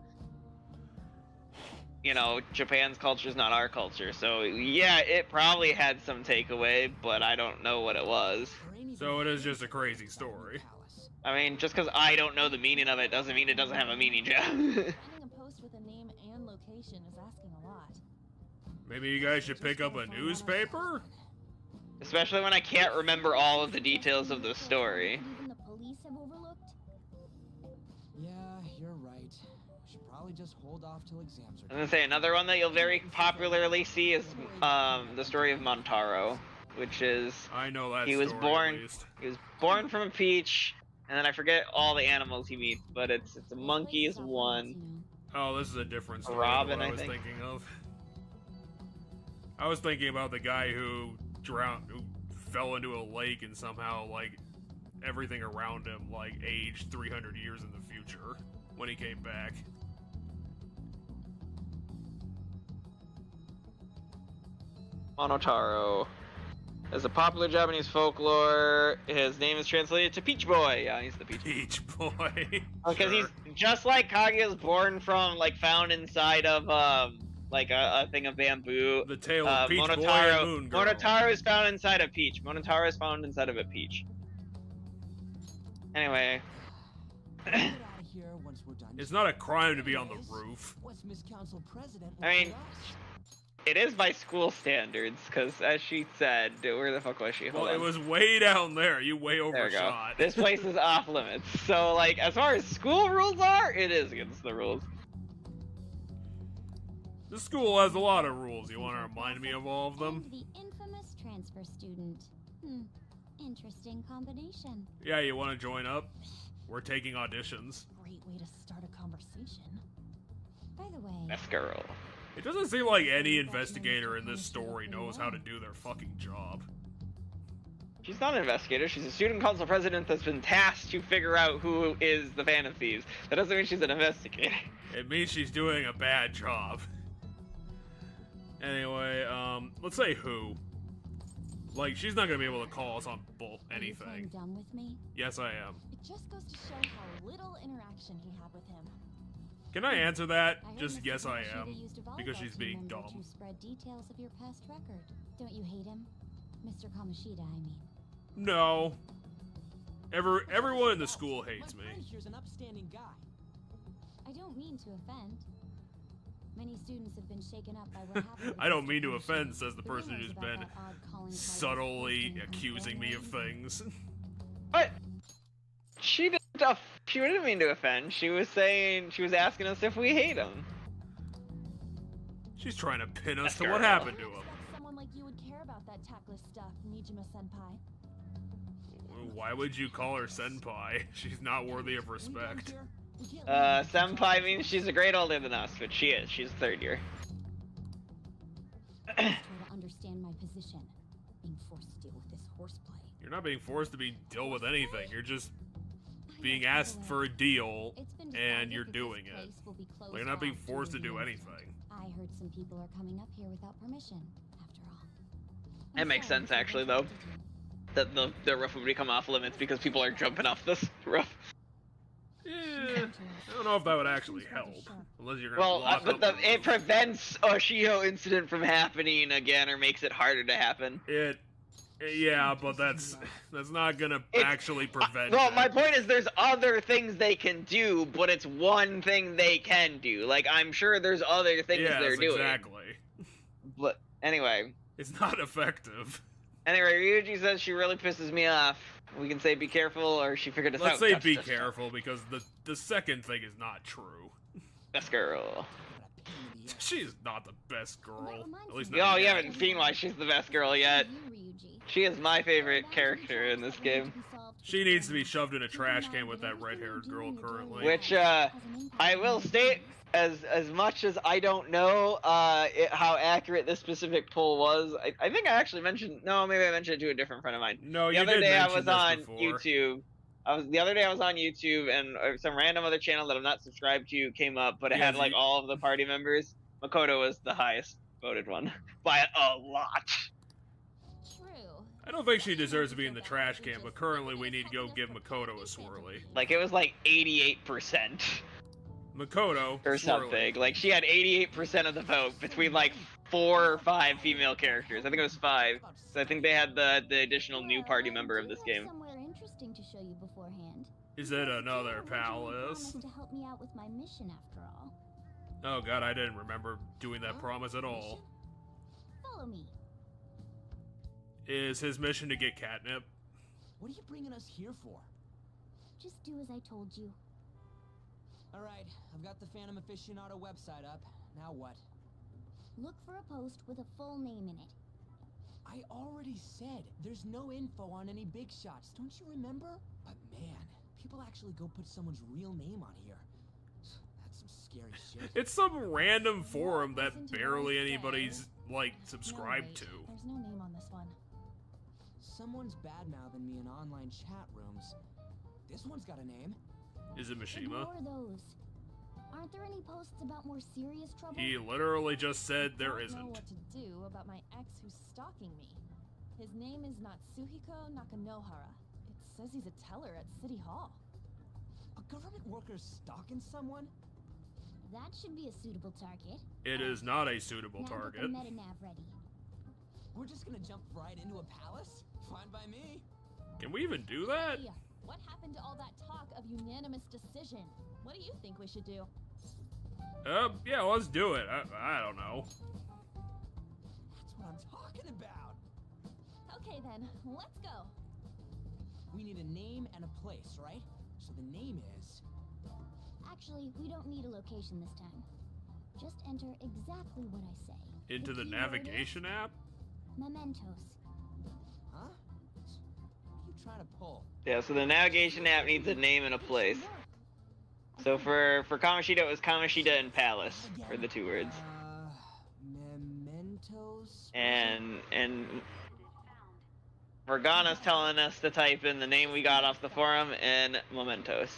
you know, Japan's culture is not our culture, so yeah, it probably had some takeaway, but I don't know what it was. So it is just a crazy story. I mean, just because I don't know the meaning of it doesn't mean it doesn't have a meaning, Jeff. Finding a post with a name and location is asking a lot. Maybe you guys should pick up a newspaper? Especially when I can't remember all of the details of the story. Even the police have overlooked. Yeah, you're right. We should probably just hold off till exams are I'm gonna say another one that you'll very popularly see is the story of Montaro, which is I know that he was story, born at least. he was born from a peach, and then I forget all the animals he meets, but it's a monkey is one. Oh, this is a different story Robin, than what I I was think. thinking of. I was thinking about the guy who drowned, who fell into a lake, and somehow, like, everything around him, like, aged 300 years in the future when he came back. Monotaro is a popular Japanese folklore. His name is translated to Peach Boy. Yeah, he's the Peach Boy. Because he's just like Kaguya's born from, like, found inside of, like a thing of bamboo. The tale of Peach Boy and Moon Girl. Monotaro is found inside a peach. Monotaro is found inside of a peach. Anyway. It's not a crime to be on the roof. What's Miss Council President? I mean, it is by school standards, because as she said, where the fuck was she? Hold Well, on. it was way down there. You way There we go. overshot. This place is off limits. So, like, as far as school rules are, it is against the rules. The school has a lot of rules. You want to remind me of all of them? The infamous transfer student. Interesting combination. Yeah, you want to join up? We're taking auditions. Great way to start a conversation. By the way, Best girl. It doesn't seem like any investigator in this story knows how to do their fucking job. She's not an investigator. She's a student council president that's been tasked to figure out who is the Phantom Thieves. That doesn't mean she's an investigator. It means she's doing a bad job. Anyway, let's say who. Like, she's not gonna be able to call us on anything. done with me? Yes, I am. It just goes to show how little interaction he had with him. Can I answer that? I heard Just Mr. yes, I Yoshida am. used a Because volleyball she's team being member dumb. To spread details of your past record. Don't you hate him? Mr. Kamoshida, I mean. No. Everyone in the school hates me. Here's an upstanding guy. I don't mean to offend. Many students have been shaken up by what happened. I don't mean to offend, says the person who's been subtly accusing me of things. What? She didn't mean to offend. She was asking us if we hate him. She's trying to pin us That's to what girl. happened to him. Someone like you would care about that tactless stuff, Nijima-senpai. Why would you call her senpai? She's not worthy of respect. Senpai means she's a grade older than us, but she is. She's third year. Try to understand my position. Being forced to deal with this horseplay. You're not being forced to deal with anything. You're just being asked for a deal, and you're doing it. Like, you're not being forced to do anything. I heard some people are coming up here without permission, after all. It makes sense, actually, though. That the roof would become off limits because people are jumping off this roof. Yeah, I don't know if that would actually help, unless you're gonna Well, lock but up it prevents a Shiho incident from happening again, or makes it harder to happen. Yeah, but that's not gonna actually prevent Well, it. my point is there's other things they can do, but it's one thing they can do. Like, I'm sure there's other things they're doing. Exactly. But anyway. It's not effective. Anyway, Ryuji says she really pisses me off. We can say be careful, or she figured us out. Let's say be careful, because the second thing is not true. Best girl. She's not the best girl. At least You haven't seen why she's the best girl yet. She is my favorite character in this game. She needs to be shoved in a trash can with that red-haired girl currently. Which, I will state, as much as I don't know how accurate this specific poll was, I think I actually mentioned, no, maybe I mentioned it to a different friend of mine. No, the you other did day I mention was this on before. YouTube. The other day I was on YouTube, and some random other channel that I'm not subscribed to came up, but it had like all of the party members. Makoto was the highest voted one by a lot. I don't think she deserves to be in the trash can, but currently we need to go give Makoto a swirly. Like, it was like 88%. Makoto. Or something. Like, she had 88% of the vote between like 4 or 5 female characters. I think it was 5. So I think they had the additional new party member of this game. Somewhere interesting to show you beforehand. Is it another palace? To help me out with my mission after all. Oh god, I didn't remember doing that promise at all. Follow me. Is his mission to get catnip? What are you bringing us here for? Just do as I told you. Alright, I've got the Phantom Aficionado website up. Now what? Look for a post with a full name in it. I already said there's no info on any big shots, don't you remember? But man, people actually go put someone's real name on here. That's some scary shit. It's some random forum that barely anybody's, like, subscribed to. There's no name on this one. Someone's bad-mouthing me in online chat rooms. This one's got a name. Is it Mishima? Ignore those. Aren't there any posts about more serious trouble? He literally just said there I don't know isn't. what to do about my ex who's stalking me. His name is Natsuhiko Nakanohara. It says he's a teller at City Hall. A government worker stalking someone? That should be a suitable target. It is not a suitable Now target. get the metanav ready. We're just gonna jump right into a palace? Fine by me. Can we even do that? Hey, what happened to all that talk of unanimous decision? What do you think we should do? Yeah, let's do it. I don't know. That's what I'm talking about. Okay then, let's go. We need a name and a place, right? So the name is... Actually, we don't need a location this time. Just enter exactly what I say. Into the keyword navigation app? is Mementos. Huh? What are you trying to pull? Yeah, so the navigation app needs a name and a place. So for Kamoshida, it was Kamoshida and Palace for the 2 words. Mementos? And Morgana's telling us to type in the name we got off the forum and Mementos.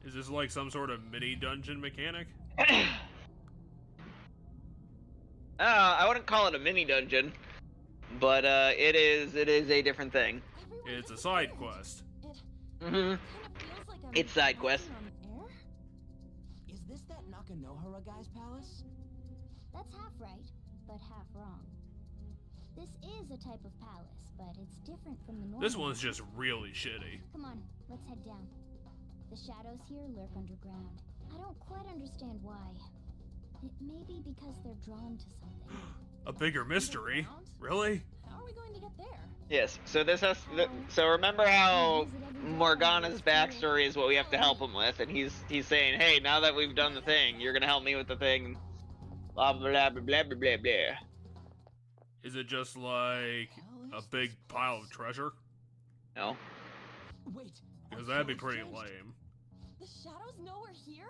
Is this like some sort of mini dungeon mechanic? I wouldn't call it a mini dungeon, but it is a different thing. It's a side quest. It's side quest. Is this that Nakanohara guy's palace? That's half right, but half wrong. This is a type of palace, but it's different from the normal. This one's just really shitty. Come on, let's head down. The shadows here lurk underground. I don't quite understand why. It may be because they're drawn to something. A bigger mystery? Really? How are we going to get there? Yes. So this has. So remember how Morgana's backstory is what we have to help him with, and he's saying, "Hey, now that we've done the thing, you're gonna help me with the thing." Blah blah blah blah blah blah blah. Is it just like a big pile of treasure? No. Wait. Because that'd be pretty lame. The shadows know we're here?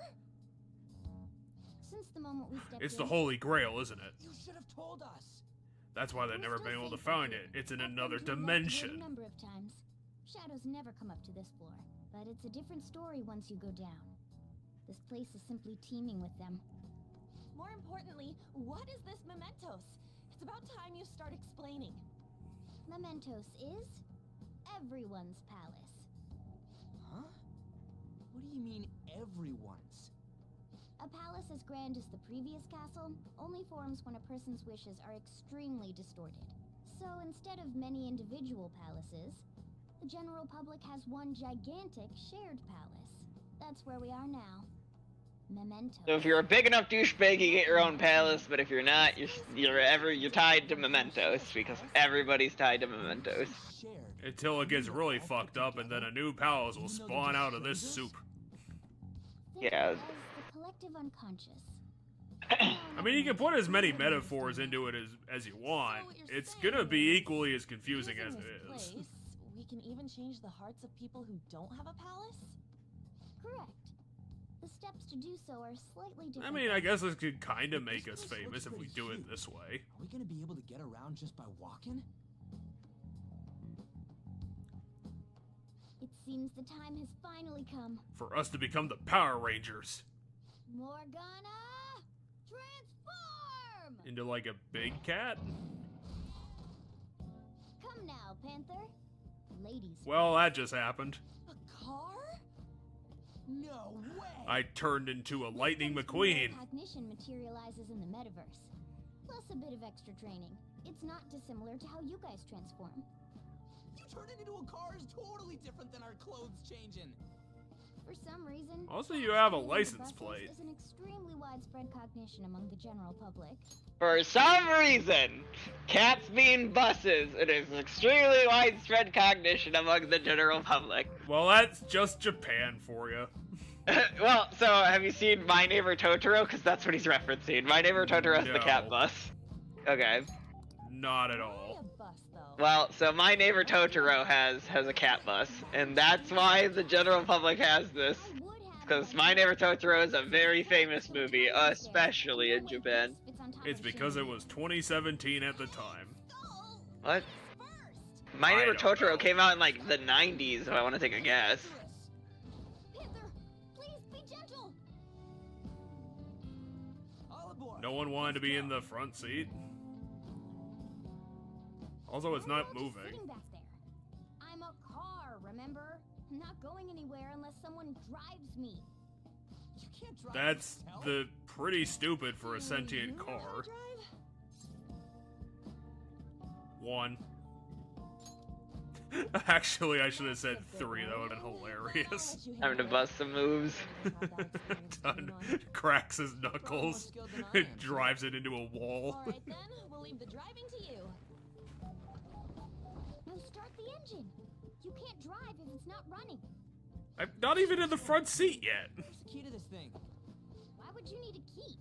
Since the moment we stepped It's the in, Holy Grail, isn't it? You should have told us. That's why they've never been able to find it. It's in another I've been through dimension. a number of times. Shadows never come up to this floor, but it's a different story once you go down. This place is simply teeming with them. More importantly, what is this Mementos? It's about time you start explaining. Mementos is everyone's palace. Huh? What do you mean, everyone's? A palace as grand as the previous castle only forms when a person's wishes are extremely distorted. So instead of many individual palaces, the general public has one gigantic shared palace. That's where we are now. Memento. So if you're a big enough douchebag, you get your own palace, but if you're not, you're tied to mementos, because everybody's tied to mementos. Until it gets really fucked up, and then a new palace will spawn out of this soup. Yeah. The collective unconscious. I mean, you can put as many metaphors into it as you want. It's gonna be equally as confusing as it is. We can even change the hearts of people who don't have a palace? Correct. The steps to do so are slightly different. I mean, I guess this could kind of make us famous if we do it this way. Are we gonna be able to get around just by walking? It seems the time has finally come. For us to become the Power Rangers. Morgana, transform! Into like a big cat? Come now, Panther. Ladies. Well, that just happened. A car? No way! I turned into a Lightning McQueen. Cognition materializes in the metaverse. Plus a bit of extra training. It's not dissimilar to how you guys transform. You turning into a car is totally different than our clothes changing. For some reason, Also, you have a license plate. is an extremely widespread cognition among the general public. For some reason, cats being buses, it is extremely widespread cognition among the general public. Well, that's just Japan for you. Well, so have you seen My Neighbor Totoro? Because that's what he's referencing. My Neighbor Totoro's the cat No. bus. Okay. Not at all. Well, so My Neighbor Totoro has a cat bus, and that's why the general public has this. Because My Neighbor Totoro is a very famous movie, especially in Japan. It's because it was 2017 at the time. What? My Neighbor Totoro came out in like the 90s, if I want to take a guess. No one wanted to be in the front seat. Also, it's not moving. Sitting back there. I'm a car, remember? I'm not going anywhere unless someone drives me. You can't drive That's yourself. pretty stupid for a sentient car. One. Actually, I should have said 3. That would have been hilarious. Time to bust some moves. Done. Cracks his knuckles. Drives it into a wall. Alright then, we'll leave the driving to you. No, start the engine. You can't drive if it's not running. I'm not even in the front seat yet. Where's the key to this thing? Why would you need a key?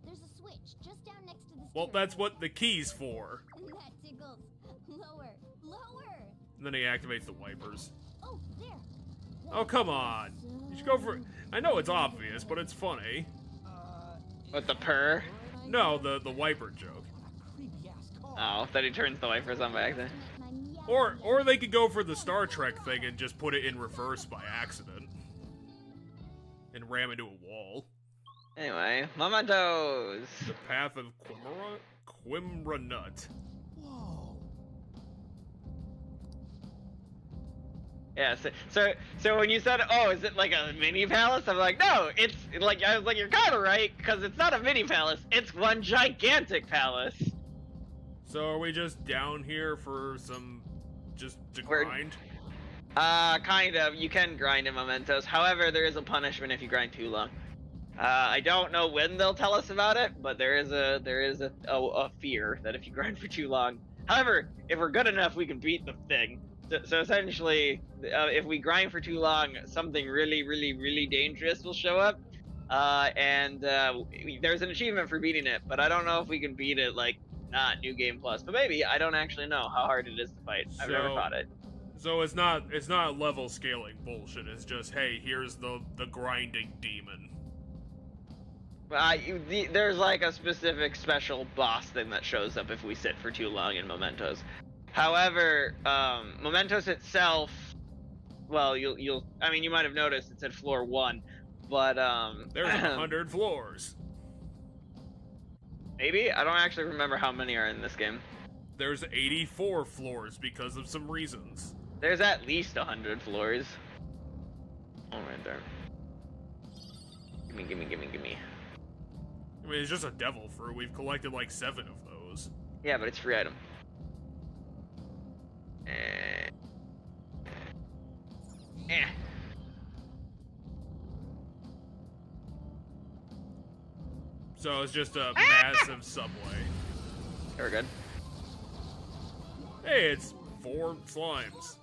There's a switch just down next to the Well, that's what the key's for. That tickles. Lower. Lower. And then he activates the wipers. Oh, there. Oh, come on. You should go for... I know it's obvious, but it's funny. With the purr? No, the wiper joke. Oh, that he turns the wipers on by accident. Or they could go for the Star Trek thing and just put it in reverse by accident. And ram into a wall. Anyway, mementos. The path of Quimranut. Yeah, so when you said, oh, is it like a mini palace? I'm like, no, it's like, I was like, you're kind of right, because it's not a mini palace, it's one gigantic palace. So are we just down here for some, just to grind? Kind of. You can grind in mementos. However, there is a punishment if you grind too long. I don't know when they'll tell us about it, but there is a fear that if you grind for too long. However, if we're good enough, we can beat the thing. So essentially, if we grind for too long, something really, really, really dangerous will show up. There's an achievement for beating it, but I don't know if we can beat it, like, not New Game Plus. But maybe. I don't actually know how hard it is to fight. I've never fought it. So it's not level scaling bullshit. It's just, hey, here's the grinding demon. There's like a specific special boss thing that shows up if we sit for too long in mementos. However, mementos itself, well, you might have noticed it said floor 1, but there's 100 floors. Maybe? I don't actually remember how many are in this game. There's 84 floors because of some reasons. There's at least 100 floors. Oh, right there. Gimme. I mean, it's just a devil fruit. We've collected like 7 of those. Yeah, but it's free item. So it's just a massive subway. We're good. Hey, it's 4 slimes.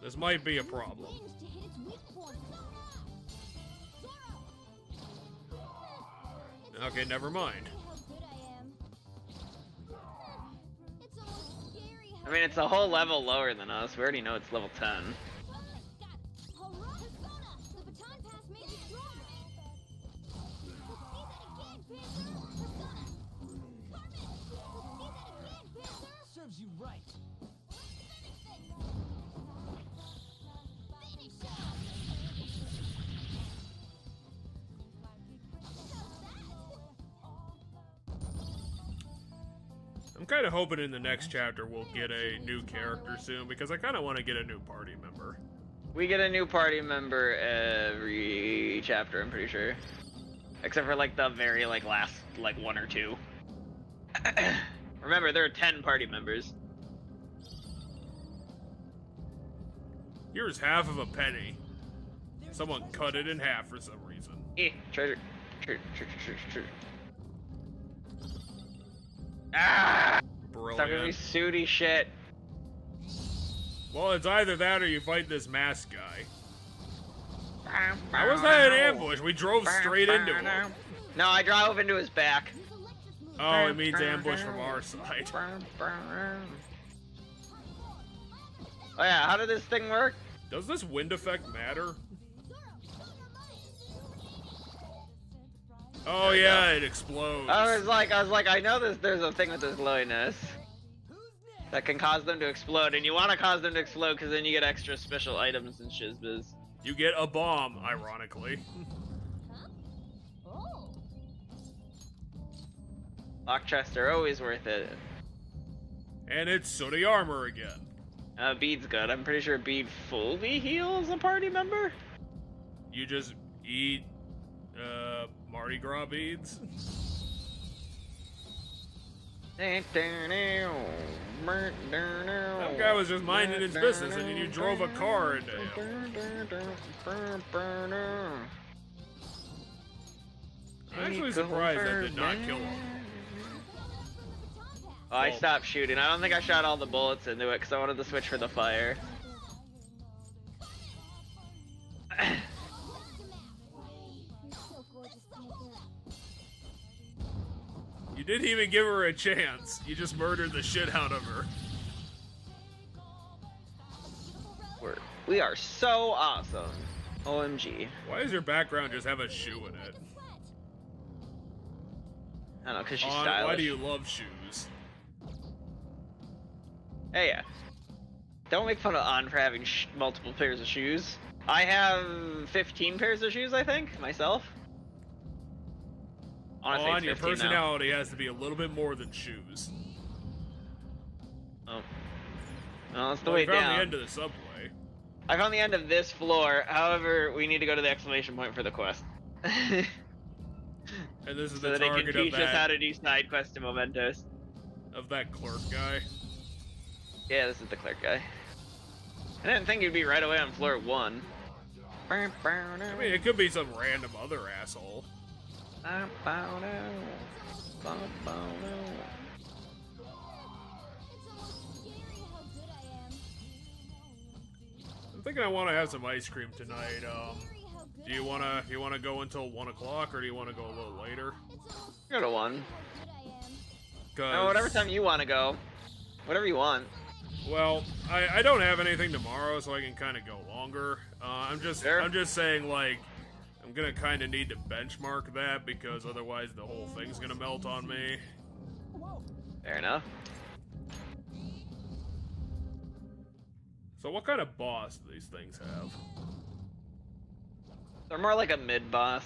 This might be a problem. Okay, never mind. I mean, it's a whole level lower than us. We already know it's level 10. Serves you right. I'm kind of hoping in the next chapter we'll get a new character soon, because I kind of want to get a new party member. We get a new party member every chapter, I'm pretty sure. Except for like the very like last like 1 or 2. Remember, there are 10 party members. Here's half of a penny. Someone cut it in half for some reason. Treasure. Ah! Brilliant. Stop giving me sooty shit. Well, it's either that or you fight this masked guy. How was that an ambush? We drove straight into him. No, I drove into his back. Oh, it means ambush from our side. Oh yeah, how did this thing work? Does this wind effect matter? Oh yeah, it explodes. I was like, I know there's a thing with this glowiness that can cause them to explode, and you want to cause them to explode because then you get extra special items and shizbiz. You get a bomb, ironically. Lock chests are always worth it. And it's sooty armor again. Bead's good. I'm pretty sure Bead fully heals a party member. You just eat Mardi Gras beads. That That guy was just minding his business and then you drove a car into him. I'm actually surprised that did not kill him. Oh, I stopped shooting. I don't think I shot all the bullets into it because I wanted to switch for the fire. You didn't even give her a chance. You just murdered the shit out of her. We are so awesome. OMG. Why does your background just have a shoe in it? I don't know, because she's stylish. Why do you love shoes? Hey, yeah. Don't make fun of On for having multiple pairs of shoes. I have 15 pairs of shoes, I think, myself. Honestly, On, your personality has to be a little bit more than shoes. Oh. Well, that's the way down. I found the end of the subway. I found the end of this floor. However, we need to go to the exclamation point for the quest. And this is so the that it target can teach of us that, how to do side quests and mementos. Of that clerk guy. Yeah, this is the clerk guy. I didn't think he'd be right away on floor 1. I mean, it could be some random other asshole. I'm thinking I want to have some ice cream tonight. Do you wanna go until 1 o'clock, or do you want to go a little later? Go to 1. No, whatever time you want to go. Whatever you want. Well, I don't have anything tomorrow, so I can kind of go longer. I'm just saying, like, I'm gonna kind of need to benchmark that because otherwise the whole thing's gonna melt on me. Fair enough. So what kind of boss do these things have? They're more like a mid-boss.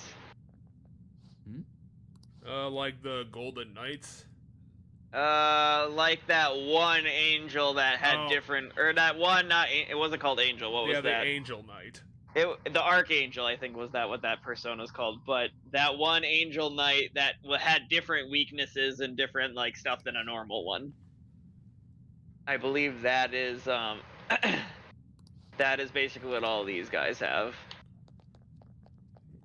Like the Golden Knights? Like that one angel that had different, or that one, it wasn't called Angel, what was that? Yeah, the Angel Knight. The Archangel, I think, was what that persona's called. But that one Angel Knight that had different weaknesses and different like stuff than a normal one. I believe that is that is basically what all these guys have.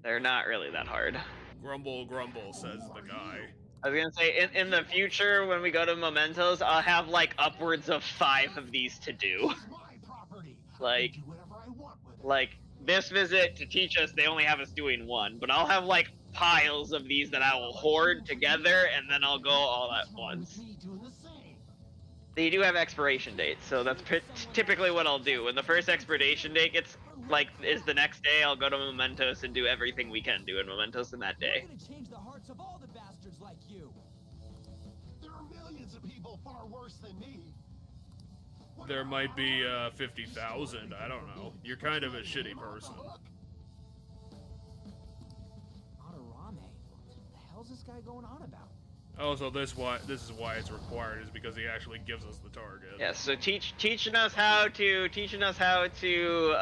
They're not really that hard. Grumble, grumble, says the guy. I was gonna say, in the future, when we go to Mementos, I'll have like upwards of 5 of these to do. Like this visit to teach us, they only have us doing 1, but I'll have like piles of these that I will hoard together, and then I'll go all at once. They do have expiration dates, so that's typically what I'll do. When the first expiration date is the next day, I'll go to Mementos and do everything we can do in Mementos in that day. We're gonna change the hearts of all the bastards like you. There are millions of people far worse than me. There might be 50,000. I don't know. You're kind of a shitty person. Madarame? What the hell's this guy going on about? Oh, so this is why it's required, is because he actually gives us the target. Yeah, so teaching us how to teaching us how to do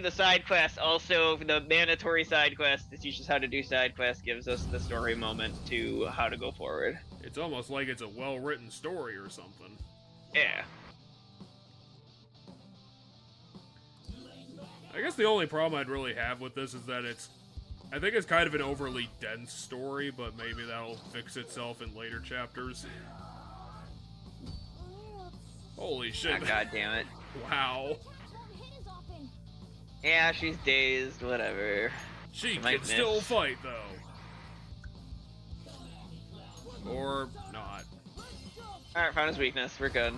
the side quests. Also, the mandatory side quests to teach us how to do side quests gives us the story moment to how to go forward. It's almost like it's a well-written story or something. Yeah. I guess the only problem I'd really have with this is that I think it's kind of an overly dense story, but maybe that'll fix itself in later chapters. Holy shit. Oh, God damn it. Wow. Yeah, she's dazed, whatever. She can still fight, though. Or not. Alright, found his weakness. We're good.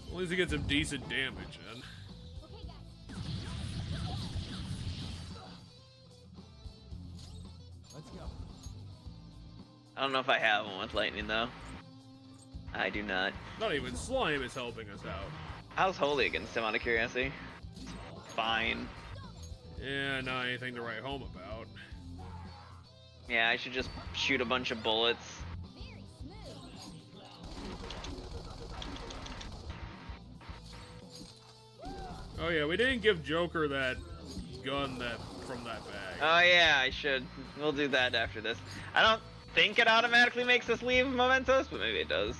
At least he gets some decent damage in. Let's go. I don't know if I have one with lightning, though. I do not. Not even Slime is helping us out. How's Holy against him, out of curiosity? Fine. Yeah, not anything to write home about. Yeah, I should just shoot a bunch of bullets. Oh yeah, we didn't give Joker that gun from that bag. Oh yeah, I should. We'll do that after this. I don't think it automatically makes us leave Mementos, but maybe it does.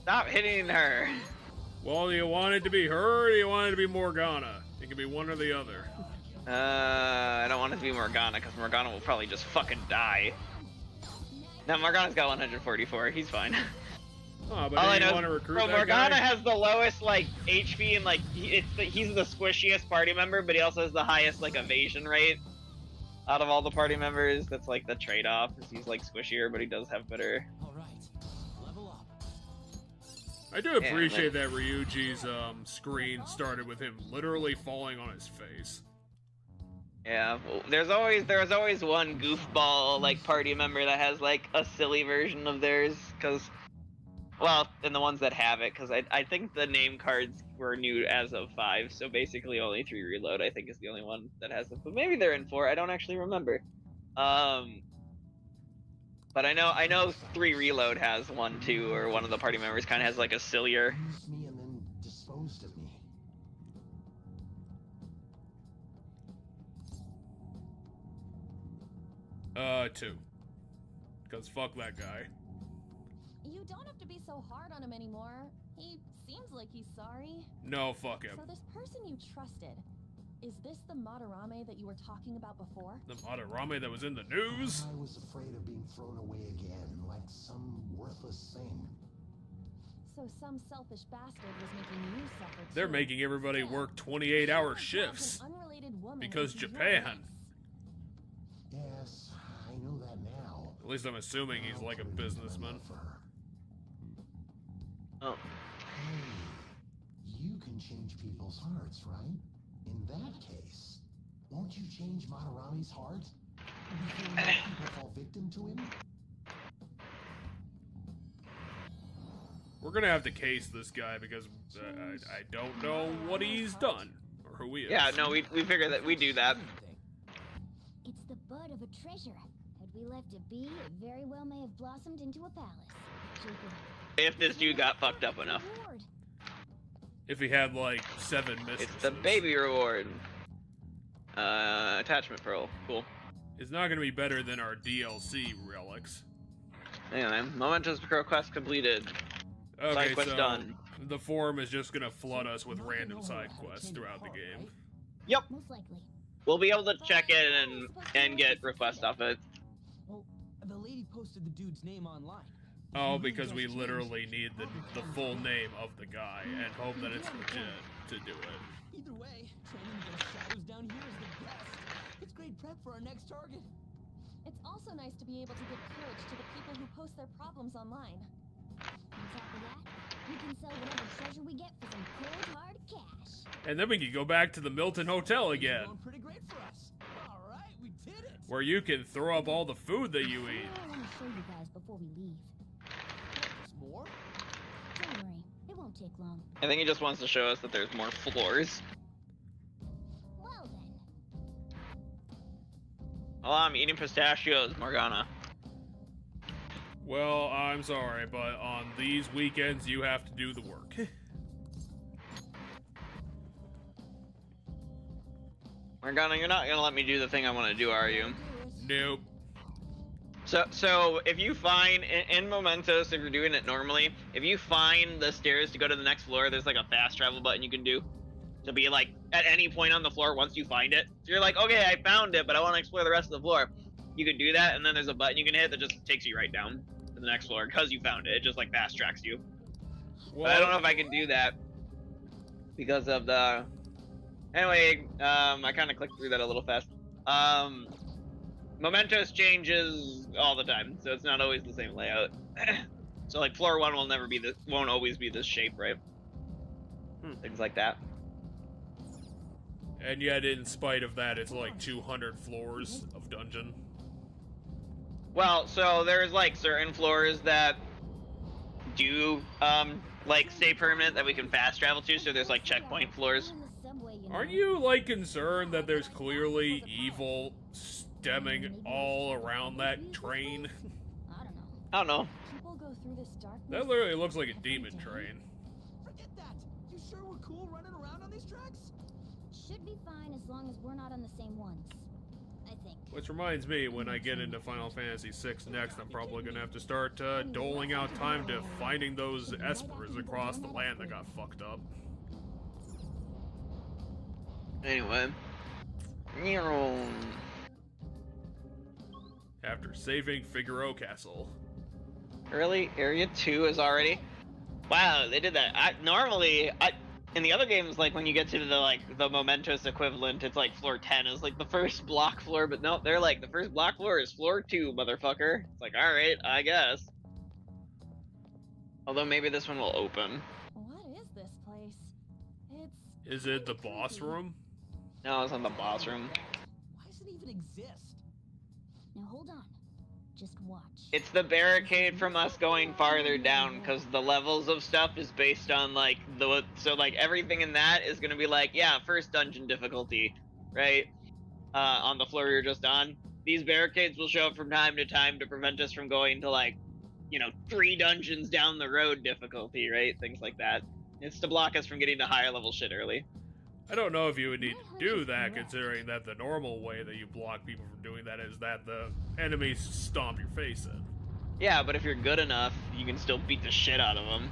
Stop hitting her. Well, do you want it to be her or do you want it to be Morgana? It can be one or the other. I don't want it to be Morgana, because Morgana will probably just fucking die. Now, Morgana's got 144, he's fine. Oh, but do you want to recruit that Morgana guy? has the lowest, like, HP, and, like, he's the squishiest party member, but he also has the highest, like, evasion rate out of all the party members. That's, like, the trade-off, is he's, like, squishier, but he does have better... I do appreciate that Ryuji's screen started with him literally falling on his face. Yeah, well, there's always one goofball like party member that has like a silly version of theirs, and the ones that have it, because I think the name cards were new as of 5, so basically only 3 reload I think is the only one that has them, but maybe they're in 4. I don't actually remember. But I know 3 reload has one too, or one of the party members kind of has like a sillier. Used me and then disposed of me. 2. Because fuck that guy. You don't have to be so hard on him anymore. He seems like he's sorry. No, fuck him. So this person you trusted, is this the Madarame that you were talking about before? The Madarame that was in the news? I was afraid of being thrown away again, like some worthless thing. So some selfish bastard was making you suffer too. They're making everybody work 28-hour shifts. Because Japan. Yes, I know that now. At least I'm assuming he's like a businessman. Oh. Hey, you can change people's hearts, right? In that case, won't you change Madarame's heart? Before more people fall victim to him? We're gonna have to case this guy because I don't know what he's done or who he is. Yeah, no, we figure that we do that. It's the bud of a treasure. Had we left it be, it very well may have blossomed into a palace. Jacob, If this dude got fucked up enough. reward. If he had like 7 mistresses. It's the baby reward. Attachment pearl. Cool. It's not gonna be better than our DLC relics. Anyway, momentous quest completed. Okay, Side quest so done. the forum is just gonna flood us with random side quests throughout the game. Yep. Most likely. We'll be able to check it and get requests off it. Well, the lady posted the dude's name online. Oh, because we literally need the full name of the guy and hope that it's legit to do it. Either way, training against shadows down here is the best. It's great prep for our next target. It's also nice to be able to give courage to the people who post their problems online. On top of that, we can sell whatever treasure we get for some cold hard cash. And then we can go back to the Milton Hotel again, Going pretty great for us. All right, we did it. where you can throw up all the food that you eat. I want to show you guys before we leave. There's more? Don't worry, it won't take long. I think he just wants to show us that there's more floors. Well then. Oh, I'm eating pistachios, Morgana. Well, I'm sorry, but on these weekends you have to do the work. Morgana, you're not gonna let me do the thing I want to do, are you? Nope. So if you find in Mementos, if you're doing it normally, if you find the stairs to go to the next floor, there's like a fast travel button you can do to be like at any point on the floor once you find it. So you're like, okay, I found it, but I want to explore the rest of the floor. You can do that, and then there's a button you can hit that just takes you right down to the next floor because you found it. It just like fast tracks you. Well, But I don't know if I can do that because of the. Anyway, I kind of clicked through that a little fast. Mementos changes all the time, so it's not always the same layout. So like floor 1 will never be won't always be this shape, right? Things like that. And yet, in spite of that, it's like 200 floors of dungeon. Well, so there's like certain floors that do like stay permanent that we can fast travel to. So there's like checkpoint floors. Aren't you like concerned that there's clearly evil stemming all around that train? I don't know. People go through this darkness. That literally looks like a demon train. Forget that. You sure we're cool running around on these tracks? Should be fine as long as we're not on the same ones. I think. Which reminds me, when I get into Final Fantasy VI next, I'm probably gonna have to start doling out time to finding those espers across the land that got fucked up. Anyway. After saving Figaro Castle. Really? Area 2 is already? Wow, they did that. Normally, in the other games, like when you get to the Mementos equivalent, it's like floor 10 is like the first block floor, but no, they're like the first block floor is floor 2, motherfucker. It's like, alright, I guess. Although maybe this one will open. What is this place? Is it the boss room? No, it's not the boss room. Why does it even exist? Now hold on. Just watch. It's the barricade from us going farther down, because the levels of stuff is based on like so like everything in that is gonna be like, yeah, first dungeon difficulty, right? On the floor you're just on. These barricades will show up from time to time to prevent us from going to like, 3 dungeons down the road difficulty, right? Things like that. It's to block us from getting to higher level shit early. I don't know if you would need to do that, considering that the normal way that you block people from doing that is that the enemies stomp your face in. Yeah, but if you're good enough, you can still beat the shit out of them.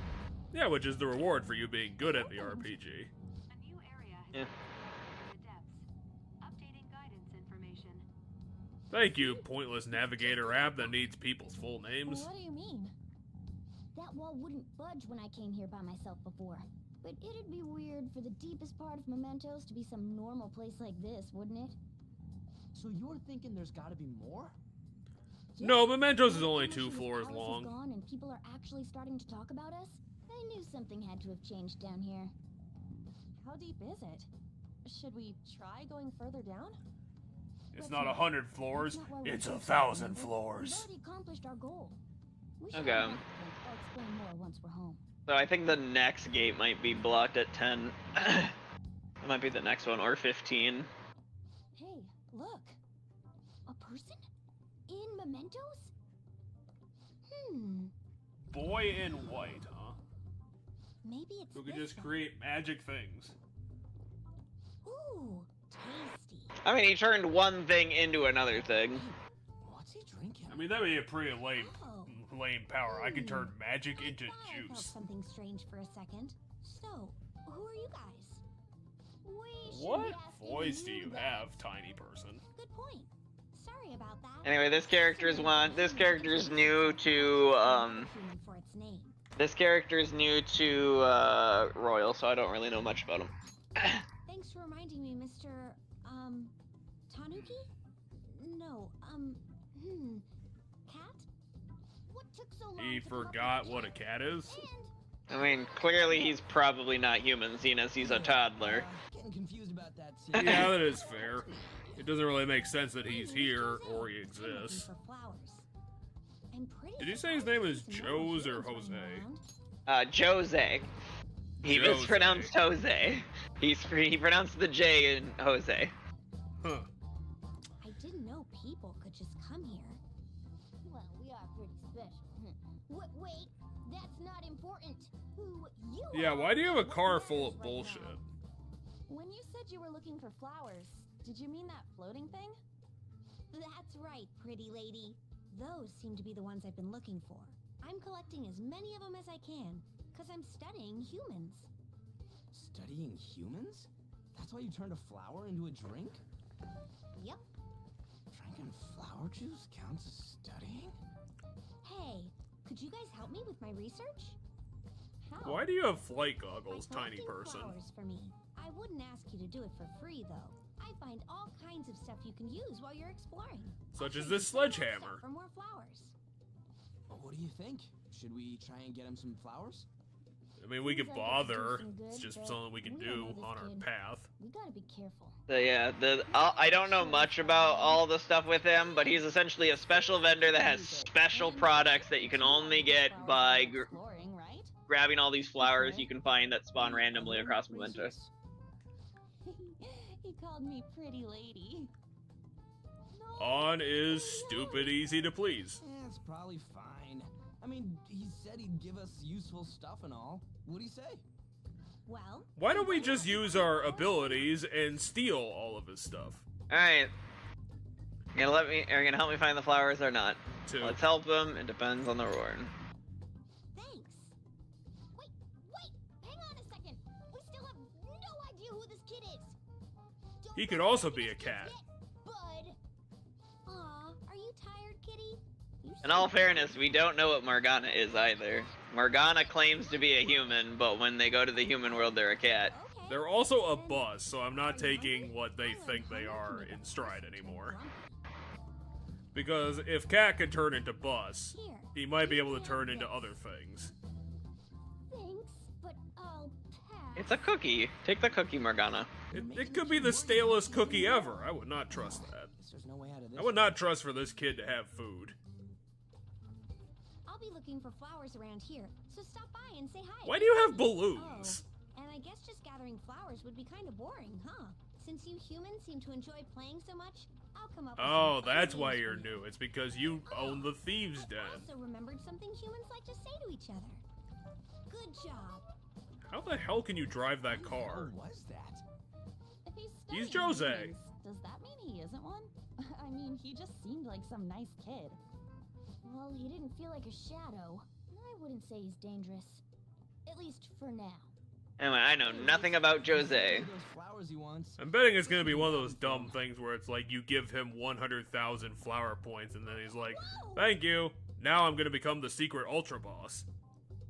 Yeah, which is the reward for you being good at the RPG. Yeah. Thank you, pointless navigator app that needs people's full names. What do you mean? That wall wouldn't budge when I came here by myself before. But it'd be weird for the deepest part of Mementos to be some normal place like this, wouldn't it? So you're thinking there's gotta be more? No, Mementos is only 2 floors Palace is long. gone and people are actually starting to talk about us? I knew something had to have changed down here. How deep is it? Should we try going further down? It's not 100 floors, it's 1,000 We've floors. already accomplished our goal. We should Okay. head back and I'll explain more once we're home. So I think the next gate might be blocked at 10. It might be the next one, or 15. Hey, look. A person? In mementos? Boy in white, huh? Maybe it's Who could this just one. create magic things. Ooh, tasty. I mean, he turned one thing into another thing. What's he drinking? I mean, that would be a pretty lame power. I could turn Hmm. magic into I felt juice. something strange for a second. So, who are you guys? We should What be asking voice do you guys. have, tiny person? Good point. Sorry about that. Anyway, this character's new to Human for its name. this character's new to Royal, so I don't really know much about him. Thanks for reminding me, Mr. Tanuki? No, cat? What took so long He to come up forgot with what a cat is? I mean, clearly he's probably not human, seeing as he's a toddler. Getting confused about that. Yeah, that is fair. It doesn't really make sense that he's here or he exists. for flowers. I'm pretty Did you say his name is Joe's or Jose? Jose. He Jose. mispronounced Jose. He pronounced the J in Jose. Huh. I didn't know people could just come here. Well, we are pretty special. Wait, that's not important. Who you Yeah, are why do you have a what car matters full of right bullshit? now. When you said you were looking for flowers, did you mean that floating thing? That's right, pretty lady. Those seem to be the ones I've been looking for. I'm collecting as many of them as I can, because I'm studying humans. Studying humans? That's why you turned a flower into a drink? Yep. Drinking flower juice counts as studying? Hey, could you guys help me with my research? How? Why do you have flight goggles, By tiny collecting person? flowers for me. I wouldn't ask you to do it for free, though. I find all kinds of stuff you can use while you're exploring. Such I'll as trade this you some more sledgehammer. stuff for more flowers. Well, what do you think? Should we try and get him some flowers? I mean, we could Seems like it's bother. something good, It's just but something we can we don't do know this on our kid. path. We gotta be careful. So yeah, I don't know much about all the stuff with him, but he's essentially a special vendor that has special products that you can only get by Exploring, right? grabbing all these flowers you can find that spawn randomly across Mementos. He called me pretty lady. On is stupid easy to please. It's probably fine. I mean, he said he'd give us useful stuff and all. What'd he say? Well, Why don't we just use our abilities and steal all of his stuff? Alright. Are you gonna help me find the flowers or not? Two. Let's help him, it depends on the reward. thanks. Wait, hang on a second. We still have no idea who this kid is. Don't He could let also me be a guess cat. yet, Bud. Aw, are you tired, kitty? You In all seem fairness, we don't know what Morgana is either. Morgana claims to be a human, but when they go to the human world, they're a cat. okay. They're also a bus, so I'm not taking what they think they are in stride anymore. Because if Cat can turn into bus, Here. he might be able to turn into other things. Thanks, but I'll pass. It's a cookie. Take the cookie, Morgana. It could be the stalest cookie ever. I would not trust that. Guess there's no way out of this. I would not trust for this kid to have food. I'll be looking for flowers around here, so stop by and say hi. Why do you have balloons? Oh, and I guess just gathering flowers would be kind of boring, huh? Since you humans seem to enjoy playing so much, I'll come up with Oh, some fun that's names why for you're you. new. It's because you own the thieves' I den. also remembered something humans like to say to each other. Good job. How the hell can you drive that car? What was that? He's studying Jose. humans. Does that mean he isn't one? I mean, he just seemed like some nice kid. Well, he didn't feel like a shadow. I wouldn't say he's dangerous. At least for now. Anyway, I know nothing about Jose. Those flowers he wants. I'm betting it's gonna be one of those dumb things where it's like you give him 100,000 flower points and then he's like, thank you, now I'm gonna become the secret ultra boss.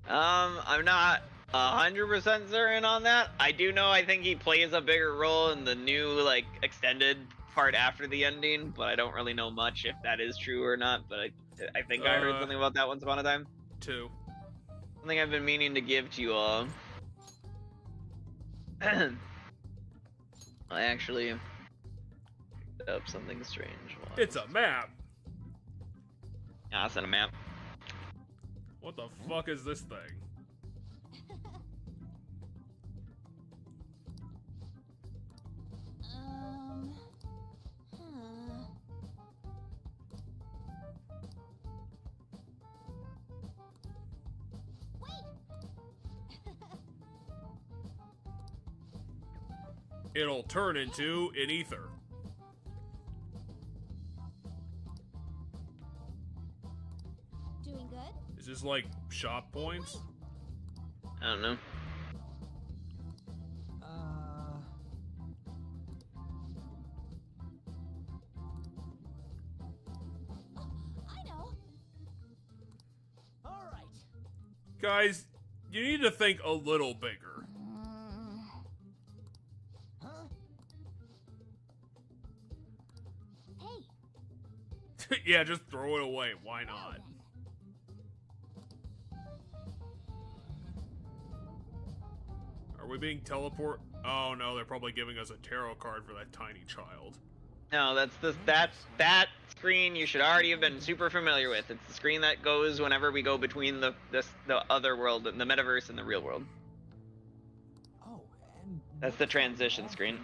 I'm not 100% certain on that. I do know I think he plays a bigger role in the new, like, extended part after the ending, but I don't really know much if that is true or not, but I think I heard something about that once upon a time. 2. Something I've been meaning to give to you all. I actually picked up something strange. It's a map. Ah, it's not a map. What the fuck is this thing? it'll turn into an ether. Doing good? Is this like shop points? I don't know. I know. All right. Guys, you need to think a little bigger. Huh? Hey, Yeah, just throw it away. Why not? Are we being teleport? Oh no, they're probably giving us a tarot card for that tiny child. No, that's that screen you should already have been super familiar with. It's the screen that goes whenever we go between the other world, the metaverse, and the real world. Oh, and That's the transition screen.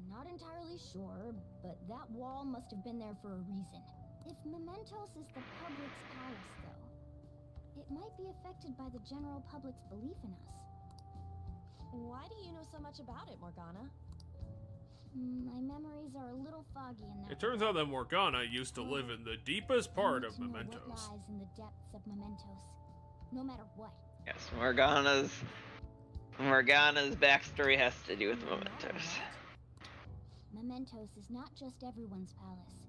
not entirely sure, but that wall must have been there for a reason. If Mementos is the public's palace, though, it might be affected by the general public's belief in us. Why do you know so much about it, Morgana? My memories are a little foggy in that. It turns out that Morgana used to live in the deepest part of Mementos. What lies in the depths of Mementos, no matter what. Yes, Morgana's backstory has to do with Mementos. Mementos is not just everyone's palace.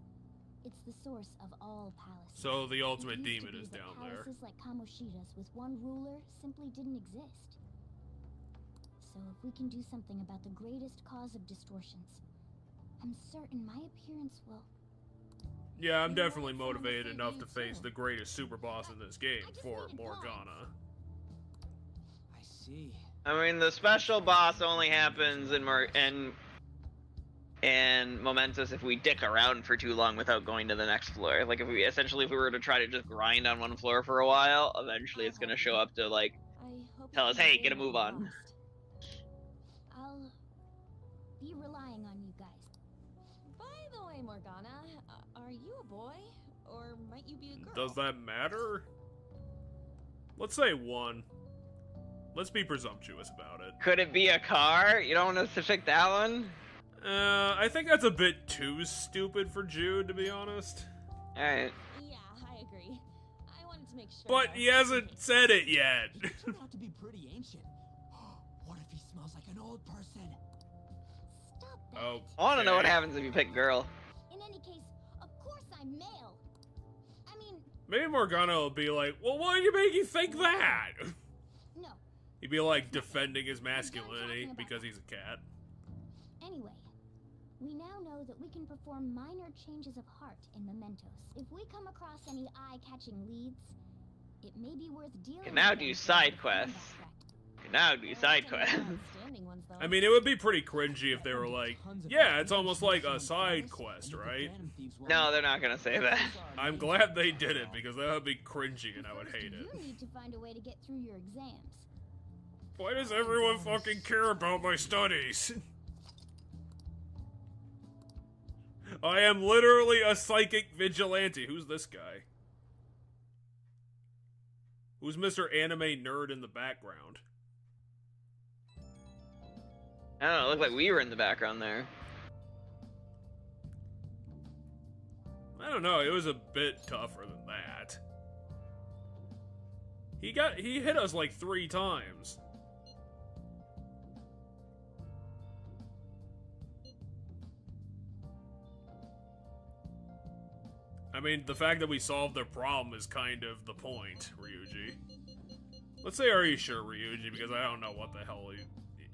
It's the source of all palaces. So the ultimate It used to demon be is that down there. Palaces like Kamoshida's with one ruler simply didn't exist. So if we can do something about the greatest cause of distortions, I'm certain my appearance will. Yeah, I'm definitely motivated enough to face the greatest super boss in this game for Morgana. I see. I mean, the special boss only happens in Mementos if we dick around for too long without going to the next floor. Like if we were to try to just grind on one floor for a while, eventually it's gonna show up to like tell us, hey, get a move on. I'll be relying on you guys. By the way, Morgana, are you a boy? Or might you be a girl? Does that matter? Let's say 1. Let's be presumptuous about it. Could it be a car? You don't want us to pick that one? I think that's a bit too stupid for Jude, to be honest. Alright. Yeah, I agree. I wanted to make sure. But he hasn't said it yet. He turned out to be pretty ancient. What if he smells like an old person? Stop that. Oh. I want to know what happens if you pick girl. In any case, of course I'm male. I mean, Maybe Morgana will be like, well, why do you make you think that? no. He'd be like defending his masculinity because he's a cat. Anyway, we now know that we can perform minor changes of heart in Mementos. If we come across any eye-catching leads, it may be worth dealing Can now with do them side for quests. combat Can now do side quests. I mean, it would be pretty cringy if they were like, yeah, it's almost like a side quest, right? No, they're not gonna say that. I'm glad they did it because that would be cringy and I would hate it. You need to find a way to get through your exams. Why does everyone fucking care about my studies? I am literally a psychic vigilante. Who's this guy? Who's Mr. Anime Nerd in the background? I don't know, it looked like we were in the background there. I don't know, it was a bit tougher than that. He hit us like 3 times. I mean, the fact that we solved their problem is kind of the point, Ryuji. Let's say, are you sure, Ryuji? Because I don't know what the hell he...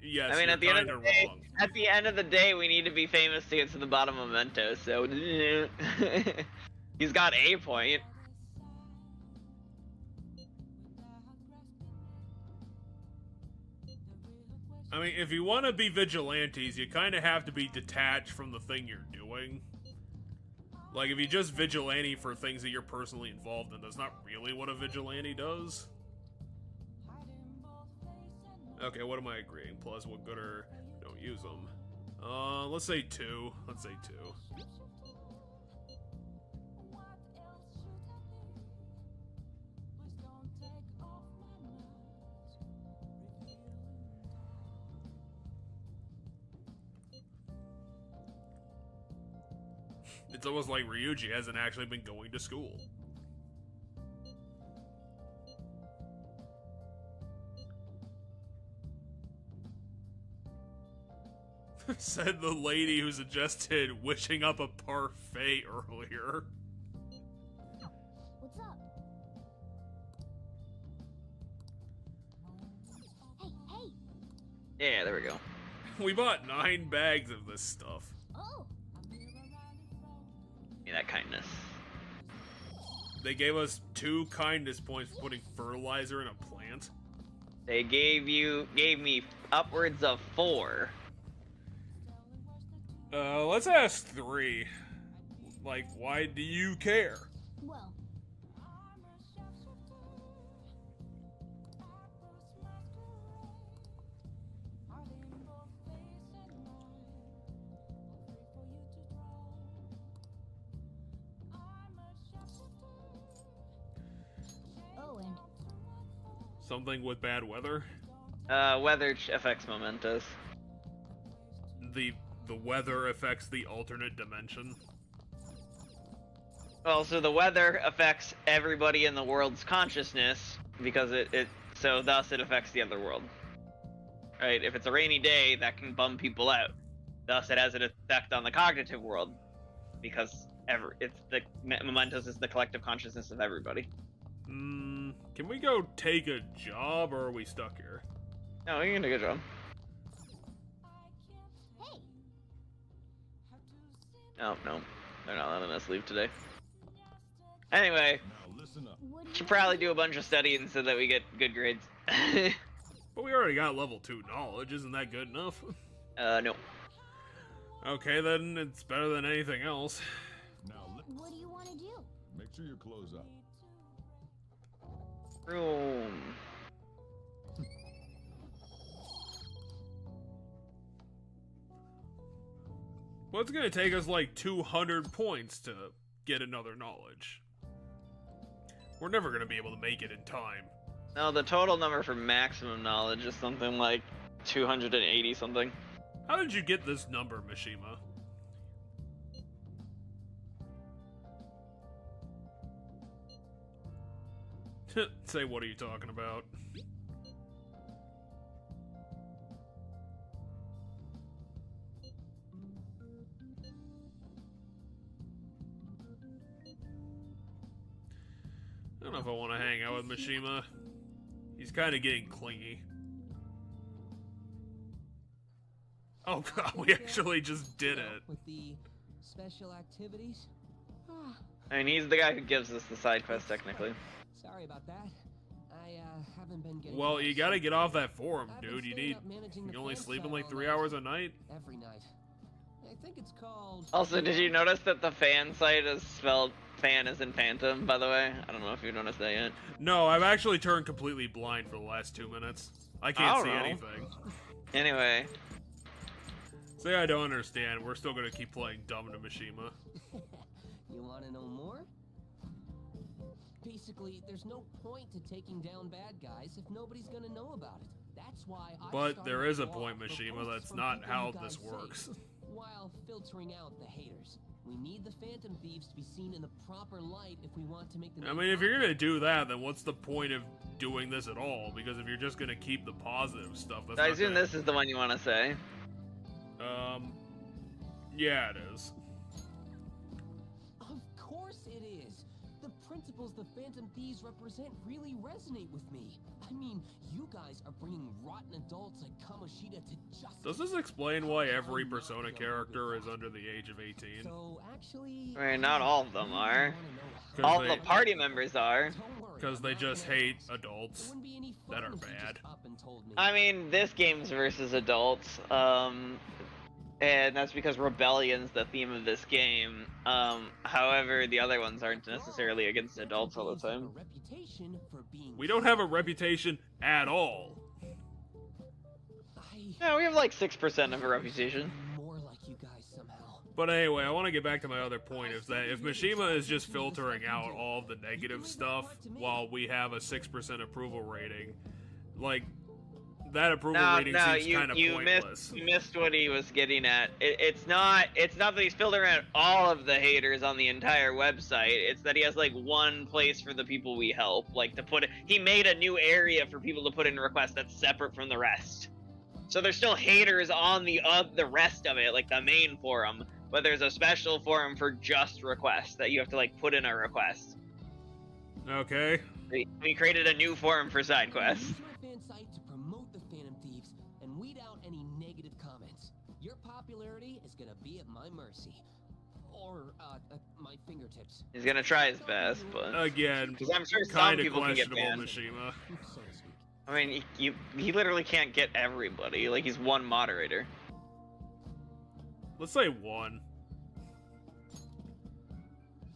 Yes, I mean, you're at the end of the day, wrong. at the end of the day, we need to be famous to get to the bottom of Memento. So he's got a point. I mean, if you want to be vigilantes, you kind of have to be detached from the thing you're doing. Like, if you just vigilante for things that you're personally involved in, that's not really what a vigilante does. Okay, what am I agreeing? Plus, what good are... Don't use them. Let's say 2. Let's say 2. It's almost like Ryuji hasn't actually been going to school. Said the lady who suggested wishing up a parfait earlier. What's up? Hey! Yeah, there we go. We bought 9 bags of this stuff. Oh! Give me that kindness. They gave us 2 kindness points for putting fertilizer in a plant. They gave me upwards of 4. Let's ask 3. Like, why do you care? Well, oh, and Something with bad weather? Weather affects mementos. The weather affects the alternate dimension. Well, so the weather affects everybody in the world's consciousness because so thus it affects the other world. Right? If it's a rainy day, that can bum people out. Thus it has an effect on the cognitive world because it's the mementos is the collective consciousness of everybody. Can we go take a job or are we stuck here? No, you can do a good job. Oh, no. They're not letting us leave today. Anyway, should probably do a bunch of studying so that we get good grades. But we already got level 2 knowledge, isn't that good enough? No. Okay, then it's better than anything else. what do you want to do? Make sure your clothes up. Room. Well, it's gonna take us like 200 points to get another knowledge. We're never gonna be able to make it in time. No, the total number for maximum knowledge is something like 280 something. How did you get this number, Mishima? Say, what are you talking about? I don't know if I want to hang out with Mishima. He's kind of getting clingy. Oh god, we actually just did it. With the special activities? I mean, he's the guy who gives us the side quest, technically. Sorry about that. I haven't been getting. Well, you gotta get off that forum, dude. You only sleeping like 3 hours a night? Every night. I think it's called. Also, did you notice that the fan site is spelled fan as in phantom, by the way? I don't know if you noticed that yet. No, I've actually turned completely blind for the last 2 minutes. I can't see anything. Anyway. Say I don't understand. We're still gonna keep playing dumb to Mishima. You wanna know more? Basically, there's no point to taking down bad guys if nobody's gonna know about it. That's why But there is a point, Mishima. That's not how this works. While filtering out the haters. We need the Phantom Thieves to be seen in the proper light if we want to make them. I mean, if you're gonna do that, then what's the point of doing this at all? Because if you're just gonna keep the positive stuff, that's I not assume gonna... this is the one you want to say. Yeah, it is. Of course it is. The principles the Phantom Thieves represent really resonate with me. I mean, you guys are bringing rotten adults like Kamoshida to justice. Does this explain why every Persona character is under the age of 18? So actually, I mean, not all of them are. All the party members are. Because they just hate adults that are bad. I mean, this game's versus adults, and that's because rebellion's the theme of this game. However, the other ones aren't necessarily against adults all the time. We don't have a reputation at all. Yeah, we have like 6% of a reputation. More like you guys somehow. But anyway, I want to get back to my other point, is that if Mishima is just filtering out all of the negative stuff while we have a 6% approval rating, like, that approval rating seems kind of pointless. You missed what he was getting at. It's not that he's filtering out all of the haters on the entire website. It's that he has like one place for the people we help, like to put it. He made a new area for people to put in requests that's separate from the rest. So there's still haters on the rest of it, like the main forum, but there's a special forum for just requests that you have to like put in a request. Okay. We created a new forum for side quests. Use my fan site to promote the Phantom Thieves and weed out any negative comments. Your popularity is gonna be at my mercy. Or, at my fingertips. He's gonna try his best, but... Again, because I'm sure some kind of people can get questionable, banned. Mishima. I mean, he literally can't get everybody. Like, he's one moderator. Let's say one.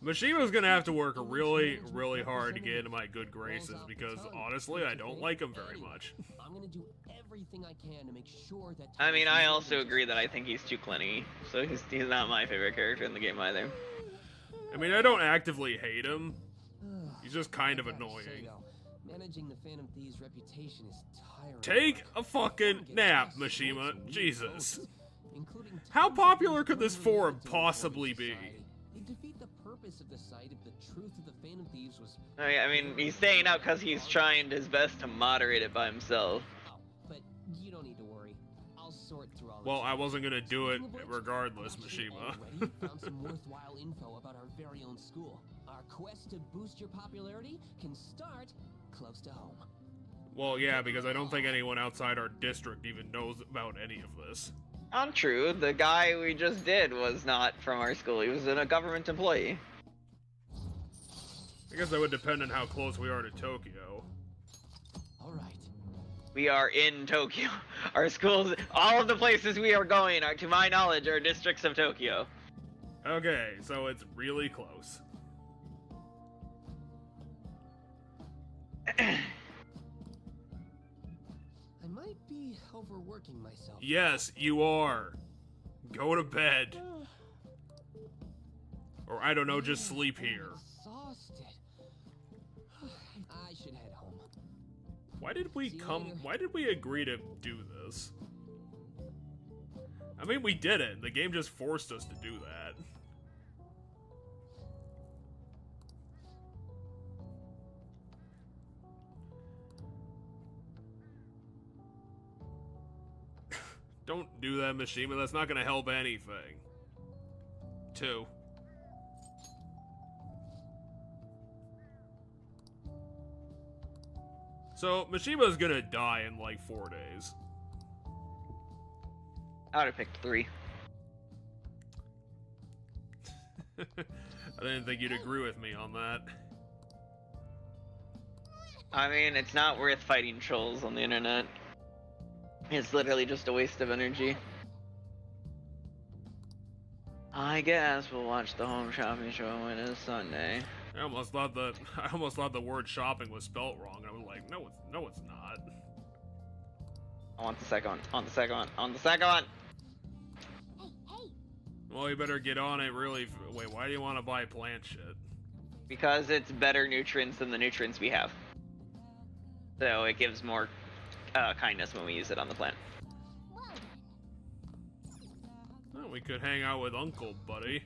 Mishima's gonna have to work really, really hard to get into my good graces because, honestly, I don't like him very much. I'm gonna do everything I can to make sure that... I mean, I also agree that I think he's too clingy, so he's not my favorite character in the game either. I mean, I don't actively hate him. He's just kind of annoying. Managing the Phantom Thieves' reputation is tiring. Take a fucking nap, Mishima. Jesus. How popular could this forum possibly be? They defeat the purpose of the site if the truth of the Phantom Thieves was... I mean, he's staying out because he's trying his best to moderate it by himself. But you don't need to worry. I'll sort through all Well, I wasn't gonna do it regardless, Mishima. Found some worthwhile info about our very own school. Our quest to boost your popularity can start close to home. Well, yeah, because I don't think anyone outside our district even knows about any of this. Untrue. The guy we just did was not from our school. He was a government employee. I guess that would depend on how close we are to Tokyo. Alright. We are in Tokyo. Our schools, all of the places we are going are, to my knowledge, are districts of Tokyo. Okay, so it's really close. I might be overworking myself. Yes, you are. Go to bed. Or I don't know, just sleep here. Exhausted. I should head home. Why did we agree to do this? I mean, we didn't. The game just forced us to do that. Don't do that, Mishima. That's not gonna help anything. 2. So, Mishima's gonna die in like 4 days. I would have picked 3. I didn't think you'd agree with me on that. I mean, it's not worth fighting trolls on the internet. It's literally just a waste of energy. I guess we'll watch the home shopping show when it's Sunday. I almost thought the word shopping was spelt wrong. I was like, no, it's not. I want the second one. On the second one. On the second one. Well, you better get on it. Really. Wait, why do you want to buy plant shit? Because it's better nutrients than the nutrients we have. So it gives more kindness when we use it on the plant. Well, we could hang out with Uncle, buddy.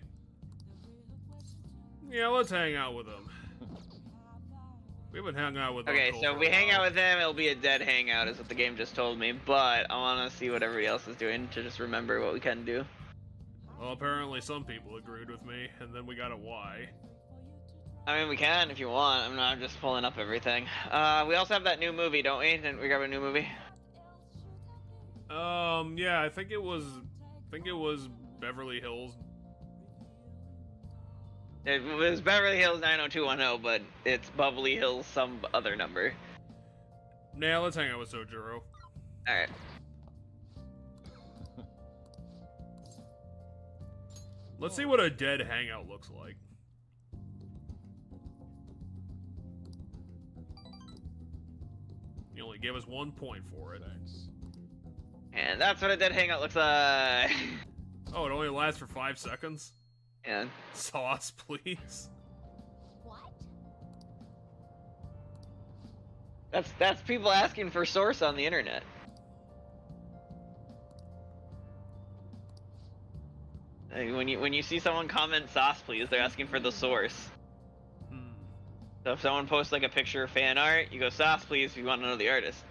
Yeah, let's hang out with him. We haven't hung out with Okay, Uncle so for if we a hang while. out with him, it'll be a dead hangout, is what the game just told me. But I want to see what everybody else is doing to just remember what we can do. Well, apparently some people agreed with me, and then we got a why. I mean, we can if you want. I'm just pulling up everything. We also have that new movie, don't we? Didn't we grab a new movie? Yeah, I think it was Beverly Hills. It was Beverly Hills 90210, but it's Bubbly Hills some other number. Nah, let's hang out with Sojuro. Alright. Let's see what a dead hangout looks like. You only gave us 1 point for it. And that's what a dead hangout looks like. Oh, it only lasts for 5 seconds? Yeah. Sauce, please. That's people asking for source on the internet. When you see someone comment "sauce please," they're asking for the source. So if someone posts like a picture of fan art, you go "sauce please" if you want to know the artist.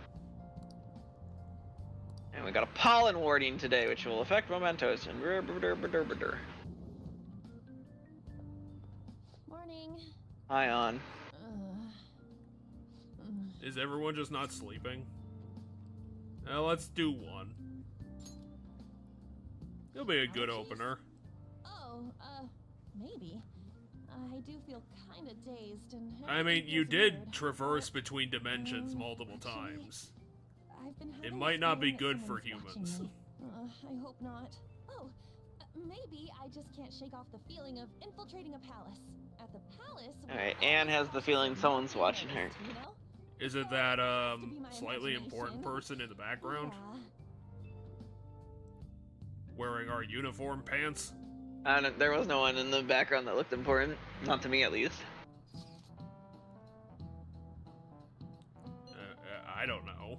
And we got a pollen warding today, which will affect mementos. And Morning. hi on. Is everyone just not sleeping? Let's do one. It'll be a good opener. Oh, maybe. I do feel kind of dazed and. I mean, you did traverse between dimensions multiple times. I've been It might not be good for humans. I hope not. Oh, maybe I just can't shake off the feeling of infiltrating a palace. At the palace. Alright, Anne has the feeling someone's watching her. You know? Is it that slightly important person in the background? Wearing our uniform pants? There was no one in the background that looked important. Not to me, at least. I don't know.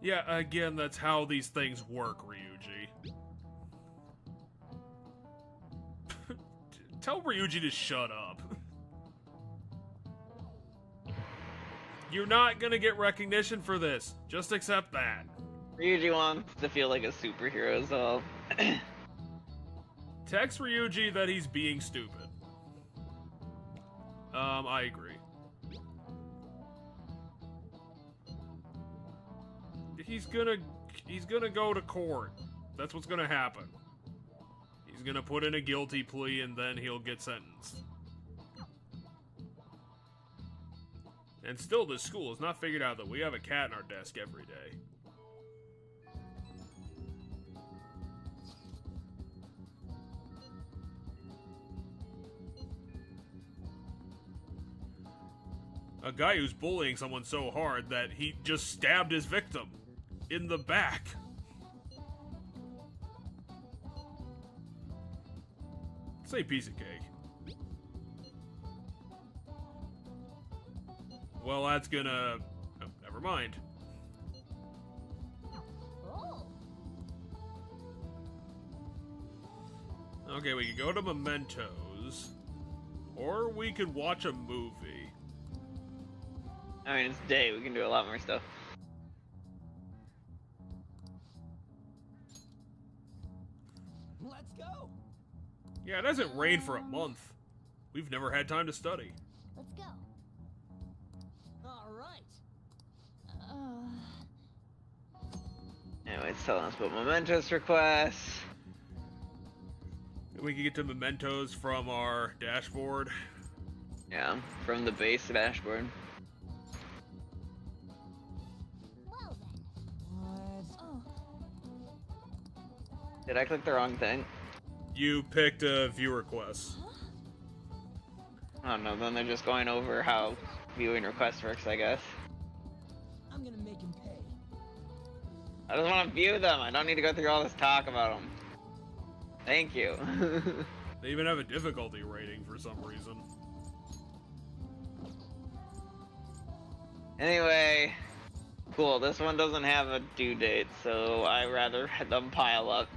Yeah, again, that's how these things work, Ryuji. Tell Ryuji to shut up. You're not gonna get recognition for this. Just accept that. Ryuji wants to feel like a superhero, so... Text Ryuji that he's being stupid. I agree. He's gonna go to court. That's what's gonna happen. He's gonna put in a guilty plea and then he'll get sentenced. And still, this school has not figured out that we have a cat in our desk every day. A guy who's bullying someone so hard that he just stabbed his victim in the back. Say piece of cake. Well, that's gonna... Oh, never mind. Okay, we could go to Mementos. Or we could watch a movie. I mean, it's day. We can do a lot more stuff. Let's go. Yeah, it hasn't rained for a month. We've never had time to study. Let's go. All right. Anyway, it's telling us about mementos requests. We can get to mementos from our dashboard. Yeah, from the base dashboard. Well then. Did I click the wrong thing? You picked a view request. Oh no, then they're just going over how viewing requests works, I guess. I'm gonna make him pay. I just want to view them. I don't need to go through all this talk about them. Thank you. They even have a difficulty rating for some reason. Anyway, cool. This one doesn't have a due date, so I rather had them pile up.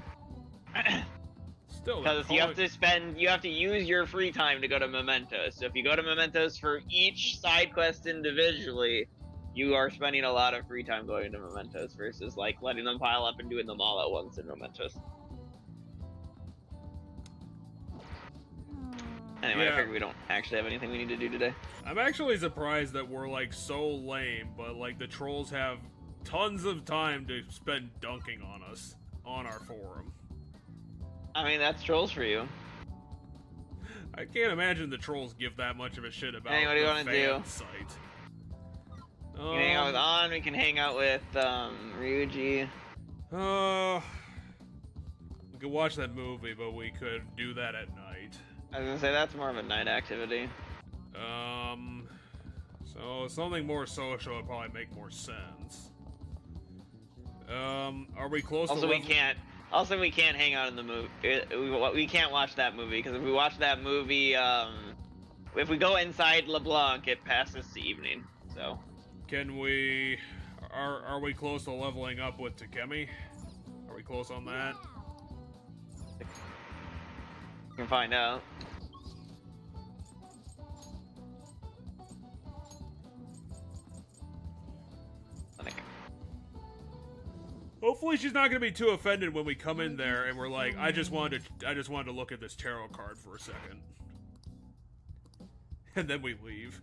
Still, because you have to use your free time to go to mementos. So if you go to mementos for each side quest individually, you are spending a lot of free time going to mementos versus like letting them pile up and doing them all at once in mementos. Anyway, Yeah. I figured we don't actually have anything we need to do today. I'm actually surprised that we're like so lame, but like the trolls have tons of time to spend dunking on us on our forum. I mean, that's trolls for you. I can't imagine the trolls give that much of a shit about Hey, what do you the wanna fan do? site. We can hang out with On, we can hang out with Ryuji. We could watch that movie, but we could do that at night. I was gonna say that's more of a night activity. So something more social would probably make more sense. Are we close Also, to we can't. Also, we can't hang out in the movie. We can't watch that movie because if we watch that movie, if we go inside LeBlanc, it passes the evening. So. Can we? Are we close to leveling up with Takemi? Are we close on that? You can find out. Hopefully she's not gonna be too offended when we come in there and we're like, I just wanted to look at this tarot card for a second. And then we leave.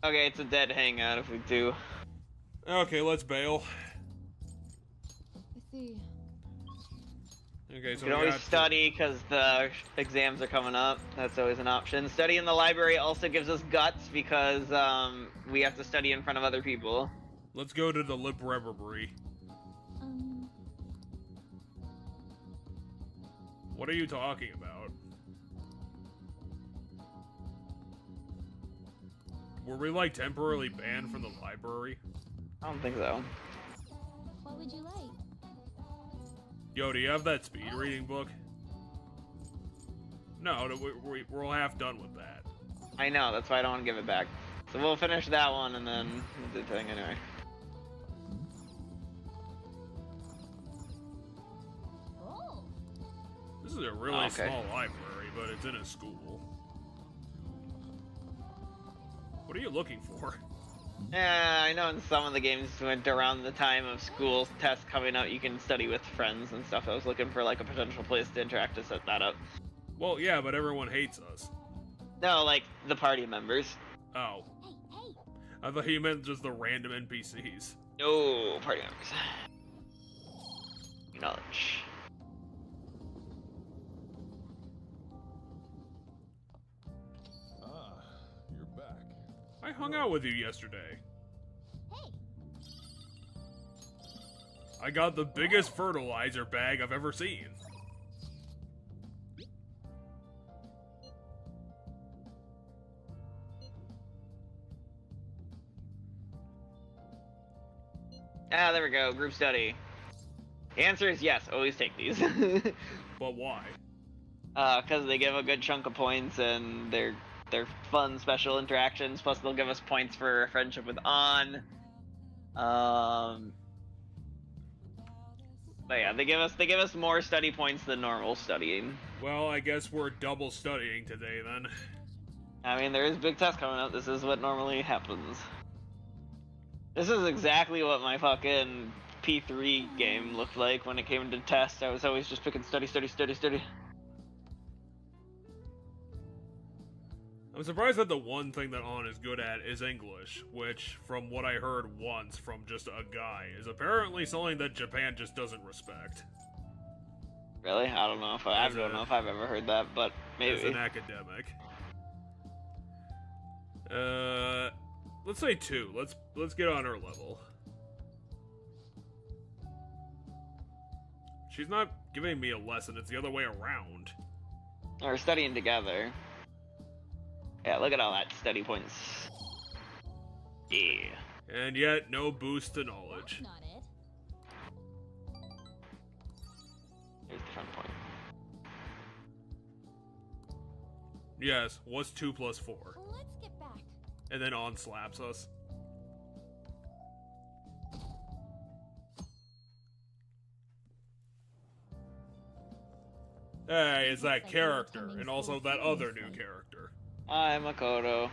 Okay, it's a dead hangout if we do. Okay, let's bail. I see. Okay, so you can always study because the exams are coming up. That's always an option. Study in the library also gives us guts because we have to study in front of other people. Let's go to the library. What are you talking about? Were we like temporarily banned from the library? I don't think so. What would you like? Yo, do you have that speed reading book? No, we're half done with that. I know, that's why I don't want to give it back. So we'll finish that one and then do the thing anyway. This is a really small library, but it's in a school. What are you looking for? Yeah, I know in some of the games went around the time of school tests coming out, you can study with friends and stuff. I was looking for like a potential place to interact to set that up. Well, yeah, but everyone hates us. No, like the party members. Oh. I thought you meant just the random NPCs. No, party members. Knowledge. You're back. I hung out with you yesterday. Hey. I got the biggest fertilizer bag I've ever seen. Ah, there we go. Group study. The answer is yes. Always take these. But why? Because they give a good chunk of points and they're fun special interactions. Plus, they'll give us points for a friendship with On. But yeah, they give us more study points than normal studying. Well, I guess we're double studying today then. I mean, there is a big test coming up. This is what normally happens. This is exactly what my fucking P3 game looked like when it came to test. I was always just picking study. I'm surprised that the one thing that On is good at is English, which, from what I heard once from just a guy, is apparently something that Japan just doesn't respect. Really? I don't know if I don't know if I've ever heard that, but maybe. As an academic. Let's say 2. Let's get on her level. She's not giving me a lesson, it's the other way around. We're studying together. Yeah, look at all that study points. Yeah. And yet, no boost to knowledge. That's not it. Here's the fun point. Yes, what's 2 plus 4? Let's get back. And then On slaps us. Hey, it's that character, and also that other new character. I'm Makoto.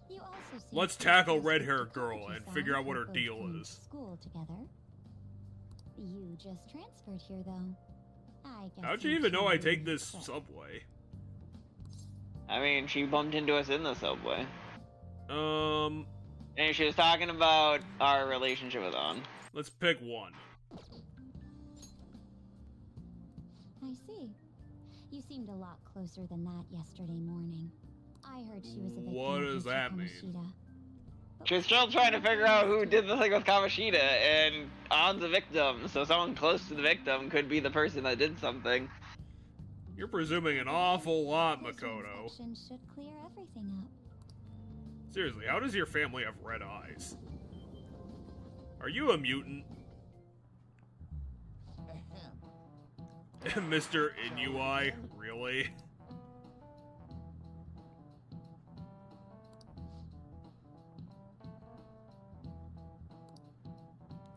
You also seem Let's to tackle have red-haired the girl and countryside figure out what her both deal came to is. School together. You just transferred here, though. I guess How'd you you even know I can't take really this say. subway? I mean, she bumped into us in the subway. And And she was talking about our relationship with On. let's pick one. I see. You seemed a lot closer than that yesterday morning. I heard she was a victim What of does Mr. that mean? Kamoshida. She was still trying to figure out who did the thing with Kamoshida, and On's a victim, so someone close to the victim could be the person that did something. You're presuming an awful lot, This Makoto. inspection should clear everything up. Seriously, how does your family have red eyes? Are you a mutant? Mr. Inui? Really?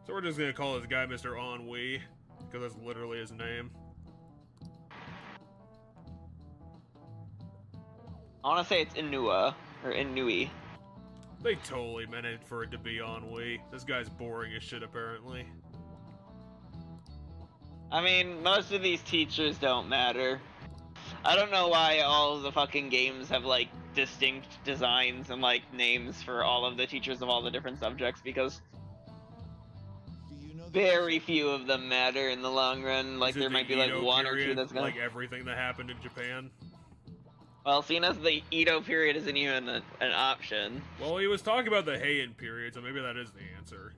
So we're just gonna call this guy Mr. Ennui, because that's literally his name. I want to say it's Inua, or Inui. They totally meant it for it to be Ennui. This guy's boring as shit, apparently. I mean, most of these teachers don't matter. I don't know why all of the fucking games have, like, distinct designs and, like, names for all of the teachers of all the different subjects, because very few of them matter in the long run. Like, there might be, like, one or two that's gonna... like everything that happened in Japan. Well, seeing as the Edo period isn't even an option. Well, he was talking about the Heian period, so maybe that is the answer.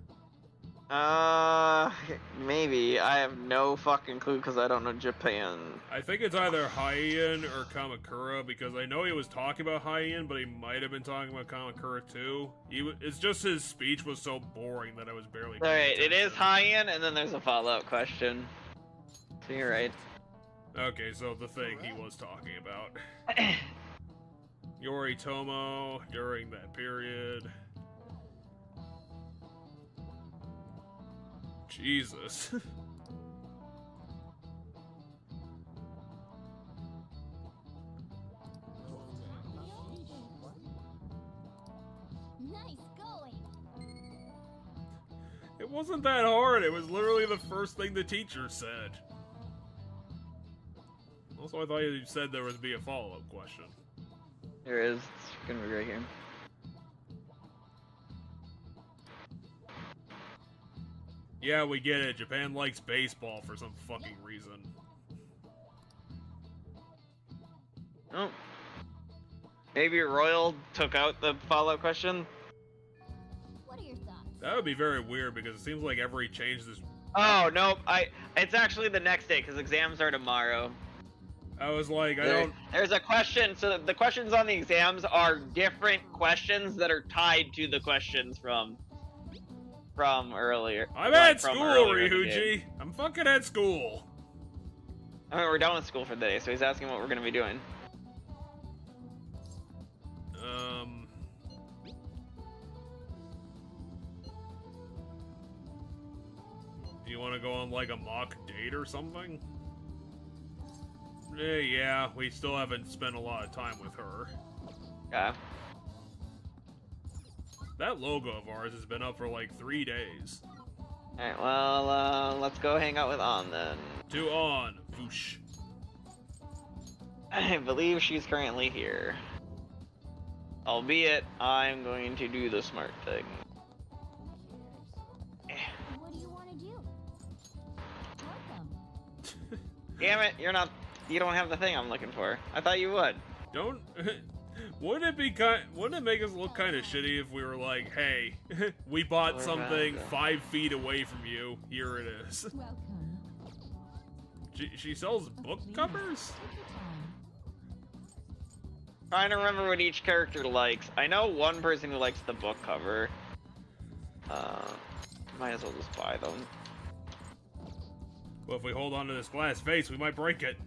Maybe. I have no fucking clue because I don't know Japan. I think it's either Heian or Kamakura, because I know he was talking about Heian, but he might have been talking about Kamakura too. It's just his speech was so boring that I was barely... Alright, it is Heian, and then there's a follow-up question. So you're right. Okay, so the thing he was talking about. Yoritomo, during that period. Jesus. Nice going. It wasn't that hard. It was literally the first thing the teacher said. Also, I thought you said there would be a follow-up question. There is. It's gonna be right here. Yeah, we get it. Japan likes baseball for some fucking reason. Oh. Maybe Royal took out the follow-up question? What are your thoughts? That would be very weird because it seems like every change this... Oh, no. It's actually the next day because exams are tomorrow. I was like, There's a question, so the questions on the exams are different questions that are tied to the questions from earlier. I'm at school, Ryuji. I'm fucking at school. I mean, we're done with school for the day, so he's asking what we're gonna be doing. Do you want to go on like a mock date or something? Yeah, we still haven't spent a lot of time with her. Yeah. That logo of ours has been up for like 3 days. Alright, well, let's go hang out with An then. To An. Whoosh. I believe she's currently here. Albeit, I'm going to do the smart thing. What do you want to do? Welcome. Damn it, you don't have the thing I'm looking for. I thought you would. Don't... Wouldn't it make us look kind of shitty if we were like, hey, we bought something 5 feet away from you, here it is. Welcome. She sells book covers? Trying to remember what each character likes. I know one person who likes the book cover. Might as well just buy them. Well, if we hold on to this glass vase, we might break it.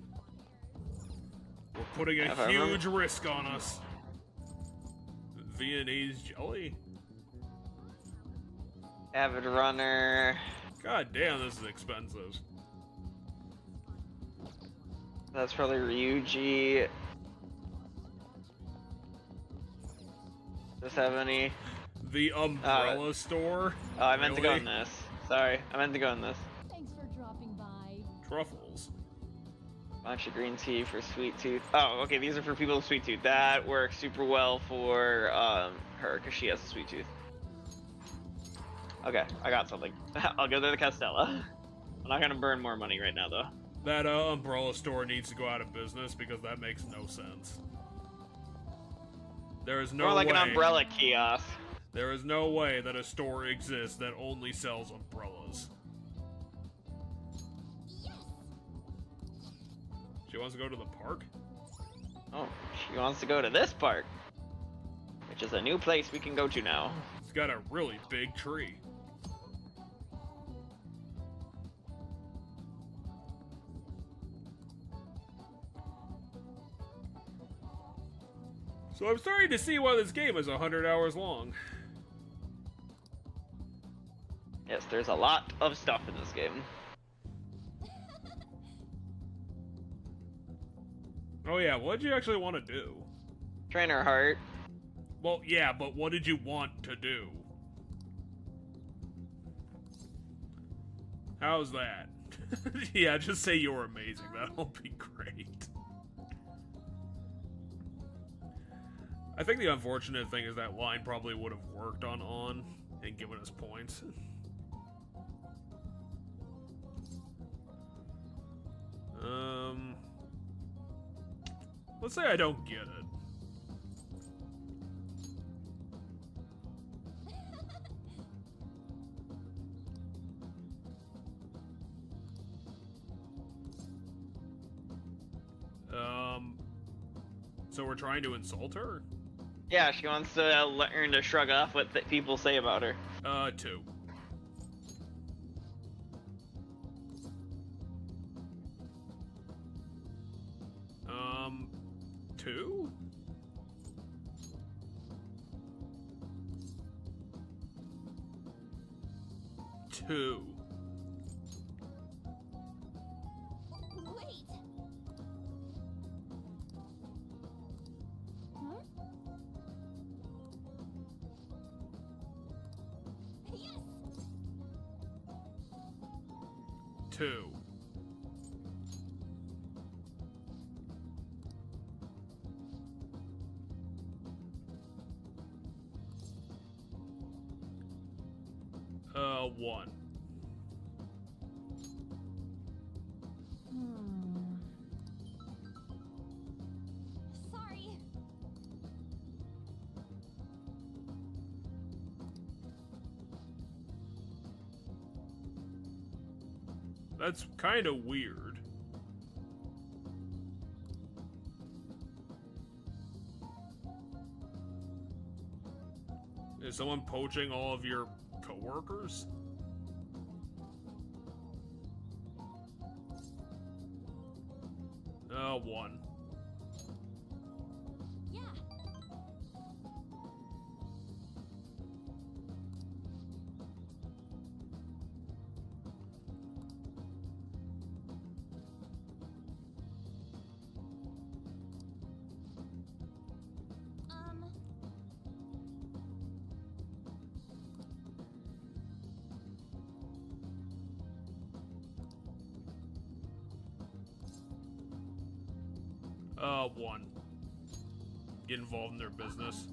We're putting a huge risk on us. Viennese jelly? Avid Runner. God damn, this is expensive. That's probably Ryuji. Does have any? The umbrella store? Oh, I meant to go in this. Sorry, I meant to go in this. Thanks for dropping by. Truffles. Bunch of green tea for Sweet Tooth. Oh, okay, these are for people with Sweet Tooth. That works super well for her, because she has a Sweet Tooth. Okay, I got something. I'll go to the Castella. I'm not gonna burn more money right now, though. That umbrella store needs to go out of business because that makes no sense. There is no way. More like an umbrella kiosk. There is no way that a store exists that only sells umbrellas. She wants to go to the park? Oh, she wants to go to this park. Which is a new place we can go to now. It's got a really big tree. So I'm starting to see why this game is 100 hours long. Yes, there's a lot of stuff in this game. Oh yeah, what did you actually want to do? Train her heart. Well, yeah, but what did you want to do? How's that? Yeah, just say you're amazing. That'll be great. I think the unfortunate thing is that line probably would have worked on and given us points. Let's say I don't get it. So we're trying to insult her? Yeah, she wants to learn to shrug off what people say about her. 2. Two? Two. Wait. Huh? Yes. 2. One. Sorry. That's kind of weird. Is someone poaching all of your coworkers? One. Yeah. One. Get involved in their business.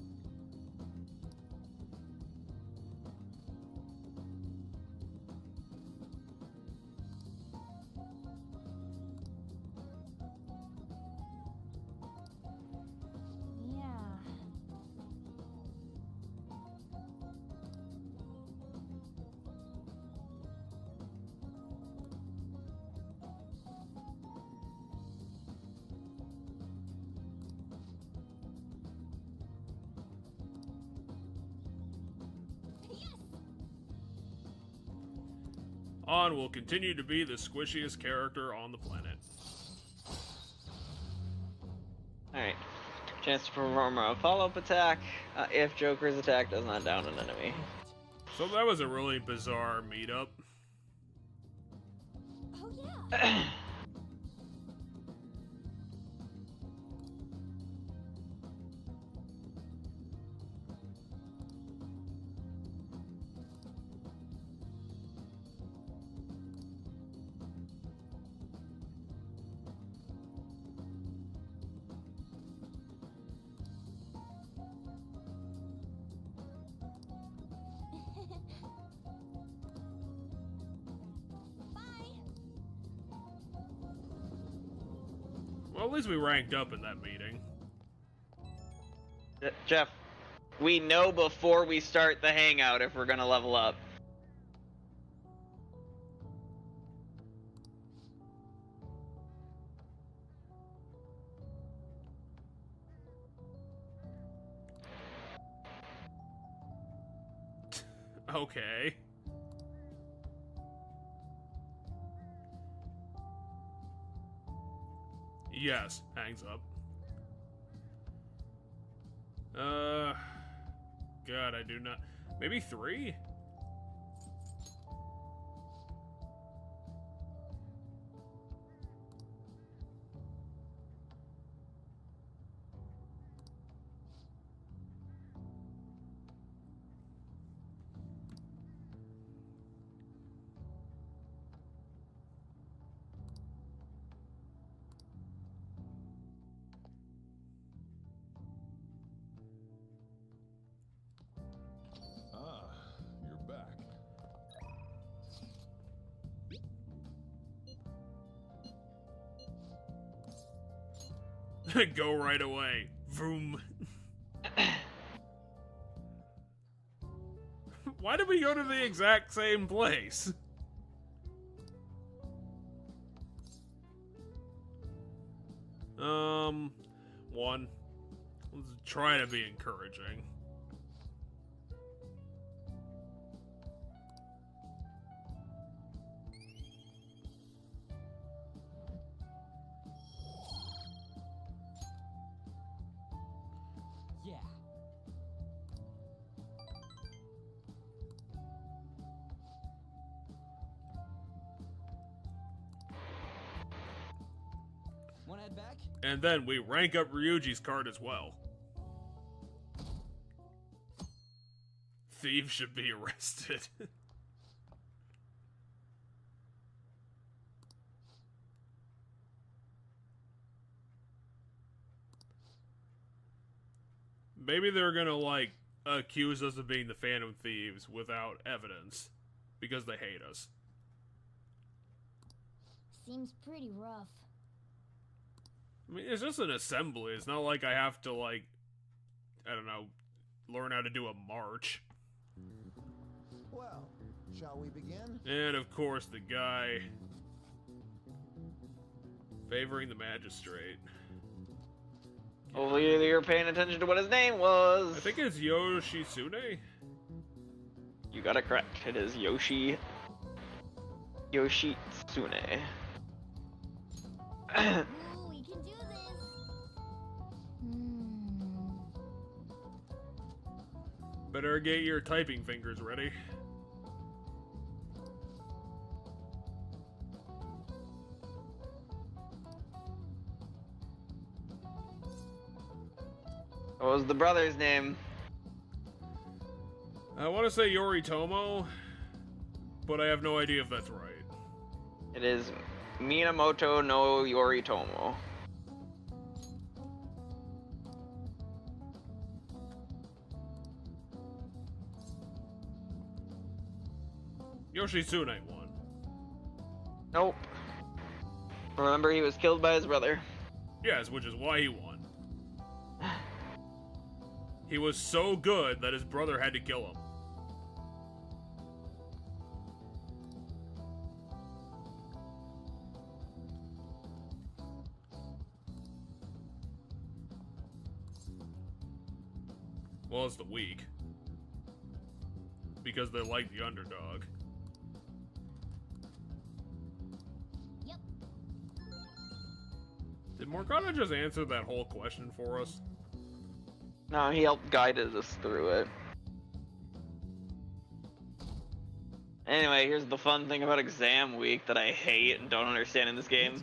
On will continue to be the squishiest character on the planet. Alright. Chance to perform a follow-up attack if Joker's attack does not down an enemy. So that was a really bizarre meetup. Oh yeah. Well, at least we ranked up in that meeting. Jeff, we know before we start the hangout if we're gonna level up. Okay. Yes, hangs up. God, I do not. Maybe 3? Go right away. Vroom. Why did we go to the exact same place? One. Let's try to be encouraging. Yeah. Wanna head back? And then we rank up Ryuji's card as well. Thieves should be arrested. Maybe they're gonna, like, accuse us of being the Phantom Thieves without evidence. Because they hate us. Seems pretty rough. I mean, it's just an assembly. It's not like I have to, like, I don't know, learn how to do a march. Well, shall we begin? And, of course, the guy favoring the magistrate. Hopefully you're paying attention to what his name was. I think it's Yoshitsune. You got it correct. It is Yoshitsune. Ooh, we can do this. Better get your typing fingers ready. What was the brother's name? I want to say Yoritomo, but I have no idea if that's right. It is Minamoto no Yoritomo. Yoshitsune won. Nope. Remember, he was killed by his brother. Yes, which is why he won. He was so good that his brother had to kill him. Well, it's the weak. Because they like the underdog. Yep. Did Morgana just answer that whole question for us? No, he helped guided us through it. Anyway, here's the fun thing about exam week that I hate and don't understand in this game.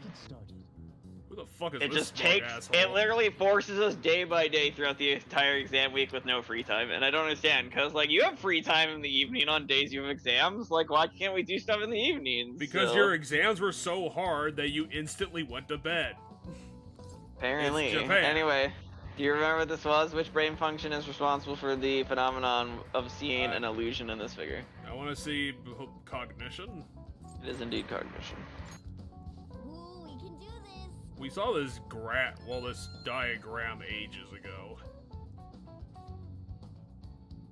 Who the fuck is It this just smart takes, asshole? it literally forces us day by day throughout the entire exam week with no free time, and I don't understand, because, like, you have free time in the evening on days you have exams, like, why can't we do stuff in the evenings? Because So, your exams were so hard that you instantly went to bed. apparently. It's Japan. Anyway, do you remember what this was? Which brain function is responsible for the phenomenon of seeing an illusion in this figure? I want to see cognition. It is indeed cognition. Ooh, we can do this. We saw this this diagram ages ago.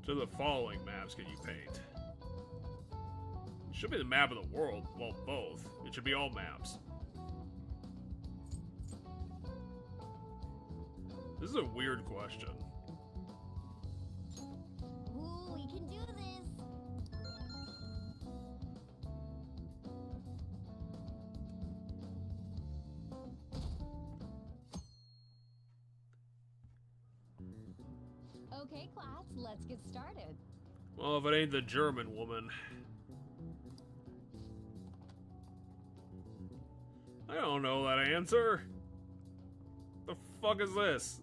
So the following maps can you paint? It should be the map of the world. Well, both. It should be all maps. This is a weird question. Ooh, we can do this. Okay, class, let's get started. Well, if it ain't the German woman. I don't know that answer. The fuck is this?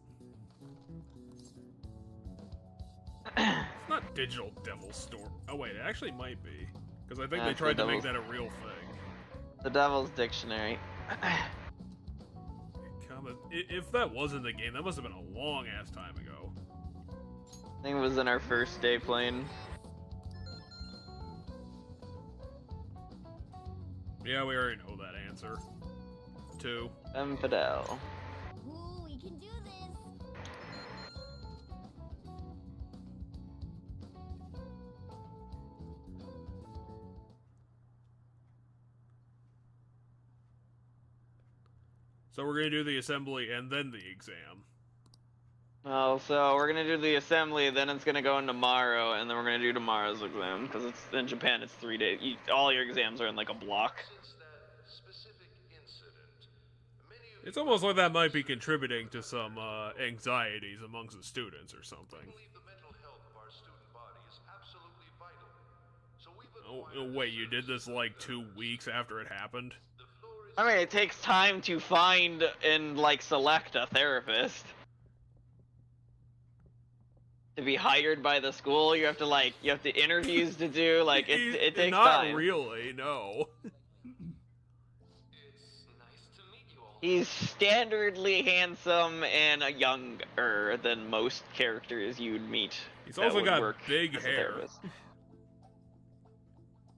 It's not Digital Devil Store. Oh wait, it actually might be. Because I think they That's tried the to make Devil's- that a real thing. The Devil's Dictionary. If that wasn't the game, that must have been a long ass time ago. I think it was in our first day playing. Yeah, we already know that answer. 2. Fidel. Ooh, we can do this. So we're gonna do the assembly and then the exam. Oh, so we're gonna do the assembly, then it's gonna go in tomorrow, and then we're gonna do tomorrow's exam because it's in Japan. It's 3 days. All your exams are in like a block. It's almost like that might be contributing to some anxieties amongst the students or something. Oh, wait, you did this like 2 weeks after it happened? I mean, it takes time to find and like select a therapist. To be hired by the school, you have to interviews to do, like, it takes time. Not really, no. He's standardly handsome and younger than most characters you'd meet. He's also got big hair.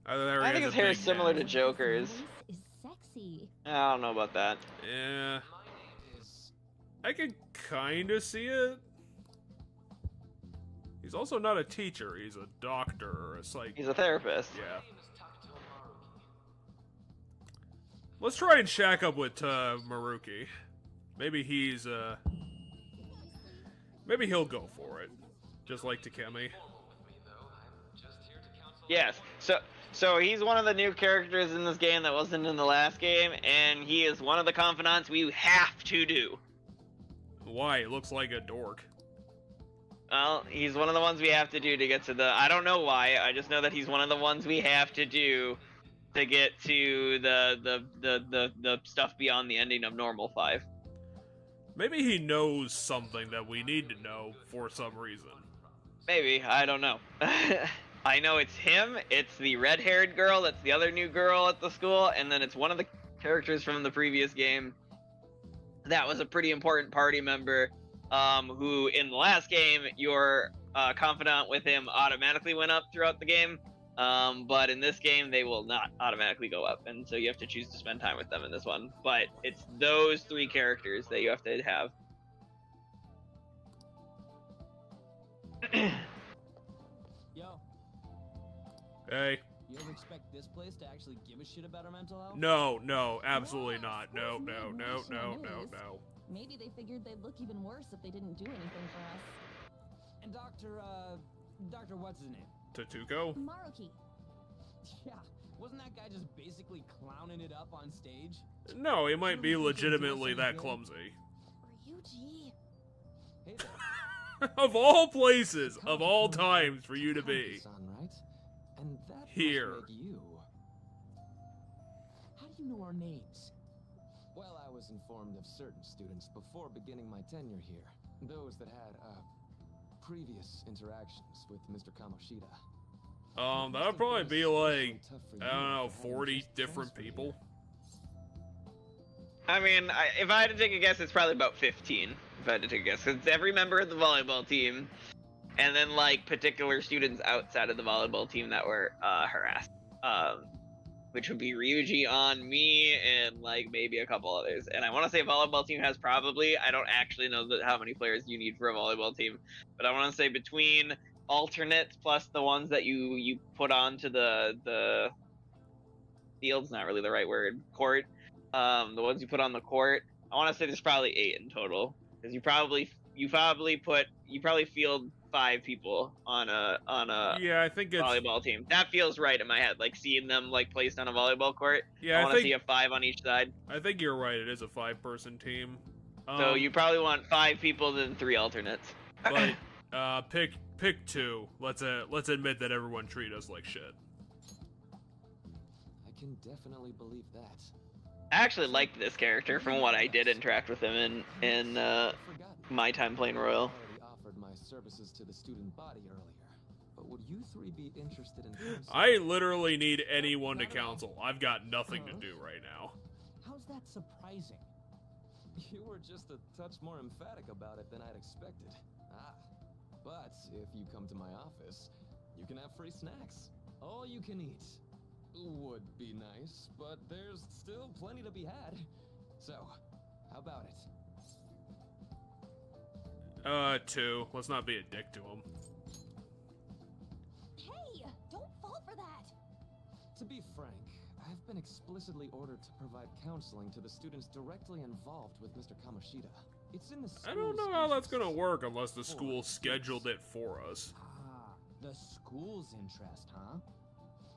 I think his hair is similar to Joker's. Is sexy. I don't know about that. Yeah. I can kinda see it. He's also not a teacher, he's a doctor or a psych. He's a therapist. Yeah. Let's try and shack up with Maruki. Maybe he's, maybe he'll go for it. Just like Takemi. Yes, so he's one of the new characters in this game that wasn't in the last game, and he is one of the confidants we have to do. Why? He looks like a dork. Well, he's one of the ones we have to do to get to the... I don't know why, I just know that he's one of the ones we have to do to get to the stuff beyond the ending of Normal 5. Maybe he knows something that we need to know for some reason. Maybe, I don't know. I know it's him, it's the red-haired girl, that's the other new girl at the school, and then it's one of the characters from the previous game that was a pretty important party member, who in the last game, your confidant with him automatically went up throughout the game, but in this game, they will not automatically go up, and so you have to choose to spend time with them in this one. But it's those 3 characters that you have to have. Yo. Hey. You ever expect this place to actually give a shit about our mental health? No, absolutely not. No. Maybe they figured they'd look even worse if they didn't do anything for us. And Dr. what's his name? Tatuko? Maruki. Yeah, wasn't that guy just basically clowning it up on stage? No, he might be legitimately that clumsy. Ryuji. Hey there. Of all places, of all times for you to be. Right? And that here. Must make you. How do you know our names? Well, I was informed of certain students before beginning my tenure here. Those that had, previous interactions with Mr. Kamoshida. That would probably be like, I don't know, 40 different people. I mean, if I had to take a guess, it's probably about 15, if I had to take a guess. Because it's every member of the volleyball team, and then, like, particular students outside of the volleyball team that were harassed. Which would be Ryuji, on me, and, like, maybe a couple others. And I want to say volleyball team has probably, I don't actually know how many players you need for a volleyball team, but I want to say between alternates plus the ones that you put onto the field's not really the right word, court, the ones you put on the court, I want to say there's probably 8 in total, because you probably field 5 people on a yeah, I think it's volleyball team. That feels right in my head, like seeing them like placed on a volleyball court. Yeah, I want to see a 5 on each side. I think you're right. It is a 5-person team. So you probably want 5 people, then 3 alternates. But pick 2. Let's admit that everyone treat us like shit. I can definitely believe that. I actually liked this character from what I did interact with him in my time playing Royal. Offered my services to the student body earlier, but would you 3 be interested in? I literally need anyone to counsel. I've got nothing to do right now. How's that surprising? You were just a touch more emphatic about it than I'd expected. But if you come to my office, you can have free snacks. All you can eat. Would be nice, but there's still plenty to be had. So, how about it? 2. Let's not be a dick to him. Hey, don't fall for that. To be frank, I've been explicitly ordered to provide counseling to the students directly involved with Mr. Kamoshida. It's in the I don't know how that's gonna work unless the school scheduled it for us. Ah, the school's interest, huh?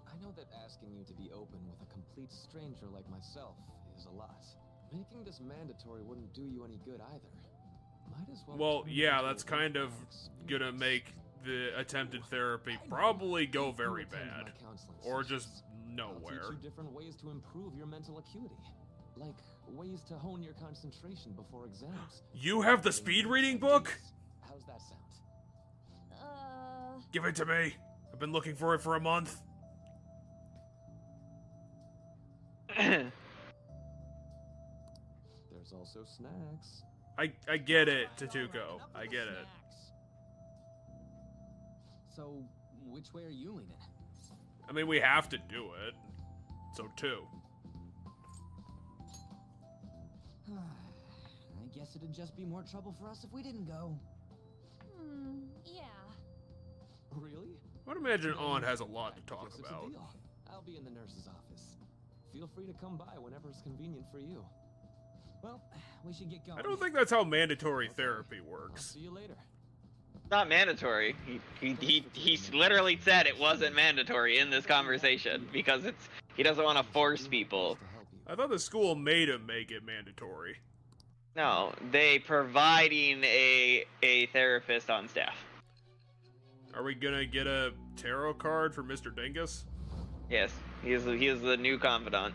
I know that asking you to be open with a complete stranger like myself is a lot. Making this mandatory wouldn't do you any good either. Might as Well, yeah, that's kind of gonna make the attempted therapy probably go very bad. Or just nowhere. I'll teach you different ways to improve your mental acuity. Like ways to hone your concentration before exams. You have the speed reading book? How's that sound? Give it to me. I've been looking for it for a month. There's also snacks. I get it, Tatuko. I get it. So, which way are you leaning? I mean, we have to do it. So 2. I guess it'd just be more trouble for us if we didn't go. Yeah. Really? I'd imagine On has a lot to talk Guess it's a about. deal. I'll be in the nurse's office. Feel free to come by whenever it's convenient for you. Well, we should get going. I don't think that's how mandatory therapy works. See you later. It's not mandatory. He literally said it wasn't mandatory in this conversation because he doesn't want to force people. I thought the school made him make it mandatory. No, they providing a therapist on staff. Are we gonna get a tarot card for Mr. Dingus? Yes, he is the new confidant.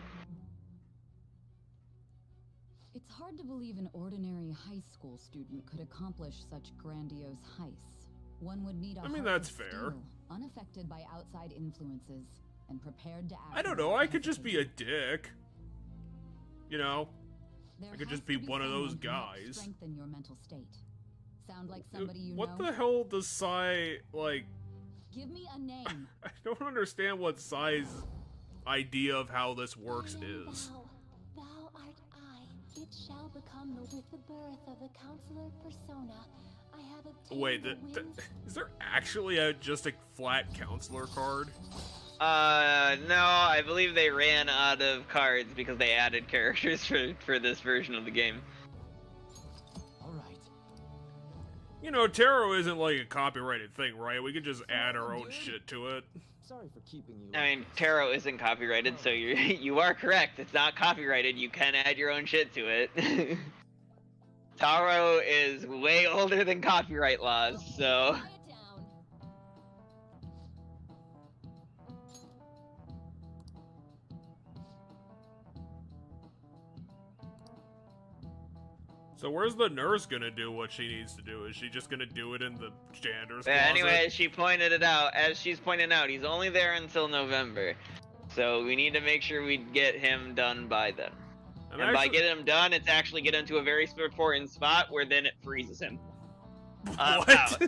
It's hard to believe an ordinary high school student could accomplish such grandiose heists. One would need a I mean, heart that's of fair. steel, unaffected by outside influences, and prepared to act. I don't know, I could just be a dick. You know? I could just be one of those guys. Strengthen your mental state. Sound like somebody you What know? the hell does Sai, like... Give me a name. I don't understand what Sai's idea of how this works is. Thou art I. It shall become with the birth of the counselor persona. I have obtained Wait, the winds. is there actually just a flat counselor card? No, I believe they ran out of cards because they added characters for this version of the game. Alright. You know, tarot isn't like a copyrighted thing, right? We could just add our own shit to it. Sorry for keeping you. I mean, tarot isn't copyrighted, so you are correct. It's not copyrighted. You can add your own shit to it. Tarot is way older than copyright laws, so... So where's the nurse gonna do what she needs to do? Is she just gonna do it in the janitor's Yeah, closet? anyway, she pointed it out. As she's pointing out, he's only there until November. So we need to make sure we get him done by then. And by getting him done, it's actually get him to a very important spot where then it freezes him. What? Out.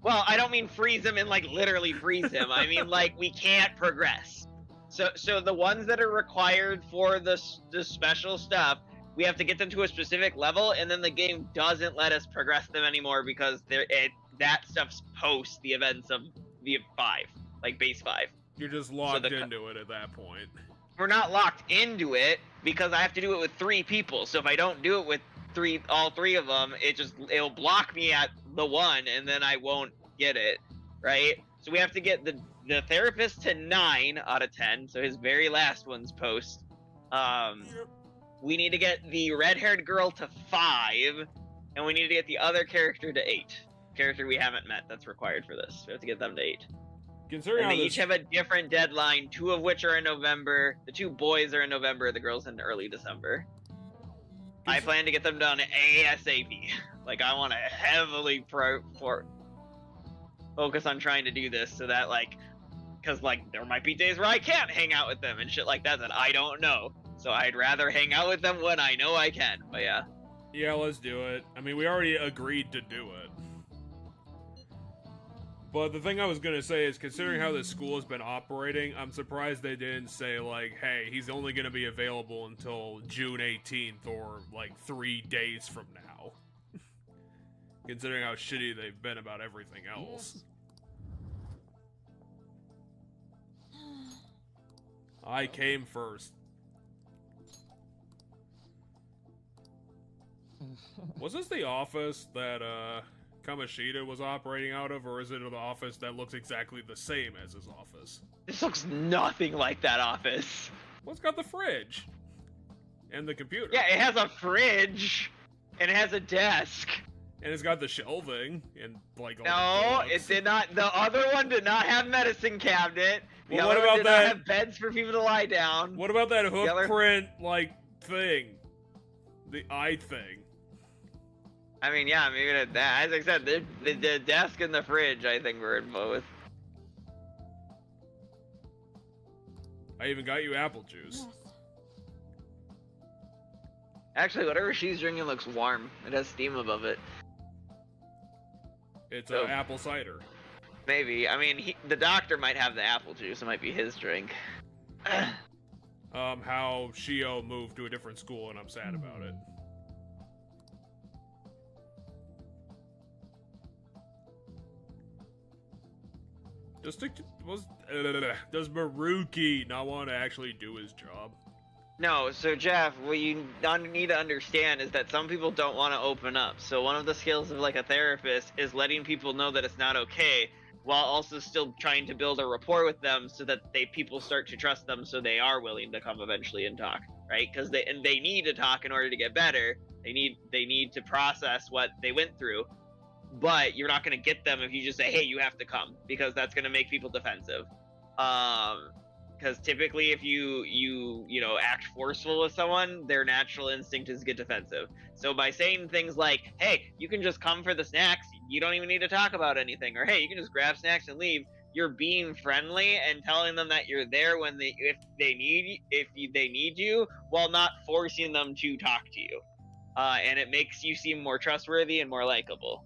Well, I don't mean freeze him and like literally freeze him. I mean like we can't progress. So the ones that are required for the special stuff, we have to get them to a specific level, and then the game doesn't let us progress them anymore because that stuff's post the events of the 5, like base 5. You're just locked into it at that point. We're not locked into it because I have to do it with 3 people. So if I don't do it with all three of them, it'll block me at the 1, and then I won't get it, right? So we have to get the therapist to 9 out of 10. So his very last one's post. We need to get the red-haired girl to 5, and we need to get the other character to 8. Character we haven't met that's required for this. We have to get them to 8. Considering and they how each have a different deadline, 2 of which are in November. The 2 boys are in November, the girls in early December. I plan to get them done ASAP. Like, I want to heavily focus on trying to do this so that, like, because, like, there might be days where I can't hang out with them and shit like that I don't know. So I'd rather hang out with them when I know I can, but yeah. Yeah, let's do it. I mean, we already agreed to do it. But the thing I was gonna say is, considering how this school has been operating, I'm surprised they didn't say, like, hey, he's only gonna be available until June 18th, or, like, 3 days from now. considering how shitty they've been about everything else. I came first. Was this the office that Kamoshida was operating out of, or is it the office that looks exactly the same as his office? This looks nothing like that office. Well, it's got the fridge. And the computer. Yeah, it has a fridge. And it has a desk. And it's got the shelving and like all No, the books. it did not. The other one did not have medicine cabinet. The Well, other what one about did that? not have beds for people to lie down. What about that hoof other- print like thing? The eye thing. I mean, yeah, maybe that. As I said, the desk and the fridge, I think, were in both. I even got you apple juice. Actually, whatever she's drinking looks warm. It has steam above it. It's So- apple cider. Maybe. I mean, the doctor might have the apple juice. It might be his drink. How Shio moved to a different school and I'm sad about it. Does Maruki not want to actually do his job? No, so Jeff, what you need to understand is that some people don't want to open up. So one of the skills of like a therapist is letting people know that it's not okay, while also still trying to build a rapport with them so that people start to trust them, so they are willing to come eventually and talk, right? Because they need to talk in order to get better. They need to process what they went through. But you're not going to get them if you just say, hey, you have to come, because that's going to make people defensive. Because typically if you act forceful with someone, their natural instinct is to get defensive. So by saying things like, hey, you can just come for the snacks, you don't even need to talk about anything, or hey, you can just grab snacks and leave, you're being friendly and telling them that you're there when if they need you, while not forcing them to talk to you. And it makes you seem more trustworthy and more likable,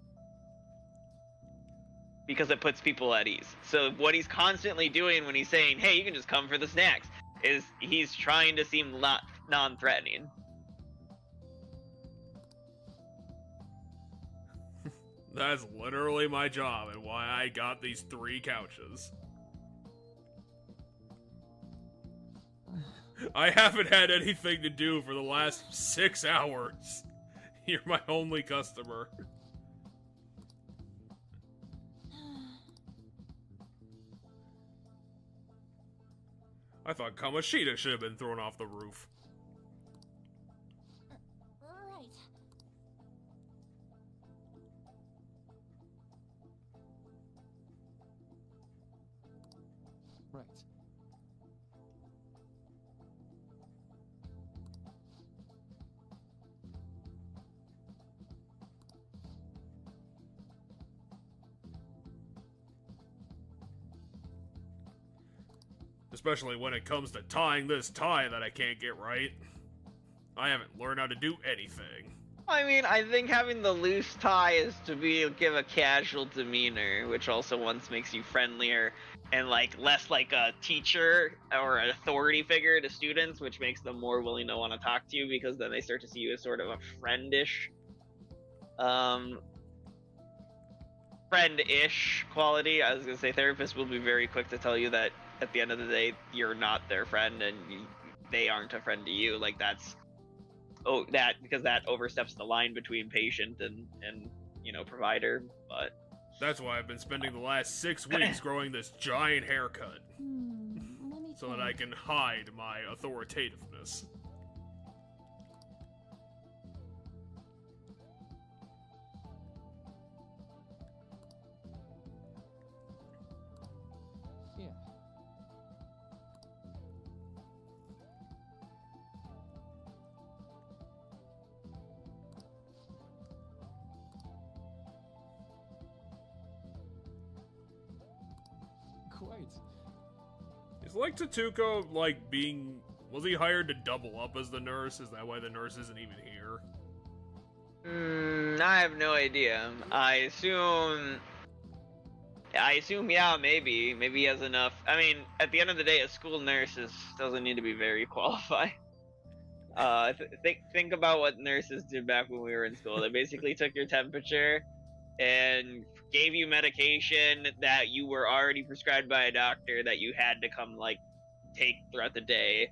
because it puts people at ease. So what he's constantly doing when he's saying, hey, you can just come for the snacks, is he's trying to seem non-threatening. That's literally my job and why I got these 3 couches. I haven't had anything to do for the last 6 hours. You're my only customer. I thought Kamoshida should have been thrown off the roof. Right. Right. Especially when it comes to tying this tie that I can't get right. I haven't learned how to do anything. I mean, I think having the loose tie is to give a casual demeanor, which also once makes you friendlier and less like a teacher or an authority figure to students, which makes them more willing to want to talk to you, because then they start to see you as sort of a friend-ish quality. I was gonna say therapists will be very quick to tell you that at the end of the day, you're not their friend and they aren't a friend to you. Because that oversteps the line between patient and provider. But that's why I've been spending the last 6 weeks growing this giant haircut. So that I can hide my authoritativeness. Yeah. Quite. Is Tetsuko, was he hired to double up as the nurse? Is that why the nurse isn't even here? I have no idea. I assume, yeah, maybe he has enough. I mean, at the end of the day, a school nurse doesn't need to be very qualified. Think about what nurses did back when we were in school. They basically took your temperature, and gave you medication that you were already prescribed by a doctor that you had to come like take throughout the day.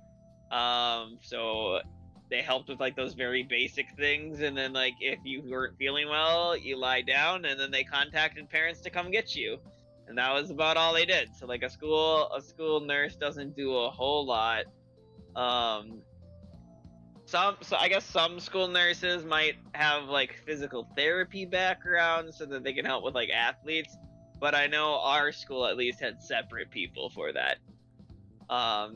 So they helped with like those very basic things, and then like if you weren't feeling well, you lie down, and then they contacted parents to come get you, and that was about all they did. So like a school nurse doesn't do a whole lot. So I guess some school nurses might have like physical therapy background so that they can help with like athletes, but I know our school at least had separate people for that.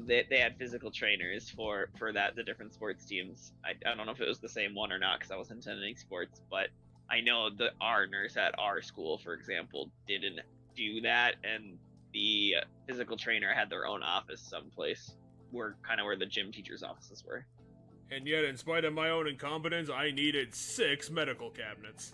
They had physical trainers for that, the different sports teams. I don't know if it was the same one or not because I wasn't attending sports, but I know that our nurse at our school, for example, didn't do that, and the physical trainer had their own office someplace, where the gym teachers' offices were. And yet, in spite of my own incompetence, I needed 6 medical cabinets.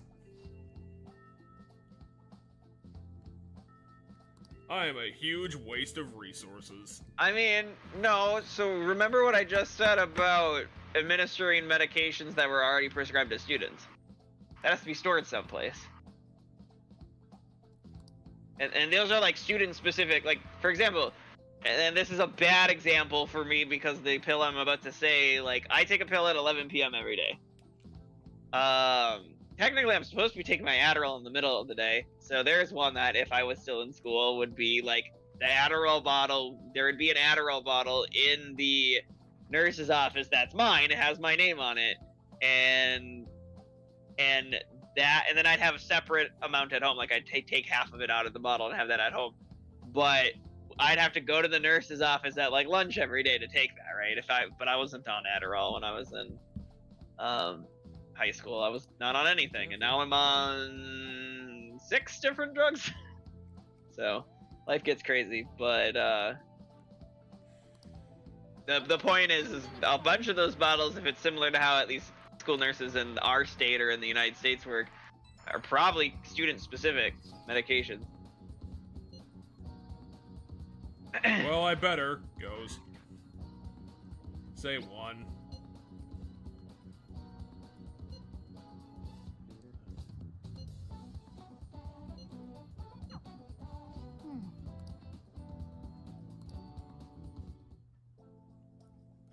I am a huge waste of resources. I mean, no, so remember what I just said about administering medications that were already prescribed to students. That has to be stored someplace. And those are like student specific, like, for example, and this is a bad example for me because the pill I'm about to say, like, I take a pill at 11 p.m. every day. Technically, I'm supposed to be taking my Adderall in the middle of the day. So there's one that, if I was still in school, would be like the Adderall bottle. There would be an Adderall bottle in the nurse's office that's mine. It has my name on it, and then I'd have a separate amount at home. Like I'd take half of it out of the bottle and have that at home. But I'd have to go to the nurse's office at like lunch every day to take that, right? But I wasn't on Adderall when I was in high school. I was not on anything, and now I'm on 6 different drugs. So life gets crazy, but the point is a bunch of those bottles, if it's similar to how at least school nurses in our state or in the United States work, are probably student specific medications. Well, I better goes. Say 1.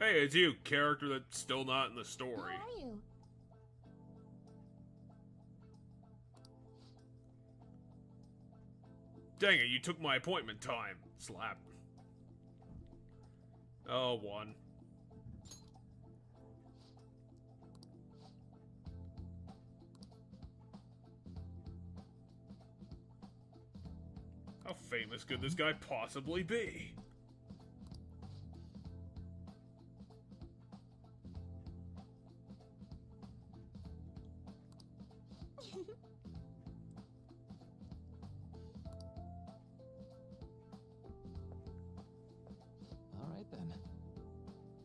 Hey, it's you, character that's still not in the story. How are you? Dang it, you took my appointment time. Slap. Oh, 1. How famous could this guy possibly be?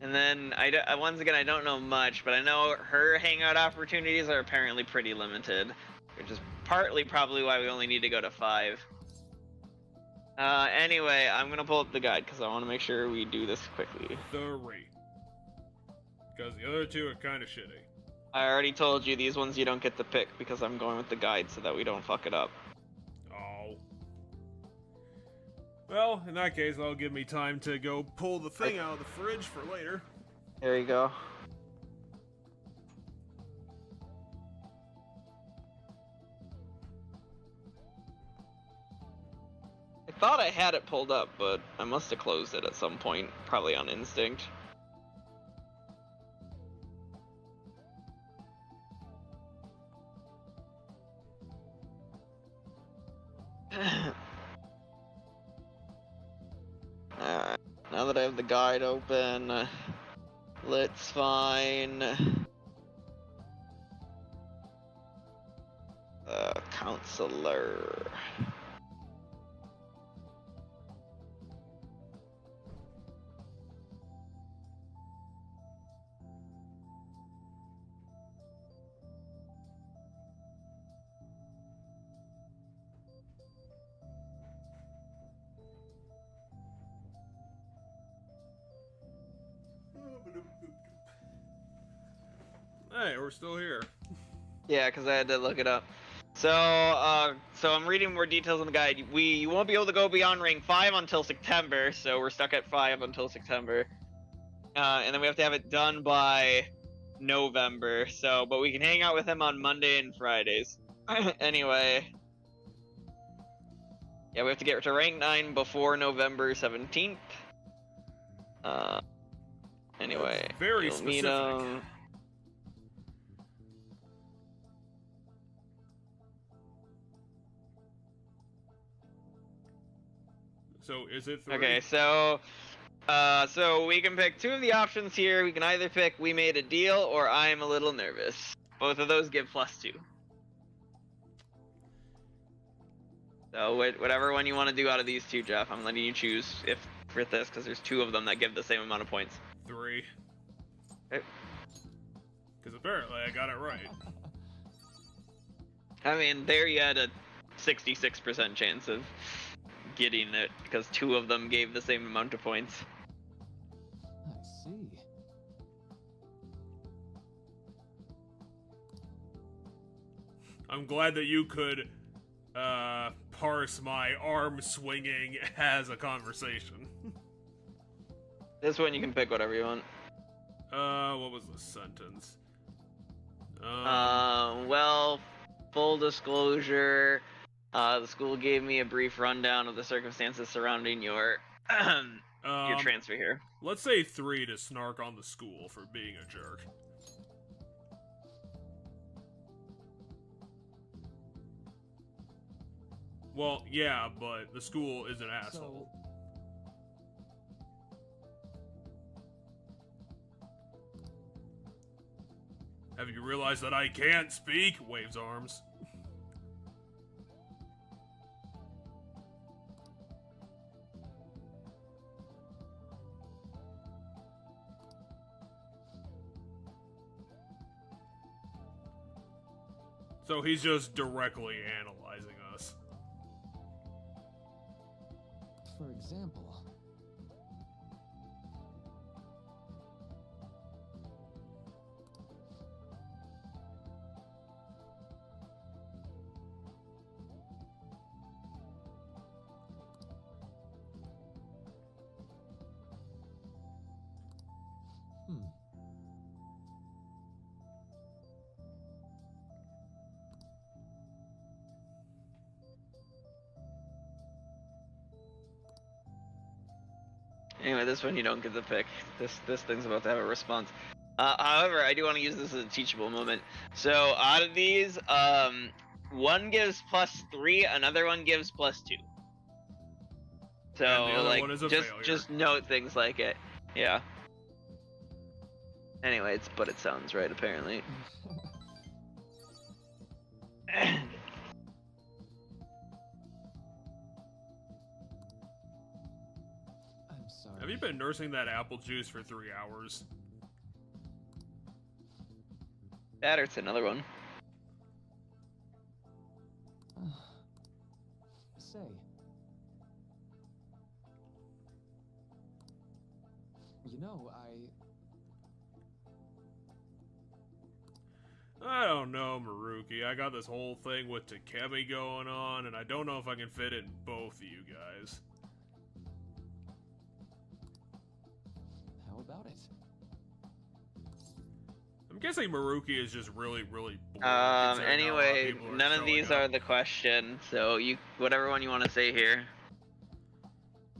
And then, once again, I don't know much, but I know her hangout opportunities are apparently pretty limited, which is partly probably why we only need to go to 5. Anyway, I'm going to pull up the guide because I want to make sure we do this quickly. 3. Because the other 2 are kind of shitty. I already told you these ones you don't get to pick because I'm going with the guide so that we don't fuck it up. Oh. Well, in that case, that'll give me time to go pull the thing out of the fridge for later. There you go. I thought I had it pulled up, but I must have closed it at some point, probably on instinct. Alright, now that I have the guide open, let's find counselor. Hey, we're still here. Yeah, because I had to look it up. So I'm reading more details in the guide. You won't be able to go beyond rank 5 until September, so we're stuck at 5 until September. And then we have to have it done by November. So, but we can hang out with him on Monday and Fridays. Anyway. Yeah, we have to get to rank 9 before November 17th. Anyway. That's very you'll meet specific. him. So is it 3? Okay, so we can pick 2 of the options here. We can either pick We Made a Deal or I'm a Little Nervous. Both of those give +2. So whatever one you want to do out of these 2, Jeff, I'm letting you choose for this because there's 2 of them that give the same amount of points. 3. Okay. Because apparently I got it right. I mean, there you had a 66% chance of getting it because 2 of them gave the same amount of points. I see. I'm glad that you could parse my arm swinging as a conversation. This one you can pick whatever you want. What was the sentence? Well, full disclosure, the school gave me a brief rundown of the circumstances surrounding your transfer here. Let's say 3 to snark on the school for being a jerk. Well, yeah, but the school is an asshole. Have you realized that I can't speak? Waves arms. So he's just directly analyzing us. For example... Anyway, this one you don't get to pick. This thing's about to have a response. However, I do want to use this as a teachable moment. So out of these, one gives +3, another one gives +2. So And the other like one is a just note things like it. Yeah. Anyway, but it sounds right apparently. Have you been nursing that apple juice for 3 hours? That or it's another one. Say. You know, I don't know, Maruki. I got this whole thing with Takemi going on, and I don't know if I can fit in both of you guys. How about it? I'm guessing Maruki is just really, really bored. considering how a lot of Anyway, people are none of showing these up. are the question, so whatever one you want to say here.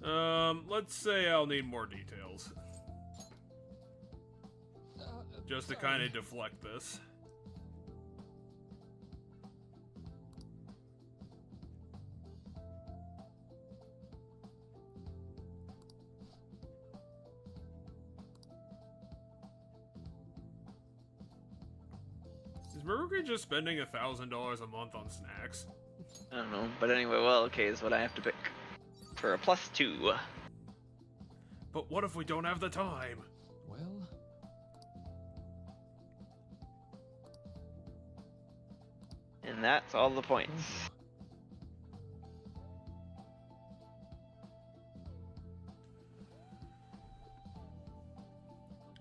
Let's say I'll need more details. Just to kind of deflect this. Is Maruki just spending $1,000 a month on snacks? I don't know, but anyway, well, okay, is what I have to pick for a +2. But what if we don't have the time? Well... And that's all the points.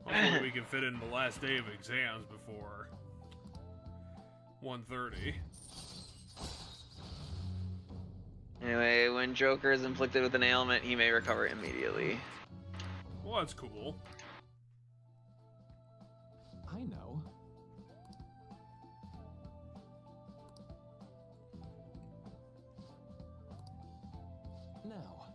Hopefully we can fit in the last day of exams before 1:30. Anyway, when Joker is inflicted with an ailment, he may recover immediately. Well, that's cool. I know. Now.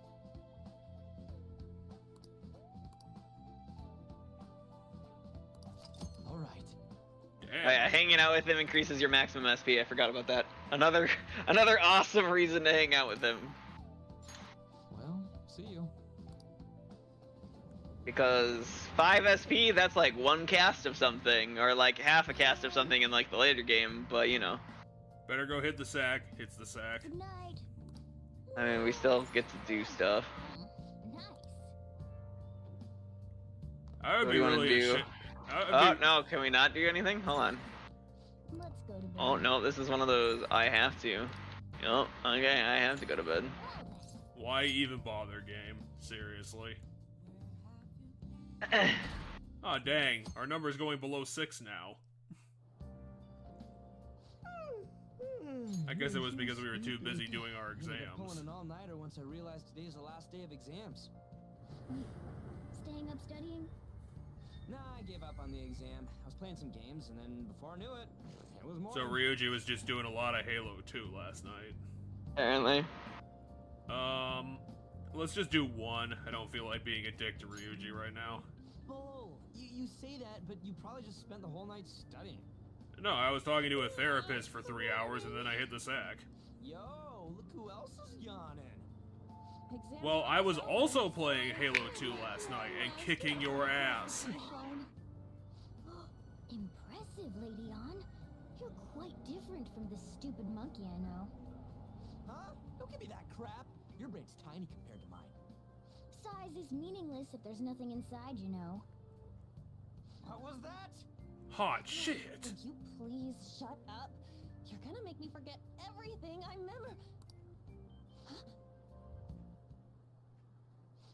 All right. Oh, yeah, hanging out with him increases your maximum SP. I forgot about that. Another awesome reason to hang out with him. Well, see you. Because 5 SP, that's like 1 cast of something, or like half a cast of something in like the later game, but you know. Better go hit the sack. Hits the sack. Good night. I mean, we still get to do stuff. Nice. I would What be do you want to really do? Oh, no, can we not do anything? Hold on. Let's go to bed. Oh, no, this is one of those I have to. Oh, okay, I have to go to bed. Why even bother, game? Seriously. Oh dang, our number's going below 6 now. I guess it was because we were too busy doing our exams. Pulling an all-nighter once I realized today's the last day of exams. Staying up studying? Nah, I gave up on the exam. I was playing some games, and then before I knew it, it was morning. So Ryuji was just doing a lot of Halo 2 last night. Apparently. Let's just do 1. I don't feel like being a dick to Ryuji right now. Bull! You say that, but you probably just spent the whole night studying. No, I was talking to a therapist for 3 hours and then I hit the sack. Yo, look who else is yawning. Well, I was also playing Halo 2 last night and kicking your ass. Impressive, Lady On. You're quite different from this stupid monkey I know. Huh? Don't give me that crap. Your brain's tiny compared to mine. Size is meaningless if there's nothing inside, you know. What was that? Hot shit. Would you please shut up? You're gonna make me forget everything I remember. Huh?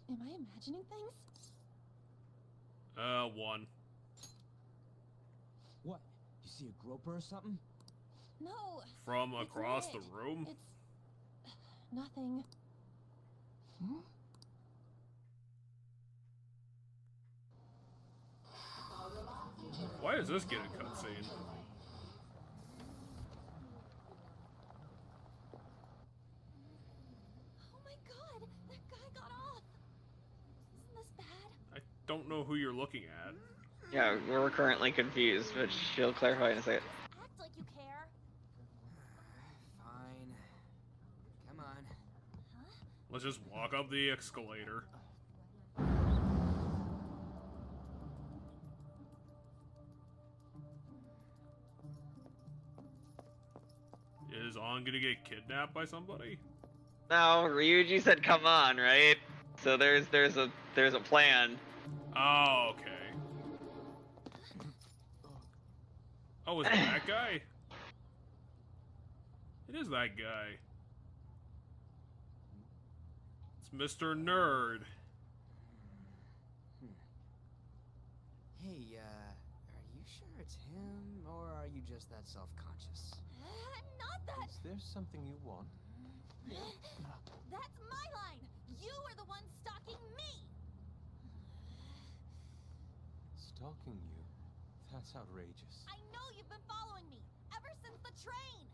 Am I imagining things? 1. What? You see a groper or something? No. From it's across lit. the room? It's nothing. Hmm? Why is this getting a cutscene? Oh my god, that guy got off. Isn't this bad? I don't know who you're looking at. Yeah, we're currently confused, but she'll clarify in a second. Act like you care. Fine. Come on. Let's just walk up the escalator. Is On gonna get kidnapped by somebody? No, Ryuji said come on, right? So there's a plan. Oh, okay. Oh, is it that guy? It is that guy. It's Mr. Nerd. Hey, are you sure it's him, or are you just that self-conscious? Not that. Is there something you want? That's my line. You are the one stalking me. Stalking you? That's outrageous. I know you've been following me ever since the train.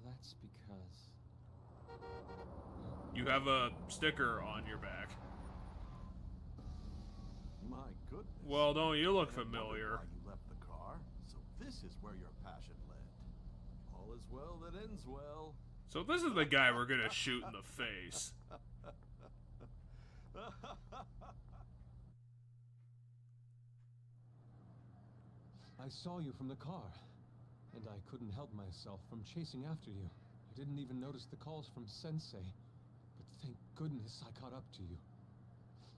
That's because... You have a sticker on your back. My goodness. Well, don't you look I had wondered familiar? why you left the car. So this is where your passion led. All is well that ends well. So this is the guy we're gonna shoot in the face. I saw you from the car, and I couldn't help myself from chasing after you. I didn't even notice the calls from Sensei, but thank goodness I caught up to you.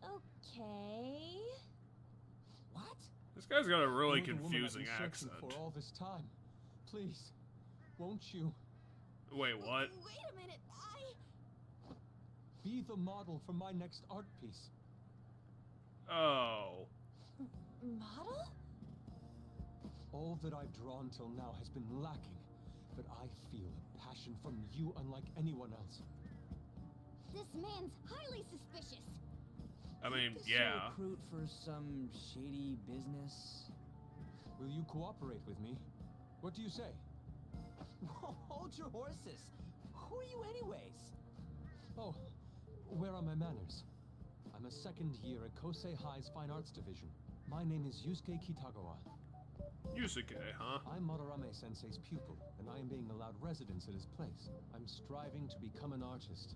Okay. What? This guy's got a really You're the woman I've confusing been searching accent. for all this time. Please, won't you Wait, what? Wait a minute. be the model for my next art piece? Oh. Model? All that I've drawn till now has been lacking, but I feel a passion from you unlike anyone else. This man's highly suspicious. I mean, This yeah. a recruit for some shady business? Will you cooperate with me? What do you say? Hold your horses. Who are you anyways? Oh, where are my manners? I'm a second year at Kosei High's Fine Arts Division. My name is Yusuke Kitagawa. Yusuke, huh? I'm Madarame-sensei's pupil, and I am being allowed residence at his place. I'm striving to become an artist.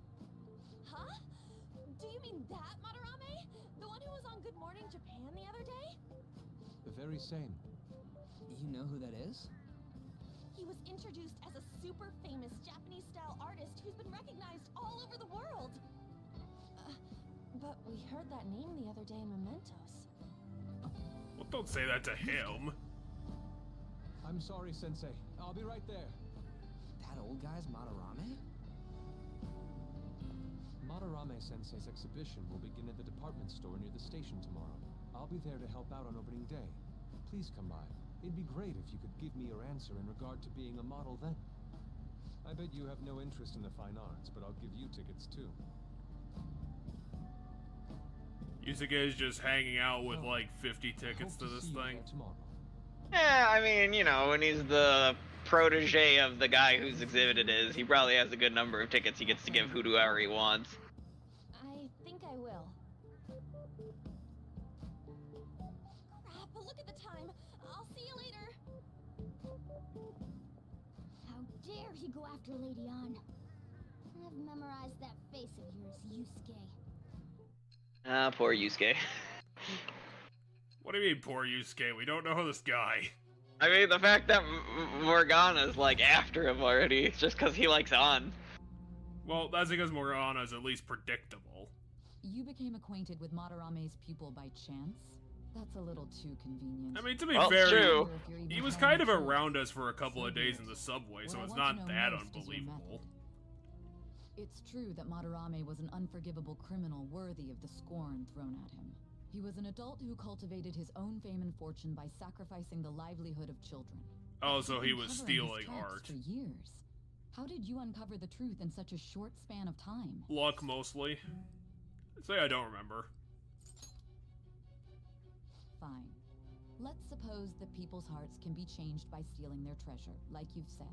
Huh? Do you mean that Madarame? The one who was on Good Morning Japan the other day? The very same. You know who that is? He was introduced as a super famous Japanese-style artist who's been recognized all over the world. But we heard that name the other day in Mementos. Well, don't say that to him. I'm sorry, Sensei. I'll be right there. That old guy's Madarame? Madarame-sensei's exhibition will begin at the department store near the station tomorrow. I'll be there to help out on opening day. Please come by. It'd be great if you could give me your answer in regard to being a model then. I bet you have no interest in the fine arts, but I'll give you tickets too. Yusuke is just hanging out with like 50 tickets to this thing. Yeah, I mean, you know, when he's the protege of the guy whose exhibit it is, he probably has a good number of tickets he gets to give whoever he wants. I think I will. Crap, look at the time. I'll see you later. How dare he go after Lady Ann? I've memorized that face of yours, Yusuke. Ah, poor Yusuke. What do you mean, poor Yusuke? We don't know this guy. I mean, the fact that Morgana's like after him already, it's just because he likes Ann. Well, that's because Morgana is at least predictable. You became acquainted with Madarame's pupil by chance? That's a little too convenient. I mean, to be Well, fair, true. he was kind of around us for a couple of days in the subway, so it's not that unbelievable. It's true that Madarame was an unforgivable criminal worthy of the scorn thrown at him. He was an adult who cultivated his own fame and fortune by sacrificing the livelihood of children. Oh, so he was Uncovering his stealing tracks art. for years. How did you uncover the truth in such a short span of time? Luck, mostly. Say I don't remember. Fine. Let's suppose that people's hearts can be changed by stealing their treasure, like you've said.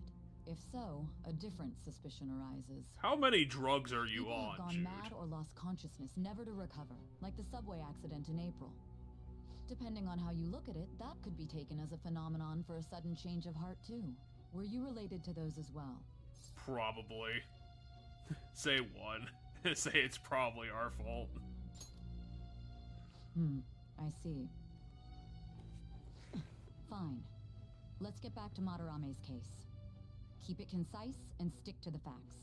If so, a different suspicion arises. How many drugs are you People on, have gone Jude? mad or lost consciousness, never to recover, like the subway accident in April. Depending on how you look at it, that could be taken as a phenomenon for a sudden change of heart too. Were you related to those as well? Probably. Say one. Say it's probably our fault. I see. Fine. Let's get back to Madarame's case. Keep it concise and stick to the facts.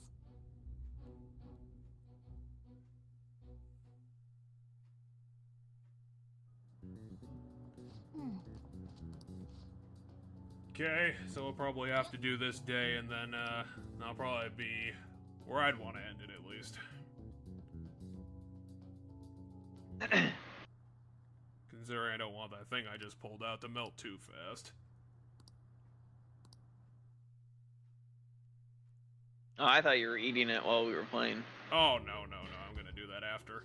Okay, so we'll probably have to do this day, and then I'll probably be where I'd want to end it, at least. Considering I don't want that thing I just pulled out to melt too fast. Oh, I thought you were eating it while we were playing. Oh, no, I'm gonna do that after.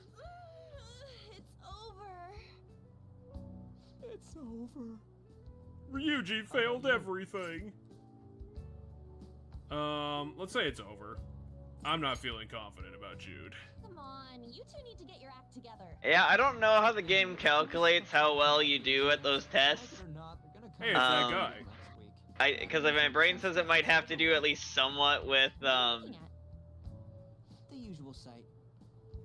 It's over. It's over. Ryuji failed everything. Let's say it's over. I'm not feeling confident about Jude. Come on, you two need to get your act together. Yeah, I don't know how the game calculates how well you do at those tests. Hey, it's that guy. Because my brain says it might have to do at least somewhat with, The usual site.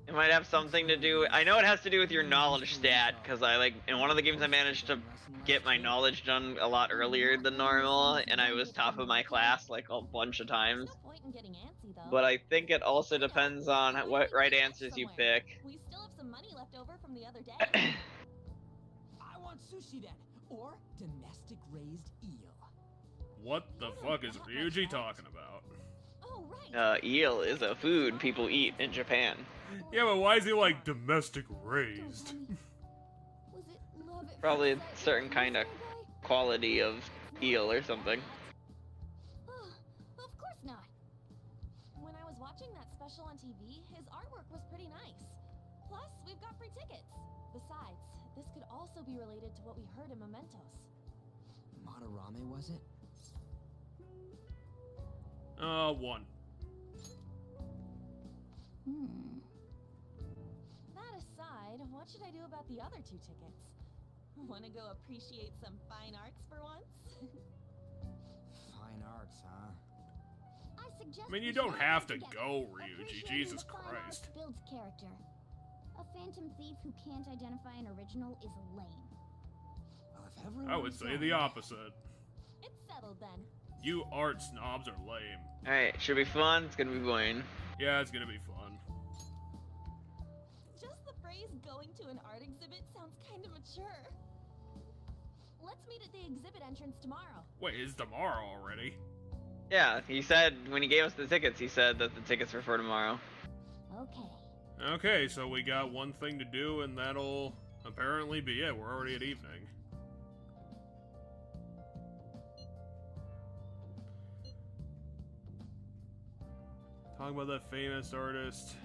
it might have something to do, I know it has to do with your knowledge stat, because in one of the games I managed to get my knowledge done a lot earlier than normal, and I was top of my class like a bunch of times. Point in getting antsy, though. But I think it also depends on what right answers you pick. We still have some money left over from the other day. I want sushi then, or domestic raised eel. What the fuck is Ryuji talking about? Oh, right. Eel is a food people eat in Japan. Yeah, but why is he like domestic raised? Was it love at Probably a certain kind of quality of eel or something. Of course not. When I was watching Watching that special on TV, his artwork was pretty nice. Plus, we've got free tickets. Besides, this could also be related to what we heard in Mementos. Madarame, was it? 1. That aside, what should I do about the other 2 tickets? Want to go appreciate some fine arts for once? Fine arts, huh? I mean, you don't have to go, Ryuji. Jesus Christ. Builds character. A phantom thief who can't identify an original is lame. Well, if everyone I would say the opposite. It's settled then. You art snobs are lame. Alright, should be fun. It's gonna be boring. Yeah, it's gonna be fun. Just the phrase going to an art exhibit sounds kind of mature. Let's meet at the exhibit entrance tomorrow. Wait, it's tomorrow already? Yeah, he said, when he gave us the tickets, he said that the tickets were for tomorrow. Okay. Okay, so we got one thing to do, and that'll apparently be it. We're already at evening. Talking about that famous artist.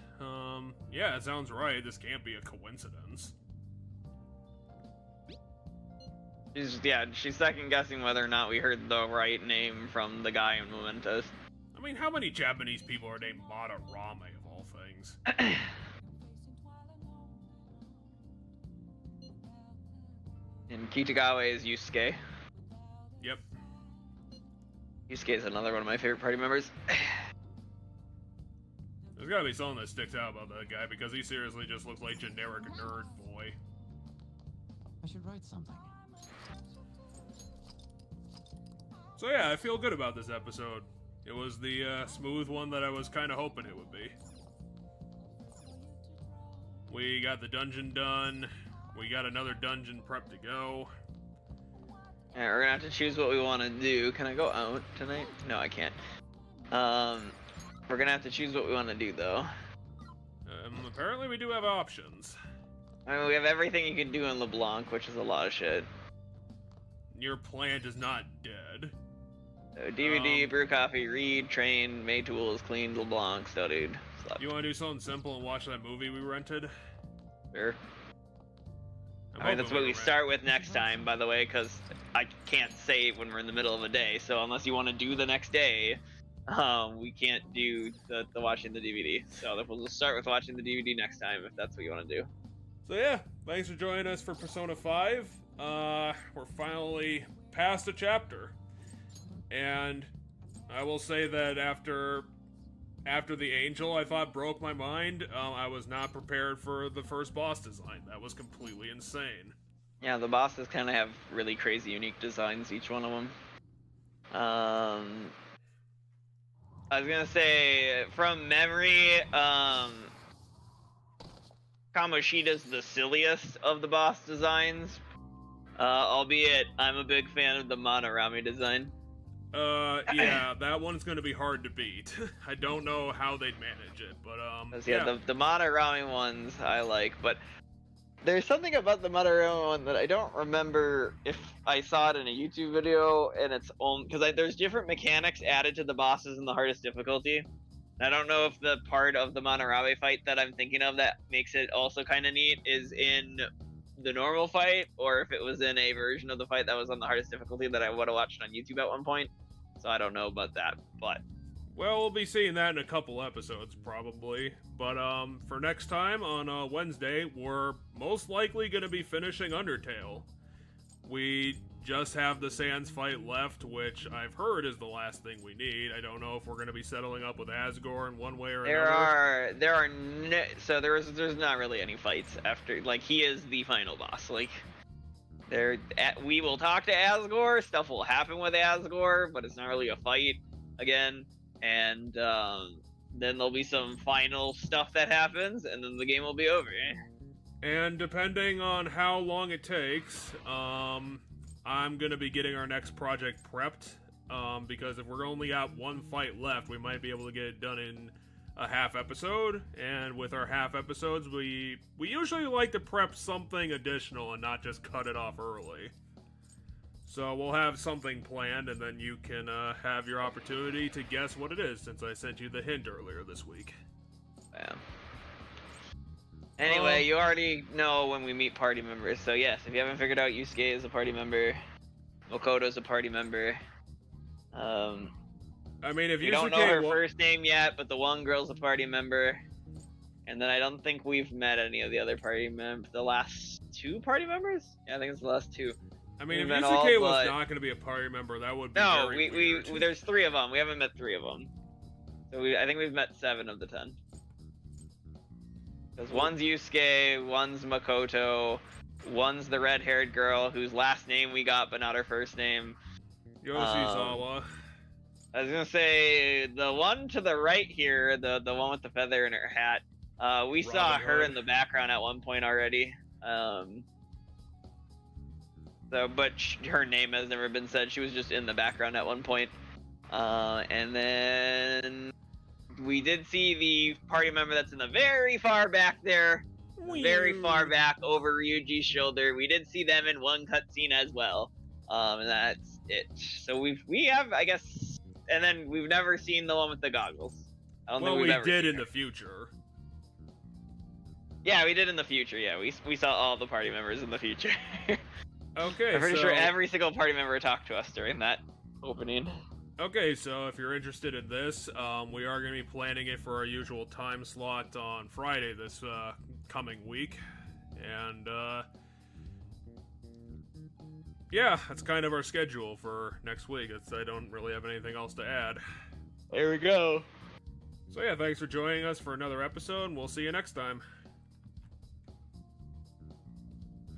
Yeah, it sounds right. This can't be a coincidence. She's second guessing whether or not we heard the right name from the guy in Mementos. I mean, how many Japanese people are named Madarame of all things? And Kitagawa is Yusuke. Yep. Yusuke is another one of my favorite party members. There's gotta be something that sticks out about that guy, because he seriously just looks like generic nerd boy. I should write something. So yeah, I feel good about this episode. It was the smooth one that I was kind of hoping it would be. We got the dungeon done. We got another dungeon prep to go. Alright, we're gonna have to choose what we want to do. Can I go out tonight? No, I can't. We're gonna have to choose what we want to do, though. Apparently we do have options. I mean, we have everything you can do in LeBlanc, which is a lot of shit. Your plant is not dead. So DVD, brew coffee, read, train, made tools, clean, LeBlanc, studied. You want to do something simple and watch that movie we rented? Sure. Alright, that's what we start with next time, by the way, because I can't save when we're in the middle of a day, so unless you want to do the next day, we can't do the watching the DVD. So we'll just start with watching the DVD next time, if that's what you want to do. So yeah, thanks for joining us for Persona 5. We're finally past a chapter. And I will say that after the angel I thought broke my mind, I was not prepared for the first boss design. That was completely insane. Yeah, the bosses kind of have really crazy, unique designs, each one of them. I was gonna say, from memory, Kamoshida's the silliest of the boss designs. Albeit, I'm a big fan of the Madarame design. Yeah, that one's gonna be hard to beat. I don't know how they'd manage it, but, yeah. The Madarame ones I like, but there's something about the Madarame one that I don't remember if I saw it in a YouTube video, and it's only, because there's different mechanics added to the bosses in the hardest difficulty. I don't know if the part of the Madarame fight that I'm thinking of that makes it also kind of neat is in the normal fight, or if it was in a version of the fight that was on the hardest difficulty that I would have watched on YouTube at one point. So I don't know about that, but... Well, we'll be seeing that in a couple episodes, probably. But, for next time, on Wednesday, we're most likely going to be finishing Undertale. We just have the Sans fight left, which I've heard is the last thing we need. I don't know if we're going to be settling up with Asgore in one way or another. There's not really any fights after, like, he is the final boss, like... we will talk to Asgore, stuff will happen with Asgore, but it's not really a fight again. And then there'll be some final stuff that happens, and then the game will be over. And depending on how long it takes, I'm gonna be getting our next project prepped. Because if we're only got one fight left, we might be able to get it done in a half episode. And with our half episodes, we usually like to prep something additional and not just cut it off early. So we'll have something planned, and then you can have your opportunity to guess what it is, since I sent you the hint earlier this week. Yeah. Anyway, you already know when we meet party members, so yes, if you haven't figured out, Yusuke is a party member, Makoto's a party member. I mean, if you don't know her first name yet, but the one girl's a party member. And then I don't think we've met any of the other party members. The last 2 party members? Yeah, I think it's the last 2. I mean, if Yusuke was not going to be a party member, that would be very weird. There's 3 of them. We haven't met 3 of them. So I think we've met 7 of the 10. Because one's Yusuke, one's Makoto, one's the red-haired girl whose last name we got, but not her first name. Yoshizawa. I was gonna say the one to the right here, the one with the feather in her hat. We saw her in the background at one point already. But her name has never been said. She was just in the background at one point. And then we did see the party member that's in the very far back there, very far back over Ryuji's shoulder. We did see them in one cutscene as well. And that's it. So we have, I guess, and then we've never seen the one with the goggles. I don't think we've ever did seen in her. the future. Yeah, we did in the future. Yeah, we saw all the party members in the future. Okay, I'm pretty sure every single party member talked to us during that opening. Okay, so if you're interested in this, we are going to be planning it for our usual time slot on Friday this coming week. And, yeah, that's kind of our schedule for next week. I don't really have anything else to add. There we go. So yeah, thanks for joining us for another episode, and we'll see you next time.